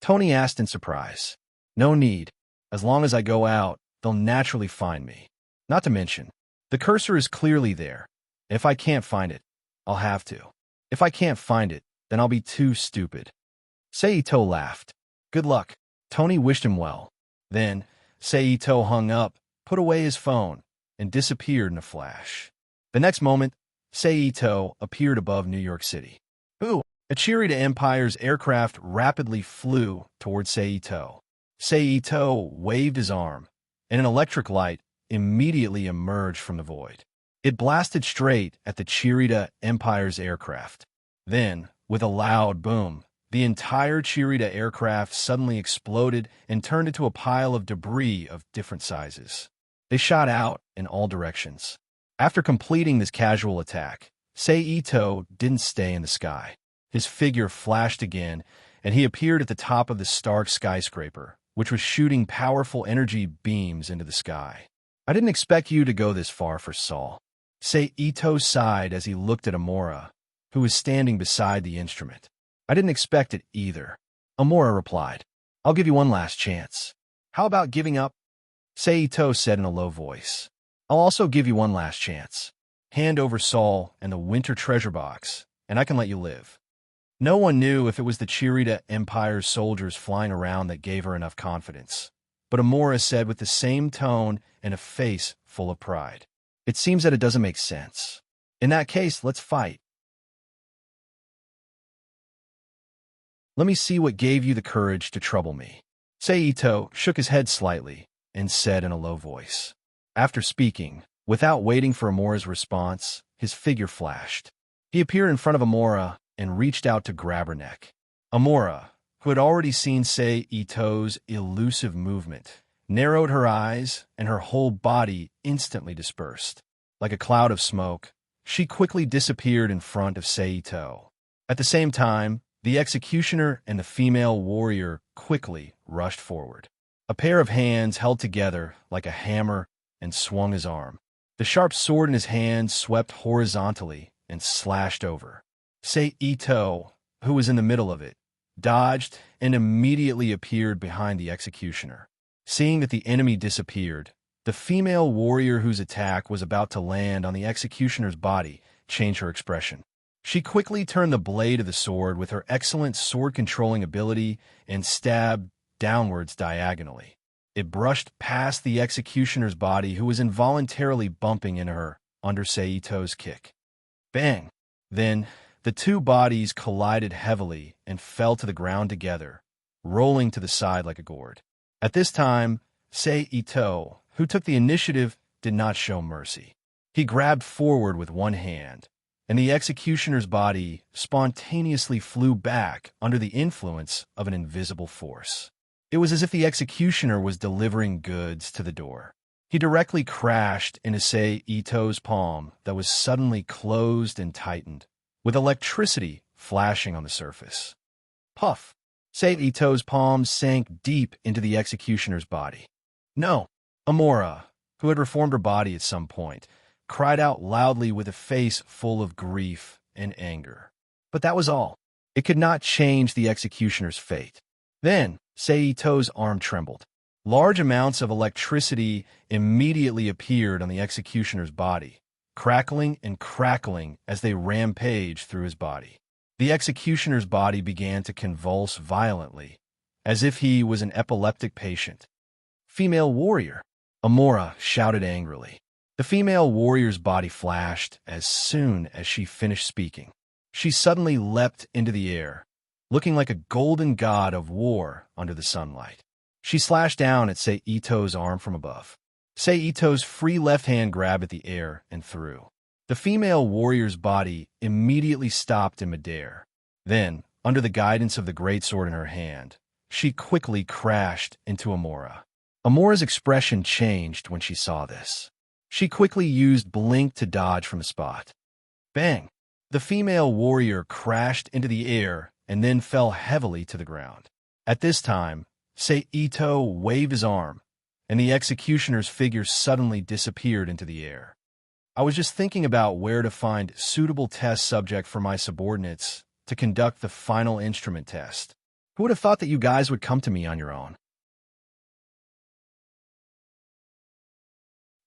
Speaker 1: Tony asked in surprise. "No need. As long as I go out, they'll naturally find me. Not to mention, the cursor is clearly there. If I can't find it, I'll have to. If I can't find it, then I'll be too stupid." Seito laughed. "Good luck." Tony wished him well. Then, Seito hung up, put away his phone, and disappeared in a flash. The next moment, Saito appeared above New York City. Ooh! A Chirita Empire's aircraft rapidly flew towards Saito. Saito waved his arm, and an electric light immediately emerged from the void. It blasted straight at the Chirita Empire's aircraft. Then, with a loud boom, the entire Chirita aircraft suddenly exploded and turned into a pile of debris of different sizes. They shot out in all directions. After completing this casual attack, Saito didn't stay in the sky. His figure flashed again, and he appeared at the top of the Stark skyscraper, which was shooting powerful energy beams into the sky. I didn't expect you to go this far for Saul. Saito sighed as he looked at Amora, who was standing beside the instrument. I didn't expect it either. Amora replied, I'll give you one last chance. How about giving up? Saito said in a low voice. I'll also give you one last chance. Hand over Saul and the winter treasure box, and I can let you live. No one knew if it was the Chirita Empire's soldiers flying around that gave her enough confidence. But Amora said with the same tone and a face full of pride. It seems that it doesn't make sense. In that case, let's fight. Let me see what gave you the courage to trouble me. Saito shook his head slightly and said in a low voice. After speaking, without waiting for Amora's response, his figure flashed. He appeared in front of Amora and reached out to grab her neck. Amora, who had already seen Saito's elusive movement, narrowed her eyes and her whole body instantly dispersed. Like a cloud of smoke, she quickly disappeared in front of Saito. At the same time, the executioner and the female warrior quickly rushed forward. A pair of hands held together like a hammer and swung his arm. The sharp sword in his hand swept horizontally and slashed over. Saito, who was in the middle of it, dodged and immediately appeared behind the executioner. Seeing that the enemy disappeared, the female warrior whose attack was about to land on the executioner's body changed her expression. She quickly turned the blade of the sword with her excellent sword-controlling ability and stabbed downwards diagonally. It brushed past the executioner's body, who was involuntarily bumping into her under Saito's kick. Bang! Then, the two bodies collided heavily and fell to the ground together, rolling to the side like a gourd. At this time, Saito, who took the initiative, did not show mercy. He grabbed forward with one hand, and the executioner's body spontaneously flew back under the influence of an invisible force. It was as if the executioner was delivering goods to the door. He directly crashed into Saito's palm that was suddenly closed and tightened, with electricity flashing on the surface. Puff! Saito's palm sank deep into the executioner's body. No! Amora, who had reformed her body at some point, cried out loudly with a face full of grief and anger. But that was all. It could not change the executioner's fate. Then, Saito's arm trembled. Large amounts of electricity immediately appeared on the executioner's body, crackling and crackling as they rampaged through his body. The executioner's body began to convulse violently, as if he was an epileptic patient. Female warrior! Amora shouted angrily. The female warrior's body flashed as soon as she finished speaking. She suddenly leapt into the air, looking like a golden god of war under the sunlight. She slashed down at Saito's arm from above. Saito's free left hand grabbed at the air and threw. The female warrior's body immediately stopped in midair. Then, under the guidance of the greatsword in her hand, she quickly crashed into Amora. Amora's expression changed when she saw this. She quickly used Blink to dodge from the spot. Bang! The female warrior crashed into the air and then fell heavily to the ground. At this time, Saito waved his arm, and the executioner's figure suddenly disappeared into the air. I was just thinking about where to find suitable test subject for my subordinates to conduct the final instrument test. Who would have thought that you guys would come to me on your own?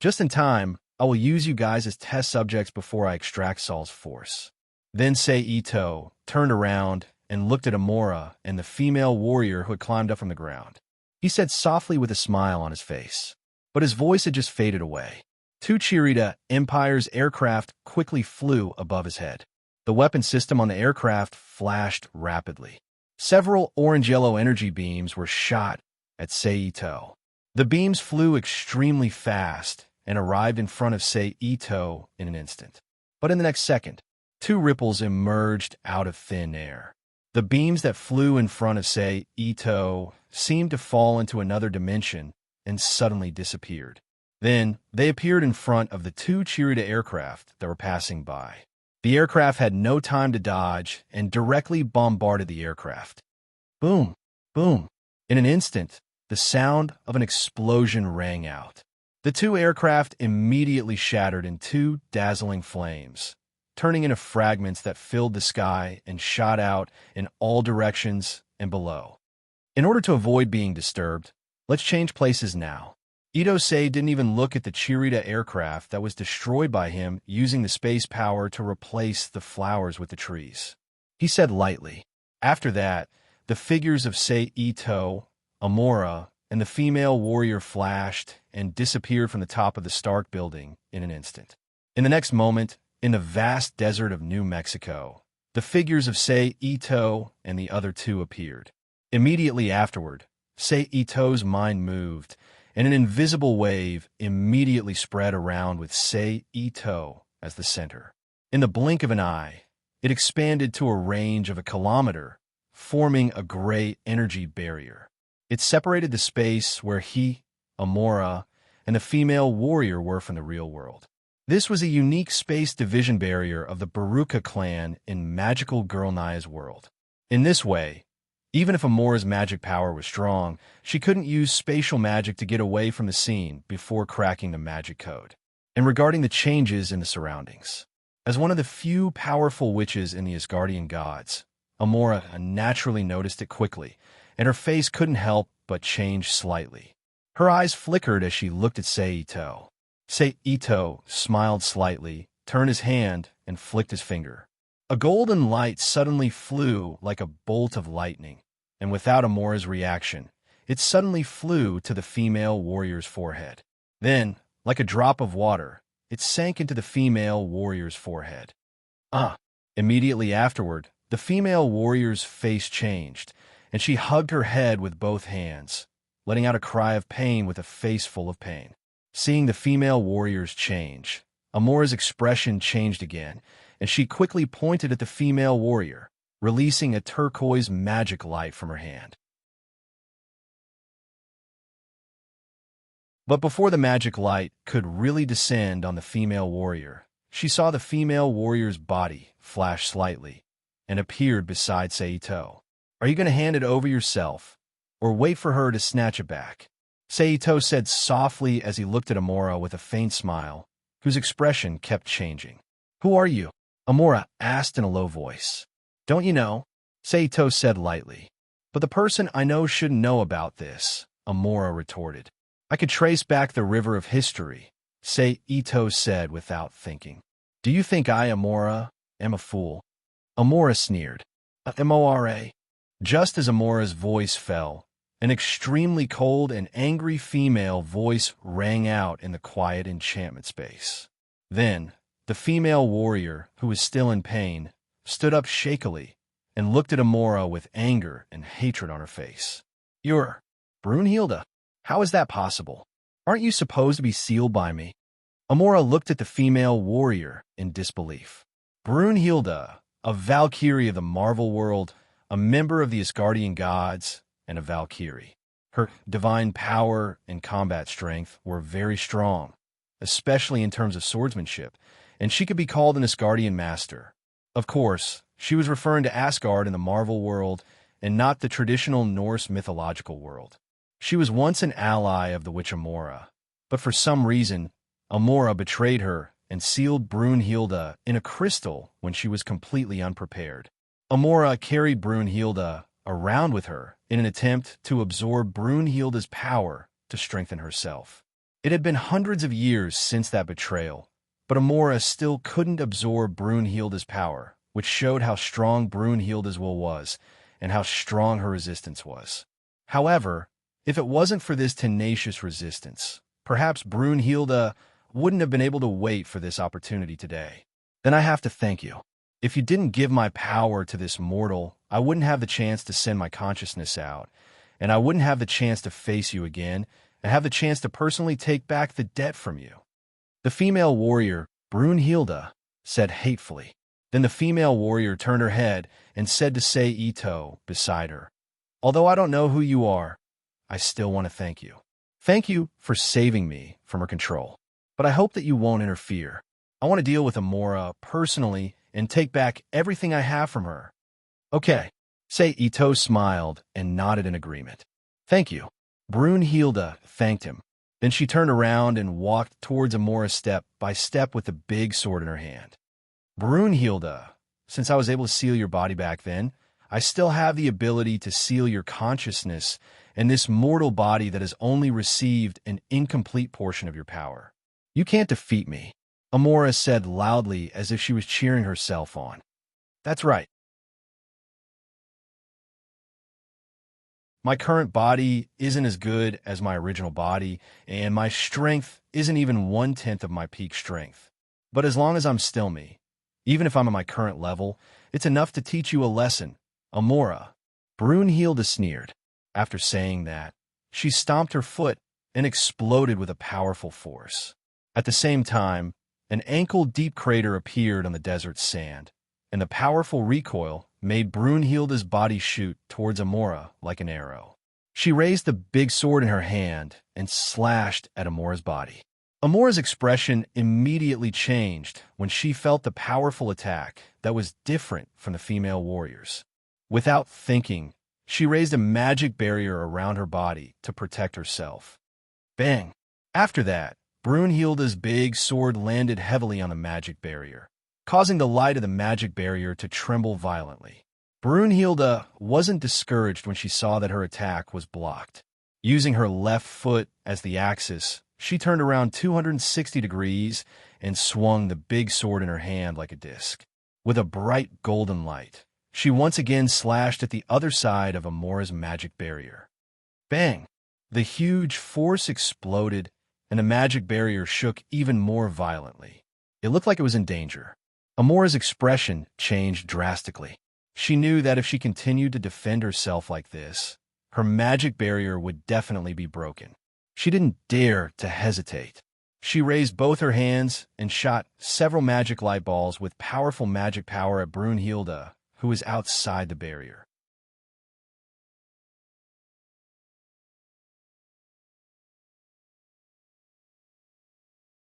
Speaker 1: Just in time, I will use you guys as test subjects before I extract Saul's force. Then Saito turned around and looked at Amora and the female warrior who had climbed up from the ground. He said softly with a smile on his face, but his voice had just faded away. Two Chirita Empire's aircraft quickly flew above his head. The weapon system on the aircraft flashed rapidly. Several orange-yellow energy beams were shot at Seito. The beams flew extremely fast and arrived in front of Seito in an instant. But in the next second, two ripples emerged out of thin air. The beams that flew in front of Seito seemed to fall into another dimension and suddenly disappeared. Then, they appeared in front of the two Chirita aircraft that were passing by. The aircraft had no time to dodge and directly bombarded the aircraft. Boom! Boom! In an instant, the sound of an explosion rang out. The two aircraft immediately shattered in two dazzling flames, turning into fragments that filled the sky and shot out in all directions and below. In order to avoid being disturbed, let's change places now. Itosei didn't even look at the Chirita aircraft that was destroyed by him using the space power to replace the flowers with the trees. He said lightly. After that, the figures of Seito, Amora, and the female warrior flashed and disappeared from the top of the Stark building in an instant. In the next moment, in the vast desert of New Mexico, the figures of Seito and the other two appeared. Immediately afterward, Seito's mind moved, and an invisible wave immediately spread around with Seito as the center. In the blink of an eye, it expanded to a range of a kilometer, forming a gray energy barrier. It separated the space where he, Amora, and the female warrior were from the real world. This was a unique space division barrier of the Baruka clan in magical Girl Naya's world. In this way, even if Amora's magic power was strong, she couldn't use spatial magic to get away from the scene before cracking the magic code. And regarding the changes in the surroundings, as one of the few powerful witches in the Asgardian gods, Amora naturally noticed it quickly, and her face couldn't help but change slightly. Her eyes flickered as she looked at Seito. Seito smiled slightly, turned his hand, and flicked his finger. A golden light suddenly flew like a bolt of lightning, and without Amora's reaction, it suddenly flew to the female warrior's forehead. Then, like a drop of water, it sank into the female warrior's forehead. Immediately afterward, the female warrior's face changed, and she hugged her head with both hands, letting out a cry of pain with a face full of pain. Seeing the female warrior's change, Amora's expression changed again, and she quickly pointed at the female warrior, releasing a turquoise magic light from her hand. But before the magic light could really descend on the female warrior, she saw the female warrior's body flash slightly and appeared beside Seito. Are you going to hand it over yourself, or wait for her to snatch it back? Seito said softly as he looked at Amora with a faint smile, whose expression kept changing. Who are you? Amora asked in a low voice. Don't you know? Seito said lightly. But the person I know shouldn't know about this, Amora retorted. I could trace back the river of history, Seito said without thinking. Do you think I, Amora, am a fool? Amora sneered. Mora. Just as Amora's voice fell, an extremely cold and angry female voice rang out in the quiet enchantment space. Then, the female warrior, who was still in pain, stood up shakily and looked at Amora with anger and hatred on her face. You're Brunhilde. How is that possible? Aren't you supposed to be sealed by me? Amora looked at the female warrior in disbelief. Brunhilde, a Valkyrie of the Marvel world, a member of the Asgardian gods, and a Valkyrie. Her divine power and combat strength were very strong, especially in terms of swordsmanship, and she could be called an Asgardian master. Of course, she was referring to Asgard in the Marvel world and not the traditional Norse mythological world. She was once an ally of the witch Amora, but for some reason, Amora betrayed her and sealed Brunhilde in a crystal when she was completely unprepared. Amora carried Brunhilde around with her in an attempt to absorb Brunhilde's power to strengthen herself. It had been hundreds of years since that betrayal, but Amora still couldn't absorb Brunhilde's power, which showed how strong Brunhilde's will was and how strong her resistance was. However, if it wasn't for this tenacious resistance, perhaps Brunhilde wouldn't have been able to wait for this opportunity today. Then I have to thank you. If you didn't give my power to this mortal, I wouldn't have the chance to send my consciousness out, and I wouldn't have the chance to face you again and have the chance to personally take back the debt from you." The female warrior, Brunhilde, said hatefully. Then the female warrior turned her head and said to Ito beside her, "Although I don't know who you are, I still want to thank you. Thank you for saving me from her control. But I hope that you won't interfere. I want to deal with Amora personally and take back everything I have from her." "Okay." Ito smiled and nodded in agreement. "Thank you." Brunhilde thanked him. Then she turned around and walked towards Amora step by step with the big sword in her hand. "Brunhilde, since I was able to seal your body back then, I still have the ability to seal your consciousness in this mortal body that has only received an incomplete portion of your power. You can't defeat me," Amora said loudly as if she was cheering herself on. "That's right. My current body isn't as good as my original body, and my strength isn't even 1/10 of my peak strength. But as long as I'm still me, even if I'm at my current level, it's enough to teach you a lesson, Amora." Brunhilde sneered. After saying that, she stomped her foot and exploded with a powerful force. At the same time, an ankle-deep crater appeared on the desert's sand, and the powerful recoil made Brunhilde's body shoot towards Amora like an arrow. She raised the big sword in her hand and slashed at Amora's body. Amora's expression immediately changed when she felt the powerful attack that was different from the female warriors. Without thinking, she raised a magic barrier around her body to protect herself. Bang! After that, Brunhilde's big sword landed heavily on the magic barrier, causing the light of the magic barrier to tremble violently. Brunhilde wasn't discouraged when she saw that her attack was blocked. Using her left foot as the axis, she turned around 260 degrees and swung the big sword in her hand like a disc. With a bright golden light, she once again slashed at the other side of Amora's magic barrier. Bang! The huge force exploded, and the magic barrier shook even more violently. It looked like it was in danger. Amora's expression changed drastically. She knew that if she continued to defend herself like this, her magic barrier would definitely be broken. She didn't dare to hesitate. She raised both her hands and shot several magic light balls with powerful magic power at Brunhilde, who was outside the barrier.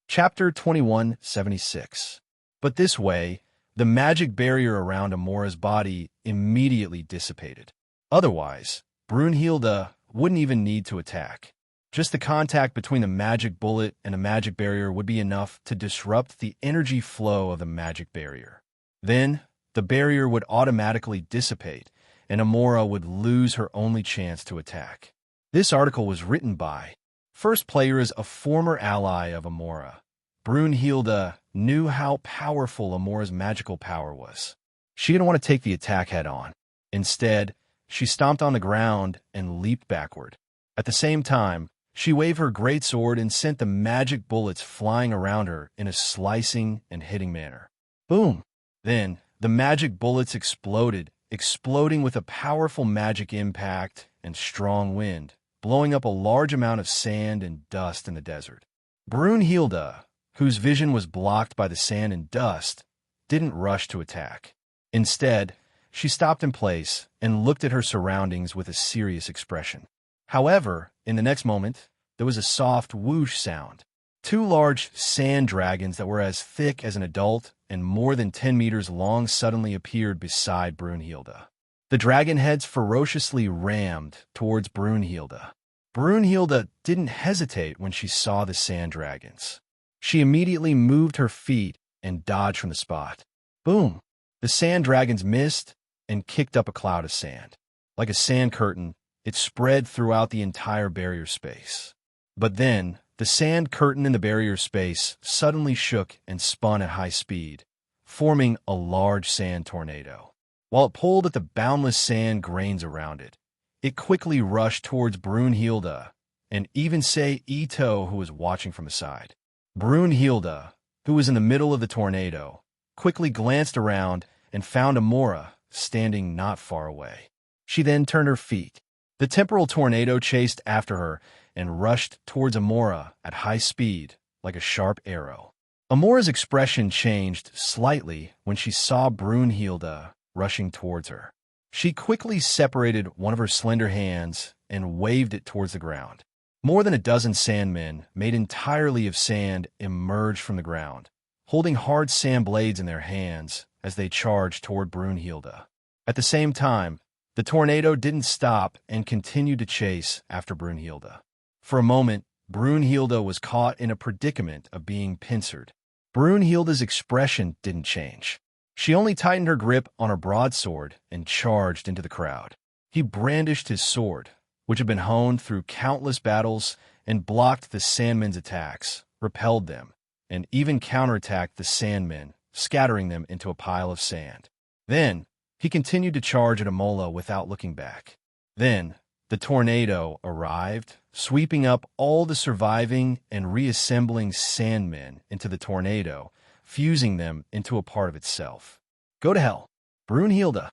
Speaker 1: Chapter 2176. But this way, the magic barrier around Amora's body immediately dissipated. Otherwise, Brunhilde wouldn't even need to attack. Just the contact between the magic bullet and the magic barrier would be enough to disrupt the energy flow of the magic barrier. Then, the barrier would automatically dissipate, and Amora would lose her only chance to attack. This article was written by First Player is a former ally of Amora. Brunhilde knew how powerful Amora's magical power was. She didn't want to take the attack head-on. Instead, she stomped on the ground and leaped backward. At the same time, she waved her great sword and sent the magic bullets flying around her in a slicing and hitting manner. Boom! Then, the magic bullets exploding with a powerful magic impact and strong wind, blowing up a large amount of sand and dust in the desert. Brunhilde, whose vision was blocked by the sand and dust, didn't rush to attack. Instead, she stopped in place and looked at her surroundings with a serious expression. However, in the next moment, there was a soft whoosh sound. Two large sand dragons that were as thick as an adult and more than 10 meters long suddenly appeared beside Brunhilde. The dragon heads ferociously rammed towards Brunhilde. Brunhilde didn't hesitate when she saw the sand dragons. She immediately moved her feet and dodged from the spot. Boom! The sand dragons missed and kicked up a cloud of sand. Like a sand curtain, it spread throughout the entire barrier space. But then, the sand curtain in the barrier space suddenly shook and spun at high speed, forming a large sand tornado. While it pulled at the boundless sand grains around it, it quickly rushed towards Brunhilde and even Ito, who was watching from the side. Brunhilde, who was in the middle of the tornado, quickly glanced around and found Amora standing not far away. She then turned her feet. The temporal tornado chased after her and rushed towards Amora at high speed, like a sharp arrow. Amora's expression changed slightly when she saw Brunhilde rushing towards her. She quickly separated one of her slender hands and waved it towards the ground. More than a dozen sandmen, made entirely of sand, emerged from the ground, holding hard sand blades in their hands as they charged toward Brunhilde. At the same time, the tornado didn't stop and continued to chase after Brunhilde. For a moment, Brunhilde was caught in a predicament of being pincered. Brunhilde's expression didn't change. She only tightened her grip on her broadsword and charged into the crowd. He brandished his sword, which had been honed through countless battles and blocked the Sandmen's attacks, repelled them, and even counterattacked the Sandmen, scattering them into a pile of sand. Then, he continued to charge at Amola without looking back. Then, the tornado arrived, sweeping up all the surviving and reassembling Sandmen into the tornado, fusing them into a part of itself. Go to hell, Brunhilde!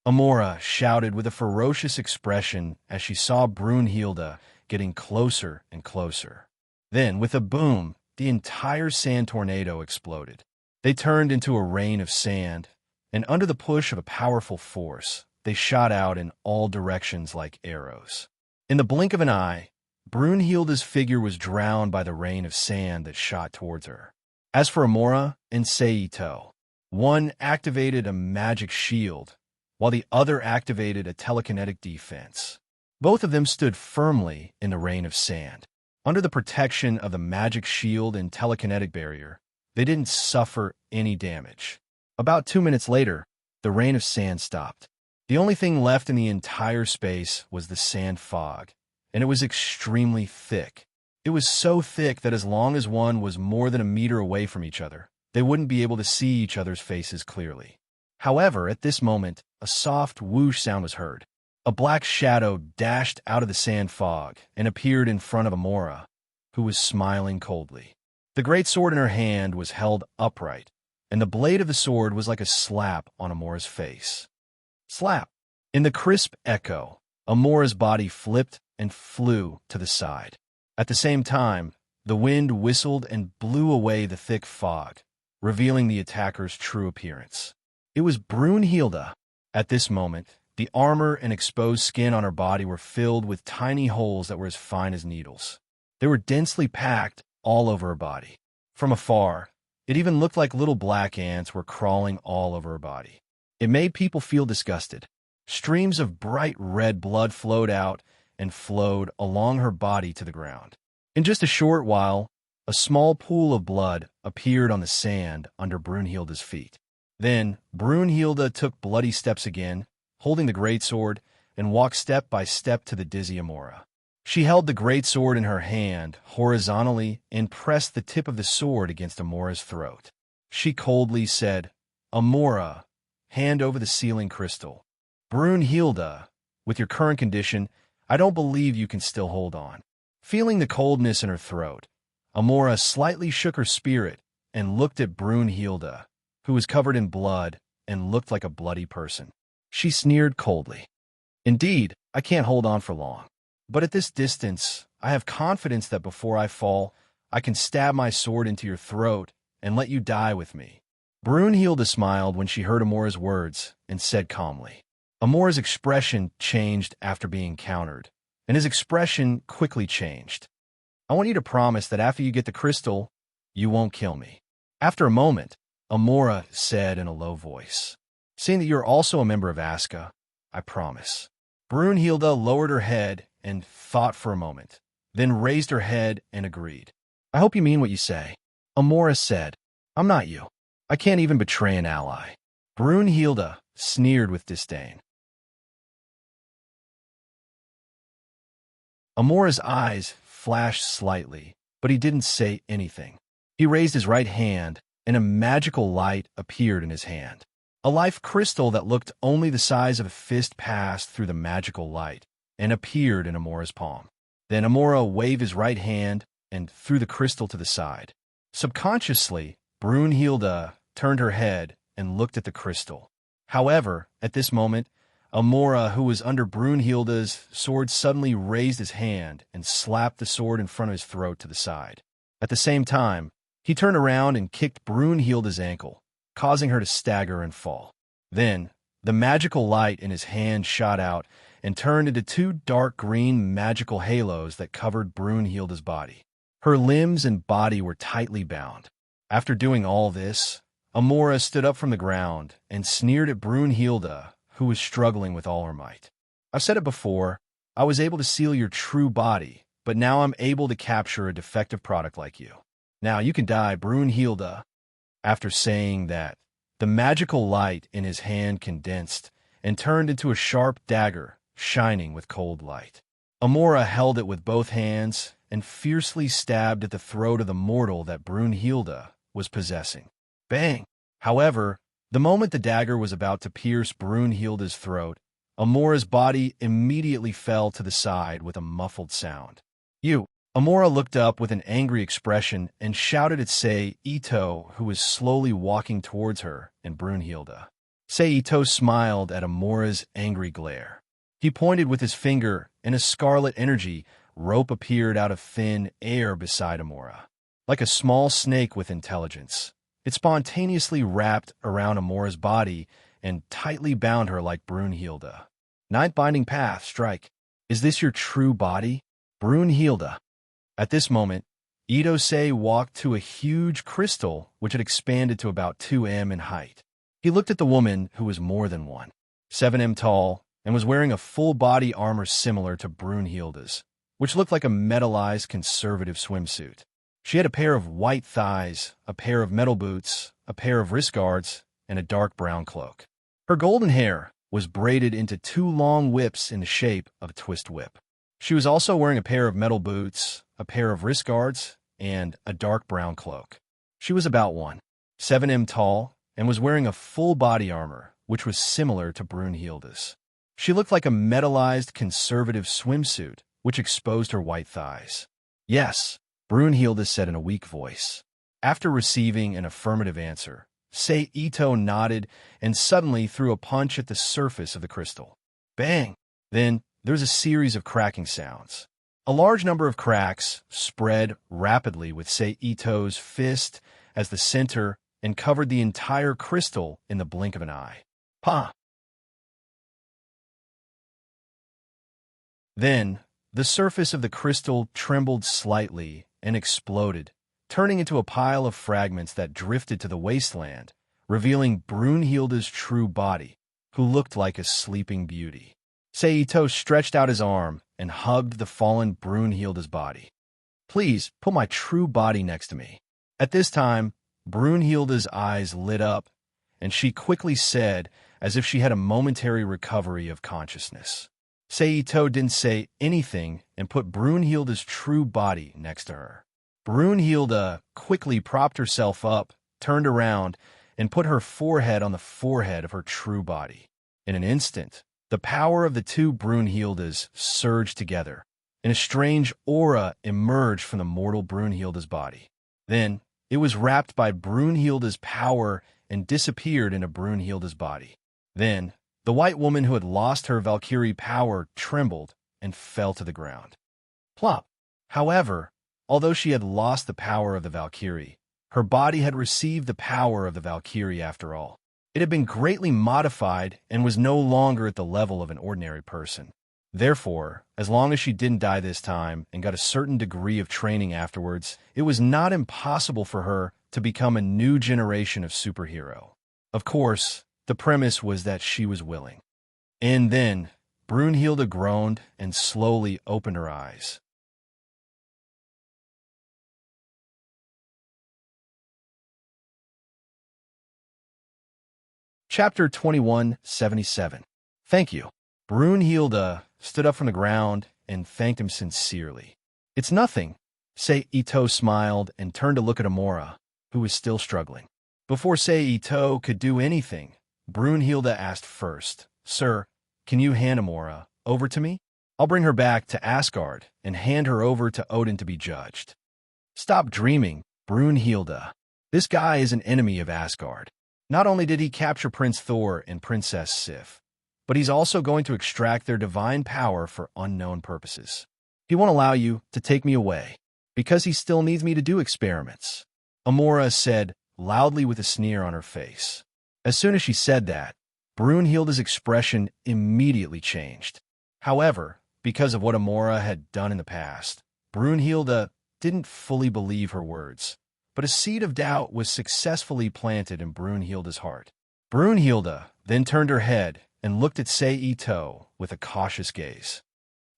Speaker 1: Amora shouted with a ferocious expression as she saw Brunhilde getting closer and closer. Then, with a boom, the entire sand tornado exploded. They turned into a rain of sand, and under the push of a powerful force, they shot out in all directions like arrows. In the blink of an eye, Brunhilde's figure was drowned by the rain of sand that shot towards her. As for Amora and Seito, one activated a magic shield, while the other activated a telekinetic defense. Both of them stood firmly in the rain of sand. Under the protection of the magic shield and telekinetic barrier, they didn't suffer any damage. About 2 minutes later, the rain of sand stopped. The only thing left in the entire space was the sand fog, and it was extremely thick. It was so thick that as long as one was more than a meter away from each other, they wouldn't be able to see each other's faces clearly. However, at this moment, a soft whoosh sound was heard. A black shadow dashed out of the sand fog and appeared in front of Amora, who was smiling coldly. The great sword in her hand was held upright, and the blade of the sword was like a slap on Amora's face. Slap! In the crisp echo, Amora's body flipped and flew to the side. At the same time, the wind whistled and blew away the thick fog, revealing the attacker's true appearance. It was Brunhilde. At this moment, the armor and exposed skin on her body were filled with tiny holes that were as fine as needles. They were densely packed all over her body. From afar, it even looked like little black ants were crawling all over her body. It made people feel disgusted. Streams of bright red blood flowed out and flowed along her body to the ground. In just a short while, a small pool of blood appeared on the sand under Brunhilde's feet. Then Brunhilde took bloody steps again, holding the greatsword, and walked step by step to the dizzy Amora. She held the greatsword in her hand horizontally and pressed the tip of the sword against Amora's throat. She coldly said, "Amora, hand over the sealing crystal. Brunhilde, with your current condition, I don't believe you can still hold on." Feeling the coldness in her throat, Amora slightly shook her spirit and looked at Brunhilde, who was covered in blood and looked like a bloody person. She sneered coldly. "Indeed, I can't hold on for long. But at this distance, I have confidence that before I fall, I can stab my sword into your throat and let you die with me." Brunhilde smiled when she heard Amora's words and said calmly. Amora's expression changed after being countered, and his expression quickly changed. "I want you to promise that after you get the crystal, you won't kill me." After a moment, Amora said in a low voice, "Seeing that you're also a member of Aska, I promise." Brunhilde lowered her head and thought for a moment, then raised her head and agreed. "I hope you mean what you say." Amora said, "I'm not you. I can't even betray an ally." Brunhilde sneered with disdain. Amora's eyes flashed slightly, but he didn't say anything. He raised his right hand, and a magical light appeared in his hand. A life crystal that looked only the size of a fist passed through the magical light and appeared in Amora's palm. Then Amora waved his right hand and threw the crystal to the side. Subconsciously, Brunhilde turned her head and looked at the crystal. However, at this moment, Amora, who was under Brunhilde's sword, suddenly raised his hand and slapped the sword in front of his throat to the side. At the same time, he turned around and kicked Brunhilde's ankle, causing her to stagger and fall. Then, the magical light in his hand shot out and turned into two dark green magical halos that covered Brunhilde's body. Her limbs and body were tightly bound. After doing all this, Amora stood up from the ground and sneered at Brunhilde, who was struggling with all her might. I've said it before, I was able to seal your true body, but now I'm able to capture a defective product like you. Now you can die, Brunhilde. After saying that, the magical light in his hand condensed and turned into a sharp dagger, shining with cold light. Amora held it with both hands and fiercely stabbed at the throat of the mortal that Brunhilde was possessing. Bang! However, the moment the dagger was about to pierce Brunhilde's throat, Amora's body immediately fell to the side with a muffled sound. Amora looked up with an angry expression and shouted at Ito, who was slowly walking towards her and Brunhilde. Ito smiled at Amora's angry glare. He pointed with his finger, and a scarlet energy rope appeared out of thin air beside Amora. Like a small snake with intelligence, it spontaneously wrapped around Amora's body and tightly bound her like Brunhilde. Ninth binding path, strike. Is this your true body? Brunhilde. At this moment, Ito walked to a huge crystal which had expanded to about 2 m in height. He looked at the woman, who was more than 1.7 m tall, and was wearing a full-body armor similar to Brunhilde's, which looked like a metallized conservative swimsuit. She had a pair of white thighs, a pair of metal boots, a pair of wrist guards, and a dark brown cloak. Her golden hair was braided into 2 long whips in the shape of a twist whip. She was also wearing a pair of metal boots, a pair of wrist guards, and a dark brown cloak. She was about 1.7 m tall and was wearing a full body armor, which was similar to Brunhilde's. She looked like a metallized conservative swimsuit, which exposed her white thighs. Yes, Brunhilde said in a weak voice. After receiving an affirmative answer, Ito nodded and suddenly threw a punch at the surface of the crystal. Bang! Then there was a series of cracking sounds. A large number of cracks spread rapidly with Ito's fist as the center and covered the entire crystal in the blink of an eye. Pa! Then, the surface of the crystal trembled slightly and exploded, turning into a pile of fragments that drifted to the wasteland, revealing Brunhilde's true body, who looked like a sleeping beauty. Ito stretched out his arm and hugged the fallen Brunhilde's body. Please, put my true body next to me. At this time, Brunhilde's eyes lit up, and she quickly said, as if she had a momentary recovery of consciousness. Ito didn't say anything and put Brunhilde's true body next to her. Brunhilde quickly propped herself up, turned around, and put her forehead on the forehead of her true body. In an instant, the power of the two Brunhildes surged together, and a strange aura emerged from the mortal Brunhilde's body. Then, it was wrapped by Brunhilde's power and disappeared into Brunhilde's body. Then, the white woman who had lost her Valkyrie power trembled and fell to the ground. Plop! However, although she had lost the power of the Valkyrie, her body had received the power of the Valkyrie after all. It had been greatly modified and was no longer at the level of an ordinary person. Therefore, as long as she didn't die this time and got a certain degree of training afterwards, it was not impossible for her to become a new generation of superhero. Of course, the premise was that she was willing. And then, Brunhilde groaned and slowly opened her eyes. Chapter 2177. Thank you. Brunhilde stood up from the ground and thanked him sincerely. It's nothing. Ito smiled and turned to look at Amora, who was still struggling. Before Ito could do anything, Brunhilde asked first, Sir, can you hand Amora over to me? I'll bring her back to Asgard and hand her over to Odin to be judged. Stop dreaming, Brunhilde. This guy is an enemy of Asgard. Not only did he capture Prince Thor and Princess Sif, but he's also going to extract their divine power for unknown purposes. He won't allow you to take me away, because he still needs me to do experiments, Amora said loudly with a sneer on her face. As soon as she said that, Brunhilde's expression immediately changed. However, because of what Amora had done in the past, Brunhilde didn't fully believe her words, but a seed of doubt was successfully planted in Brunhilde's heart. Brunhilde then turned her head and looked at Saito with a cautious gaze.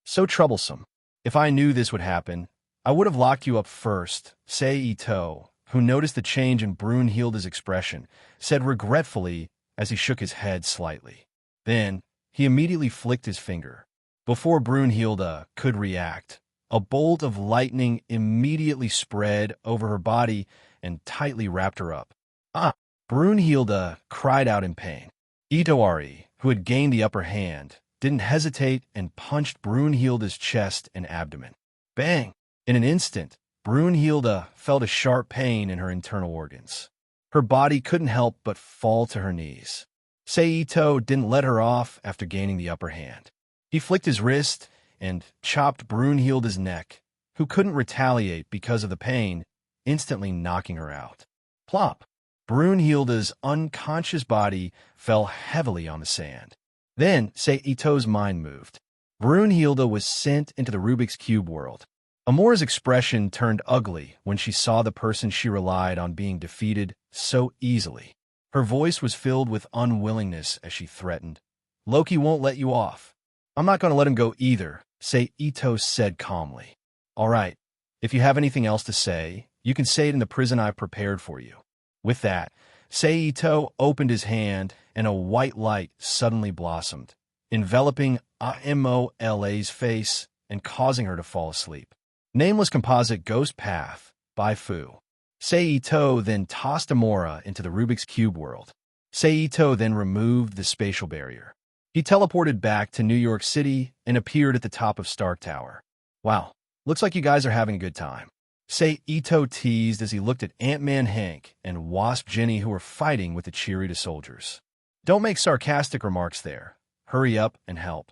Speaker 1: So troublesome. If I knew this would happen, I would have locked you up first, Saito, who noticed the change in Brunhilde's expression, said regretfully as he shook his head slightly. Then, he immediately flicked his finger. Before Brunhilde could react, a bolt of lightning immediately spread over her body and tightly wrapped her up. Ah! Brunhilde cried out in pain. Itoari, who had gained the upper hand, didn't hesitate and punched Brunhilde's chest and abdomen. Bang! In an instant, Brunhilde felt a sharp pain in her internal organs. Her body couldn't help but fall to her knees. Saito didn't let her off after gaining the upper hand. He flicked his wrist and chopped Brunhilde's neck, who couldn't retaliate because of the pain, instantly knocking her out. Plop! Brunhilde's unconscious body fell heavily on the sand. Then Saito's mind moved. Brunhilde was sent into the Rubik's Cube world. Amora's expression turned ugly when she saw the person she relied on being defeated so easily. Her voice was filled with unwillingness as she threatened. Loki won't let you off. I'm not going to let him go either, Saito said calmly. All right, if you have anything else to say, you can say it in the prison I prepared for you. With that, Saito opened his hand and a white light suddenly blossomed, enveloping Amola's face and causing her to fall asleep. Nameless Composite Ghost Path by Fu. Saito then tossed Amora into the Rubik's Cube world. Saito then removed the spatial barrier. He teleported back to New York City and appeared at the top of Stark Tower. Wow, looks like you guys are having a good time, Saito teased as he looked at Ant-Man Hank and Wasp Jenny who were fighting with the Cheerita soldiers. Don't make sarcastic remarks there. Hurry up and help,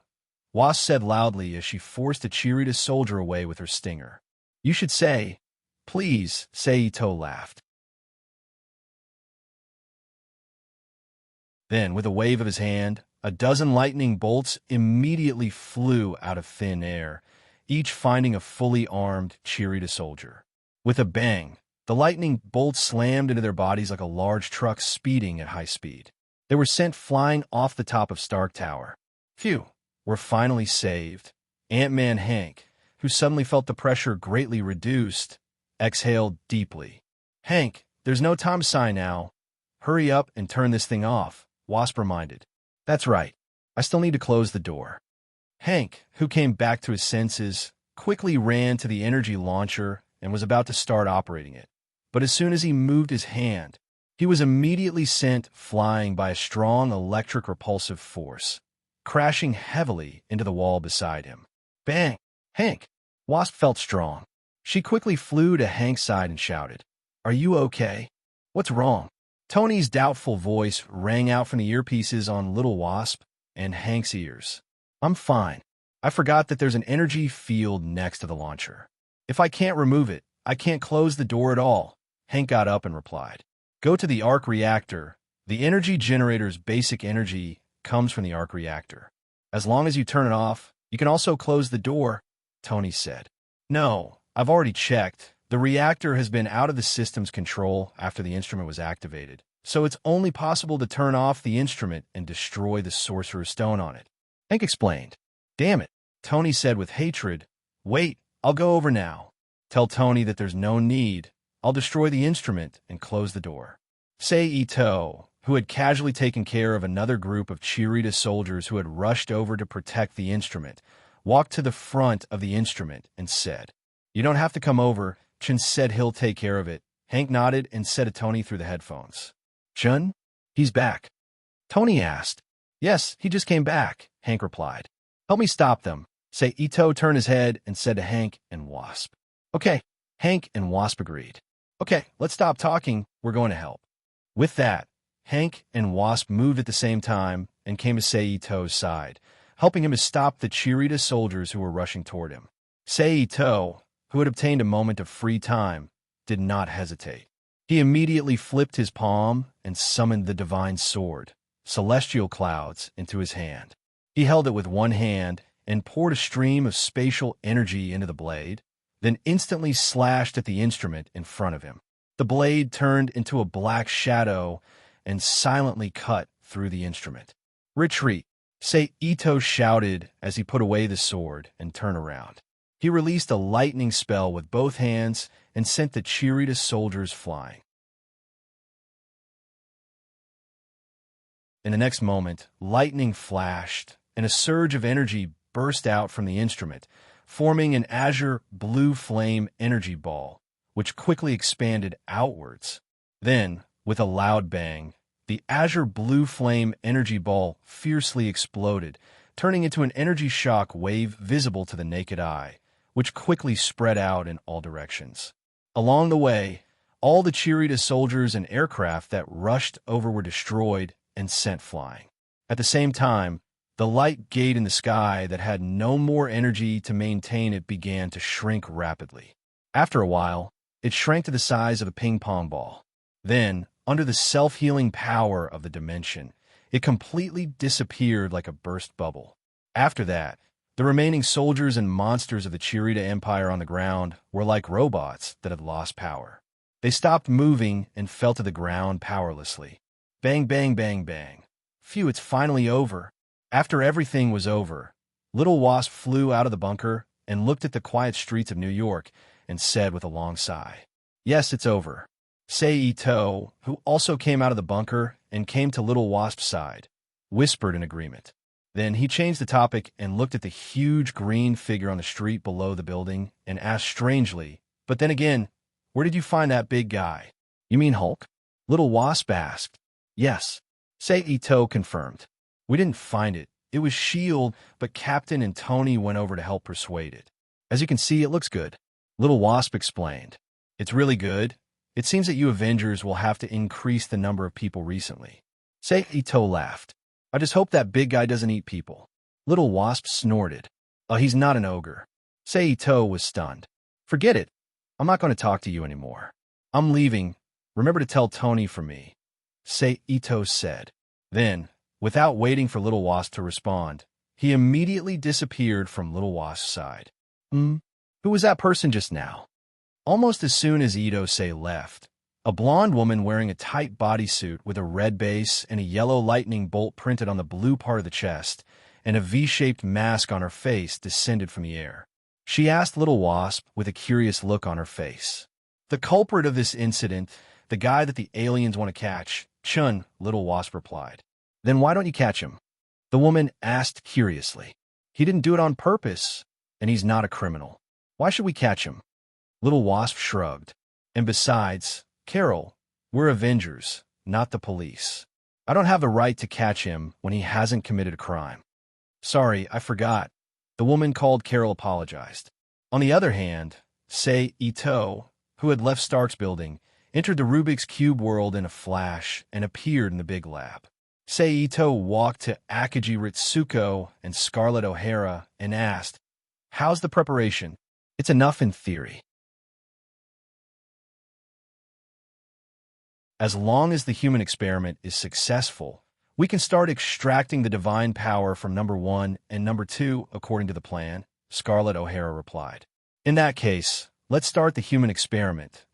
Speaker 1: Wasp said loudly as she forced a Cheerita soldier away with her stinger. You should say, please, Saito laughed. Then, with a wave of his hand, a dozen lightning bolts immediately flew out of thin air, each finding a fully armed Cheerita soldier. With a bang, the lightning bolts slammed into their bodies like a large truck speeding at high speed. They were sent flying off the top of Stark Tower. Phew, we're finally saved. Ant-Man Hank, who suddenly felt the pressure greatly reduced, exhaled deeply. Hank, there's no time to sigh now. Hurry up and turn this thing off, Wasp reminded. That's right. I still need to close the door. Hank, who came back to his senses, quickly ran to the energy launcher and was about to start operating it. But as soon as he moved his hand, he was immediately sent flying by a strong electric repulsive force, crashing heavily into the wall beside him. Bang! Hank! Wasp felt strong. She quickly flew to Hank's side and shouted, Are you okay? What's wrong? Tony's doubtful voice rang out from the earpieces on Little Wasp and Hank's ears. I'm fine. I forgot that there's an energy field next to the launcher. If I can't remove it, I can't close the door at all. Hank got up and replied. Go to the arc reactor. The energy generator's basic energy comes from the arc reactor. As long as you turn it off, you can also close the door, Tony said. No, I've already checked. The reactor has been out of the system's control after the instrument was activated, so it's only possible to turn off the instrument and destroy the Sorcerous Stone on it. Hank explained. Damn it, Tony said with hatred. Wait, I'll go over now. Tell Tony that there's no need. I'll destroy the instrument and close the door. Saito, who had casually taken care of another group of Cheerita soldiers who had rushed over to protect the instrument, walked to the front of the instrument and said, You don't have to come over. Chun said he'll take care of it. Hank nodded and said to Tony through the headphones. Chun? He's back. Tony asked. Yes, he just came back, Hank replied. Help me stop them. Say Ito turned his head and said to Hank and Wasp. Okay, Hank and Wasp agreed. Okay, let's stop talking. We're going to help. With that, Hank and Wasp moved at the same time and came to Seito's side, helping him to stop the Chirita soldiers who were rushing toward him. Seito, who had obtained a moment of free time, did not hesitate. He immediately flipped his palm and summoned the divine sword, Celestial Clouds, into his hand. He held it with one hand and poured a stream of spatial energy into the blade, then instantly slashed at the instrument in front of him. The blade turned into a black shadow and silently cut through the instrument. Retreat, Ito shouted as he put away the sword and turned around. He released a lightning spell with both hands and sent the Chirita soldiers flying. In the next moment, lightning flashed, and a surge of energy burst out from the instrument, forming an azure blue flame energy ball, which quickly expanded outwards. Then, with a loud bang, the azure blue flame energy ball fiercely exploded, turning into an energy shock wave visible to the naked eye, which quickly spread out in all directions. Along the way, all the Chirita soldiers and aircraft that rushed over were destroyed and sent flying. At the same time, the light gate in the sky that had no more energy to maintain it began to shrink rapidly. After a while, it shrank to the size of a ping-pong ball. Then, under the self-healing power of the dimension, it completely disappeared like a burst bubble. After that, the remaining soldiers and monsters of the Chirita Empire on the ground were like robots that had lost power. They stopped moving and fell to the ground powerlessly. Bang, bang, bang, bang. Phew, it's finally over. After everything was over, Little Wasp flew out of the bunker and looked at the quiet streets of New York and said with a long sigh, "Yes, it's over." Ito, who also came out of the bunker and came to Little Wasp's side, whispered in agreement. Then he changed the topic and looked at the huge green figure on the street below the building and asked strangely, "But then again, where did you find that big guy?" "You mean Hulk?" Little Wasp asked. "Yes," Ito confirmed. "We didn't find it. It was S.H.I.E.L.D., but Captain and Tony went over to help persuade it. As you can see, it looks good." Little Wasp explained. "It's really good. It seems that you Avengers will have to increase the number of people recently." Ito laughed. "I just hope that big guy doesn't eat people." Little Wasp snorted. "Oh, he's not an ogre." Ito was stunned. "Forget it. I'm not going to talk to you anymore. I'm leaving. Remember to tell Tony from me," Ito said. Then, without waiting for Little Wasp to respond, he immediately disappeared from Little Wasp's side. Who was that person just now?" Almost as soon as Ito left, a blonde woman wearing a tight bodysuit with a red base and a yellow lightning bolt printed on the blue part of the chest and a V-shaped mask on her face descended from the air. She asked Little Wasp with a curious look on her face. "The culprit of this incident, the guy that the aliens want to catch, Chun," Little Wasp replied. "Then why don't you catch him?" The woman asked curiously. "He didn't do it on purpose, and he's not a criminal. Why should we catch him?" Little Wasp shrugged. "And besides, Carol, we're Avengers, not the police. I don't have the right to catch him when he hasn't committed a crime." "Sorry, I forgot." The woman called Carol apologized. On the other hand, Ito, who had left Stark's building, entered the Rubik's Cube world in a flash and appeared in the big lab. Ito walked to Akagi Ritsuko and Scarlett O'Hara and asked, "How's the preparation?" "It's enough in theory. As long as the human experiment is successful, we can start extracting the divine power from number 1 and number 2 according to the plan," Scarlett O'Hara replied. "In that case, let's start the human experiment,"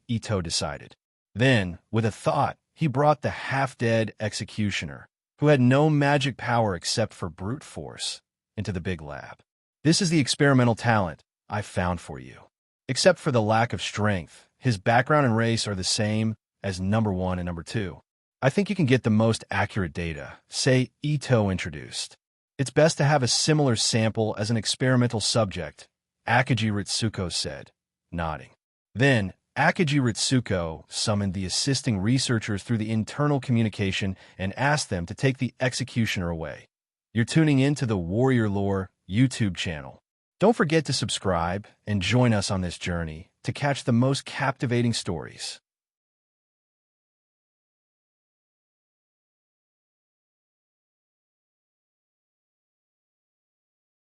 Speaker 1: Ito decided. Then, with a thought, he brought the half-dead executioner, who had no magic power except for brute force, into the big lab. "This is the experimental talent I found for you. Except for the lack of strength, his background and race are the same as number 1 and number 2. I think you can get the most accurate data," Ito introduced. "It's best to have a similar sample as an experimental subject," Akagi Ritsuko said, nodding. Then, Akagi Ritsuko summoned the assisting researchers through the internal communication and asked them to take the executioner away. "You're tuning into the Warrior Lore YouTube channel. Don't forget to subscribe and join us on this journey to catch the most captivating stories.